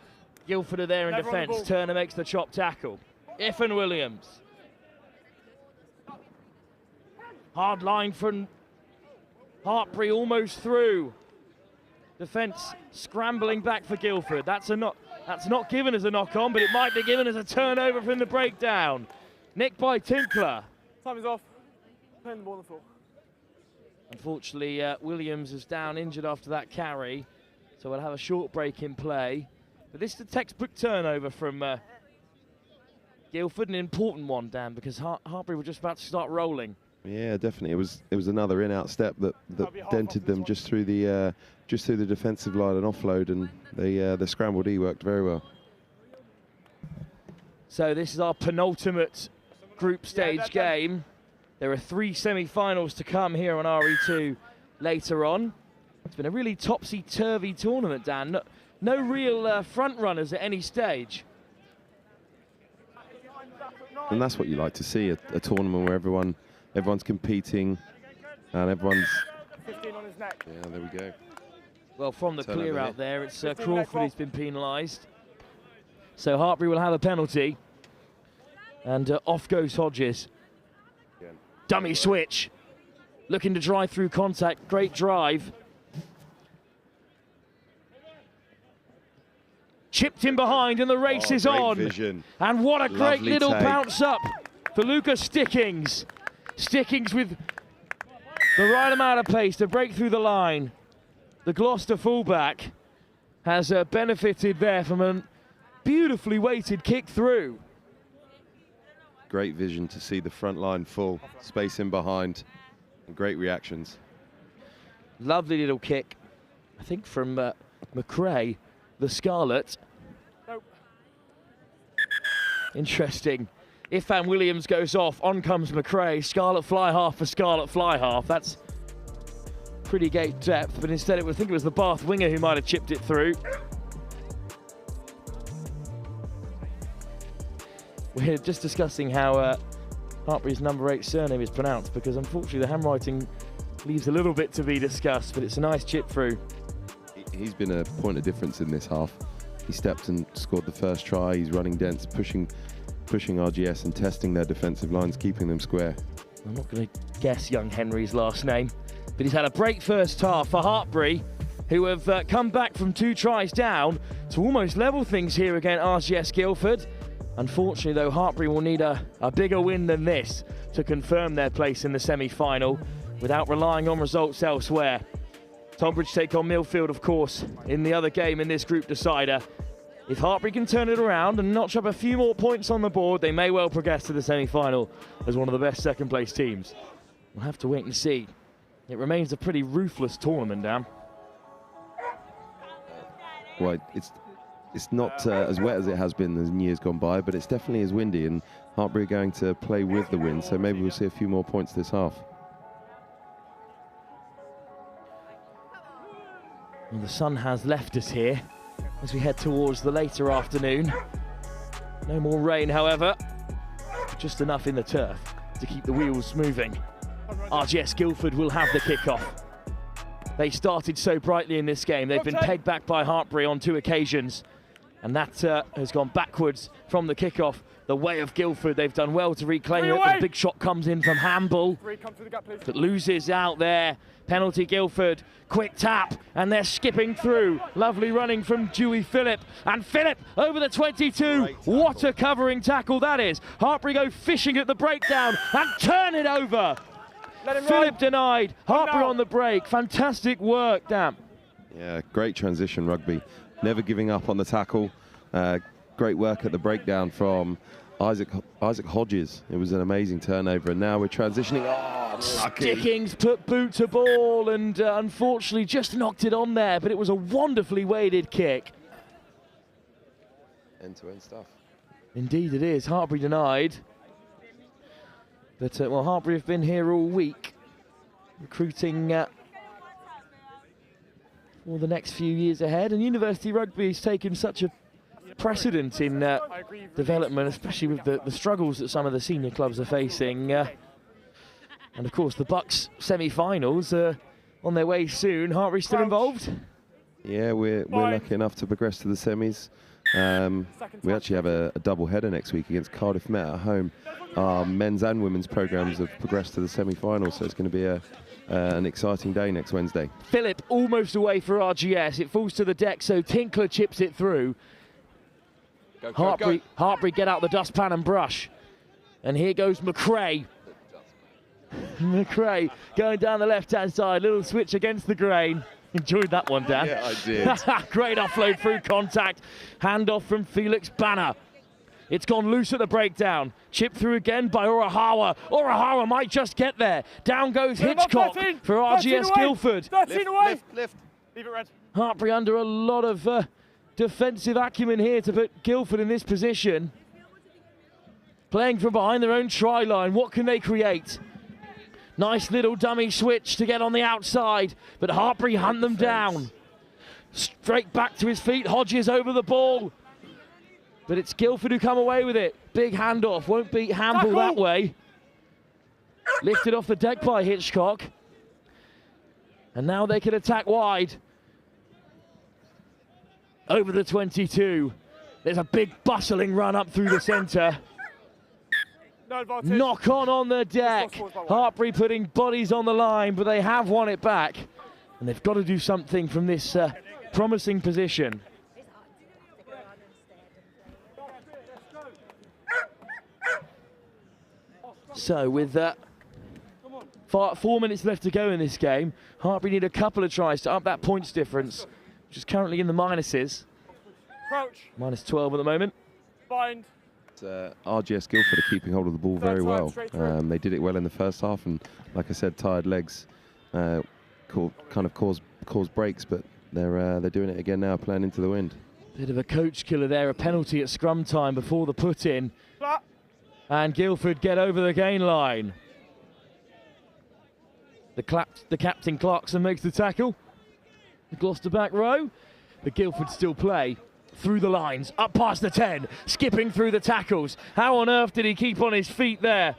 Guildford are there in defence. Turner makes the chop tackle. Iffin Williams. Hard line from Hartbury, almost through. Defence scrambling back for Guildford. That's not given as a knock-on, but it might be given as a turnover from the breakdown. Nicked by Tinkler. Time is off. Playing the ball on the floor. Unfortunately, Williams is down injured after that carry, so we'll have a short break in play. But this is a textbook turnover from Guildford, an important one, Dan, because Hartbury were just about to start rolling. Yeah, definitely. It was another in-out step that dented them just through the defensive line and offload, and the scrambled E worked very well. So this is our penultimate group stage game. There are 3 semi-finals to come here on RE2 later on. It's been a really topsy-turvy tournament, Dan. No real front runners at any stage. And that's what you like to see, a tournament where everyone's competing and everyone's... 15 on his neck. Yeah, there we go. Well, from the clear out there, it's Crawford who's been penalised. So Hartbury will have a penalty. And off goes Hodges. Dummy switch. Looking to drive through contact. Great drive. Chipped in behind and the race is on. Vision. And what a great Lovely little take. bounce up for Lucas Stickings. Stickings with the right amount of pace to break through the line. The Gloucester fullback has benefited there from a beautifully weighted kick through. Great vision to see the front line full, space in behind, and great reactions. Lovely little kick, I think from McRae, the Scarlet. Nope. Interesting. Ifan Williams goes off, on comes McRae. Scarlet fly half for Scarlet fly half. That's pretty great depth, but instead I think it was the Bath winger who might have chipped it through. We're just discussing how Hartbury's number 8 surname is pronounced, because unfortunately the handwriting leaves a little bit to be discussed, but it's a nice chip through. He's been a point of difference in this half. He stepped and scored the first try. He's running dense, pushing RGS and testing their defensive lines, keeping them square. I'm not going to guess young Henry's last name, but he's had a great first half for Hartbury, who have come back from 2 tries down to almost level things here against RGS Guildford. Unfortunately, though, Hartbury will need a bigger win than this to confirm their place in the semi-final without relying on results elsewhere. Tonbridge take on Millfield, of course, in the other game in this group decider. If Hartbury can turn it around and notch up a few more points on the board, they may well progress to the semi-final as one of the best second-place teams. We'll have to wait and see. It remains a pretty ruthless tournament, Dan. Well, it's not as wet as it has been in years gone by, but it's definitely as windy, and Hartbury are going to play with the wind, so maybe we'll see a few more points this half. Well, the sun has left us here as we head towards the later afternoon. No more rain, however, just enough in the turf to keep the wheels moving. RGS Guildford will have the kickoff. They started so brightly in this game. They've been pegged back by Hartbury on 2 occasions, and that has gone backwards from the kickoff. The way of Guildford, they've done well to reclaim it. The big shot comes in from Hamble, that loses out there. Penalty Guildford, quick tap, and they're skipping through. Lovely running from Dewey Phillip, and Phillip over the 22. What a covering tackle that is. Hartbury go fishing at the breakdown and turn it over. Phillip denied, Hartbury on the break. Fantastic work, Dan. Yeah, great transition rugby. Never giving up on the tackle. Great work at the breakdown from Isaac Hodges. It was an amazing turnover, and now we're transitioning. Oh, lucky. Stickings put boot to ball and unfortunately just knocked it on there, but it was a wonderfully weighted kick. End-to-end stuff. Indeed it is. Hartbury denied. But, well, Hartbury have been here all week, recruiting for the next few years ahead. And University Rugby has taken such a precedent in development, especially with the struggles that some of the senior clubs are facing. And, of course, the Bucks semi-finals are on their way soon. Hartbury still involved? Yeah, we're lucky enough to progress to the semis. We actually have a double header next week against Cardiff Met at home. Our men's and women's programs have progressed to the semi-finals, so it's going to be an exciting day next Wednesday. Phillip almost away for RGS. It falls to the deck, so Tinkler chips it through. Hartbury get out the dustpan and brush. And here goes McRae. McRae going down the left-hand side. Little switch against the grain. Enjoyed that one, Dan. Yeah, I did. Great offload through contact. Handoff from Felix Banner. It's gone loose at the breakdown. Chipped through again by Orahawa. Orahawa might just get there. Down goes Hitchcock for RGS Guildford. 13 away. Lift. Leave it red. Hartbury under a lot of defensive acumen here to put Guildford in this position. Playing from behind their own try line. What can they create? Nice little dummy switch to get on the outside, but Hartbury hunt them down. Straight back to his feet, Hodges over the ball. But it's Guildford who come away with it. Big handoff, won't beat Hamble that way. Lifted off the deck by Hitchcock. And now they can attack wide. Over the 22. There's a big bustling run up through the centre. Knock on the deck. Hartbury putting bodies on the line, but they have won it back. And they've got to do something from this promising position. So with 4 minutes left to go in this game, Hartbury need a couple of tries to up that points difference, which is currently in the minuses. Crouch. Minus 12 at the moment. Bind. RGS Guildford are keeping hold of the ball very well. They did it well in the first half, and like I said, tired legs kind of cause breaks, but they're doing it again now, playing into the wind. Bit of a coach killer there, a penalty at scrum time before the put-in. And Guildford get over the gain line. The captain Clarkson makes the tackle. The Gloucester back row, but Guildford still play. Through the lines, up past the 10, skipping through the tackles. How on earth did he keep on his feet there?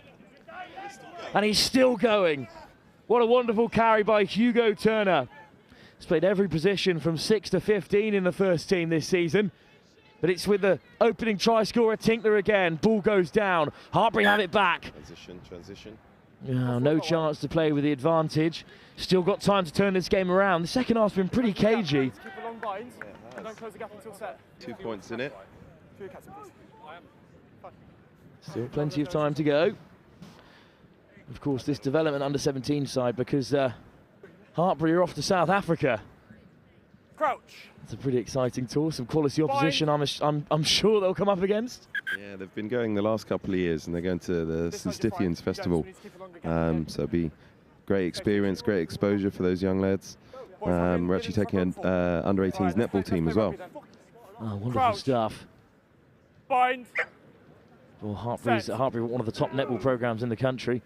And he's still going. What a wonderful carry by Hugo Turner. He's played every position from 6 to 15 in the first team this season. But it's with the opening try scorer Tinkler again. Ball goes down. Hartbury have it back. Transition. No chance to play with the advantage. Still got time to turn this game around. The second half's been pretty cagey. Don't close the gap until set. 2 points in it. Still plenty of time to go. Of course, this development under 17 side, because Hartbury are off to South Africa. Crouch. It's a pretty exciting tour. Some quality opposition. I'm sure they'll come up against. Yeah, they've been going the last couple of years, and they're going to the St Stithians Festival. So it'll be great experience, great exposure for those young lads. We're actually taking an under-18s netball team as well. Oh, wonderful stuff. Bind. Well, Hartbury, one of the top netball programs in the country.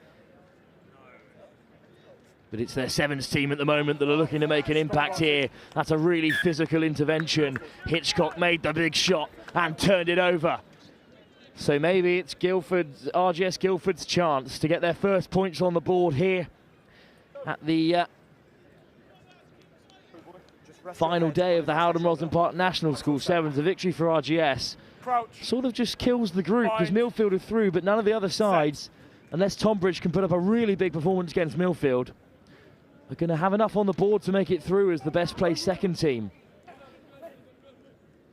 But it's their sevens team at the moment that are looking to make an impact here. That's a really physical intervention. Hitchcock made the big shot and turned it over. So maybe it's RGS Guildford's chance to get their first points on the board here at the final day of the Howden Roslyn Park National School Sevens. A victory for RGS. Sort of just kills the group because Millfield are through, but none of the other sides, unless Tonbridge can put up a really big performance against Millfield, are going to have enough on the board to make it through as the best placed second team.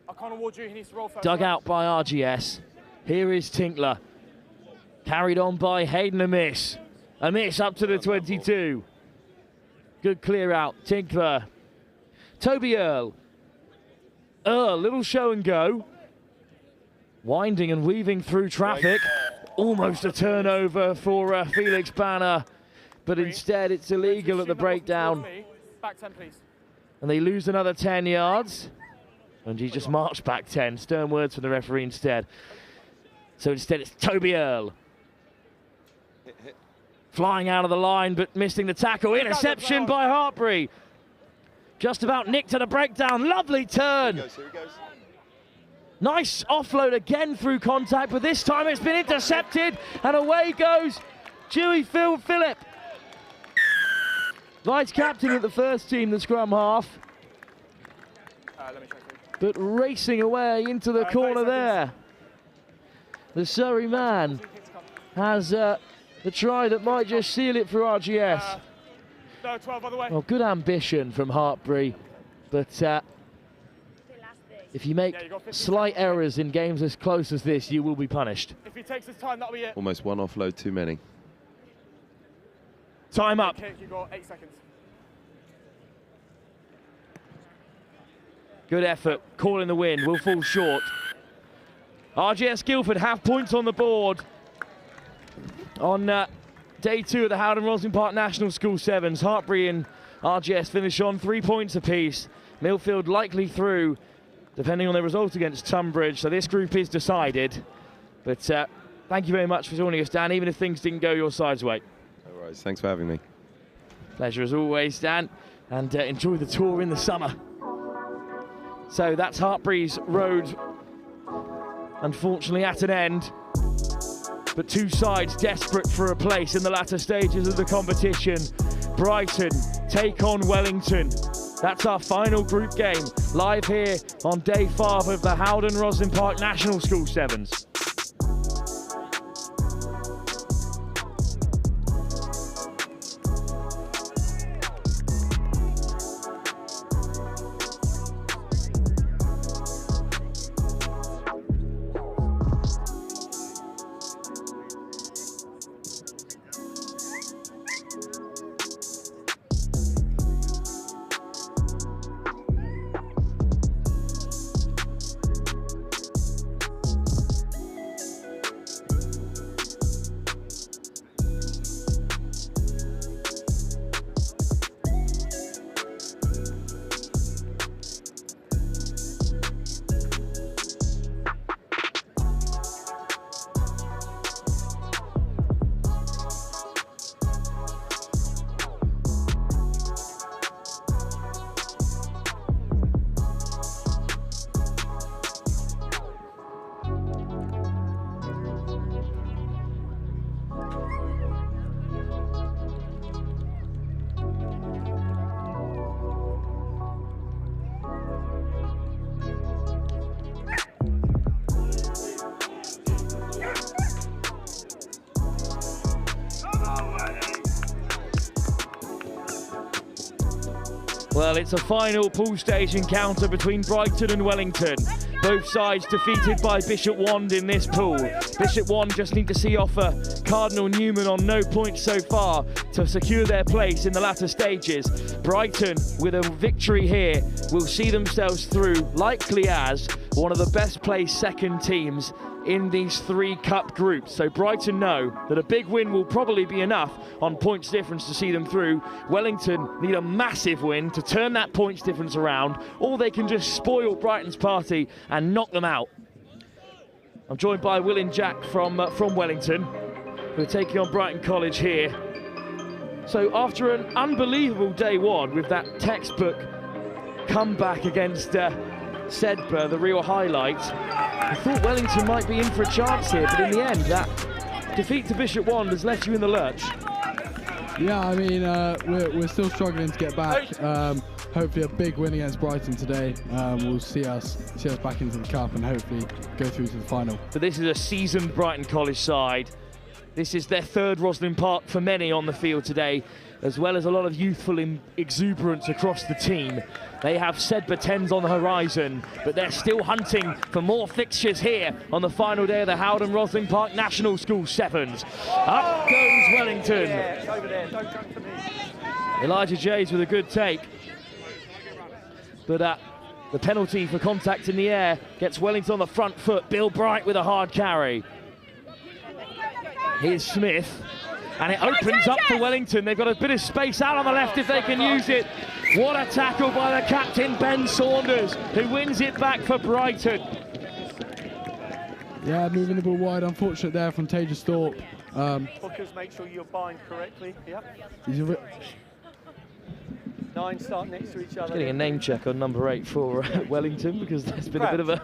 I can't award you, he needs to roll first. Dug out by RGS. Here is Tinkler. Carried on by Hayden Amiss. Amiss up to the 22. Good clear out. Tinkler. Toby Earl. Little show and go. Winding and weaving through traffic. Almost a turnover for Felix Banner, but instead it's illegal at the breakdown. Back 10, please. And they lose another 10 yards. And he just marched back 10. Stern words from the referee instead. So instead it's Toby Earl. Flying out of the line, but missing the tackle. Interception by Hartbury. Just about nicked at a breakdown. Lovely turn. Here he goes. Nice offload again through contact, but this time it's been intercepted, and away goes Dewey Phillip. Vice captain at the first team, the scrum half. But racing away into the corner there. The Surrey man has the try that might just seal it for RGS. No, 12 other way. Well, good ambition from Hartbury, but if you make slight errors in games as close as this, you will be punished. If he takes his time, that'll be it. Almost one offload too many. Time up. Kick, you got 8 seconds. Good effort, call in the wind, will fall short. RGS Guildford have points on the board on day 2 of the Howden Roslyn Park National School Sevens. Hartbury and RGS finish on 3 points apiece. Millfield likely through, depending on the result against Tunbridge. So this group is decided. But thank you very much for joining us, Dan, even if things didn't go your side's way. No worries, thanks for having me. Pleasure as always, Dan, and enjoy the tour in the summer. So that's Hartbury's road, unfortunately at an end. But two sides desperate for a place in the latter stages of the competition. Brighton take on Wellington. That's our final group game, live here on day 5 of the Howden Roslyn Park National School Sevens. Well, it's a final pool stage encounter between Brighton and Wellington. Both sides defeated by Bishop Wand in this pool. Bishop Wand just need to see off Cardinal Newman on no points so far to secure their place in the latter stages. Brighton, with a victory here, will see themselves through, likely as one of the best placed second teams in these 3 cup groups. So Brighton know that a big win will probably be enough on points difference to see them through. Wellington need a massive win to turn that points difference around, or they can just spoil Brighton's party and knock them out. I'm joined by Will and Jack from Wellington, who are taking on Brighton College here. So after an unbelievable day 1 with that textbook comeback against Sedbergh, the real highlight, I thought Wellington might be in for a chance here, but in the end, that defeat to Bishop Wand has left you in the lurch. Yeah, I mean, we're still struggling to get back. Hopefully a big win against Brighton today will see us back into the cup and hopefully go through to the final. But this is a seasoned Brighton College side. This is their 3rd Roslyn Park for many on the field today, as well as a lot of youthful exuberance across the team. They have Sedbergh 10s on the horizon, but they're still hunting for more fixtures here on the final day of the Howden Roslyn Park National School Sevens. Up goes Wellington. Yeah, it's over there. Don't come to me. Elijah Jays with a good take. But The penalty for contact in the air gets Wellington on the front foot. Bill Bright with a hard carry. Here's Smith, and it opens up for Wellington. They've got a bit of space out on the left if they can use it. What a tackle by the captain, Ben Saunders, who wins it back for Brighton. Yeah, moving the ball wide. Unfortunate there from Tejas Thorpe. Hookers, make sure you're bind correctly. Yep. 9 start next to each other. Getting a name check on number 8 for Wellington, because there's been a bit of a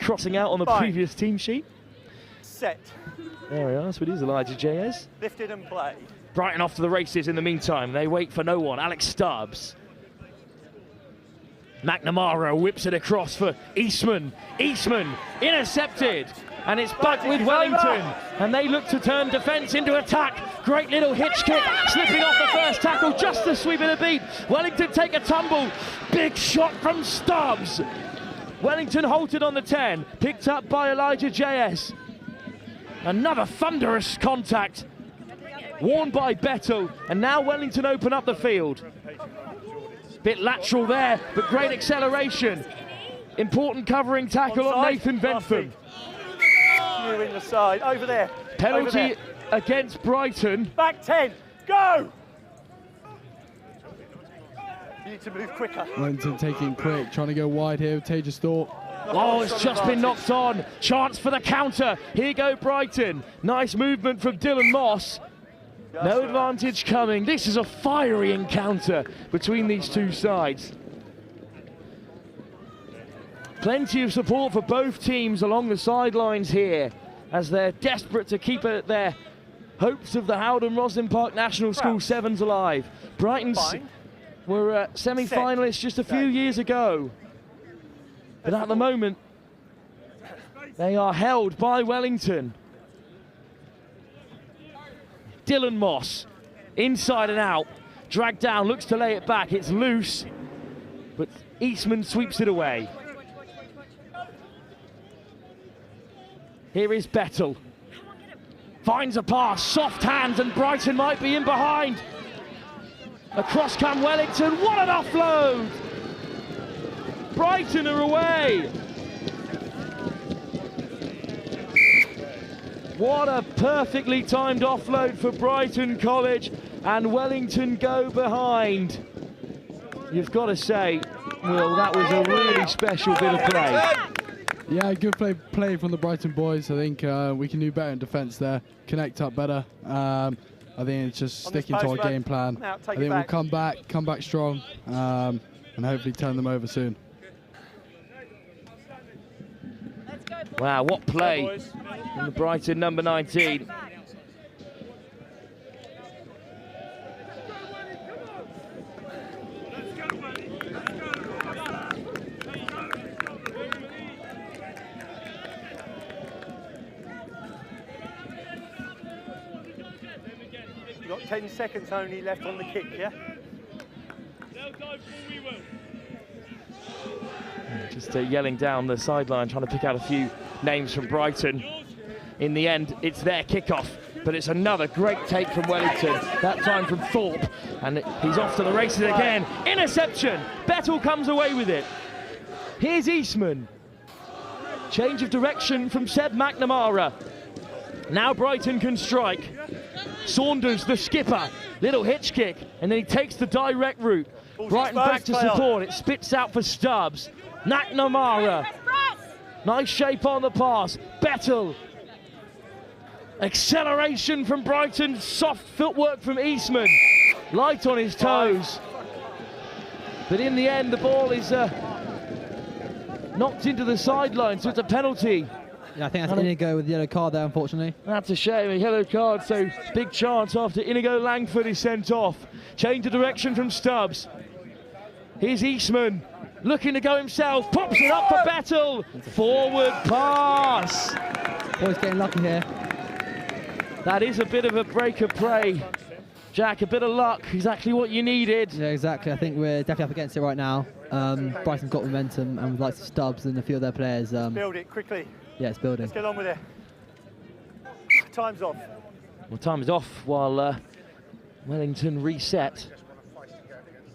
crossing out on the previous team sheet. Set. There we are, so it is Elijah J.S. Lifted and play. Brighton off to the races in the meantime. They wait for no one. Alex Stubbs. McNamara whips it across for Eastman. Eastman intercepted. And it's back with Wellington. And they look to turn defence into attack. Great little hitch kick, slipping off the first tackle just to sweep it a beat. Wellington take a tumble. Big shot from Stubbs. Wellington halted on the 10. Picked up by Elijah J.S. Another thunderous contact. Warned by Bettel. And now Wellington open up the field. Bit lateral there, but great acceleration. Important covering tackle on Nathan Bentham. You in the side, over there. Penalty over there. Against Brighton. Back 10, go! You need to move quicker. Wellington taking quick, trying to go wide here with Tejas Thorpe. Oh, it's just been knocked on. Chance for the counter. Here go Brighton. Nice movement from Dylan Moss. No advantage coming. This is a fiery encounter between these two sides. Plenty of support for both teams along the sidelines here as they're desperate to keep their hopes of the HOWDEN ROSSLYN Park National School Sevens alive. Brighton were semi-finalists just a few years ago. But at the moment, they are held by Wellington. Dylan Moss, inside and out, dragged down, looks to lay it back, it's loose, but Eastman sweeps it away. Here is Bettel, finds a pass, soft hands, and Brighton might be in behind. Across come Wellington, what an offload! Brighton are away. What a perfectly timed offload for Brighton College, and Wellington go behind. You've got to say, Will, that was a really special bit of play. Yeah, good play from the Brighton boys. I think we can do better in defence there, connect up better. I think it's just sticking to our game plan. I think we'll come back strong, and hopefully turn them over soon. Wow, what play from the Brighton number 19. You've got 10 seconds only left on the kick, yeah? Just yelling down the sideline, trying to pick out a few names from Brighton. In the end, it's their kickoff, but it's another great take from Wellington, that time from Thorpe, and he's off to the races again. Interception! Bettel comes away with it. Here's Eastman. Change of direction from Seb McNamara. Now Brighton can strike. Saunders, the skipper, little hitch kick, and then he takes the direct route. Brighton back to support, it spits out for Stubbs. McNamara, nice shape on the pass. Bettel, acceleration from Brighton, soft footwork from Eastman, light on his toes. But in the end, the ball is knocked into the sideline, so it's a penalty. Yeah, I think that's Inigo with the yellow card there, unfortunately. That's a shame, a yellow card, so big chance after Inigo Langford is sent off. Change of direction from Stubbs. Here's Eastman, looking to go himself, pops it up for Bettel. Forward pass. Boys getting lucky here. That is a bit of a break of play. Jack, a bit of luck, exactly what you needed. Yeah, exactly. I think we're definitely up against it right now. Brighton's got momentum, and with likes of Stubbs and a few of their players. Build it quickly. Yeah, it's building. Let's get on with it. Time's off. Well, time is off while Wellington reset.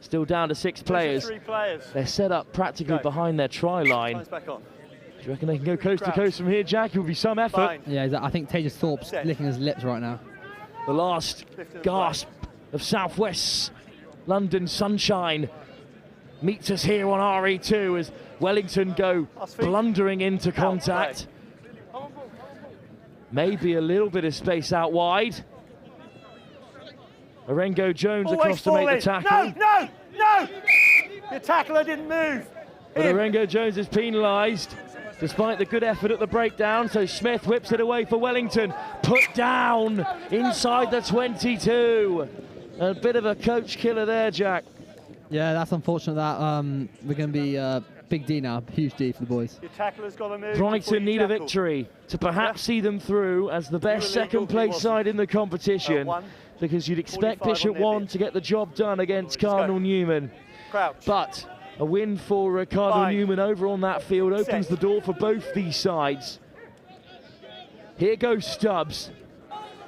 Still down to 6 players. 3 players. They're set up practically behind their try line. Time's back on. Do you reckon they can go coast to coast from here, Jack? It will be some effort. Yeah, I think Tejas Thorpe's licking his lips right now. The last gasp of Southwest London sunshine meets us here on RE2 as Wellington go blundering into contact. Maybe a little bit of space out wide. Orengo Jones across to make the tackle. No! Your tackler didn't move. But Orengo Jones is penalised despite the good effort at the breakdown, so Smith whips it away for Wellington. Put down inside the 22. A bit of a coach killer there, Jack. Yeah, that's unfortunate that we're going to be big D now, huge D for the boys. Your tackler's got to move. Brighton need a victory to perhaps see them through as the best second place side in the competition, because you'd expect Bishop 1 to get the job done against Cardinal Newman. But a win for Cardinal Newman over on that field opens the door for both these sides. Here goes Stubbs.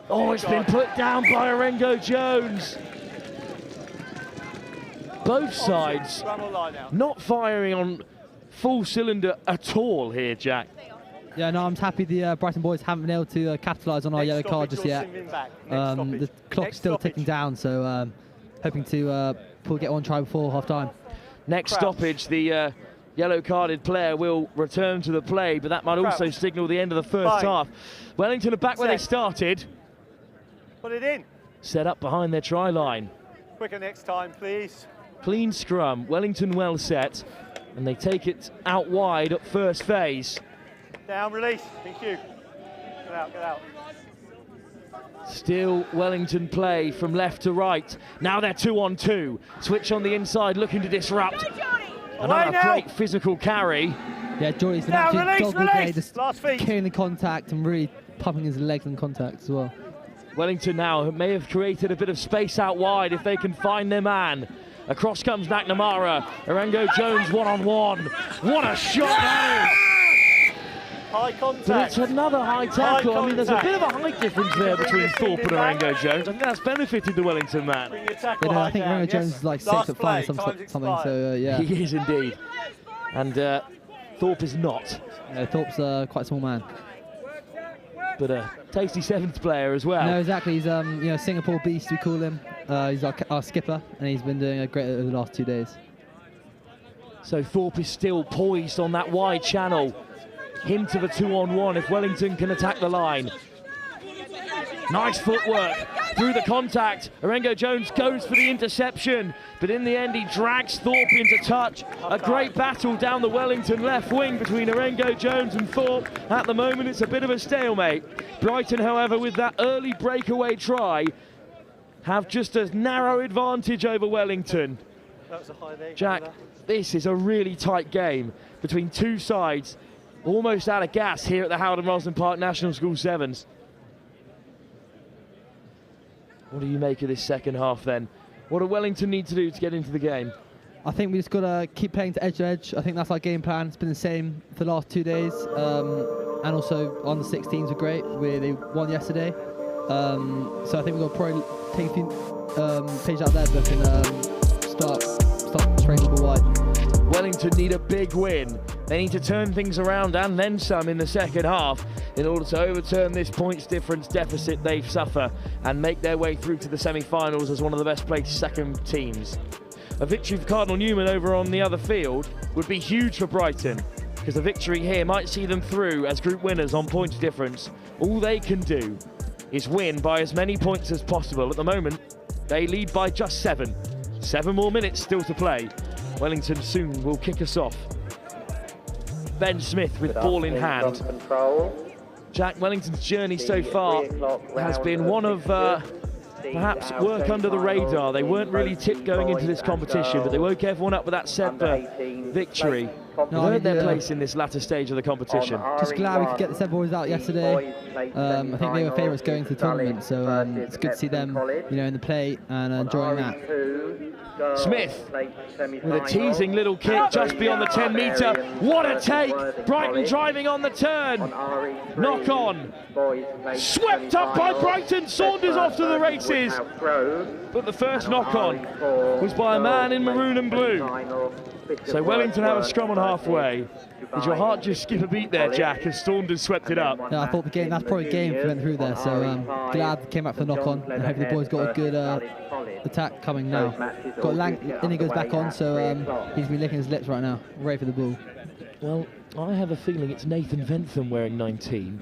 Oh, it's been put down by Orengo Jones. Both sides not firing on full cylinder at all here, Jack. Yeah, no, I'm happy the Brighton boys haven't been able to capitalise on our yellow card just yet. The clock's still ticking down, so hoping to get one try before half-time. Next stoppage, the yellow-carded player will return to the play, but that might also signal the end of the first half. Wellington are back where they started. Put it in. Set up behind their try line. Quicker next time, please. Clean scrum, Wellington well set, and they take it out wide at first phase. Down, release. Thank you. Get out, get out. Still Wellington play from left to right. Now they're 2-on-2. Switch on the inside, looking to disrupt. Another great physical carry. Yeah, Jory's been absolutely dog all day, just killing the contact and really pumping his legs in contact as well. Wellington now may have created a bit of space out wide if they can find their man. Across comes McNamara. Orengo Jones one-on-one. What a shot that is! High contact. But it's another high tackle. I mean, there's a bit of a height difference there between Thorpe and Orengo Jones. I think that's benefited the Wellington man. Yeah, no, I think Orengo Jones is like 6'5" or something, so yeah. He is indeed. And Thorpe is not. Yeah, Thorpe's quite a small man. But a tasty 7th player as well. No, exactly. He's Singapore beast, we call him. He's our skipper, and he's been doing great over the last 2 days. So Thorpe is still poised on that wide channel. Hint of a 2-on-1 if Wellington can attack the line. Nice footwork through the contact. Orengo Jones goes for the interception, but in the end he drags Thorpe into touch. A great battle down the Wellington left wing between Orengo Jones and Thorpe. At the moment it's a bit of a stalemate. Brighton, however, with that early breakaway try, have just a narrow advantage over Wellington. Jack, this is a really tight game between two sides, almost out of gas here at the HOWDEN ROSSLYN Park National School Sevens. What do you make of this second half then? What do Wellington need to do to get into the game? I think we just got to keep playing to edge to edge. I think that's our game plan. It's been the same for the last 2 days. And also on the 16s were great. They won yesterday. So I think we've got to probably take a few pages out of their book and start training the wide. Wellington need a big win. They need to turn things around and then some in the second half in order to overturn this points difference deficit they suffer and make their way through to the semi-finals as one of the best placed second teams. A victory for Cardinal Newman over on the other field would be huge for Brighton, because a victory here might see them through as group winners on points difference. All they can do is win by as many points as possible. At the moment, they lead by just 7. 7 more minutes still to play. Wellington soon will kick us off. Ben Smith with ball in hand. Jack, Wellington's journey so far has been one of perhaps work under the radar. They weren't really tipped going into this competition, but they woke everyone up with that Semper victory. They earned their place in this latter stage of the competition. Just glad we could get the Semper boys out yesterday. I think they were favourites going to the tournament, so it's good to see them, in the play and enjoying that. Smith with a teasing little kick just beyond the 10 metre. What a take! Brighton driving on the turn. Knock on. Swept up by Brighton. Saunders off to the races. But the first knock on was by a man in maroon and blue. So Wellington have a scrum on halfway. Did your heart just skip a beat there, Jack, as Saunders swept it up? Yeah, I thought the game, that's probably a game if we went through there, so glad they came back for the knock-on, and hopefully the boys got a good attack coming now. Got Inigo's back on, so he's been licking his lips right now, ready for the ball. Well, I have a feeling it's Nathan Ventham wearing 19,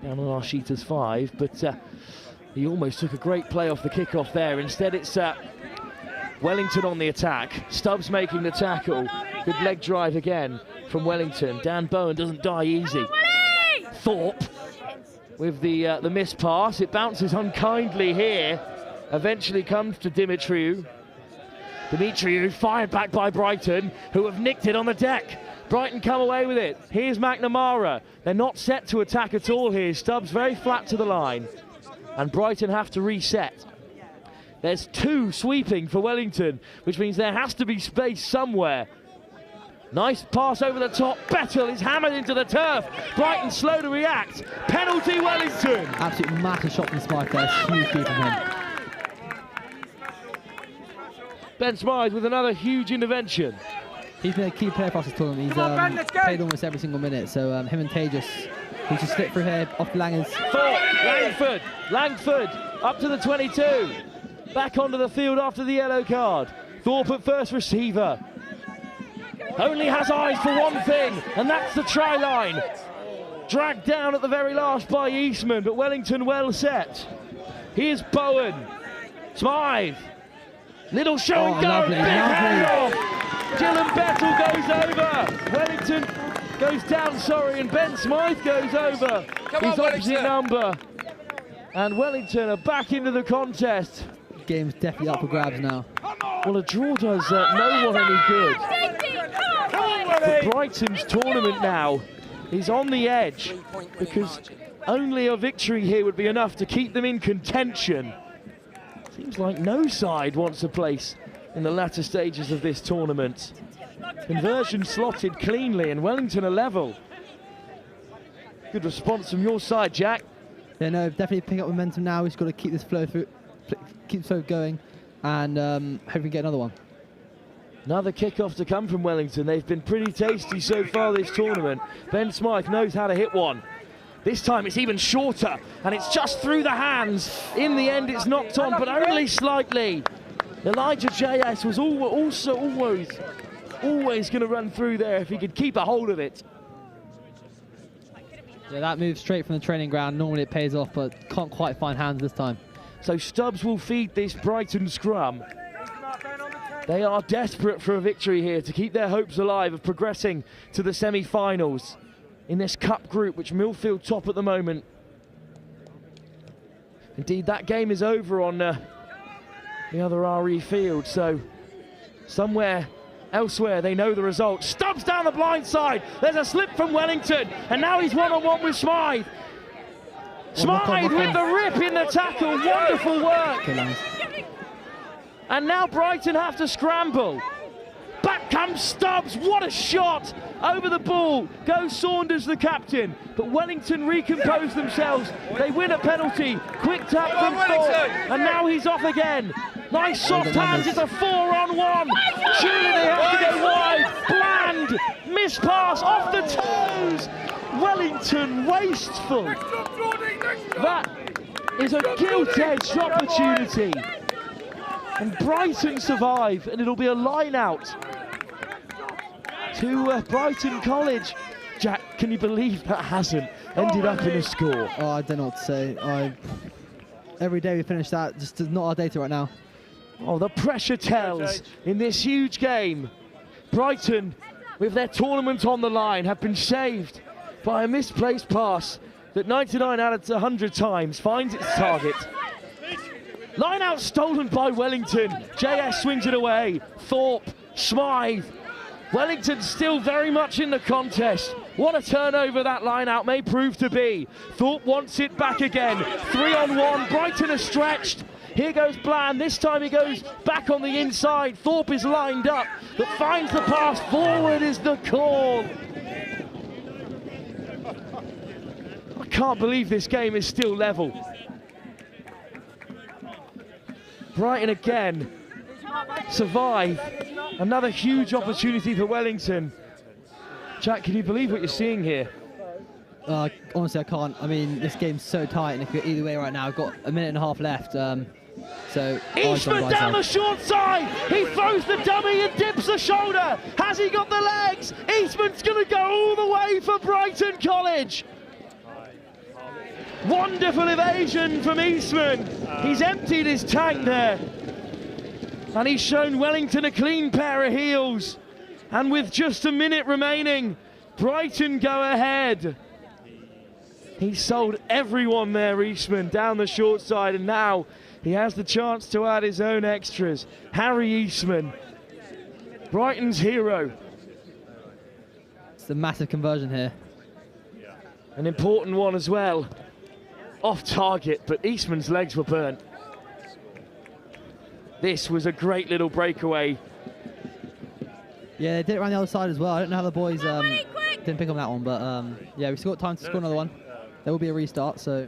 down on our sheet as 5, but he almost took a great play off the kick-off there. Instead, it's Wellington on the attack. Stubbs making the tackle. Good leg drive again from Wellington. Dan Bowen doesn't die easy. Thorpe with the missed pass. It bounces unkindly here. Eventually comes to Dimitriou. Dimitriou fired back by Brighton, who have nicked it on the deck. Brighton come away with it. Here's McNamara. They're not set to attack at all here. Stubbs very flat to the line. And Brighton have to reset. There's 2 sweeping for Wellington, which means there has to be space somewhere. Nice pass over the top. Bettel is hammered into the turf. Brighton slow to react. Penalty Wellington. Absolutely massive shot from Smythe there. Huge feed from him. Ben Smythe with another huge intervention. He's been a key player for us this tournament. He's played almost every single minute. So him and Tejas, who just slipped through here off the Langers. Langford up to the 22. Back onto the field after the yellow card. Thorpe at first receiver. Only has eyes for one thing, and that's the try line. Dragged down at the very last by Eastman, but Wellington well set. Here's Bowen. Smythe. Little show and go. Big handoff. Dylan Bettel goes over. Wellington goes down, and Ben Smythe goes over. His opposite number. And Wellington are back into the contest. Game's definitely up for grabs now. Well, a draw does no one any good. But Brighton's tournament now is on the edge, because only a victory here would be enough to keep them in contention. Seems like no side wants a place in the latter stages of this tournament. Conversion slotted cleanly, and Wellington are level. Good response from your side, Jack. Yeah, no, definitely pick up momentum now. We've got to keep this flow through, keep the flow going, and hopefully get another one. Another kick-off to come from Wellington. They've been pretty tasty so far this tournament. Ben Smythe knows how to hit one. This time it's even shorter, and it's just through the hands. In the end, it's knocked on, but only slightly. Elijah JS was also always going to run through there if he could keep a hold of it. Yeah, that move straight from the training ground. Normally it pays off, but can't quite find hands this time. So Stubbs will feed this Brighton scrum. They are desperate for a victory here to keep their hopes alive of progressing to the semi-finals in this cup group, which Millfield top at the moment. Indeed, that game is over on the other RE field, so somewhere elsewhere they know the result. Stubbs down the blind side. There's a slip from Wellington, and now he's one-on-one with Smythe. Smythe with the rip in the tackle. Wonderful work. And now Brighton have to scramble. Back comes Stubbs. What a shot. Over the ball goes Saunders, the captain. But Wellington recompose themselves. They win a penalty. Quick tap from Thorpe. And now he's off again. Nice soft hands. It's a 4-on-1. Surely they have to go wide. Bland. Miss pass off the toes. Wellington wasteful. That is a gilt-edged opportunity. And Brighton survive, and it'll be a line out to Brighton College. Jack, can you believe that hasn't ended up in a score? Oh, I don't know what to say. Every day we finish that, just not our data right now. Oh, the pressure tells in this huge game. Brighton, with their tournament on the line, have been saved by a misplaced pass that 99 out of 100 times finds its target. Line out stolen by Wellington. JS swings it away. Thorpe, Smythe. Wellington still very much in the contest. What a turnover that line out may prove to be. Thorpe wants it back again. 3-on-1. Brighton are stretched. Here goes Bland. This time he goes back on the inside. Thorpe is lined up, but finds the pass forward is the call. I can't believe this game is still level. Brighton again survive. Another huge opportunity for Wellington. Jack, can you believe what you're seeing here? Honestly, I can't. I mean, this game's so tight, and if you're either way right now, I've got a minute and a half left. Eastman down the short side. He throws the dummy and dips the shoulder. Has he got the legs? Eastman's going to go all the way for Brighton College. Wonderful evasion from Eastman. He's emptied his tank there. And he's shown Wellington a clean pair of heels. And with just a minute remaining, Brighton go ahead. He sold everyone there, Eastman, down the short side, and now he has the chance to add his own extras. Harry Eastman, Brighton's hero. It's a massive conversion here. An important one as well. Off target, but Eastman's legs were burnt. This was a great little breakaway. Yeah, they did it around the other side as well. I don't know how the boys didn't pick on that one, but yeah, we've still got time to score another one. There will be a restart, so.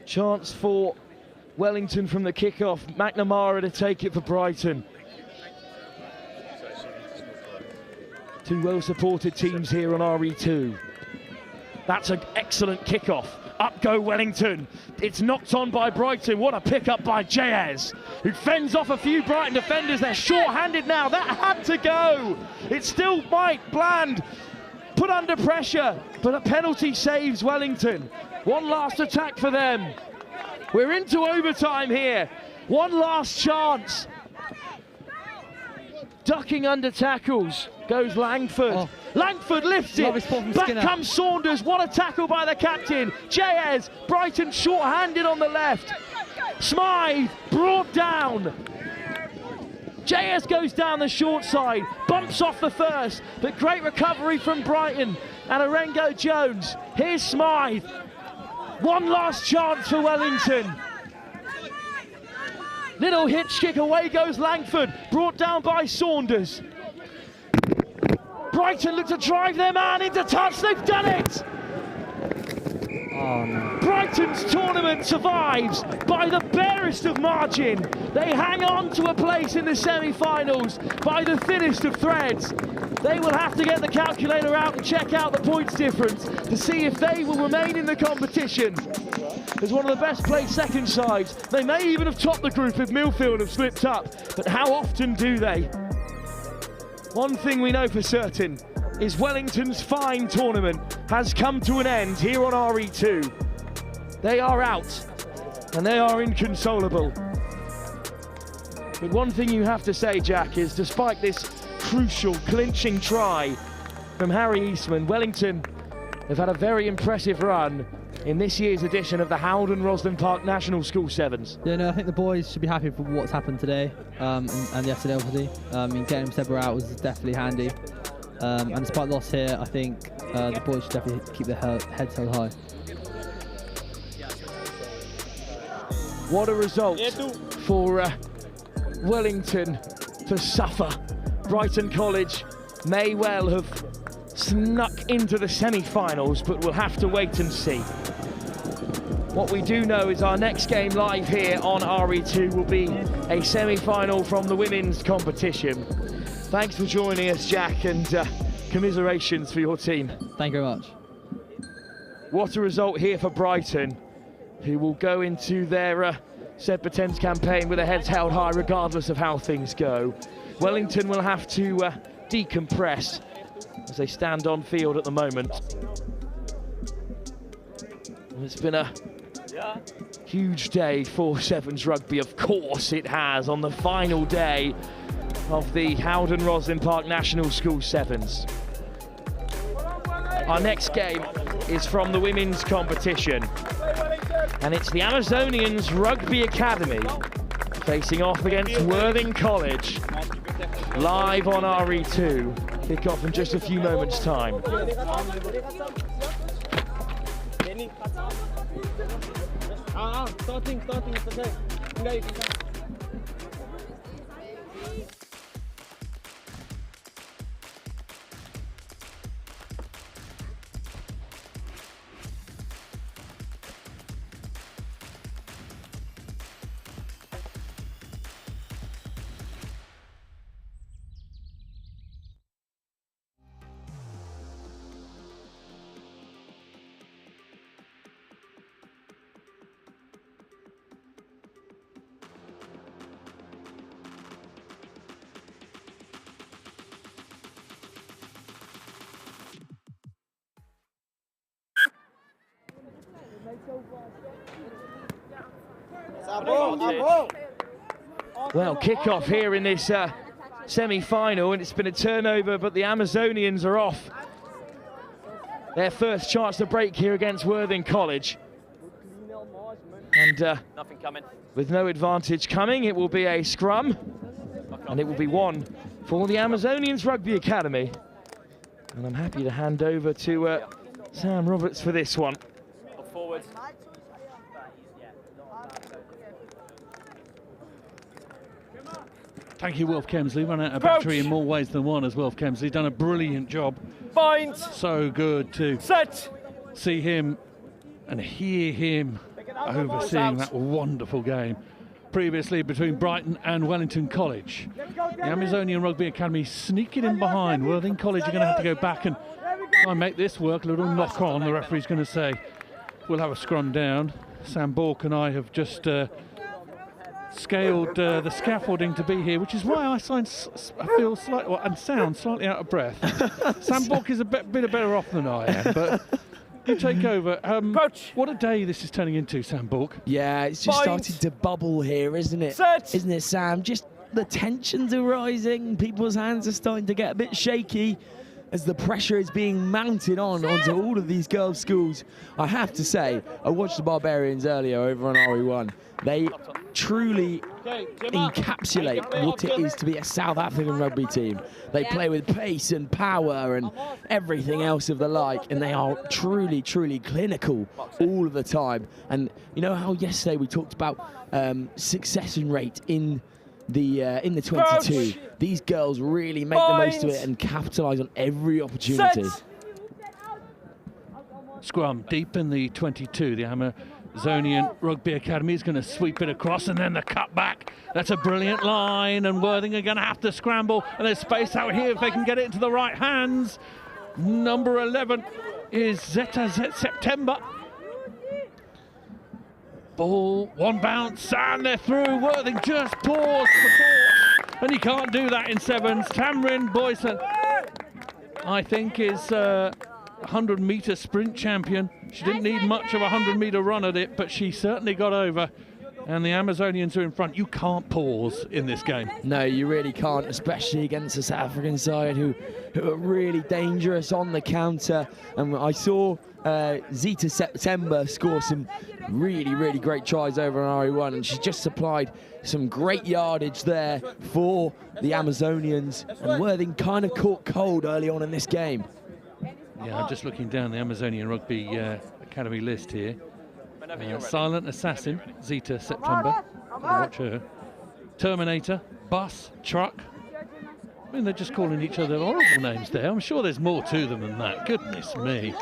Chance for Wellington from the kickoff. McNamara to take it for Brighton. Two well-supported teams here on RE2. That's an excellent kickoff. Up go Wellington. It's knocked on by Brighton. What a pick-up by Jayez, who fends off a few Brighton defenders. They're short-handed now. That had to go. It still might. Bland put under pressure, but a penalty saves Wellington. One last attack for them. We're into overtime here. One last chance. Ducking under tackles goes Langford. Oh. Langford lifts it. Back Skinner. comes Saunders. What a tackle by the captain. Jayez, Brighton short-handed on the left. Smythe brought down. Jayez goes down the short side, bumps off the first, but great recovery from Brighton and Arengo Jones. Here's Smythe. One last chance for Wellington. Little hitch kick, away goes Langford, brought down by Saunders. Brighton look to drive their man into touch, they've done it! Oh, no. Brighton's tournament survives by the barest of margin. They hang on to a place in the semi-finals by the thinnest of threads. They will have to get the calculator out and check out the points difference to see if they will remain in the competition as one of the best placed second sides. They may even have topped the group if Millfield have slipped up, but how often do they? One thing we know for certain is Wellington's fine tournament has come to an end here on RE2. They are out and they are inconsolable. But one thing you have to say, Jack, is despite this crucial clinching try from Harry Eastman, Wellington have had a very impressive run in this year's edition of the HOWDEN ROSSLYN Park National School Sevens. Yeah, no, I think the boys should be happy for what's happened today and yesterday, obviously. I mean, getting Sebra out was definitely handy. And despite the loss here, I think the boys should definitely keep their heads held high. What a result for Wellington to suffer. Brighton College may well have snuck into the semi-finals, but we'll have to wait and see. What we do know is our next game live here on RE2 will be a semi-final from the women's competition. Thanks for joining us, Jack, and commiserations for your team. Thank you very much. What a result here for Brighton, who will go into their Seb Patens campaign with their heads held high regardless of how things go. Wellington will have to decompress as they stand on field at the moment. It's been a huge day for Sevens rugby, of course it has, on the final day of the HOWDEN ROSSLYN Park National School Sevens. Our next game is from the women's competition, and it's the Amazonians Rugby Academy facing off against Worthing College, live on RE2. Kick off in just a few moments' time. Starting, it's okay. Engage. Well, kick-off here in this semi-final, and it's been a turnover, but the Amazonians are off. Their first chance to break here against Worthing College. And nothing coming. With no advantage coming, it will be a scrum, and it will be one for the Amazonians Rugby Academy. And I'm happy to hand over to Sam Roberts for this one. Forward. Thank you, Wilf Kemsley. Run out of battery in more ways than one as Wilf Kemsley. Done a brilliant job. Bind. So good to see him and hear him overseeing that wonderful game previously between Brighton and Wellington College. The Amazonian Rugby Academy sneaking in behind. Worthing College are going to have to go back and try and make this work. A little knock on, the referee's going to say. We'll have a scrum down. Sam Bork and I have just scaled the scaffolding to be here, which is why I feel slightly and sound slightly out of breath. Sam Bork is a bit better off than I am, but you take over. What a day this is turning into, Sam Bork. Yeah, it's just starting to bubble here, isn't it? Isn't it, Sam? Just the tensions are rising. People's hands are starting to get a bit shaky as the pressure is being mounted onto all of these girls' schools. I have to say, I watched the Barbarians earlier over on RE1. They truly encapsulate what it is to be a South African rugby team. They play with pace and power and everything else of the like, and they are truly, truly clinical all of the time. And you know how yesterday we talked about succession rate in the 22. These girls really make the most of it and capitalise on every opportunity. Scrum deep in the 22. The Amazonian Rugby Academy is going to sweep it across, and then the cut back. That's a brilliant line, and Worthing are going to have to scramble, and there's space out here if they can get it into the right hands. Number 11 is Zeta September. Ball, one bounce, and they're through. Worthing just paused for and you can't do that in sevens. Tamrin Boyson, I think, is 100-metre sprint champion. She didn't need much of a 100-metre run at it, but she certainly got over. And the Amazonians are in front. You can't pause in this game. No, you really can't, especially against the South African side who are really dangerous on the counter. And I saw Zeta September score some really, really great tries over on RE1, and she just supplied some great yardage there for the Amazonians. And Worthing kind of caught cold early on in this game. Yeah, I'm just looking down the Amazonian Rugby Academy list here. Silent Assassin, Zeta September. Watch her. Terminator, Bus, Truck. I mean, they're just calling each other horrible names there. I'm sure there's more to them than that. Goodness me.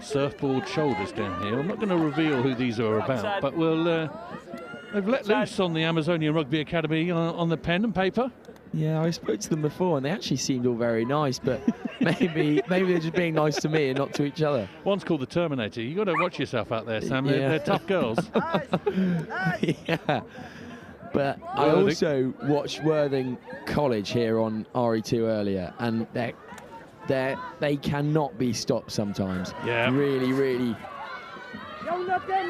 Surfboard shoulders down here. I'm not going to reveal who these are about, but we'll. They've let loose on the Amazonian Rugby Academy on the pen and paper. Yeah, I spoke to them before, and they actually seemed all very nice, but maybe they're just being nice to me and not to each other. One's called the Terminator. You've got to watch yourself out there, Sam. They're tough girls. Yeah. But I also watched Worthing College here on RE2 earlier, and they cannot be stopped sometimes. Yeah. Really, really.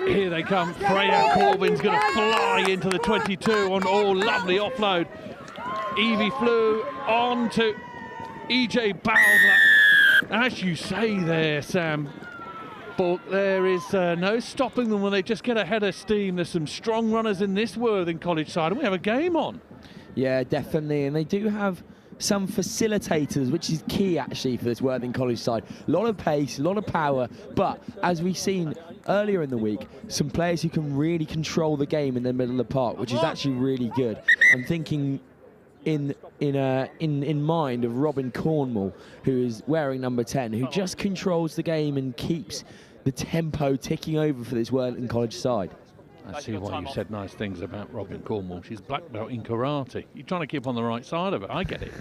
Here they come. Freya Corbin's going to fly into the 22 on lovely offload. Evie flew on to EJ Bowdler. As you say there, Sam Bork, there is no stopping them when they just get ahead of steam. There's some strong runners in this Worthing College side, and we have a game on. Yeah, definitely, and they do have some facilitators, which is key actually for this Worthing College side. A lot of pace, a lot of power, but as we've seen earlier in the week, some players who can really control the game in the middle of the park, which is actually really good. I'm thinking in mind of Robin Cornwall, who is wearing number 10, who just controls the game and keeps the tempo ticking over for this Worthing College side. I see why you said nice things about Robin Cornwall. She's black belt in karate. You're trying to keep on the right side of it. I get it.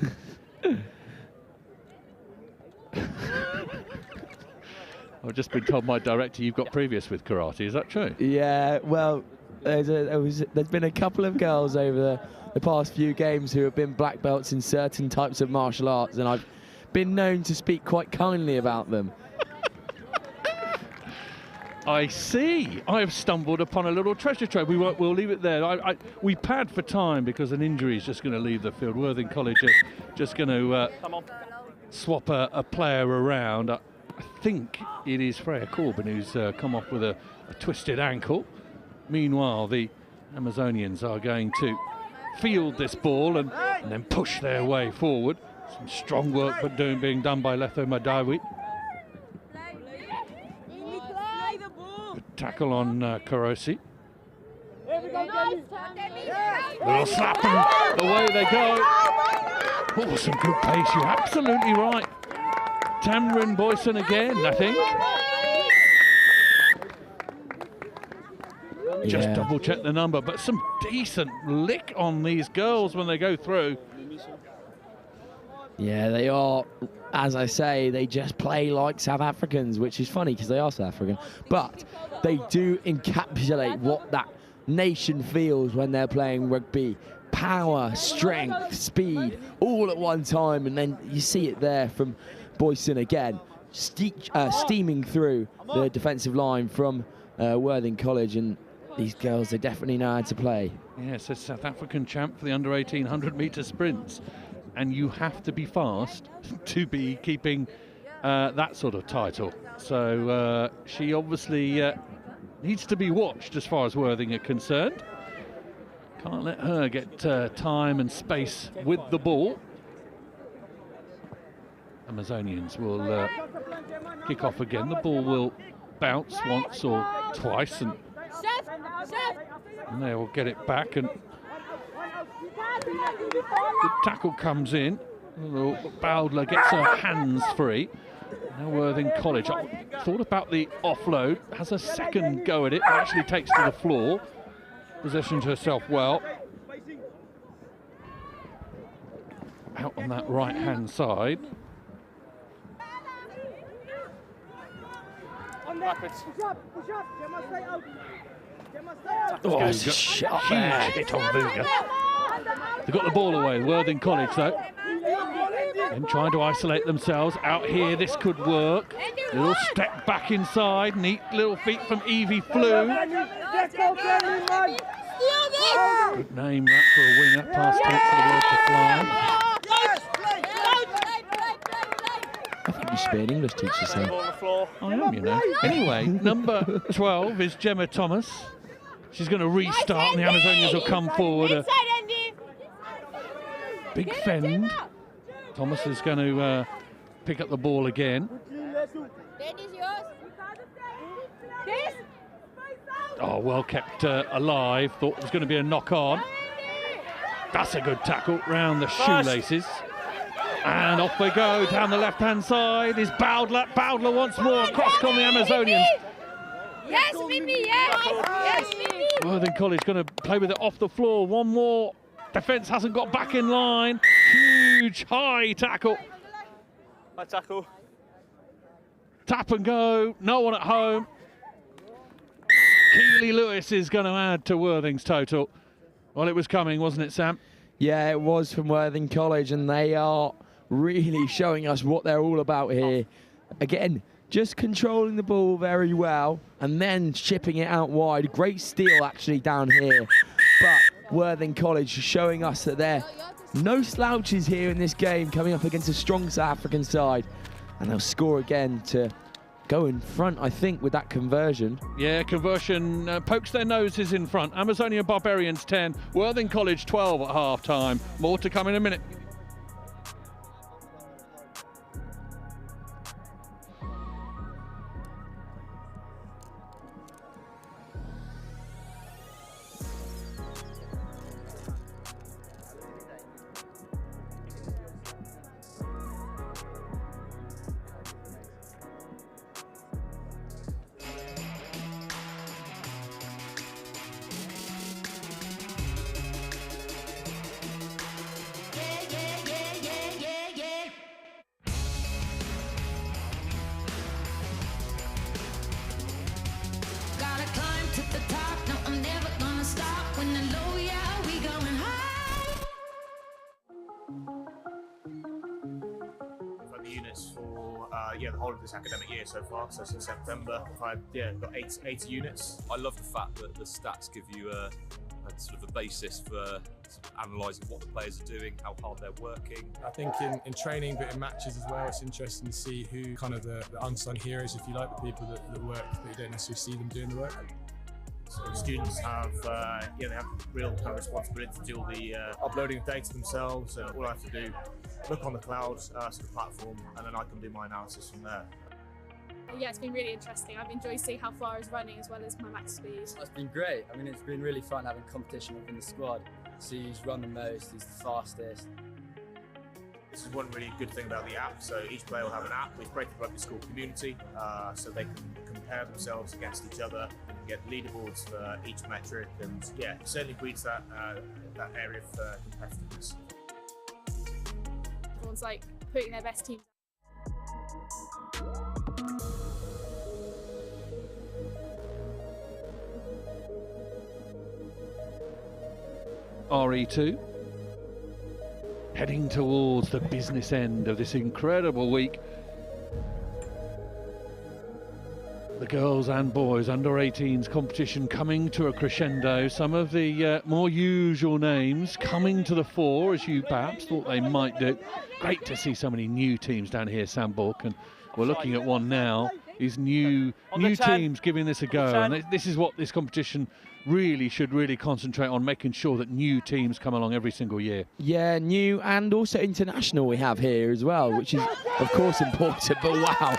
I've just been told by director you've got previous with karate. Is that true? Yeah, well, there's been a couple of girls over the past few games who have been black belts in certain types of martial arts, and I've been known to speak quite kindly about them. I see. I've stumbled upon a little treasure trove. We'll leave it there. We pad for time because an injury is just going to leave the field. Worthing College are just going to swap a player around. I think it is Freya Corbin who's come off with a twisted ankle. Meanwhile, the Amazonians are going to field this ball and then push their way forward. Some strong work but being done by Letho Madawi. Good tackle on Karosi. Little slap and away they go. Oh, some good pace. You're absolutely right. Tamrin Boyson again, I think. Just double check the number, but some decent lick on these girls when they go through. Yeah, they are, as I say, they just play like South Africans, which is funny because they are South African, but they do encapsulate what that nation feels when they're playing rugby. Power, strength, speed, all at one time, and then you see it there from Boyson again, steaming through the defensive line from Worthing College, and these girls, they definitely know how to play. Yes, a South African champ for the under-18 100-metre sprints, and you have to be fast to be keeping that sort of title. So she obviously needs to be watched as far as Worthing are concerned. Can't let her get time and space with the ball. Amazonians will kick off again. The ball will bounce once or twice, and they will get it back. And the tackle comes in. Bowdler gets her hands free. Now Worthing College thought about the offload, has a second go at it, but actually takes to the floor. Positions herself well. Out on that right-hand side. Oh, it's a shot there. Hit on Vuga. They've got the ball away, Worthing College though. And trying to isolate themselves. Out here, this could work. Little step back inside. Neat little feet from Evie Flew. Good name that for a winger. Past tense for the word to fly. I think you should be an English teacher, Sam. I am, you know. Anyway, number 12 is Gemma Thomas. She's going to restart, and the Amazonians will come forward. Big fend. Thomas is going to pick up the ball again. Oh, well kept alive. Thought it was going to be a knock on. That's a good tackle round the shoelaces. And off we go down the left-hand side is Bowdler. Bowdler once more across on the Amazonians. Yes, Mimi, yes. Yes, Mimi. Worthing College going to play with it off the floor. One more. Defence hasn't got back in line. Huge high tackle. High tackle. Tap and go. No one at home. Keely Lewis is going to add to Worthing's total. Well, it was coming, wasn't it, Sam? Yeah, it was from Worthing College, and they are really showing us what they're all about here. Again, just controlling the ball very well and then chipping it out wide. Great steal actually down here. But Worthing College showing us that they're no slouches here in this game, coming up against a strong South African side. And they'll score again to go in front, I think, with that conversion. Yeah, conversion pokes their noses in front. Amazonian Barbarians 10, Worthing College 12 at half-time. More to come in a minute. units for the whole of this academic year so far. So since September, I've got 80 units. I love the fact that the stats give you a sort of a basis for sort of analysing what the players are doing, how hard they're working. I think in training, but in matches as well, it's interesting to see who kind of the unsung heroes, if you like, the people that work, but you don't necessarily see them doing the work. So students have they have real kind of responsibility to do all the uploading of data themselves. All I have to do, look on the cloud, sort of platform, and then I can do my analysis from there. Yeah, it's been really interesting. I've enjoyed seeing how far I was running as well as my max speed. It's been great. I mean, it's been really fun having competition within the squad. See who's run the most, who's the fastest. This is one really good thing about the app. So each player will have an app. We've created a rugby school community, so they can compare themselves against each other and get leaderboards for each metric. And yeah, it certainly breeds that area of competitiveness. Everyone's like putting their best team. RE2 heading towards the business end of this incredible week. The girls and boys under 18s competition coming to a crescendo. Some of the more usual names coming to the fore, as you perhaps thought they might do. Great to see so many new teams down here, Sam Bork, and we're looking at one now. These new teams giving this a go, and this is what this competition should really concentrate on, making sure that new teams come along every single year. Yeah, new and also international we have here as well, which is of course important, but wow.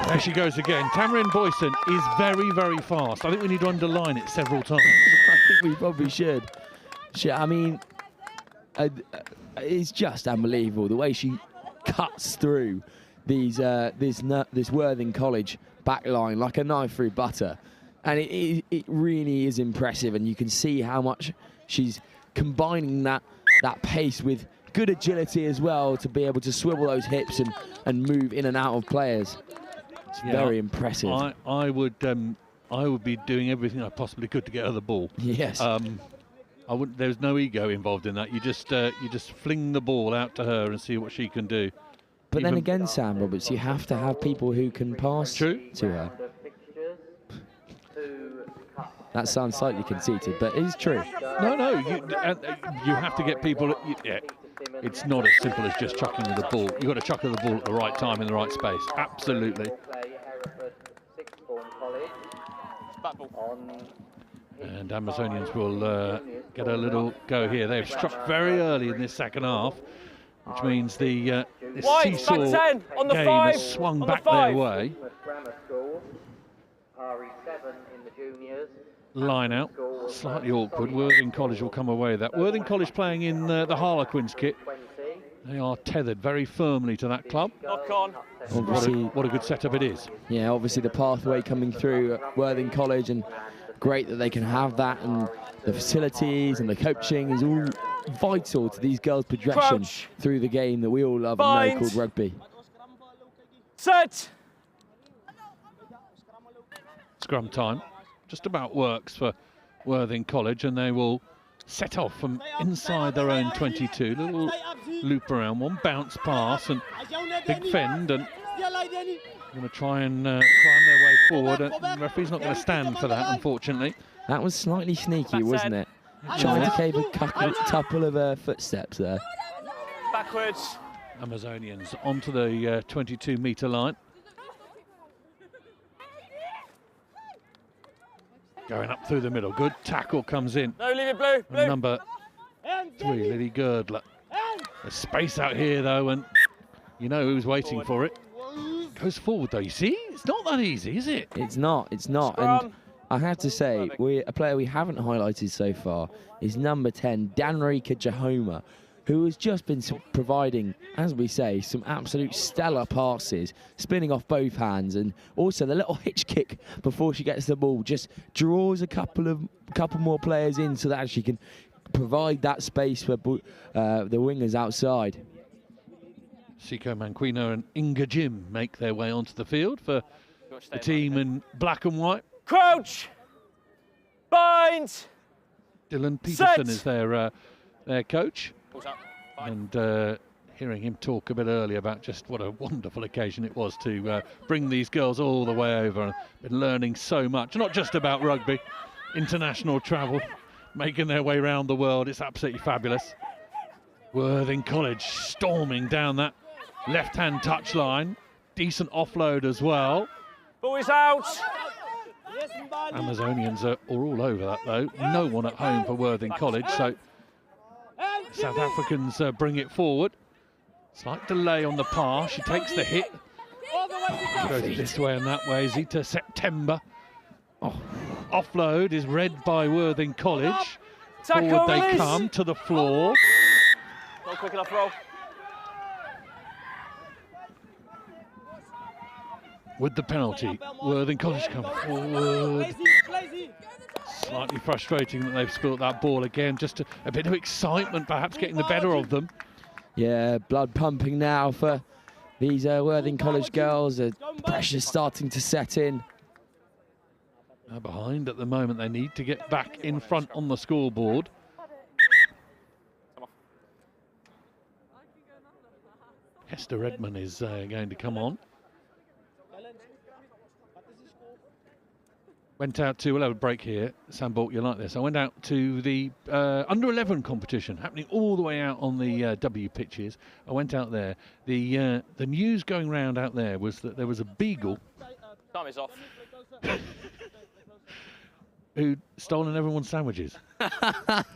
There she goes again. Tamarin Boyson is very, very fast. I think we need to underline it several times. I think we probably should. I mean, it's just unbelievable the way she cuts through these this Worthing College backline like a knife through butter. And it really is impressive, and you can see how much she's combining that pace with good agility as well to be able to swivel those hips and move in and out of players. It's very impressive. I would be doing everything I possibly could to get her the ball. Yes. There's no ego involved in that. You just fling the ball out to her and see what she can do. But then again, Sam Roberts, you have to have people who can pass to her. That sounds slightly conceited, but it is true. No, you have to get people. It's not as simple as just chucking her the ball. You've got to chuck her the ball at the right time in the right space. Absolutely. And Amazonians will get a little go here. They've struck very early in this second half, which means the this seesaw game has swung back their way. Line out, slightly awkward. Worthing College will come away with that. Worthing College playing in the Harlequins kit. They are tethered very firmly to that club. Knock on. What a good setup it is. Yeah, obviously the pathway coming through at Worthing College, and great that they can have that, and the facilities and the coaching is all vital to these girls' progression through the game that we all love and know called rugby. Set. Scrum time. Just about works for Worthing College, and they will set off from inside their own 22. Little loop around, one bounce pass and big fend, and going to try and climb their way forward. The referee's not going to stand for that, unfortunately. That was slightly sneaky, wasn't it? Trying to cave a couple of footsteps there. Backwards. Amazonians onto the 22-metre line. Going up through the middle. Good tackle comes in. No, leave it blue. Blue. Number 3, Lily Girdler. There's space out here, though, and you know who's waiting for it. Goes forward, though, you see? It's not that easy, is it? It's not. And I have to say, a player we haven't highlighted so far is number 10, Danrika Jahoma, who has just been providing, as we say, some absolute stellar passes, spinning off both hands, and also the little hitch kick before she gets the ball just draws a couple more players in so that she can provide that space for the wingers outside. Siko Manquino and Inga Jim make their way onto the field for the team in black and white. Crouch. Bind. Dylan Peterson is their coach. And hearing him talk a bit earlier about just what a wonderful occasion it was to bring these girls all the way over. Been learning so much, not just about rugby, international travel, making their way around the world. It's absolutely fabulous. Worthing College storming down that left-hand touchline. Decent offload as well. Ball is out. Amazonians are all over that though. No one at home for Worthing College, so South Africans bring it forward. Slight delay on the pass. She takes the hit. Goes this way and that way. Zita September. Offload is read by Worthing College. Forward they come to the floor. Not quick enough roll. With the penalty, Worthing College come forward. Slightly frustrating that they've spilt that ball again. Just a bit of excitement perhaps getting the better of them. Yeah, blood pumping now for these Worthing College girls. Pressure's starting to set in. They're behind at the moment. They need to get back in front on the scoreboard. Hester Redmond is going to come on. Went out to, we'll have a break here. Sam Bolt, you like this. I went out to the under-11 competition happening all the way out on the W pitches. I went out there. The news going round out there was that there was a beagle Time is off. who'd stolen everyone's sandwiches.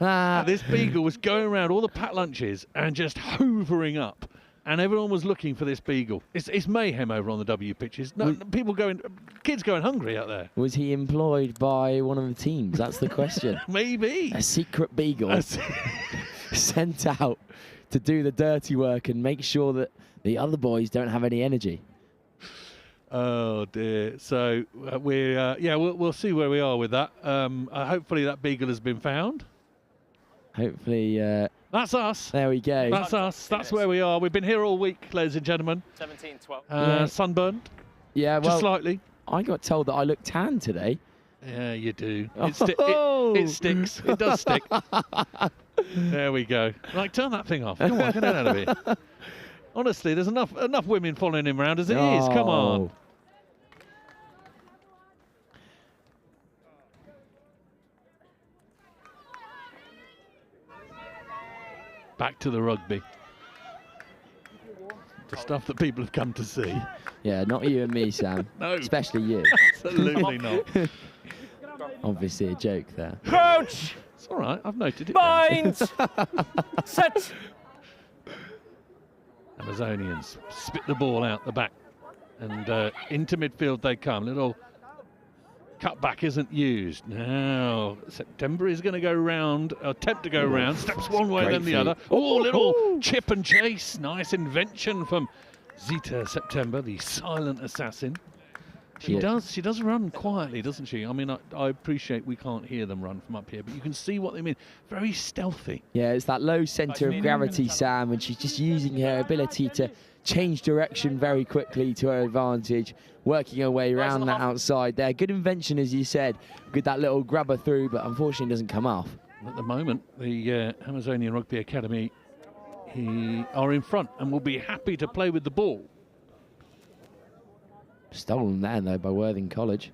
This beagle was going around all the packed lunches and just hoovering up. And everyone was looking for this beagle. It's mayhem over on the W pitches. No, kids going hungry out there. Was he employed by one of the teams? That's the question. Maybe. A secret beagle sent out to do the dirty work and make sure that the other boys don't have any energy. Oh dear. So we'll see where we are with that. Hopefully that beagle has been found. Hopefully. That's us. There we go. That's us. That's where we are. We've been here all week, ladies and gentlemen. 17-12. Sunburned. Yeah, well, just slightly. I got told that I look tan today. Yeah, you do. It sticks. It does stick. There we go. Like, turn that thing off. Come on, get it out of here. Honestly, there's enough women following him around as it is. Come on. Back to the rugby. The stuff that people have come to see. Yeah, not you and me, Sam. No. Especially you. Absolutely not. Obviously a joke there. Crouch! It's all right, I've noted it. Bind! Set! Amazonians spit the ball out the back. And into midfield they come. Little cutback isn't used. Now, September is going to go round, attempt to go round, steps one way then the other. Oh, little chip and chase. Nice invention from Zita September, the silent assassin. She does run quietly, doesn't she? I mean, I appreciate we can't hear them run from up here, but you can see what they mean. Very stealthy. Yeah, it's that low centre of gravity, Sam, and she's just using her ability to change direction very quickly to her advantage, working her way around that outside there. Good invention, as you said, with that little grabber through, but unfortunately doesn't come off. At the moment, the Amazonian Rugby Academy are in front and will be happy to play with the ball. Stolen there, though, by Worthing College.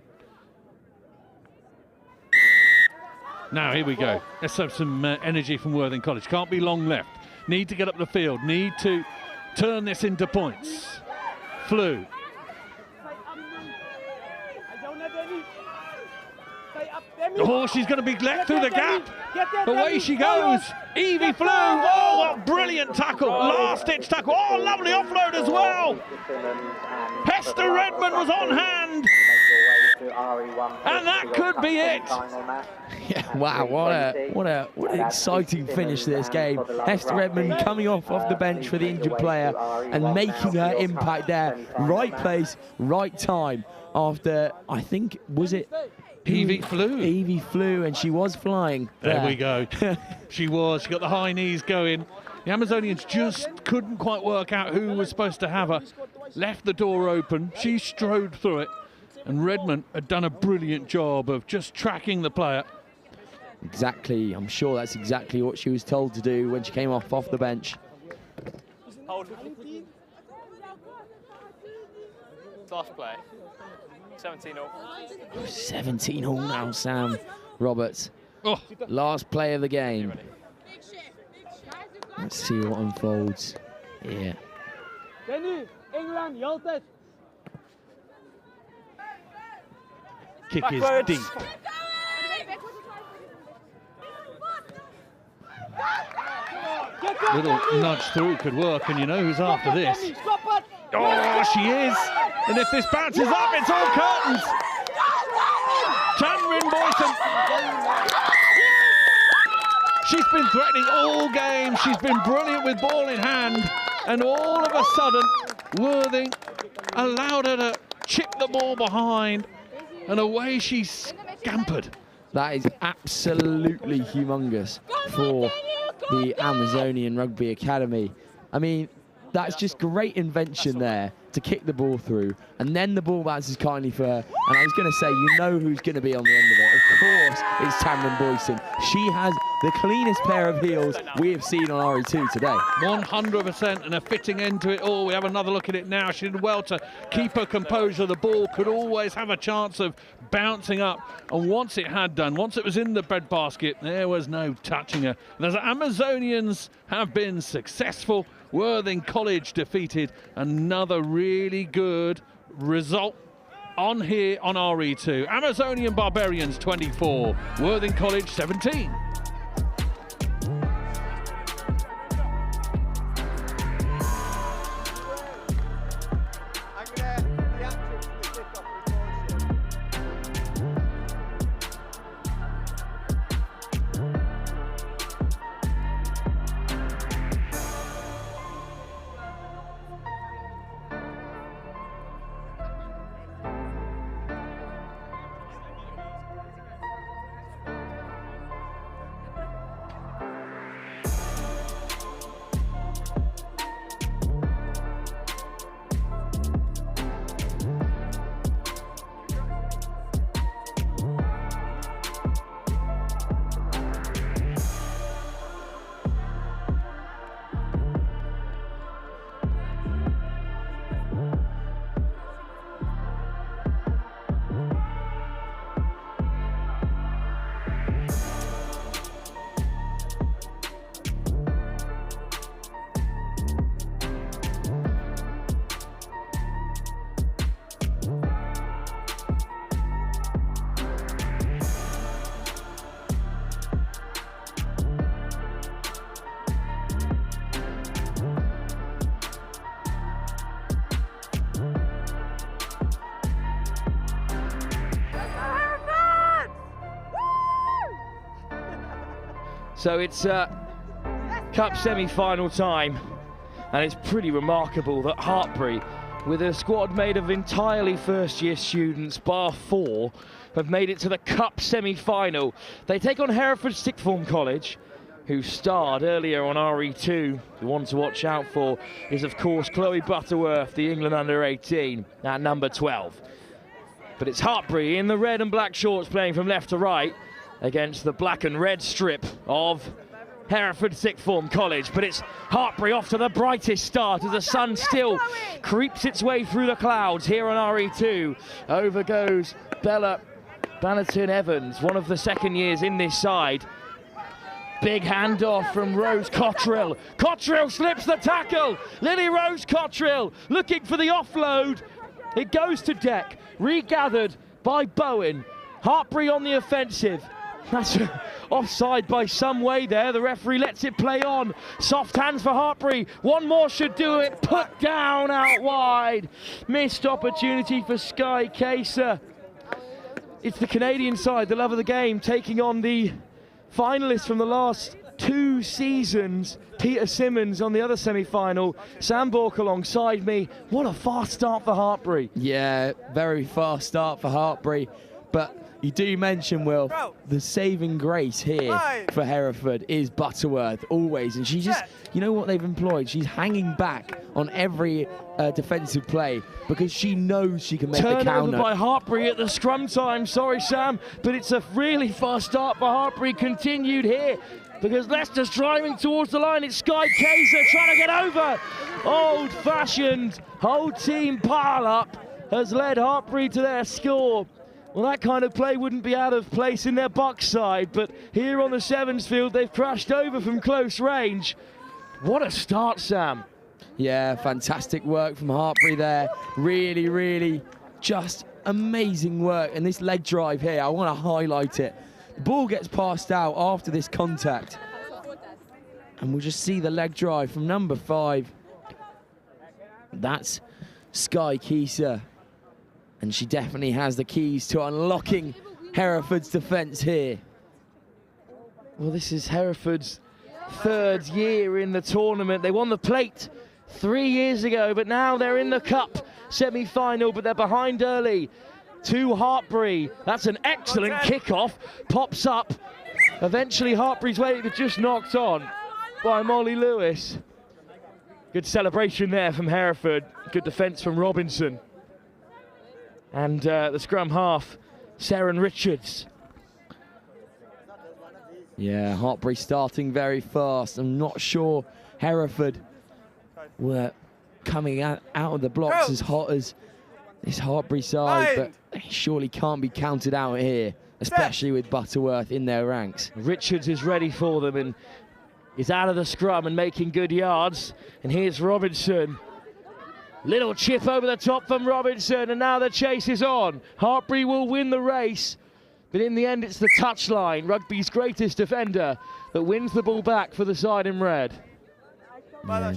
Now, here we go. Let's have some energy from Worthing College. Can't be long left. Need to get up the field. Need to turn this into points. Flew. Oh, she's going to be let through the gap. Away she goes. Evie Flew. Oh, what a brilliant tackle. Last-ditch tackle. Oh, lovely offload as well. Hester Redmond was on hand. And that could be it. Yeah, wow, what an exciting finish to this game. Hester Redmond coming off the bench for the injured player and making her impact there. Right place, right time after, I think, was it? Evie Flew. Evie Flew, and she was flying. There we go. She was. She got the high knees going. The Amazonians just couldn't quite work out who was supposed to have her. Left the door open. She strode through it. And Redmond had done a brilliant job of just tracking the player. Exactly. I'm sure that's exactly what she was told to do when she came off the bench. Hold. Last play. 17-all. 17 all now, Sam Roberts. Last play of the game. Let's see what unfolds here. England, United. Kick is deep. Little nudge through could work, and you know who's after this. Oh, she is. And if this bounces up, it's all curtains. Cameron Boyton. She's been threatening all game. She's been brilliant with ball in hand. And all of a sudden, Worthing allowed her to chip the ball behind. And away she scampered. That is absolutely humongous for the Amazonian Rugby Academy. I mean, that's just great invention there to kick the ball through, and then the ball bounces kindly for her. And I was going to say, you know who's going to be on the end of it. Of course, it's Tamron Boyson. She has the cleanest pair of heels we have seen on RE2 today. 100%, and a fitting end to it all. We have another look at it now. She did well to keep her composure. The ball could always have a chance of bouncing up, and once it had done, once it was in the breadbasket, there was no touching her. The Amazonians have been successful. Worthing College defeated. Another really good result on here on RE2. Amazonian Barbarians 24, Worthing College 17. So it's Cup semi-final time, and it's pretty remarkable that Hartpury, with a squad made of entirely first-year students, bar 4, have made it to the Cup semi-final. They take on Hereford Sixth Form College, who starred earlier on RE2. The one to watch out for is, of course, Chloe Butterworth, the England under-18, at number 12. But it's Hartpury in the red and black shorts playing from left to right against the black and red strip of Hereford Sixth Form College. But it's Hartpury off to the brightest start as the sun still creeps its way through the clouds here on RE2. Over goes Bella Bannerton-Evans, one of the second years in this side. Big handoff from Rose Cottrell. Cottrell slips the tackle. Lily Rose Cottrell looking for the offload. It goes to deck, regathered by Bowen. Hartpury on the offensive. That's offside by some way there. The referee lets it play on. Soft hands for Hartpury. One more should do it. Put down out wide. Missed opportunity for Sky Kaser. It's the Canadian side, the love of the game, taking on the finalists from the last 2 seasons. Peter Simmons on the other semi-final. Sam Bork alongside me. What a fast start for Hartpury. Yeah, very fast start for Hartpury. But you do mention, Will, the saving grace here for Hereford is Butterworth, always. And she just, you know what they've employed? She's hanging back on every defensive play because she knows she can make the counter. Turnover by Hartpury at the scrum time. Sorry, Sam, but it's a really fast start for Hartpury. Continued here. because Leicester's driving towards the line. It's Sky Kaiser trying to get over. Old-fashioned whole team pile-up has led Hartpury to their score. Well, that kind of play wouldn't be out of place in their box side, but here on the sevens field, they've crashed over from close range. What a start, Sam. Yeah, fantastic work from Hartpury there. Really, really just amazing work. And this leg drive here, I want to highlight it. The ball gets passed out after this contact. And we'll just see the leg drive from number 5. That's Sky Kaiser. And she definitely has the keys to unlocking Hereford's defence here. Well, this is Hereford's 3rd year in the tournament. They won the plate 3 years ago, but now they're in the cup semi-final, but they're behind early to Hartpury. That's an excellent kickoff. Pops up. Eventually Hartpury's way, but just knocked on by Molly Lewis. Good celebration there from Hereford. Good defence from Robinson. And the scrum half, Saren Richards. Yeah, Hartpury starting very fast. I'm not sure Hereford were coming out of the blocks as hot as this Hartpury side, but they surely can't be counted out here, especially with Butterworth in their ranks. Richards is ready for them and is out of the scrum and making good yards. And here's Robinson. Little chip over the top from Robinson, and now the chase is on. Hartpury will win the race, but in the end it's the touchline, rugby's greatest defender, that wins the ball back for the side in red. Yeah,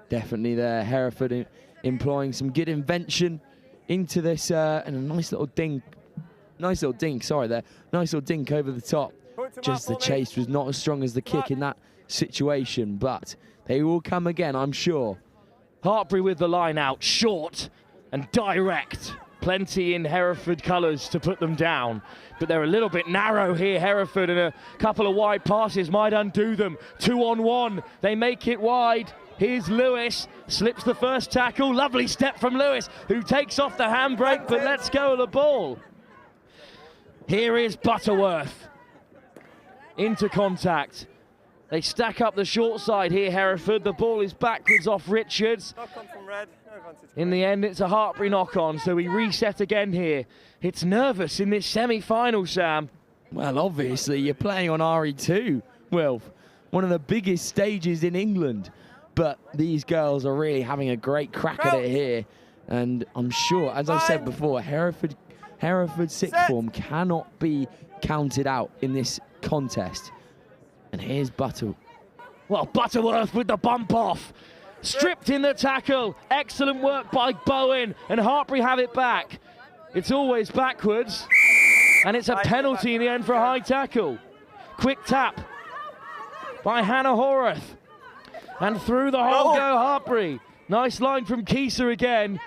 definitely there, Hereford employing some good invention into this, and a nice little dink over the top. Just the chase was not as strong as the kick in that situation, but they will come again, I'm sure. Hartpury with the line out, short and direct. Plenty in Hereford colours to put them down, but they're a little bit narrow here, Hereford, and a couple of wide passes might undo them. 2-on-1, they make it wide. Here's Lewis, slips the first tackle. Lovely step from Lewis, who takes off the handbrake, but lets go of the ball. Here is Butterworth, into contact. They stack up the short side here, Hereford. The ball is backwards off Richards. In the end, it's a Hartpury knock-on, so we reset again here. It's nervous in this semi-final, Sam. Well, obviously, you're playing on RE2, Wilf. One of the biggest stages in England. But these girls are really having a great crack at it here. And I'm sure, as I said before, Hereford sixth form cannot be counted out in this contest. And here's Butterworth with the bump off. Stripped in the tackle. Excellent work by Bowen. And Hartpury have it back. It's always backwards. And it's a penalty in the end for a high tackle. Quick tap by Hannah Horath. And through the hole go Hartpury. Nice line from Kaiser again.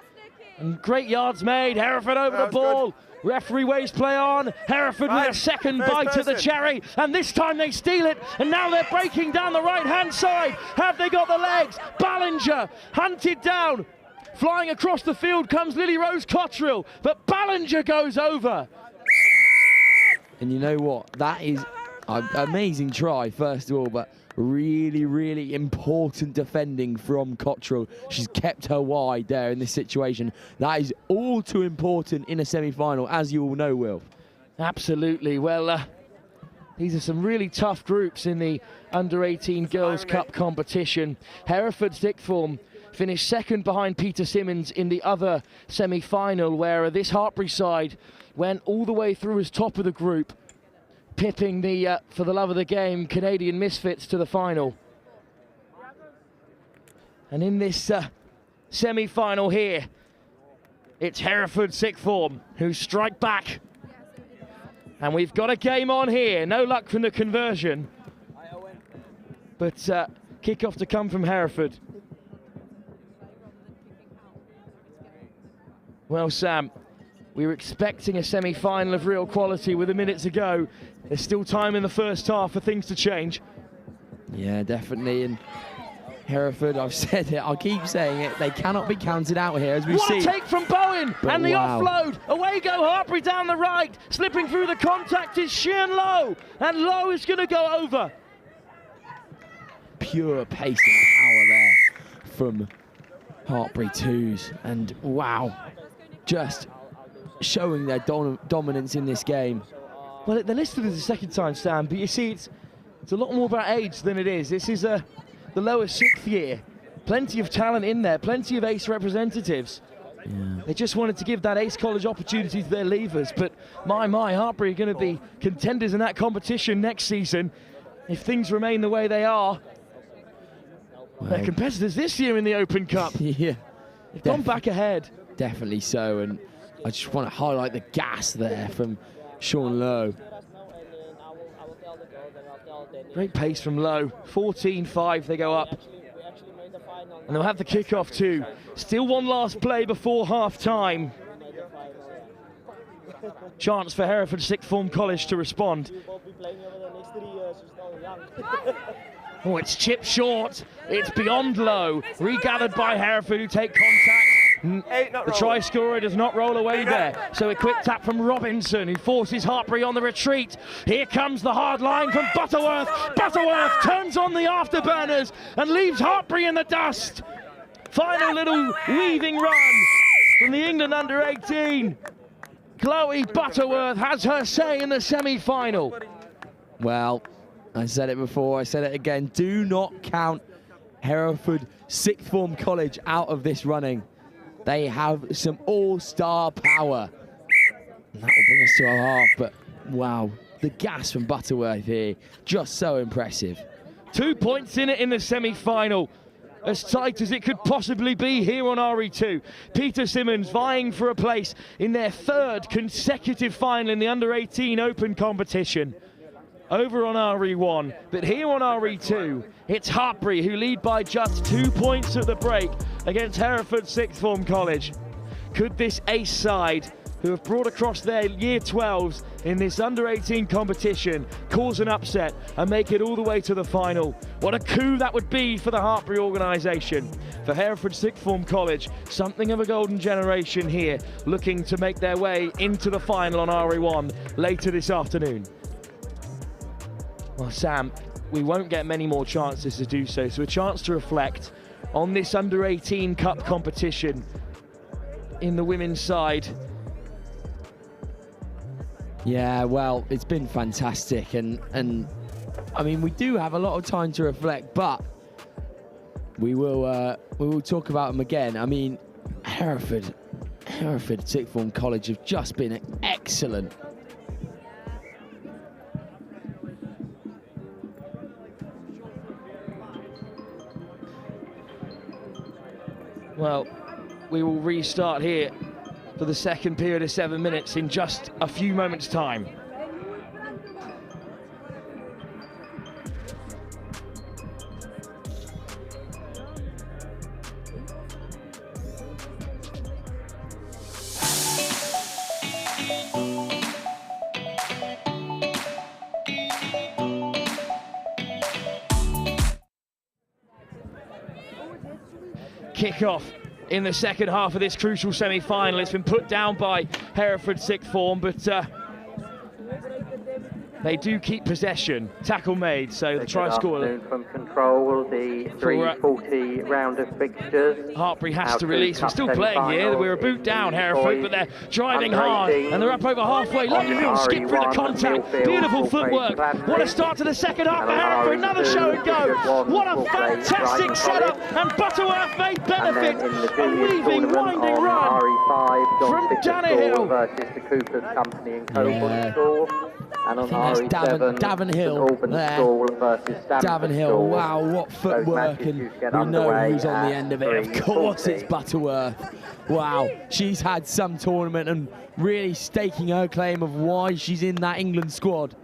And great yards made. Hereford over the ball. Referee waves play on. Hereford with a second bite at the cherry, and this time they steal it, and now they're breaking down the right-hand side. Have they got the legs? Ballinger hunted down. Flying across the field comes Lily Rose Cottrell, but Ballinger goes over. And you know what? That is an amazing try, first of all, but really, really important defending from Cottrell. She's kept her wide there in this situation. That is all too important in a semi-final, as you all know, Will. Absolutely. Well, these are some really tough groups in the Under-18 Girls' Cup competition. Hereford sixth form finished second behind Peter Simmons in the other semi-final, where this Hartpury side went all the way through as top of the group, pipping the, for the love of the game, Canadian Misfits to the final. And in this semi-final here, it's Hereford sixth form who strike back. And we've got a game on here. No luck from the conversion. But kick-off to come from Hereford. Well, Sam, we were expecting a semi-final of real quality with a minute to go. There's still time in the first half for things to change. Yeah, definitely. And Hereford, I've said it, I'll keep saying it, they cannot be counted out here, as we've seen. What a take from Bowen, and the offload. Away go Hartpury down the right. Slipping through the contact is Sheehan Lowe, and Lowe is going to go over. pure pace and power there from Hartpury 2s. And wow, just showing their dominance in this game. Well, they're listed as a second time, Sam, but you see, it's a lot more about age than it is. This is the lower 6th year. Plenty of talent in there, plenty of ace representatives. Yeah. They just wanted to give that Ace College opportunity to their leavers, but my, Hartpury are going to be contenders in that competition next season if things remain the way they are. Well, they're competitors this year in the Open Cup. Yeah. They've gone back ahead. Definitely so, and I just want to highlight the gas there from Sean Lowe. Great pace from Lowe. 14-5 they go up. And they'll have the kickoff too. Still one last play before half-time. Chance for Hereford Sixth Form College to respond. Oh, it's chipped short. It's beyond Lowe. Regathered by Hereford, who take contact. The try scorer does not roll away there. So a quick tap from Robinson, who forces Hartpury on the retreat. Here comes the hard line from Butterworth. Butterworth turns on the afterburners and leaves Hartpury in the dust. Final little weaving run from the England under-18. Chloe Butterworth has her say in the semi-final. Well, I said it before, I said it again. Do not count Hereford Sixth Form College out of this running. They have some all-star power. And that will bring us to a half, but wow, the gas from Butterworth here, just so impressive. 2 points in it in the semi-final. As tight as it could possibly be here on RE2. Peter Simmons vying for a place in their 3rd consecutive final in the under-18 Open competition. Over on RE1, but here on RE2, it's Hartpury who lead by just 2 points at the break against Hereford Sixth Form College. Could this ace side, who have brought across their year 12s in this under-18 competition, cause an upset and make it all the way to the final? What a coup that would be for the Hartpury organisation. For Hereford Sixth Form College, something of a golden generation here, looking to make their way into the final on RE1 later this afternoon. Well, Sam, we won't get many more chances to do so, so a chance to reflect on this under-18 Cup competition in the women's side. Yeah, well, it's been fantastic, and I mean, we do have a lot of time to reflect, but we will talk about them again. I mean, Hereford Sixth Form College have just been excellent. Well, we will restart here for the second period of 7 minutes in just a few moments' time. Kick-off in the second half of this crucial semi-final. It's been put down by Hereford Sixth Form, but they do keep possession. Tackle made, so the try scorer. From control, the 3:40 round of fixtures. Hartpury has to release. We're still playing here. We're a boot down, Hereford, but they're driving hard, and they're up over halfway. Lovely little skip through the contact. Beautiful footwork. What a start to the second half for Hereford. Another show and go. What a fantastic setup, and Butterworth may benefit. A weaving, winding run from Danahill. Versus the Cooper's Company in Coburn School. And on RE7, Davenhill there. Davenhill, wow, what footwork, and we know who's on the end of it. Of course it's Butterworth. Wow, she's had some tournament and really staking her claim of why she's in that England squad.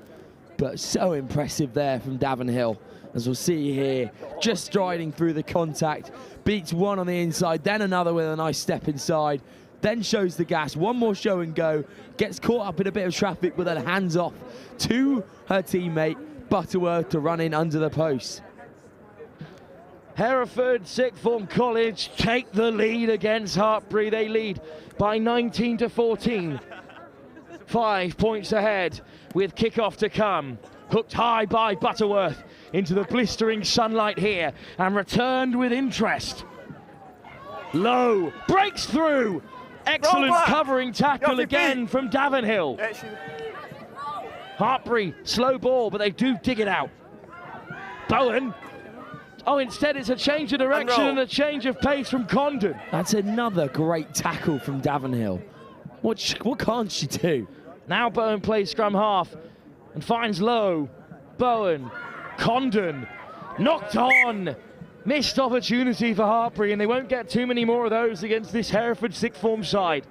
But so impressive there from Davenhill, as we'll see here, just striding through the contact, beats one on the inside, then another with a nice step inside, then shows the gas, one more show and go, gets caught up in a bit of traffic with her hands off to her teammate Butterworth to run in under the post. Hereford Sixth Form College take the lead against Hartpury. They lead by 19 to 14. 5 points ahead with kickoff to come. hooked high by Butterworth into the blistering sunlight here and returned with interest. Low, breaks through. Excellent covering tackle again from Davenhill. Hartbury, slow ball, but they do dig it out. Bowen. Oh, instead it's a change of direction and a change of pace from Condon. That's another great tackle from Davenhill. What can't she do? Now Bowen plays scrum half and finds Low. Bowen, Condon, knocked on. Missed opportunity for Hartbury, and they won't get too many more of those against this Hereford sixth form side.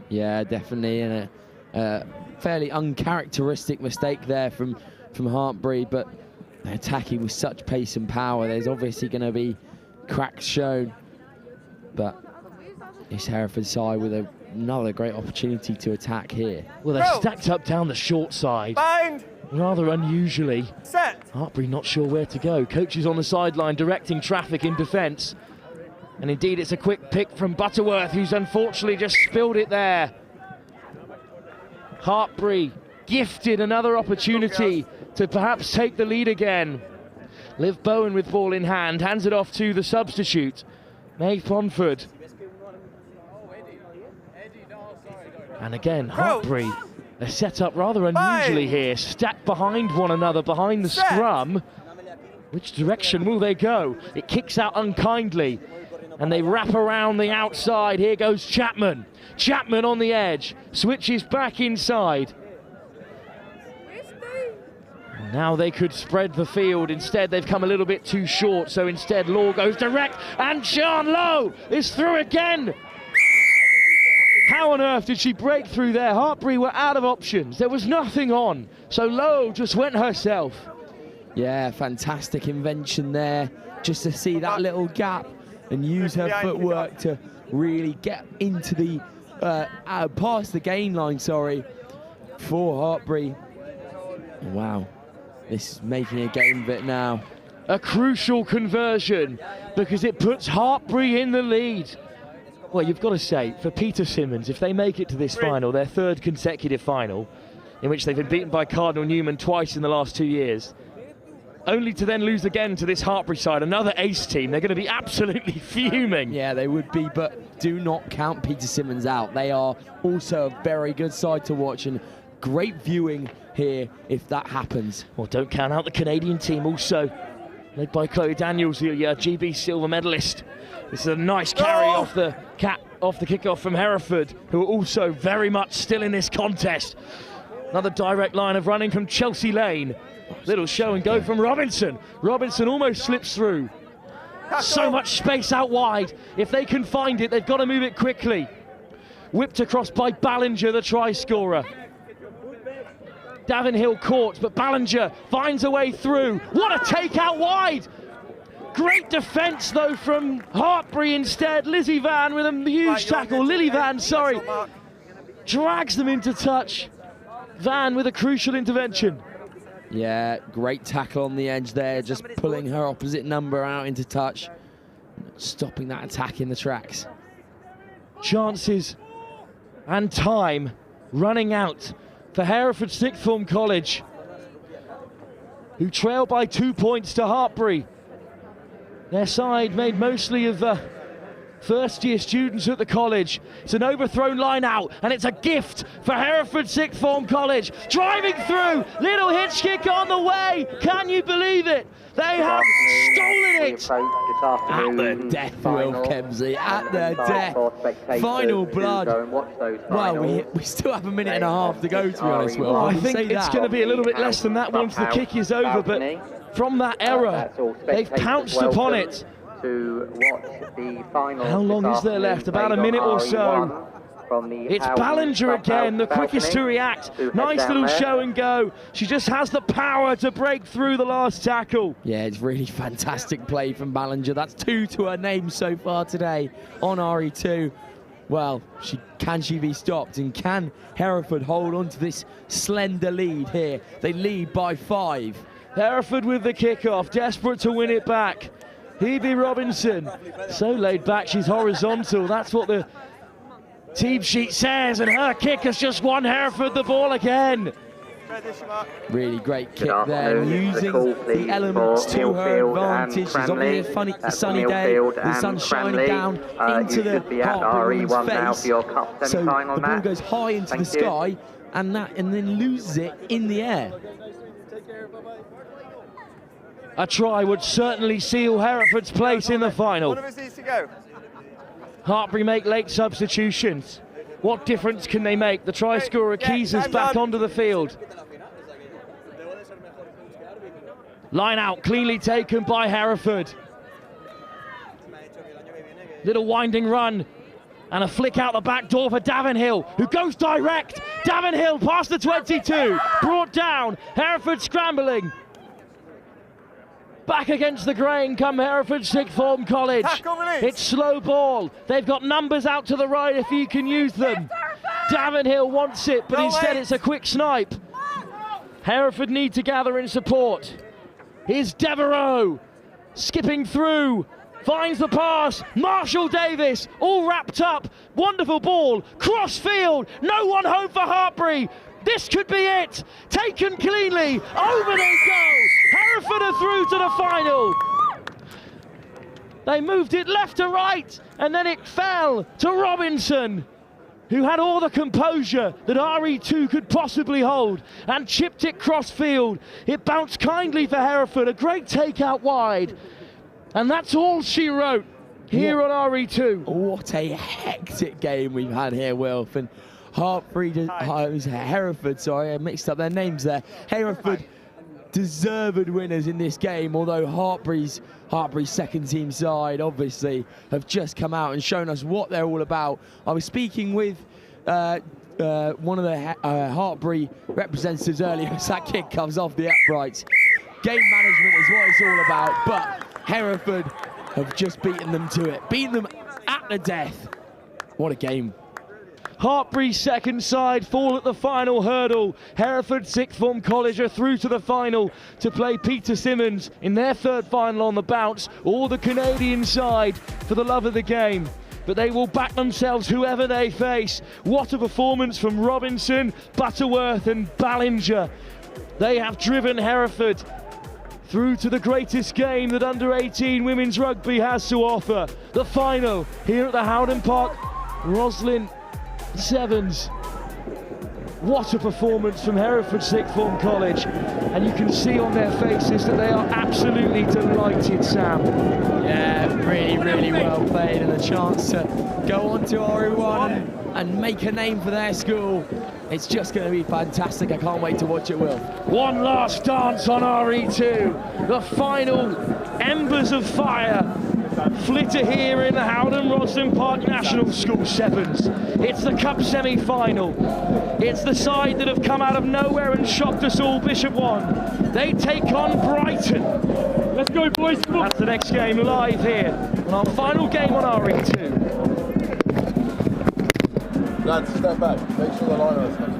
Yeah, definitely, and a fairly uncharacteristic mistake there from Hartbury, but they're attacking with such pace and power. There's obviously going to be cracks shown, but this Hereford side with another great opportunity to attack here. Well, they're stacked up down the short side. Bind. Rather unusually. Set. Hartbury not sure where to go. Coach is on the sideline directing traffic in defence. And indeed it's a quick pick from Butterworth, who's unfortunately just spilled it there. Hartbury gifted another opportunity to perhaps take the lead again. Liv Bowen with ball in hand, hands it off to the substitute, Maeve Ponford. And again, Hartbury, they're set up rather unusually here, stacked behind one another, behind the scrum. Which direction will they go? It kicks out unkindly, and they wrap around the outside. Here goes Chapman. Chapman on the edge, switches back inside. And now they could spread the field. Instead, they've come a little bit too short, so instead Law goes direct, and Sian Lowe is through again. How on earth did she break through there? Hartbury were out of options. There was nothing on. So Lowe just went herself. Yeah, fantastic invention there. Just to see that little gap and use her footwork to really get into the, past the gain line, sorry, for Hartbury. Wow, this is making a game of it now. A crucial conversion because it puts Hartbury in the lead. Well, you've got to say, for Peter Simmons, if they make it to this final, their third consecutive final, in which they've been beaten by Cardinal Newman twice in the last 2 years, only to then lose again to this Hartbury side, another ace team, they're going to be absolutely fuming. Yeah, they would be, but do not count Peter Simmons out. They are also a very good side to watch, and great viewing here if that happens. Well, don't count out the Canadian team also, led by Chloe Daniels, the GB silver medalist. This is a nice carry off the kickoff from Hereford, who are also very much still in this contest. Another direct line of running from Chelsea Lane. Little show and go from Robinson. Robinson almost slips through. So much space out wide. If they can find it, they've got to move it quickly. Whipped across by Ballinger, the try scorer. Davenhill caught, but Ballinger finds a way through. What a take out wide! Great defence, though, from Hartbury instead. Lizzie Van with a huge tackle. Lily Van, sorry. Drags them into touch. Van with a crucial intervention. Yeah, great tackle on the edge there, just pulling her opposite number out into touch. Stopping that attack in the tracks. Chances and time running out for Hereford Sixth Form College, who trail by 2 points to Hartbury. Their side made mostly of first-year students at the college. It's an overthrown line out, and it's a gift for Hereford Sixth Form College. Driving through, little hitch kick on the way. Can you believe it? They have stolen it. At the death, Will Kemsley, at the death. Final blood. Well, we still have a minute and a half to go, to be honest, Will. I think it's going to be a little bit less than that once the kick is over, but from that error, they've pounced upon it. How long is there left? About a minute or so. It's Ballinger again, the quickest to react. Nice little show and go. She just has the power to break through the last tackle. Yeah, it's really fantastic play from Ballinger. That's 2 to her name so far today on RE2. Well, can she be stopped? And can Hereford hold on to this slender lead here? They lead by 5. Hereford with the kickoff, desperate to win it back. Hebe Robinson, so laid back, she's horizontal. That's what the team sheet says, and her kick has just won Hereford the ball again. Really great kick there, using the elements to her advantage. It's obviously a sunny day, the sun's shining down into the Hartbury women's face. So the ball goes high into the sky and then loses it in the air. A try would certainly seal Hereford's place in the final. One of us needs to go. Hartbury make late substitutions. What difference can they make? The try scorer keys us back onto the field. Line out, cleanly taken by Hereford. Little winding run. And a flick out the back door for Davenhill, who goes direct. Davenhill past the 22, brought down. Hereford scrambling. Back against the grain come Hereford Sixth Form College. It's slow ball. They've got numbers out to the right if you can use them. Davenhill wants it, but instead it's a quick snipe. Hereford need to gather in support. Here's Devereaux, skipping through. Finds the pass, Marshall Davis, all wrapped up, wonderful ball, cross field, no one home for Hartbury. This could be it, taken cleanly, over they go. Hereford are through to the final. They moved it left to right, and then it fell to Robinson, who had all the composure that RE2 could possibly hold, and chipped it cross field. It bounced kindly for Hereford, a great take out wide. And that's all she wrote here on RE2. What a hectic game we've had here, Wilf. And Hereford, sorry, I mixed up their names there. Hereford deserved winners in this game, although Hartbury's second team side obviously have just come out and shown us what they're all about. I was speaking with one of the Hartbury representatives earlier as that kick comes off the uprights. Game management is what it's all about, but Hereford have just beaten them to it, beaten them at the death. What a game. Hartbury's second side fall at the final hurdle. Hereford Sixth Form College are through to the final to play Peter Simmons in their third final on the bounce, or the Canadian side for the love of the game. But they will back themselves whoever they face. What a performance from Robinson, Butterworth and Ballinger. They have driven Hereford through to the greatest game that under-18 women's rugby has to offer. The final here at the Howden Park Rosslyn Sevens. What a performance from Hereford Sixth Form College. And you can see on their faces that they are absolutely delighted, Sam. Yeah, really well played, and a chance to go on to RE1 and make a name for their school. It's just going to be fantastic. I can't wait to watch it, Will. One last dance on RE2. The final embers of fire flitter here in the Howden Roslyn Park National School Sevens. It's the Cup semi-final. It's the side that have come out of nowhere and shocked us all. Bishop won. They take on Brighton. Let's go, boys. Come on. That's the next game live here on our final game on RE2. Lads, step back. Make sure the line is next.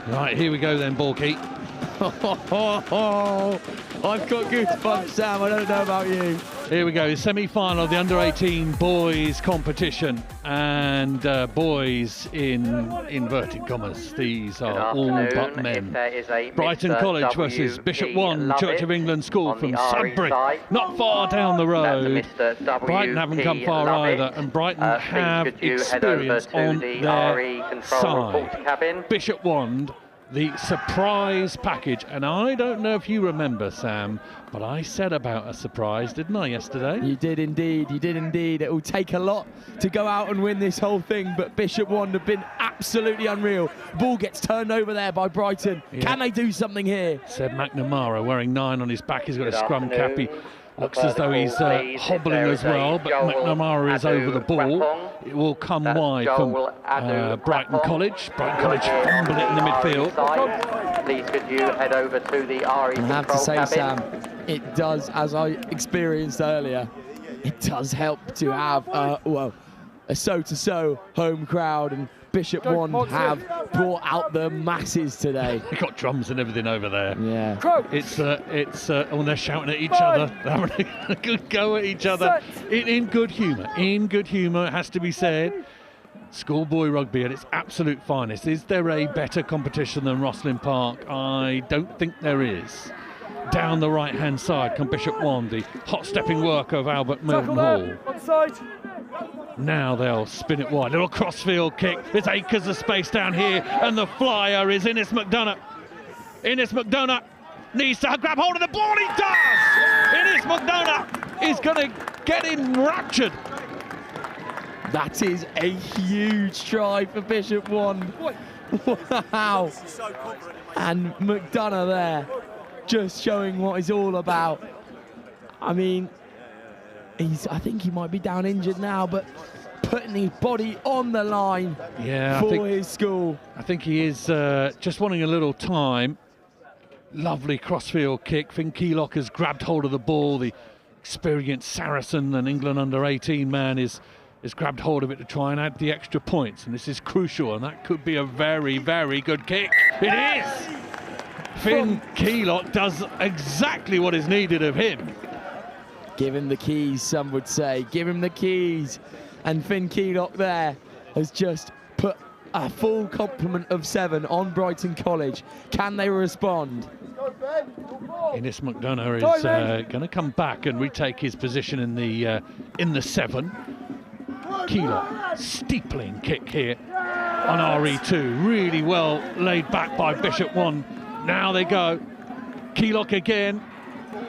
Right, here we go then, Borky. I've got goosebumps, Sam. I don't know about you. Here we go, semi-final of the under-18 boys competition, and boys in inverted commas. These are all but men. Brighton College versus Bishop 1 Church of England School from Sudbury, not far down the road. Brighton haven't come far either, and Brighton have experience on their side. Bishop 1, the surprise package, and I don't know if you remember, Sam, but I said about a surprise, didn't I, yesterday? You did indeed, It will take a lot to go out and win this whole thing, but Bishop 1 have been absolutely unreal. Ball gets turned over there by Brighton. Yeah. Can they do something here? Seb McNamara wearing 9 on his back. He's got a scrum cap. He looks as though he's hobbling as well, but McNamara is over the ball. It will come wide from Brighton College. Brighton College fumble it in the midfield. Please could you head over to the RE I have to say, Sam, it does, as I experienced earlier, it does help to have, well, a so-to-so home crowd, and Bishop One have brought out the masses today. They've got drums and everything over there. Yeah. It's oh, they're shouting at each other. They're having a good go at each other. In good humour. In good humour, it has to be said. Schoolboy rugby at its absolute finest. Is there a better competition than Rosslyn Park? I don't think there is. Down the right-hand side come Bishop One, the hot-stepping work of Albert Milton Hall. Now they'll spin it wide. Little crossfield kick. There's acres of space down here, and the flyer is Innes McDonough. Innes McDonough needs to grab hold of the ball. He does! Innes McDonough is going to get enraptured. That is a huge try for Bishop One. Wow. And McDonough there, just showing what he's all about. I mean, I think he might be down injured now, but putting his body on the line for his school. I think he is just wanting a little time. Lovely crossfield kick. Finn Keylock has grabbed hold of the ball. The experienced Saracen and England under-18 man has grabbed hold of it to try and add the extra points. And this is crucial, and that could be a very, very good kick. It is! Finn Keylock does exactly what is needed of him. Give him the keys, some would say. Give him the keys. And Finn Keylock there has just put a full complement of 7 on Brighton College. Can they respond? Innes McDonough is going to come back and retake his position in the 7. Keylock, steepling kick here on RE2. Really well laid back by Bishop One. Now they go. Keylock again,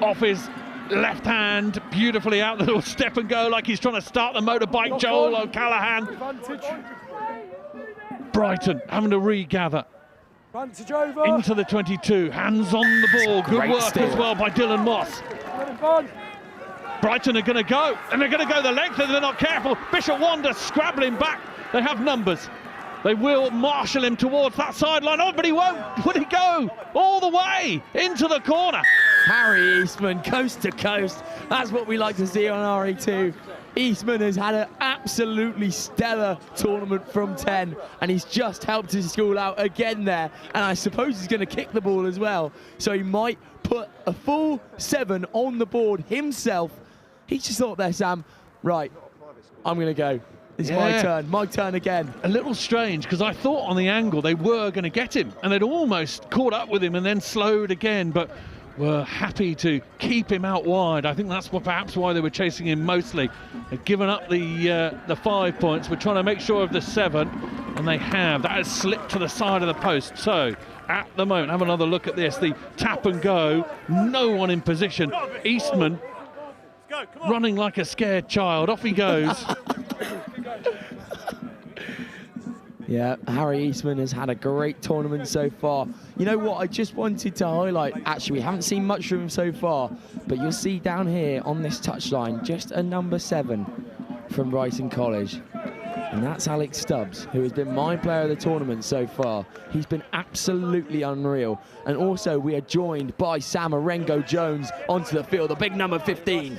off his left hand, beautifully out the little step and go like he's trying to start the motorbike. Joel O'Callaghan. Brighton having to regather into the 22. Hands on the ball. Good work as well by Dylan Moss. Brighton are going to go, and they're going to go the length, and they're not careful. Bishop Wanda scrabbling back. They have numbers. They will marshal him towards that sideline. Oh, but he won't. Would he go all the way into the corner? Harry Eastman, coast to coast. That's what we like to see on RE2. Eastman has had an absolutely stellar tournament from 10, and he's just helped his school out again there. And I suppose he's going to kick the ball as well. So he might put a full 7 on the board himself. He just thought there, Sam, right, I'm going to go. It's my turn again. A little strange, because I thought on the angle they were going to get him, and they'd almost caught up with him and then slowed again, but were happy to keep him out wide. I think that's perhaps why they were chasing him mostly. They've given up the 5 points. We're trying to make sure of the 7, and they have. That has slipped to the side of the post. So at the moment, have another look at this. The tap and go, no one in position. Eastman running like a scared child. Off he goes. Yeah, Harry Eastman has had a great tournament so far. You know what, I just wanted to highlight, actually, we haven't seen much from him so far, but you'll see down here on this touchline, just a number 7 from Brighton College. And that's Alex Stubbs, who has been my player of the tournament so far. He's been absolutely unreal. And also, we are joined by Sam Arengo-Jones onto the field, the big number 15.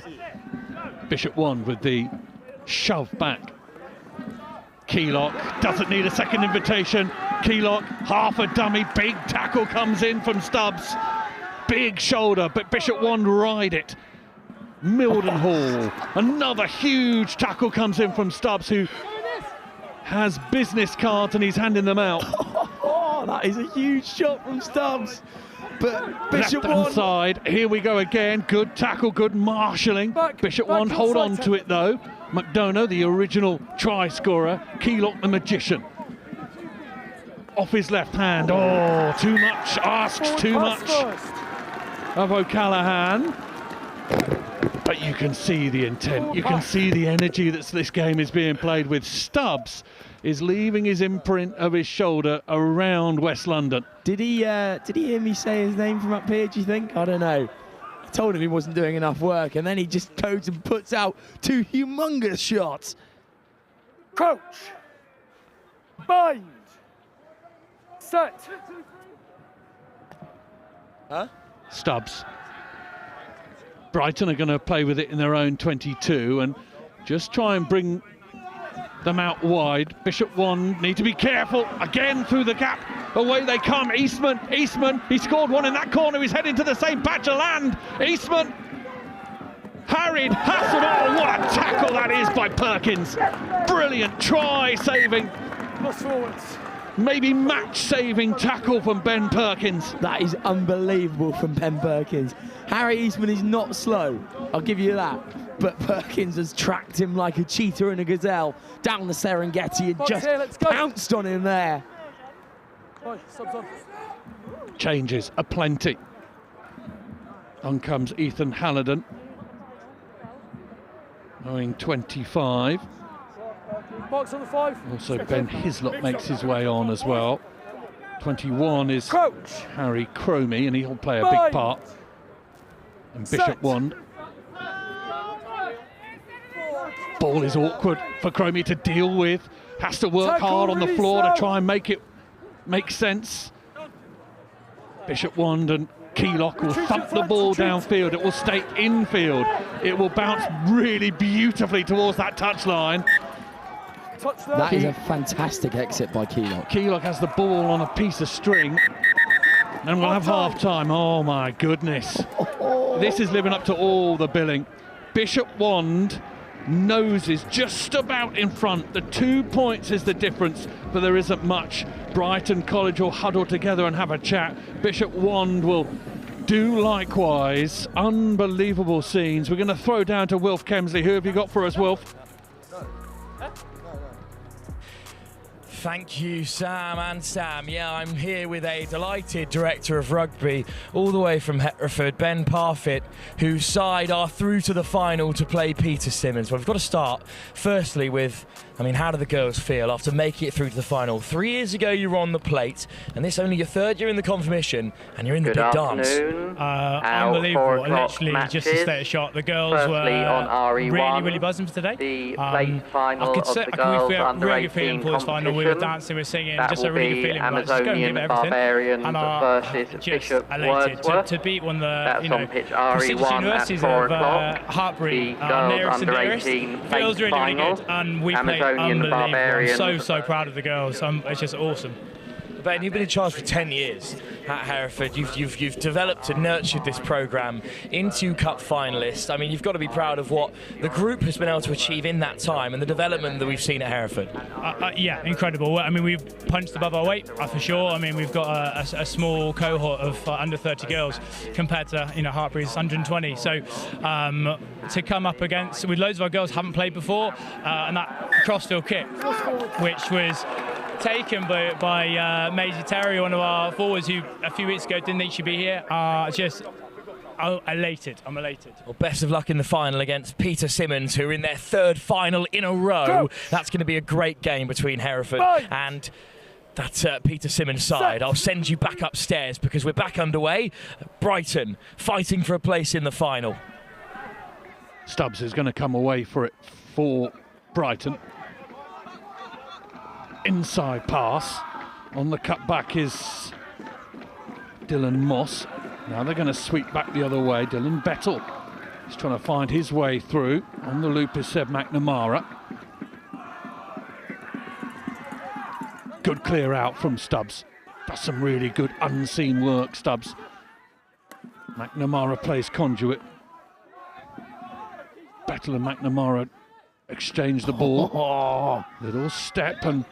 Bishop One with the shove back. Keylock doesn't need a second invitation. Keylock, half a dummy, big tackle comes in from Stubbs. Big shoulder, but Bishop One ride it. Mildenhall, another huge tackle comes in from Stubbs, who has business cards and he's handing them out. Oh, that is a huge shot from Stubbs. But Bishop Left-hand side, here we go again. Good tackle, good marshalling. Bishop One hold on to it though. McDonough, the original try scorer. Keylock, the magician. Off his left hand. Oh, too much. Asks too much of O'Callaghan. But you can see the intent. You can see the energy that this game is being played with. Stubbs is leaving his imprint of his shoulder around West London. Did he hear me say his name from up here, do you think? I don't know. I told him he wasn't doing enough work, and then he just goes and puts out 2 humongous shots. Crouch. Bind. Set. Huh? Stubbs. Brighton are going to play with it in their own 22 and just try and bring them out wide. Bishop Wand need to be careful. Again through the gap. Away they come. Eastman, he scored one in that corner. He's heading to the same patch of land. Eastman harried, hassled. Oh, what a tackle that is by Perkins. Brilliant try saving. Maybe match-saving tackle from Ben Perkins. That is unbelievable from Ben Perkins. Harry Eastman is not slow, I'll give you that. But Perkins has tracked him like a cheetah and a gazelle down the Serengeti and just pounced on him there. Changes aplenty. On comes Ethan Hallidan. Knowing 25. Marks on the 5. Also Ben Hislop makes his way on as well. 21 is Harry Cromie, and he'll play a big part. And Bishop Wand. Ball is awkward for Cromie to deal with. Has to work hard on the floor to try and make it make sense. Bishop Wand and Keylock will thump the ball downfield. It will stay infield. It will bounce really beautifully towards that touchline. That is a fantastic exit by Keylock. Keylock has the ball on a piece of string. And we'll have half-time. Oh, my goodness. This is living up to all the billing. Bishop Wand noses just about in front. The 2 points is the difference, but there isn't much. Brighton College will huddle together and have a chat. Bishop Wand will do likewise. Unbelievable scenes. We're going to throw down to Wilf Kemsley. Who have you got for us, Wilf? Thank you, Sam and Sam. Yeah, I'm here with a delighted director of rugby all the way from Hereford, Ben Parfitt, whose side are through to the final to play Peter Simmons. Well, we've got to start firstly with, how do the girls feel after making it through to the final? 3 years ago you were on the plate, and this only your 3rd year in the confirmation, and you're in the big dance. Unbelievable. Literally just to stay a shot. The girls were on RE1, really buzzing for today. The late final of the girls under 18 competition. We were dancing, we were singing, just a really good feeling. Amazonian Barbarians versus Bishop Wordsworth. To beat one of the That's on pitch RE1 universities at 4 of o'clock. Hartbury, The girls nearest and under dearest. 18 Feels really, really good, and we played unbelievable. Barbarians. I'm so proud of the girls. It's just awesome. Ben, you've been in charge for 10 years at Hereford. You've developed and nurtured this programme into cup finalists. You've got to be proud of what the group has been able to achieve in that time and the development that we've seen at Hereford. Yeah, incredible. We've punched above our weight for sure. We've got a small cohort of under 30 girls compared to Hartbury's 120. So to come up against with loads of our girls haven't played before, and that crossfield kick, which was taken by Maisie Terry, one of our forwards who a few weeks ago didn't think she'd be here. I'm elated. Well, best of luck in the final against Peter Simmons, who are in their 3rd final in a row. That's going to be a great game between Hereford and that Peter Simmons side. I'll send you back upstairs because we're back underway. Brighton fighting for a place in the final. Stubbs is going to come away for it for Brighton. Inside pass. On the cutback is Dylan Moss. Now they're going to sweep back the other way. Dylan Bettle is trying to find his way through. On the loop is Seb McNamara. Good clear out from Stubbs. Does some really good unseen work, Stubbs. McNamara plays conduit. Bettle and McNamara exchange the ball. Little step, and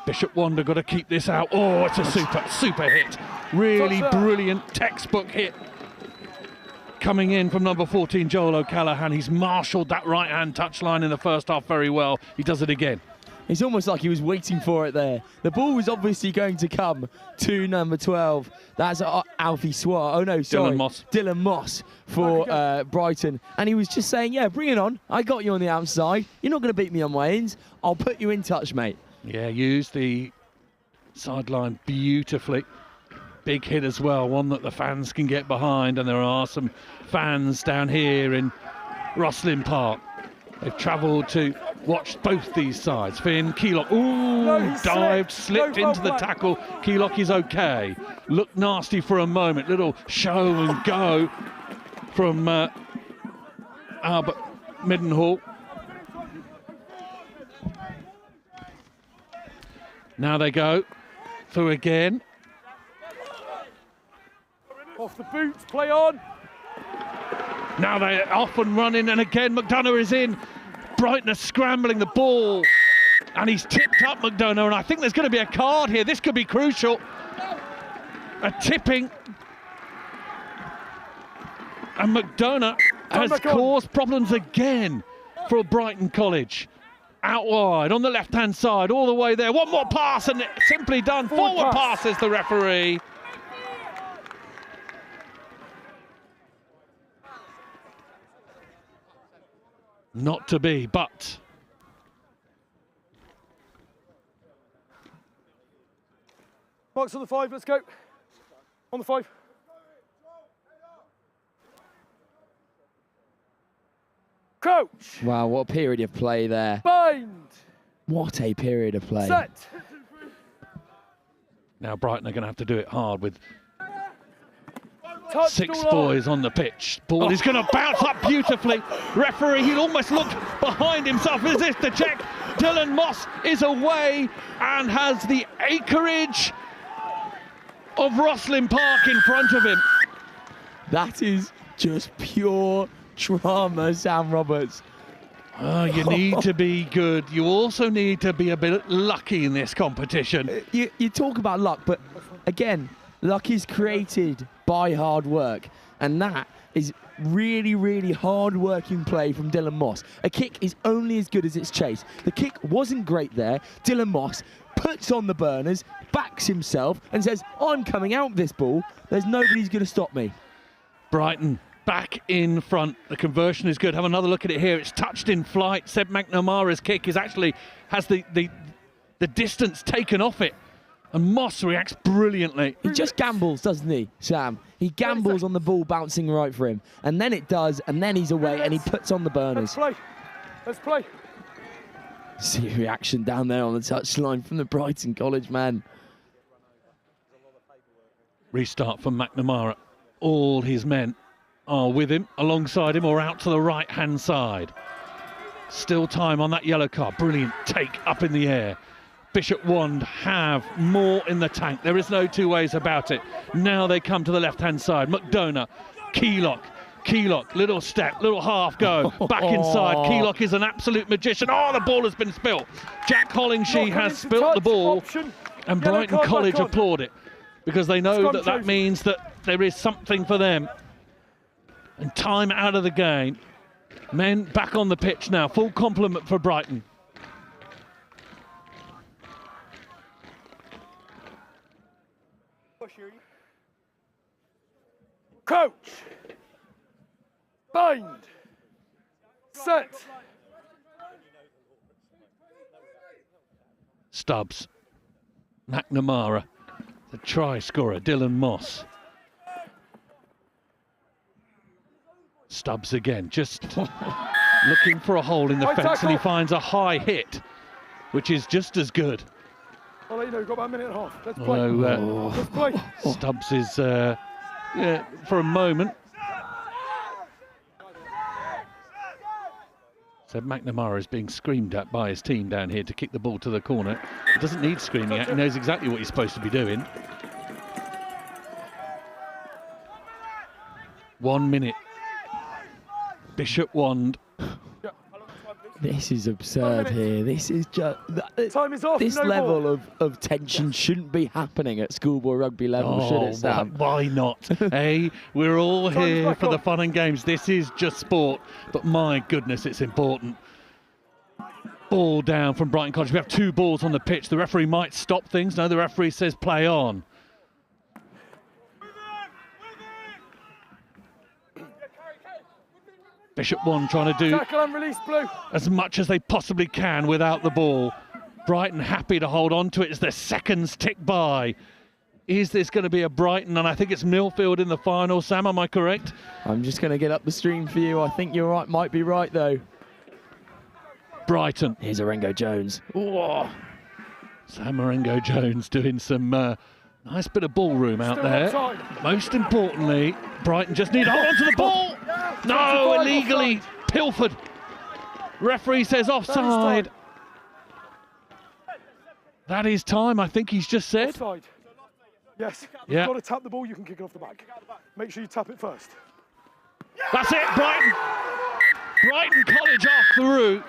Bishop Wand got to keep this out. Oh, it's a super hit. Really brilliant textbook hit. Coming in from number 14, Joel O'Callaghan. He's marshalled that right-hand touchline in the first half very well. He does it again. It's almost like he was waiting for it there. The ball was obviously going to come to number 12. That's Alfie Swart. Oh, no, sorry. Dylan Moss for Brighton. And he was just saying, yeah, bring it on. I got you on the outside. You're not going to beat me on my ins. I'll put you in touch, mate. Yeah, used the sideline beautifully. Big hit as well, one that the fans can get behind. And there are some fans down here in Rosslyn Park. They've travelled to watch both these sides. Finn Keylock, dived, slipped into the tackle. Keylock is okay. Looked nasty for a moment. Little show and go from Albert Middenhall. Now they go through again. Off the boots, play on. Now they're off and running, and again McDonough is in. Brighton are scrambling the ball, and he's tipped up McDonough, and I think there's going to be a card here. This could be crucial. A tipping. And McDonough has caused problems again for Brighton College. Out wide, on the left-hand side, all the way there. One more pass, and it's simply done. Forward pass, says the referee. Not to be, but Marks on the 5, let's go. On the 5. Coach. Wow, what a period of play there. Bind. What a period of play. Set. Now Brighton are going to have to do it hard with Touch 6 boys on the pitch. Ball is going to bounce up beautifully. Referee, he almost looked behind himself as if to check. Dylan Moss is away and has the acreage of Rosslyn Park in front of him. That is just pure drama, Sam Roberts. Oh, you need to be good. You also need to be a bit lucky in this competition. You talk about luck, but again, luck is created by hard work, and that is really, really hard-working play from Dylan Moss. A kick is only as good as its chase. The kick wasn't great there. Dylan Moss puts on the burners, backs himself, and says, I'm coming out with this ball. There's nobody's going to stop me. Brighton back in front. The conversion is good. Have another look at it here. It's touched in flight. Seb McNamara's kick is actually has the distance taken off it. And Moss reacts brilliantly. He just gambles, doesn't he, Sam? He gambles on the ball bouncing right for him. And then it does, and then he's away, and he puts on the burners. Let's play. Let's play. See a reaction down there on the touchline from the Brighton College man. Restart from McNamara. All his men are with him, alongside him, or out to the right-hand side. Still time on that yellow card. Brilliant take up in the air. Bishop Wand have more in the tank. There is no two ways about it. Now they come to the left-hand side. McDonough, Keylock, little step, little half go, back inside. Keylock is an absolute magician. Oh, the ball has been spilt. Jack Hollingshee has spilt the ball, and Brighton College applaud it, because they know that that means that there is something for them. And time out of the game. Men back on the pitch now. Full complement for Brighton. Coach. Bind. Set. Stubbs. McNamara. The try scorer, Dylan Moss. Stubbs again, just looking for a hole in the fence, and he finds a high hit, which is just as good. I'll let you know, we've got about a minute and a half. Let's play. Although, Let's play. Stubbs is, for a moment. So McNamara is being screamed at by his team down here to kick the ball to the corner. He doesn't need screaming at, he knows exactly what he's supposed to be doing. 1 minute. Bishop Wand. This is absurd here. This is just... Time is off. This no level of tension shouldn't be happening at schoolboy rugby level, should it, Sam? Why not? Hey, we're all here for the fun and games. This is just sport, but my goodness, it's important. Ball down from Brighton College. We have 2 balls on the pitch. The referee might stop things. No, the referee says play on. Bishop Wand trying to do tackle and release, Blue. As much as they possibly can without the ball. Brighton happy to hold on to it as their seconds tick by. Is this going to be a Brighton? And I think it's Millfield in the final. Sam, am I correct? I'm just going to get up the stream for you. I think you're right. Might be right, though. Brighton. Here's Orengo Jones. Ooh. Sam Orengo Jones doing some nice bit of ballroom out there. Most importantly, Brighton just need to hold on to the ball. No, illegally pilfered. Referee says offside. That is time, I think he's just said. Offside. Yes. Yeah. You've got to tap the ball, you can kick it off the back. Make sure you tap it first. That's it, Brighton. Brighton College off the route.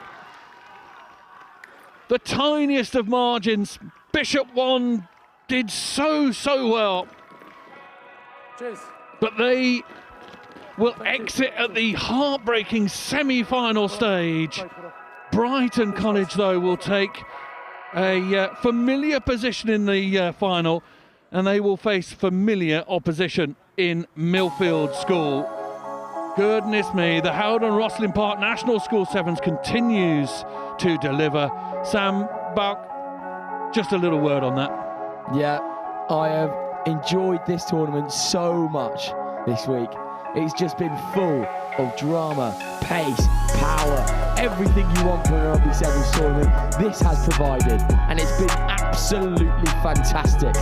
The tiniest of margins. Bishop 1 did so well. Cheers. But they will exit at the heartbreaking semi-final stage. Brighton College, though, will take a familiar position in the final, and they will face familiar opposition in Millfield School. Goodness me, the Howden Rosslyn Park National School Sevens continues to deliver. Sam Buck, just a little word on that. Yeah, I have enjoyed this tournament so much this week. It's just been full of drama, pace, power, everything you want from a Rugby Sevens tournament. This has provided, and it's been absolutely fantastic.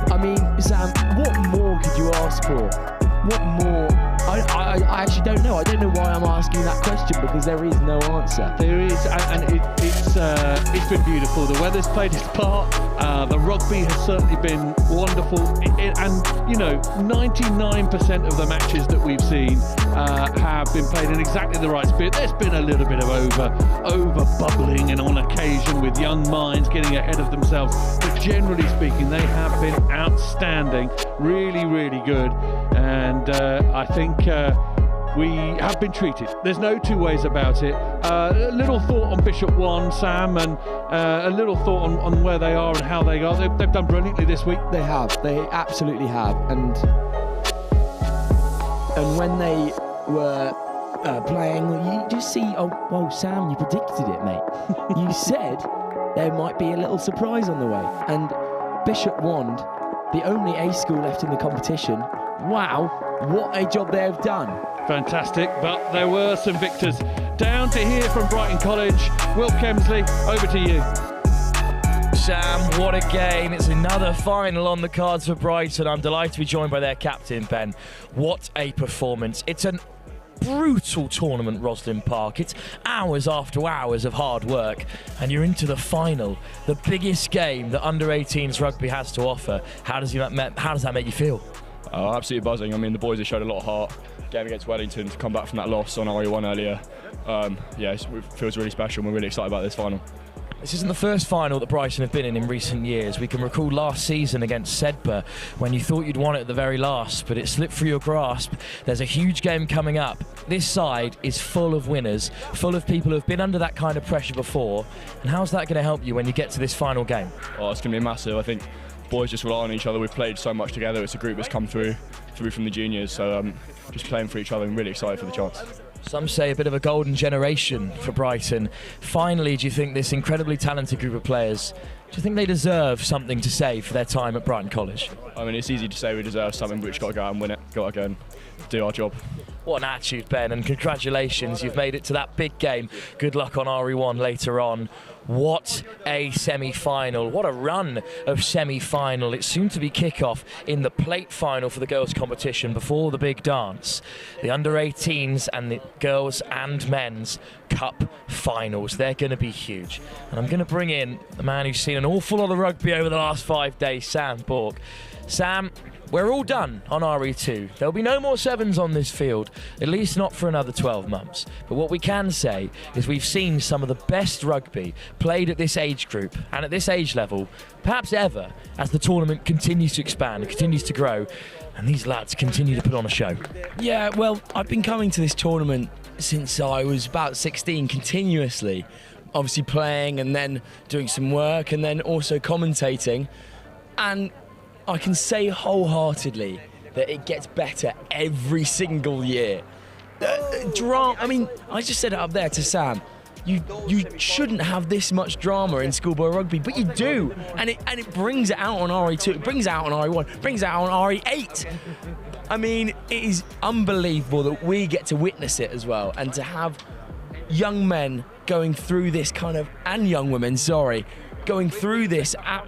I mean, Sam, what more could you ask for? What more? I actually don't know. I don't know why I'm asking that question, because there is no answer. There is, and it's been beautiful. The weather's played its part. The rugby has certainly been wonderful, and you know, 99% of the matches that we've seen have been played in exactly the right spirit. There's been a little bit of over bubbling, and on occasion with young minds getting ahead of themselves. But generally speaking, they have been outstanding, really, really good, and I think we have been treated. There's no two ways about it. A little thought on Bishop 1, Sam, and a little thought on where they are and how they are. They've done brilliantly this week. They have. They absolutely have. And when they were playing, you just see, oh, well, Sam, you predicted it, mate. You said there might be a little surprise on the way. And Bishop Wand, the only A school left in the competition, wow, what a job they have done. Fantastic, but there were some victors. Down to hear from Brighton College. Will Kemsley, over to you. Sam, what a game. It's another final on the cards for Brighton. I'm delighted to be joined by their captain, Ben. What a performance. It's a brutal tournament, Rosslyn Park. It's hours after hours of hard work, and you're into the final, the biggest game that under-18s rugby has to offer. How does that make you feel? Absolutely buzzing. I mean, the boys have showed a lot of heart. Game against Wellington to come back from that loss on RE1 earlier. Yeah, it feels really special, and we're really excited about this final. This isn't the first final that Brighton have been in recent years. We can recall last season against Sedbergh when you thought you'd won it at the very last, but it slipped through your grasp. There's a huge game coming up. This side is full of winners, full of people who have been under that kind of pressure before. And how's that going to help you when you get to this final game? Oh, it's going to be massive. I think boys just rely on each other. We've played so much together. It's a group that's come through from the juniors, so just playing for each other and really excited for the chance. Some say a bit of a golden generation for Brighton. Finally, do you think this incredibly talented group of players, do you think they deserve something to say for their time at Brighton College? I mean, it's easy to say we deserve something, but we've got to go out and win it, got to go and do our job. What an attitude, Ben, and congratulations. You've made it to that big game. Good luck on RE1 later on. What a semi-final. What a run of semi-final. It's soon to be kick-off in the plate final for the girls' competition before the big dance. The under-18s and the girls' and men's cup finals. They're going to be huge. And I'm going to bring in the man who's seen an awful lot of rugby over the last 5 days, Sam Bork. Sam, we're all done on RE2. There'll be no more sevens on this field, at least not for another 12 months. But what we can say is we've seen some of the best rugby played at this age group and at this age level, perhaps ever, as the tournament continues to expand, continues to grow, and these lads continue to put on a show. Yeah, well, I've been coming to this tournament since I was about 16 continuously, obviously playing and then doing some work and then also commentating. And I can say wholeheartedly that it gets better every single year. I mean, I just said it up there to Sam. You shouldn't have this much drama in schoolboy rugby, but you do, and it brings it out on RE2, it brings it out on RE1, it brings it out on RE8. I mean, it is unbelievable that we get to witness it as well, and to have young men going through this kind of, and young women, sorry, going through this at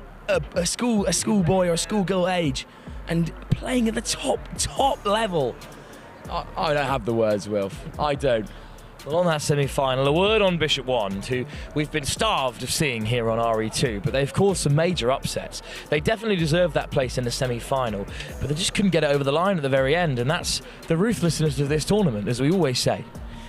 a schoolboy or a schoolgirl age and playing at the top level. I don't have the words, Wilf. I don't. Well, on that semi-final, a word on Bishop Wand, who we've been starved of seeing here on RE2, but they've caused some major upsets. They definitely deserved that place in the semi-final, but they just couldn't get it over the line at the very end, and that's the ruthlessness of this tournament, as we always say.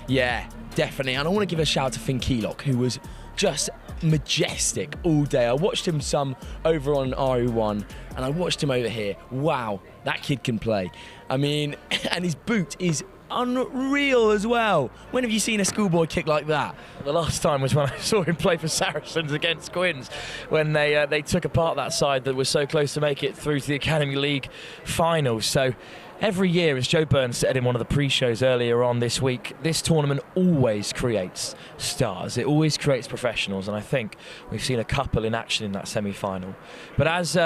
Yeah, definitely. And I want to give a shout out to Finn Keelock, who was just majestic all day. I watched him some over on RE1, and I watched him over here. Wow, that kid can play. I mean, and his boot is unreal as well. When have you seen a schoolboy kick like that? The last time was when I saw him play for Saracens against Quins, when they took apart that side that was so close to make it through to the Academy League finals. So every year, as Joe Burns said in one of the pre-shows earlier on this week, this tournament always creates stars. It always creates professionals, and I think we've seen a couple in action in that semi-final. But as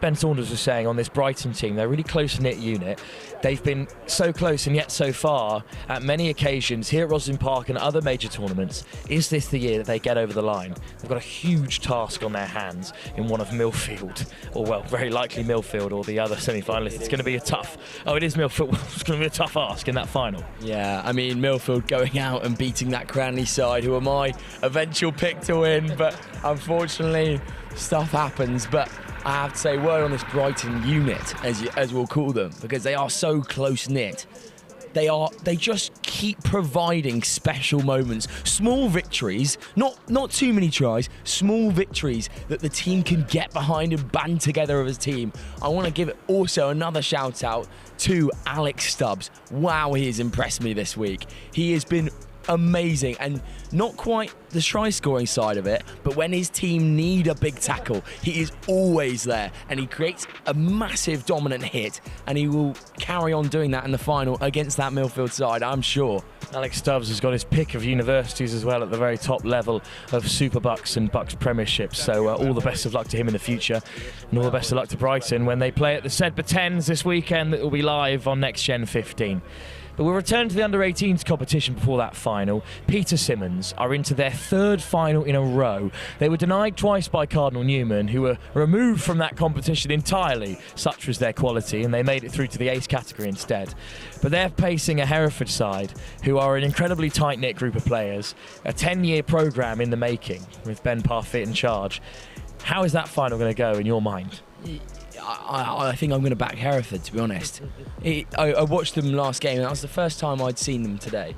Ben Saunders was saying, on this Brighton team, they're a really close-knit unit. They've been so close and yet so far at many occasions here at Roslyn Park and other major tournaments. Is this the year that they get over the line? They've got a huge task on their hands in one of Millfield, or well, very likely Millfield or the other semi-finalists. It's going to be a tough, oh, it is Millfield, it's going to be a tough ask in that final. Yeah, I mean, Millfield going out and beating that Cranley side, who are my eventual pick to win, but unfortunately, stuff happens. But I have to say, word on this Brighton unit, as we'll call them, because they are so close-knit. They just keep providing special moments, small victories, not too many tries, small victories that the team can get behind and band together as a team. I want to give also another shout out to Alex Stubbs. Wow, he has impressed me this week. He has been amazing, and not quite the try scoring side of it, but when his team need a big tackle, he is always there, and he creates a massive dominant hit, and he will carry on doing that in the final against that Millfield side, I'm sure. Alex Stubbs has got his pick of universities as well at the very top level of Super Bucks and Bucks Premierships, so all the best of luck to him in the future, and all the best of luck to Brighton when they play at the Sedbergh 10s this weekend. That will be live on Next Gen 15. But we'll return to the under-18s competition before that final. Peter Simmons are into their third final in a row. They were denied twice by Cardinal Newman, who were removed from that competition entirely, such was their quality, and they made it through to the ace category instead. But they're facing a Hereford side, who are an incredibly tight-knit group of players, a 10-year programme in the making, with Ben Parfitt in charge. How is that final going to go in your mind? I think I'm going to back Hereford, to be honest. I watched them last game, and that was the first time I'd seen them today.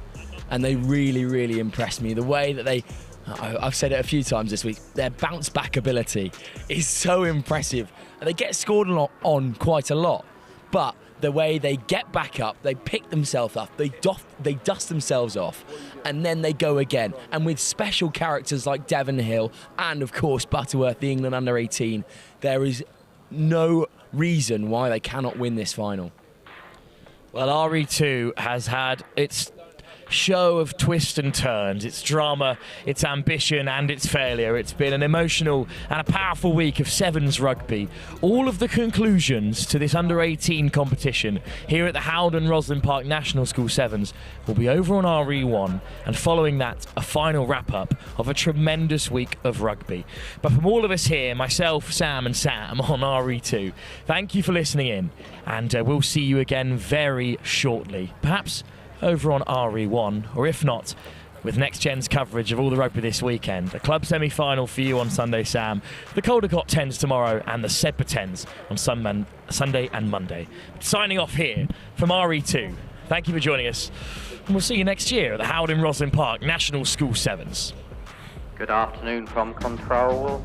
And they really, really impressed me. The way that I've said it a few times this week, their bounce back ability is so impressive. And they get scored on quite a lot. But the way they get back up, they pick themselves up, they dust themselves off, and then they go again. And with special characters like Devon Hill and, of course, Butterworth, the England under-18, there is no reason why they cannot win this final. Well, RE2 has had its show of twists and turns, its drama, its ambition and its failure. It's been an emotional and a powerful week of sevens rugby. All of the conclusions to this under-18 competition here at the Howden Roslyn Park National School Sevens will be over on RE1, and following that, a final wrap-up of a tremendous week of rugby. But from all of us here, myself, Sam and Sam on RE2, thank you for listening in, and we'll see you again very shortly. Perhaps over on RE1, or if not, with Next Gen's coverage of all the rugby this weekend. A club semi-final for you on Sunday, Sam, the Caldecott 10s tomorrow, and the Sedbergh 10s on Sunday and Monday. Signing off here from RE2. Thank you for joining us, and we'll see you next year at the Howden Roslyn Park National School Sevens. Good afternoon from Control.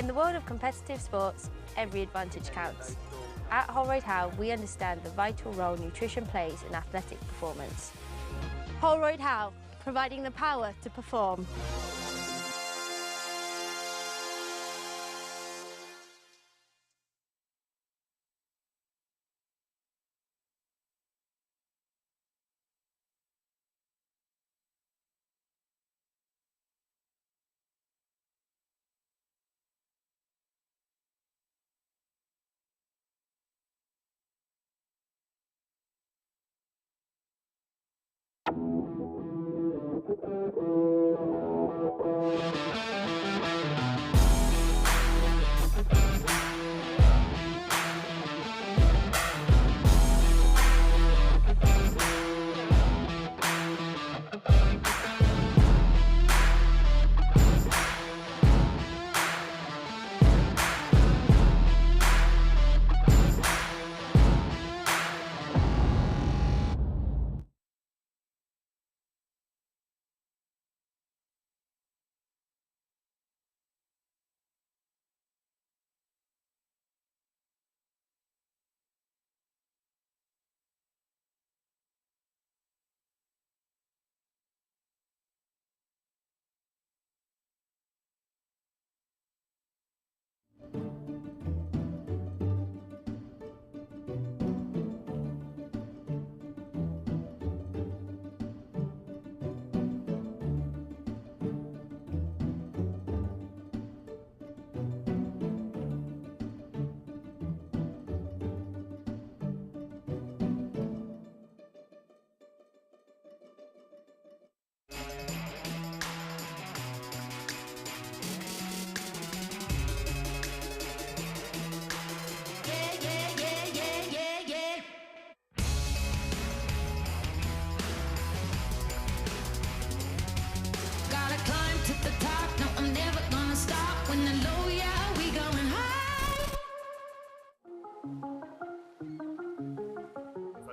In the world of competitive sports, every advantage counts. At Holroyd Howe, we understand the vital role nutrition plays in athletic performance. Holroyd Howe, providing the power to perform.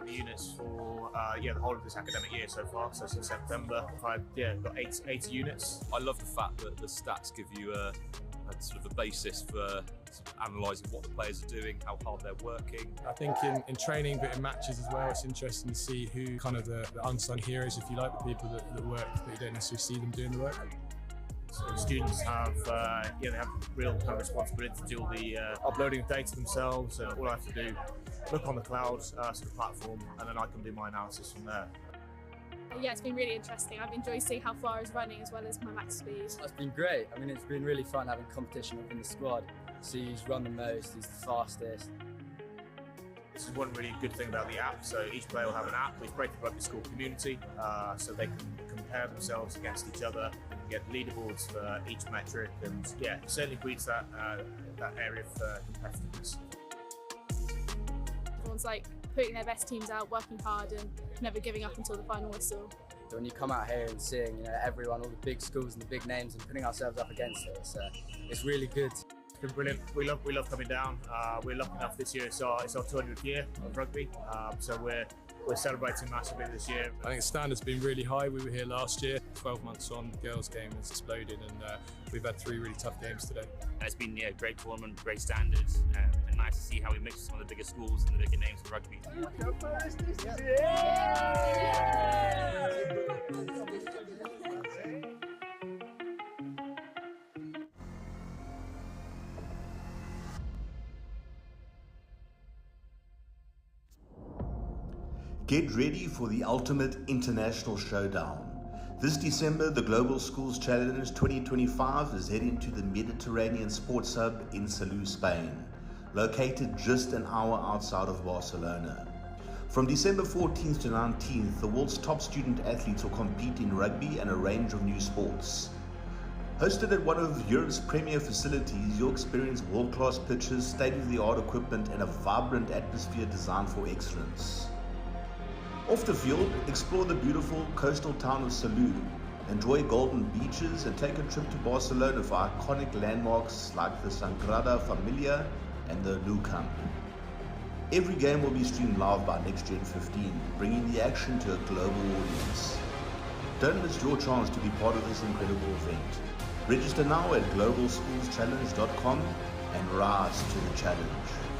Units for the whole of this academic year so far. So since September, I've got eight units. I love the fact that the stats give you a sort of a basis for sort of analysing what the players are doing, how hard they're working. I think in training, but in matches as well, it's interesting to see who kind of the unsung heroes, if you like, the people that work, but you don't necessarily see them doing the work. So students have they have real kind of responsibility to do all the uploading of data themselves. All I have to do, look on the cloud, sort of platform, and then I can do my analysis from there. Yeah, it's been really interesting. I've enjoyed seeing how far I was running as well as my max speed. It's been great. I mean, it's been really fun having competition within the squad. See who's run the most, who's the fastest. This is one really good thing about the app. So each player will have an app. We've created a rugby school community, so they can compare themselves against each other, get leaderboards for each metric, and yeah, it certainly breeds that area of competitiveness. Everyone's like putting their best teams out, working hard, and never giving up until the final whistle. So when you come out here and seeing, everyone, all the big schools and the big names, and putting ourselves up against it, it's really good. It's been brilliant. We love coming down. We're lucky enough this year. It's our 200th year of rugby, so we're celebrating massively this year. I think the standard's been really high. We were here last year. 12 months on, the girls' game has exploded, and we've had 3 really tough games today. It's been a great tournament, great standards, and nice to see how we mix with some of the bigger schools and the bigger names in rugby. Get ready for the ultimate international showdown. This December, the Global Schools Challenge 2025 is heading to the Mediterranean Sports Hub in Salou, Spain, located just an hour outside of Barcelona. From December 14th to 19th, the world's top student athletes will compete in rugby and a range of new sports. Hosted at one of Europe's premier facilities, you'll experience world-class pitches, state-of-the-art equipment, and a vibrant atmosphere designed for excellence. Off the field, explore the beautiful coastal town of Salou, enjoy golden beaches, and take a trip to Barcelona for iconic landmarks like the Sagrada Familia and the Nou Camp. Every game will be streamed live by NextGen 15, bringing the action to a global audience. Don't miss your chance to be part of this incredible event. Register now at globalschoolschallenge.com and rise to the challenge.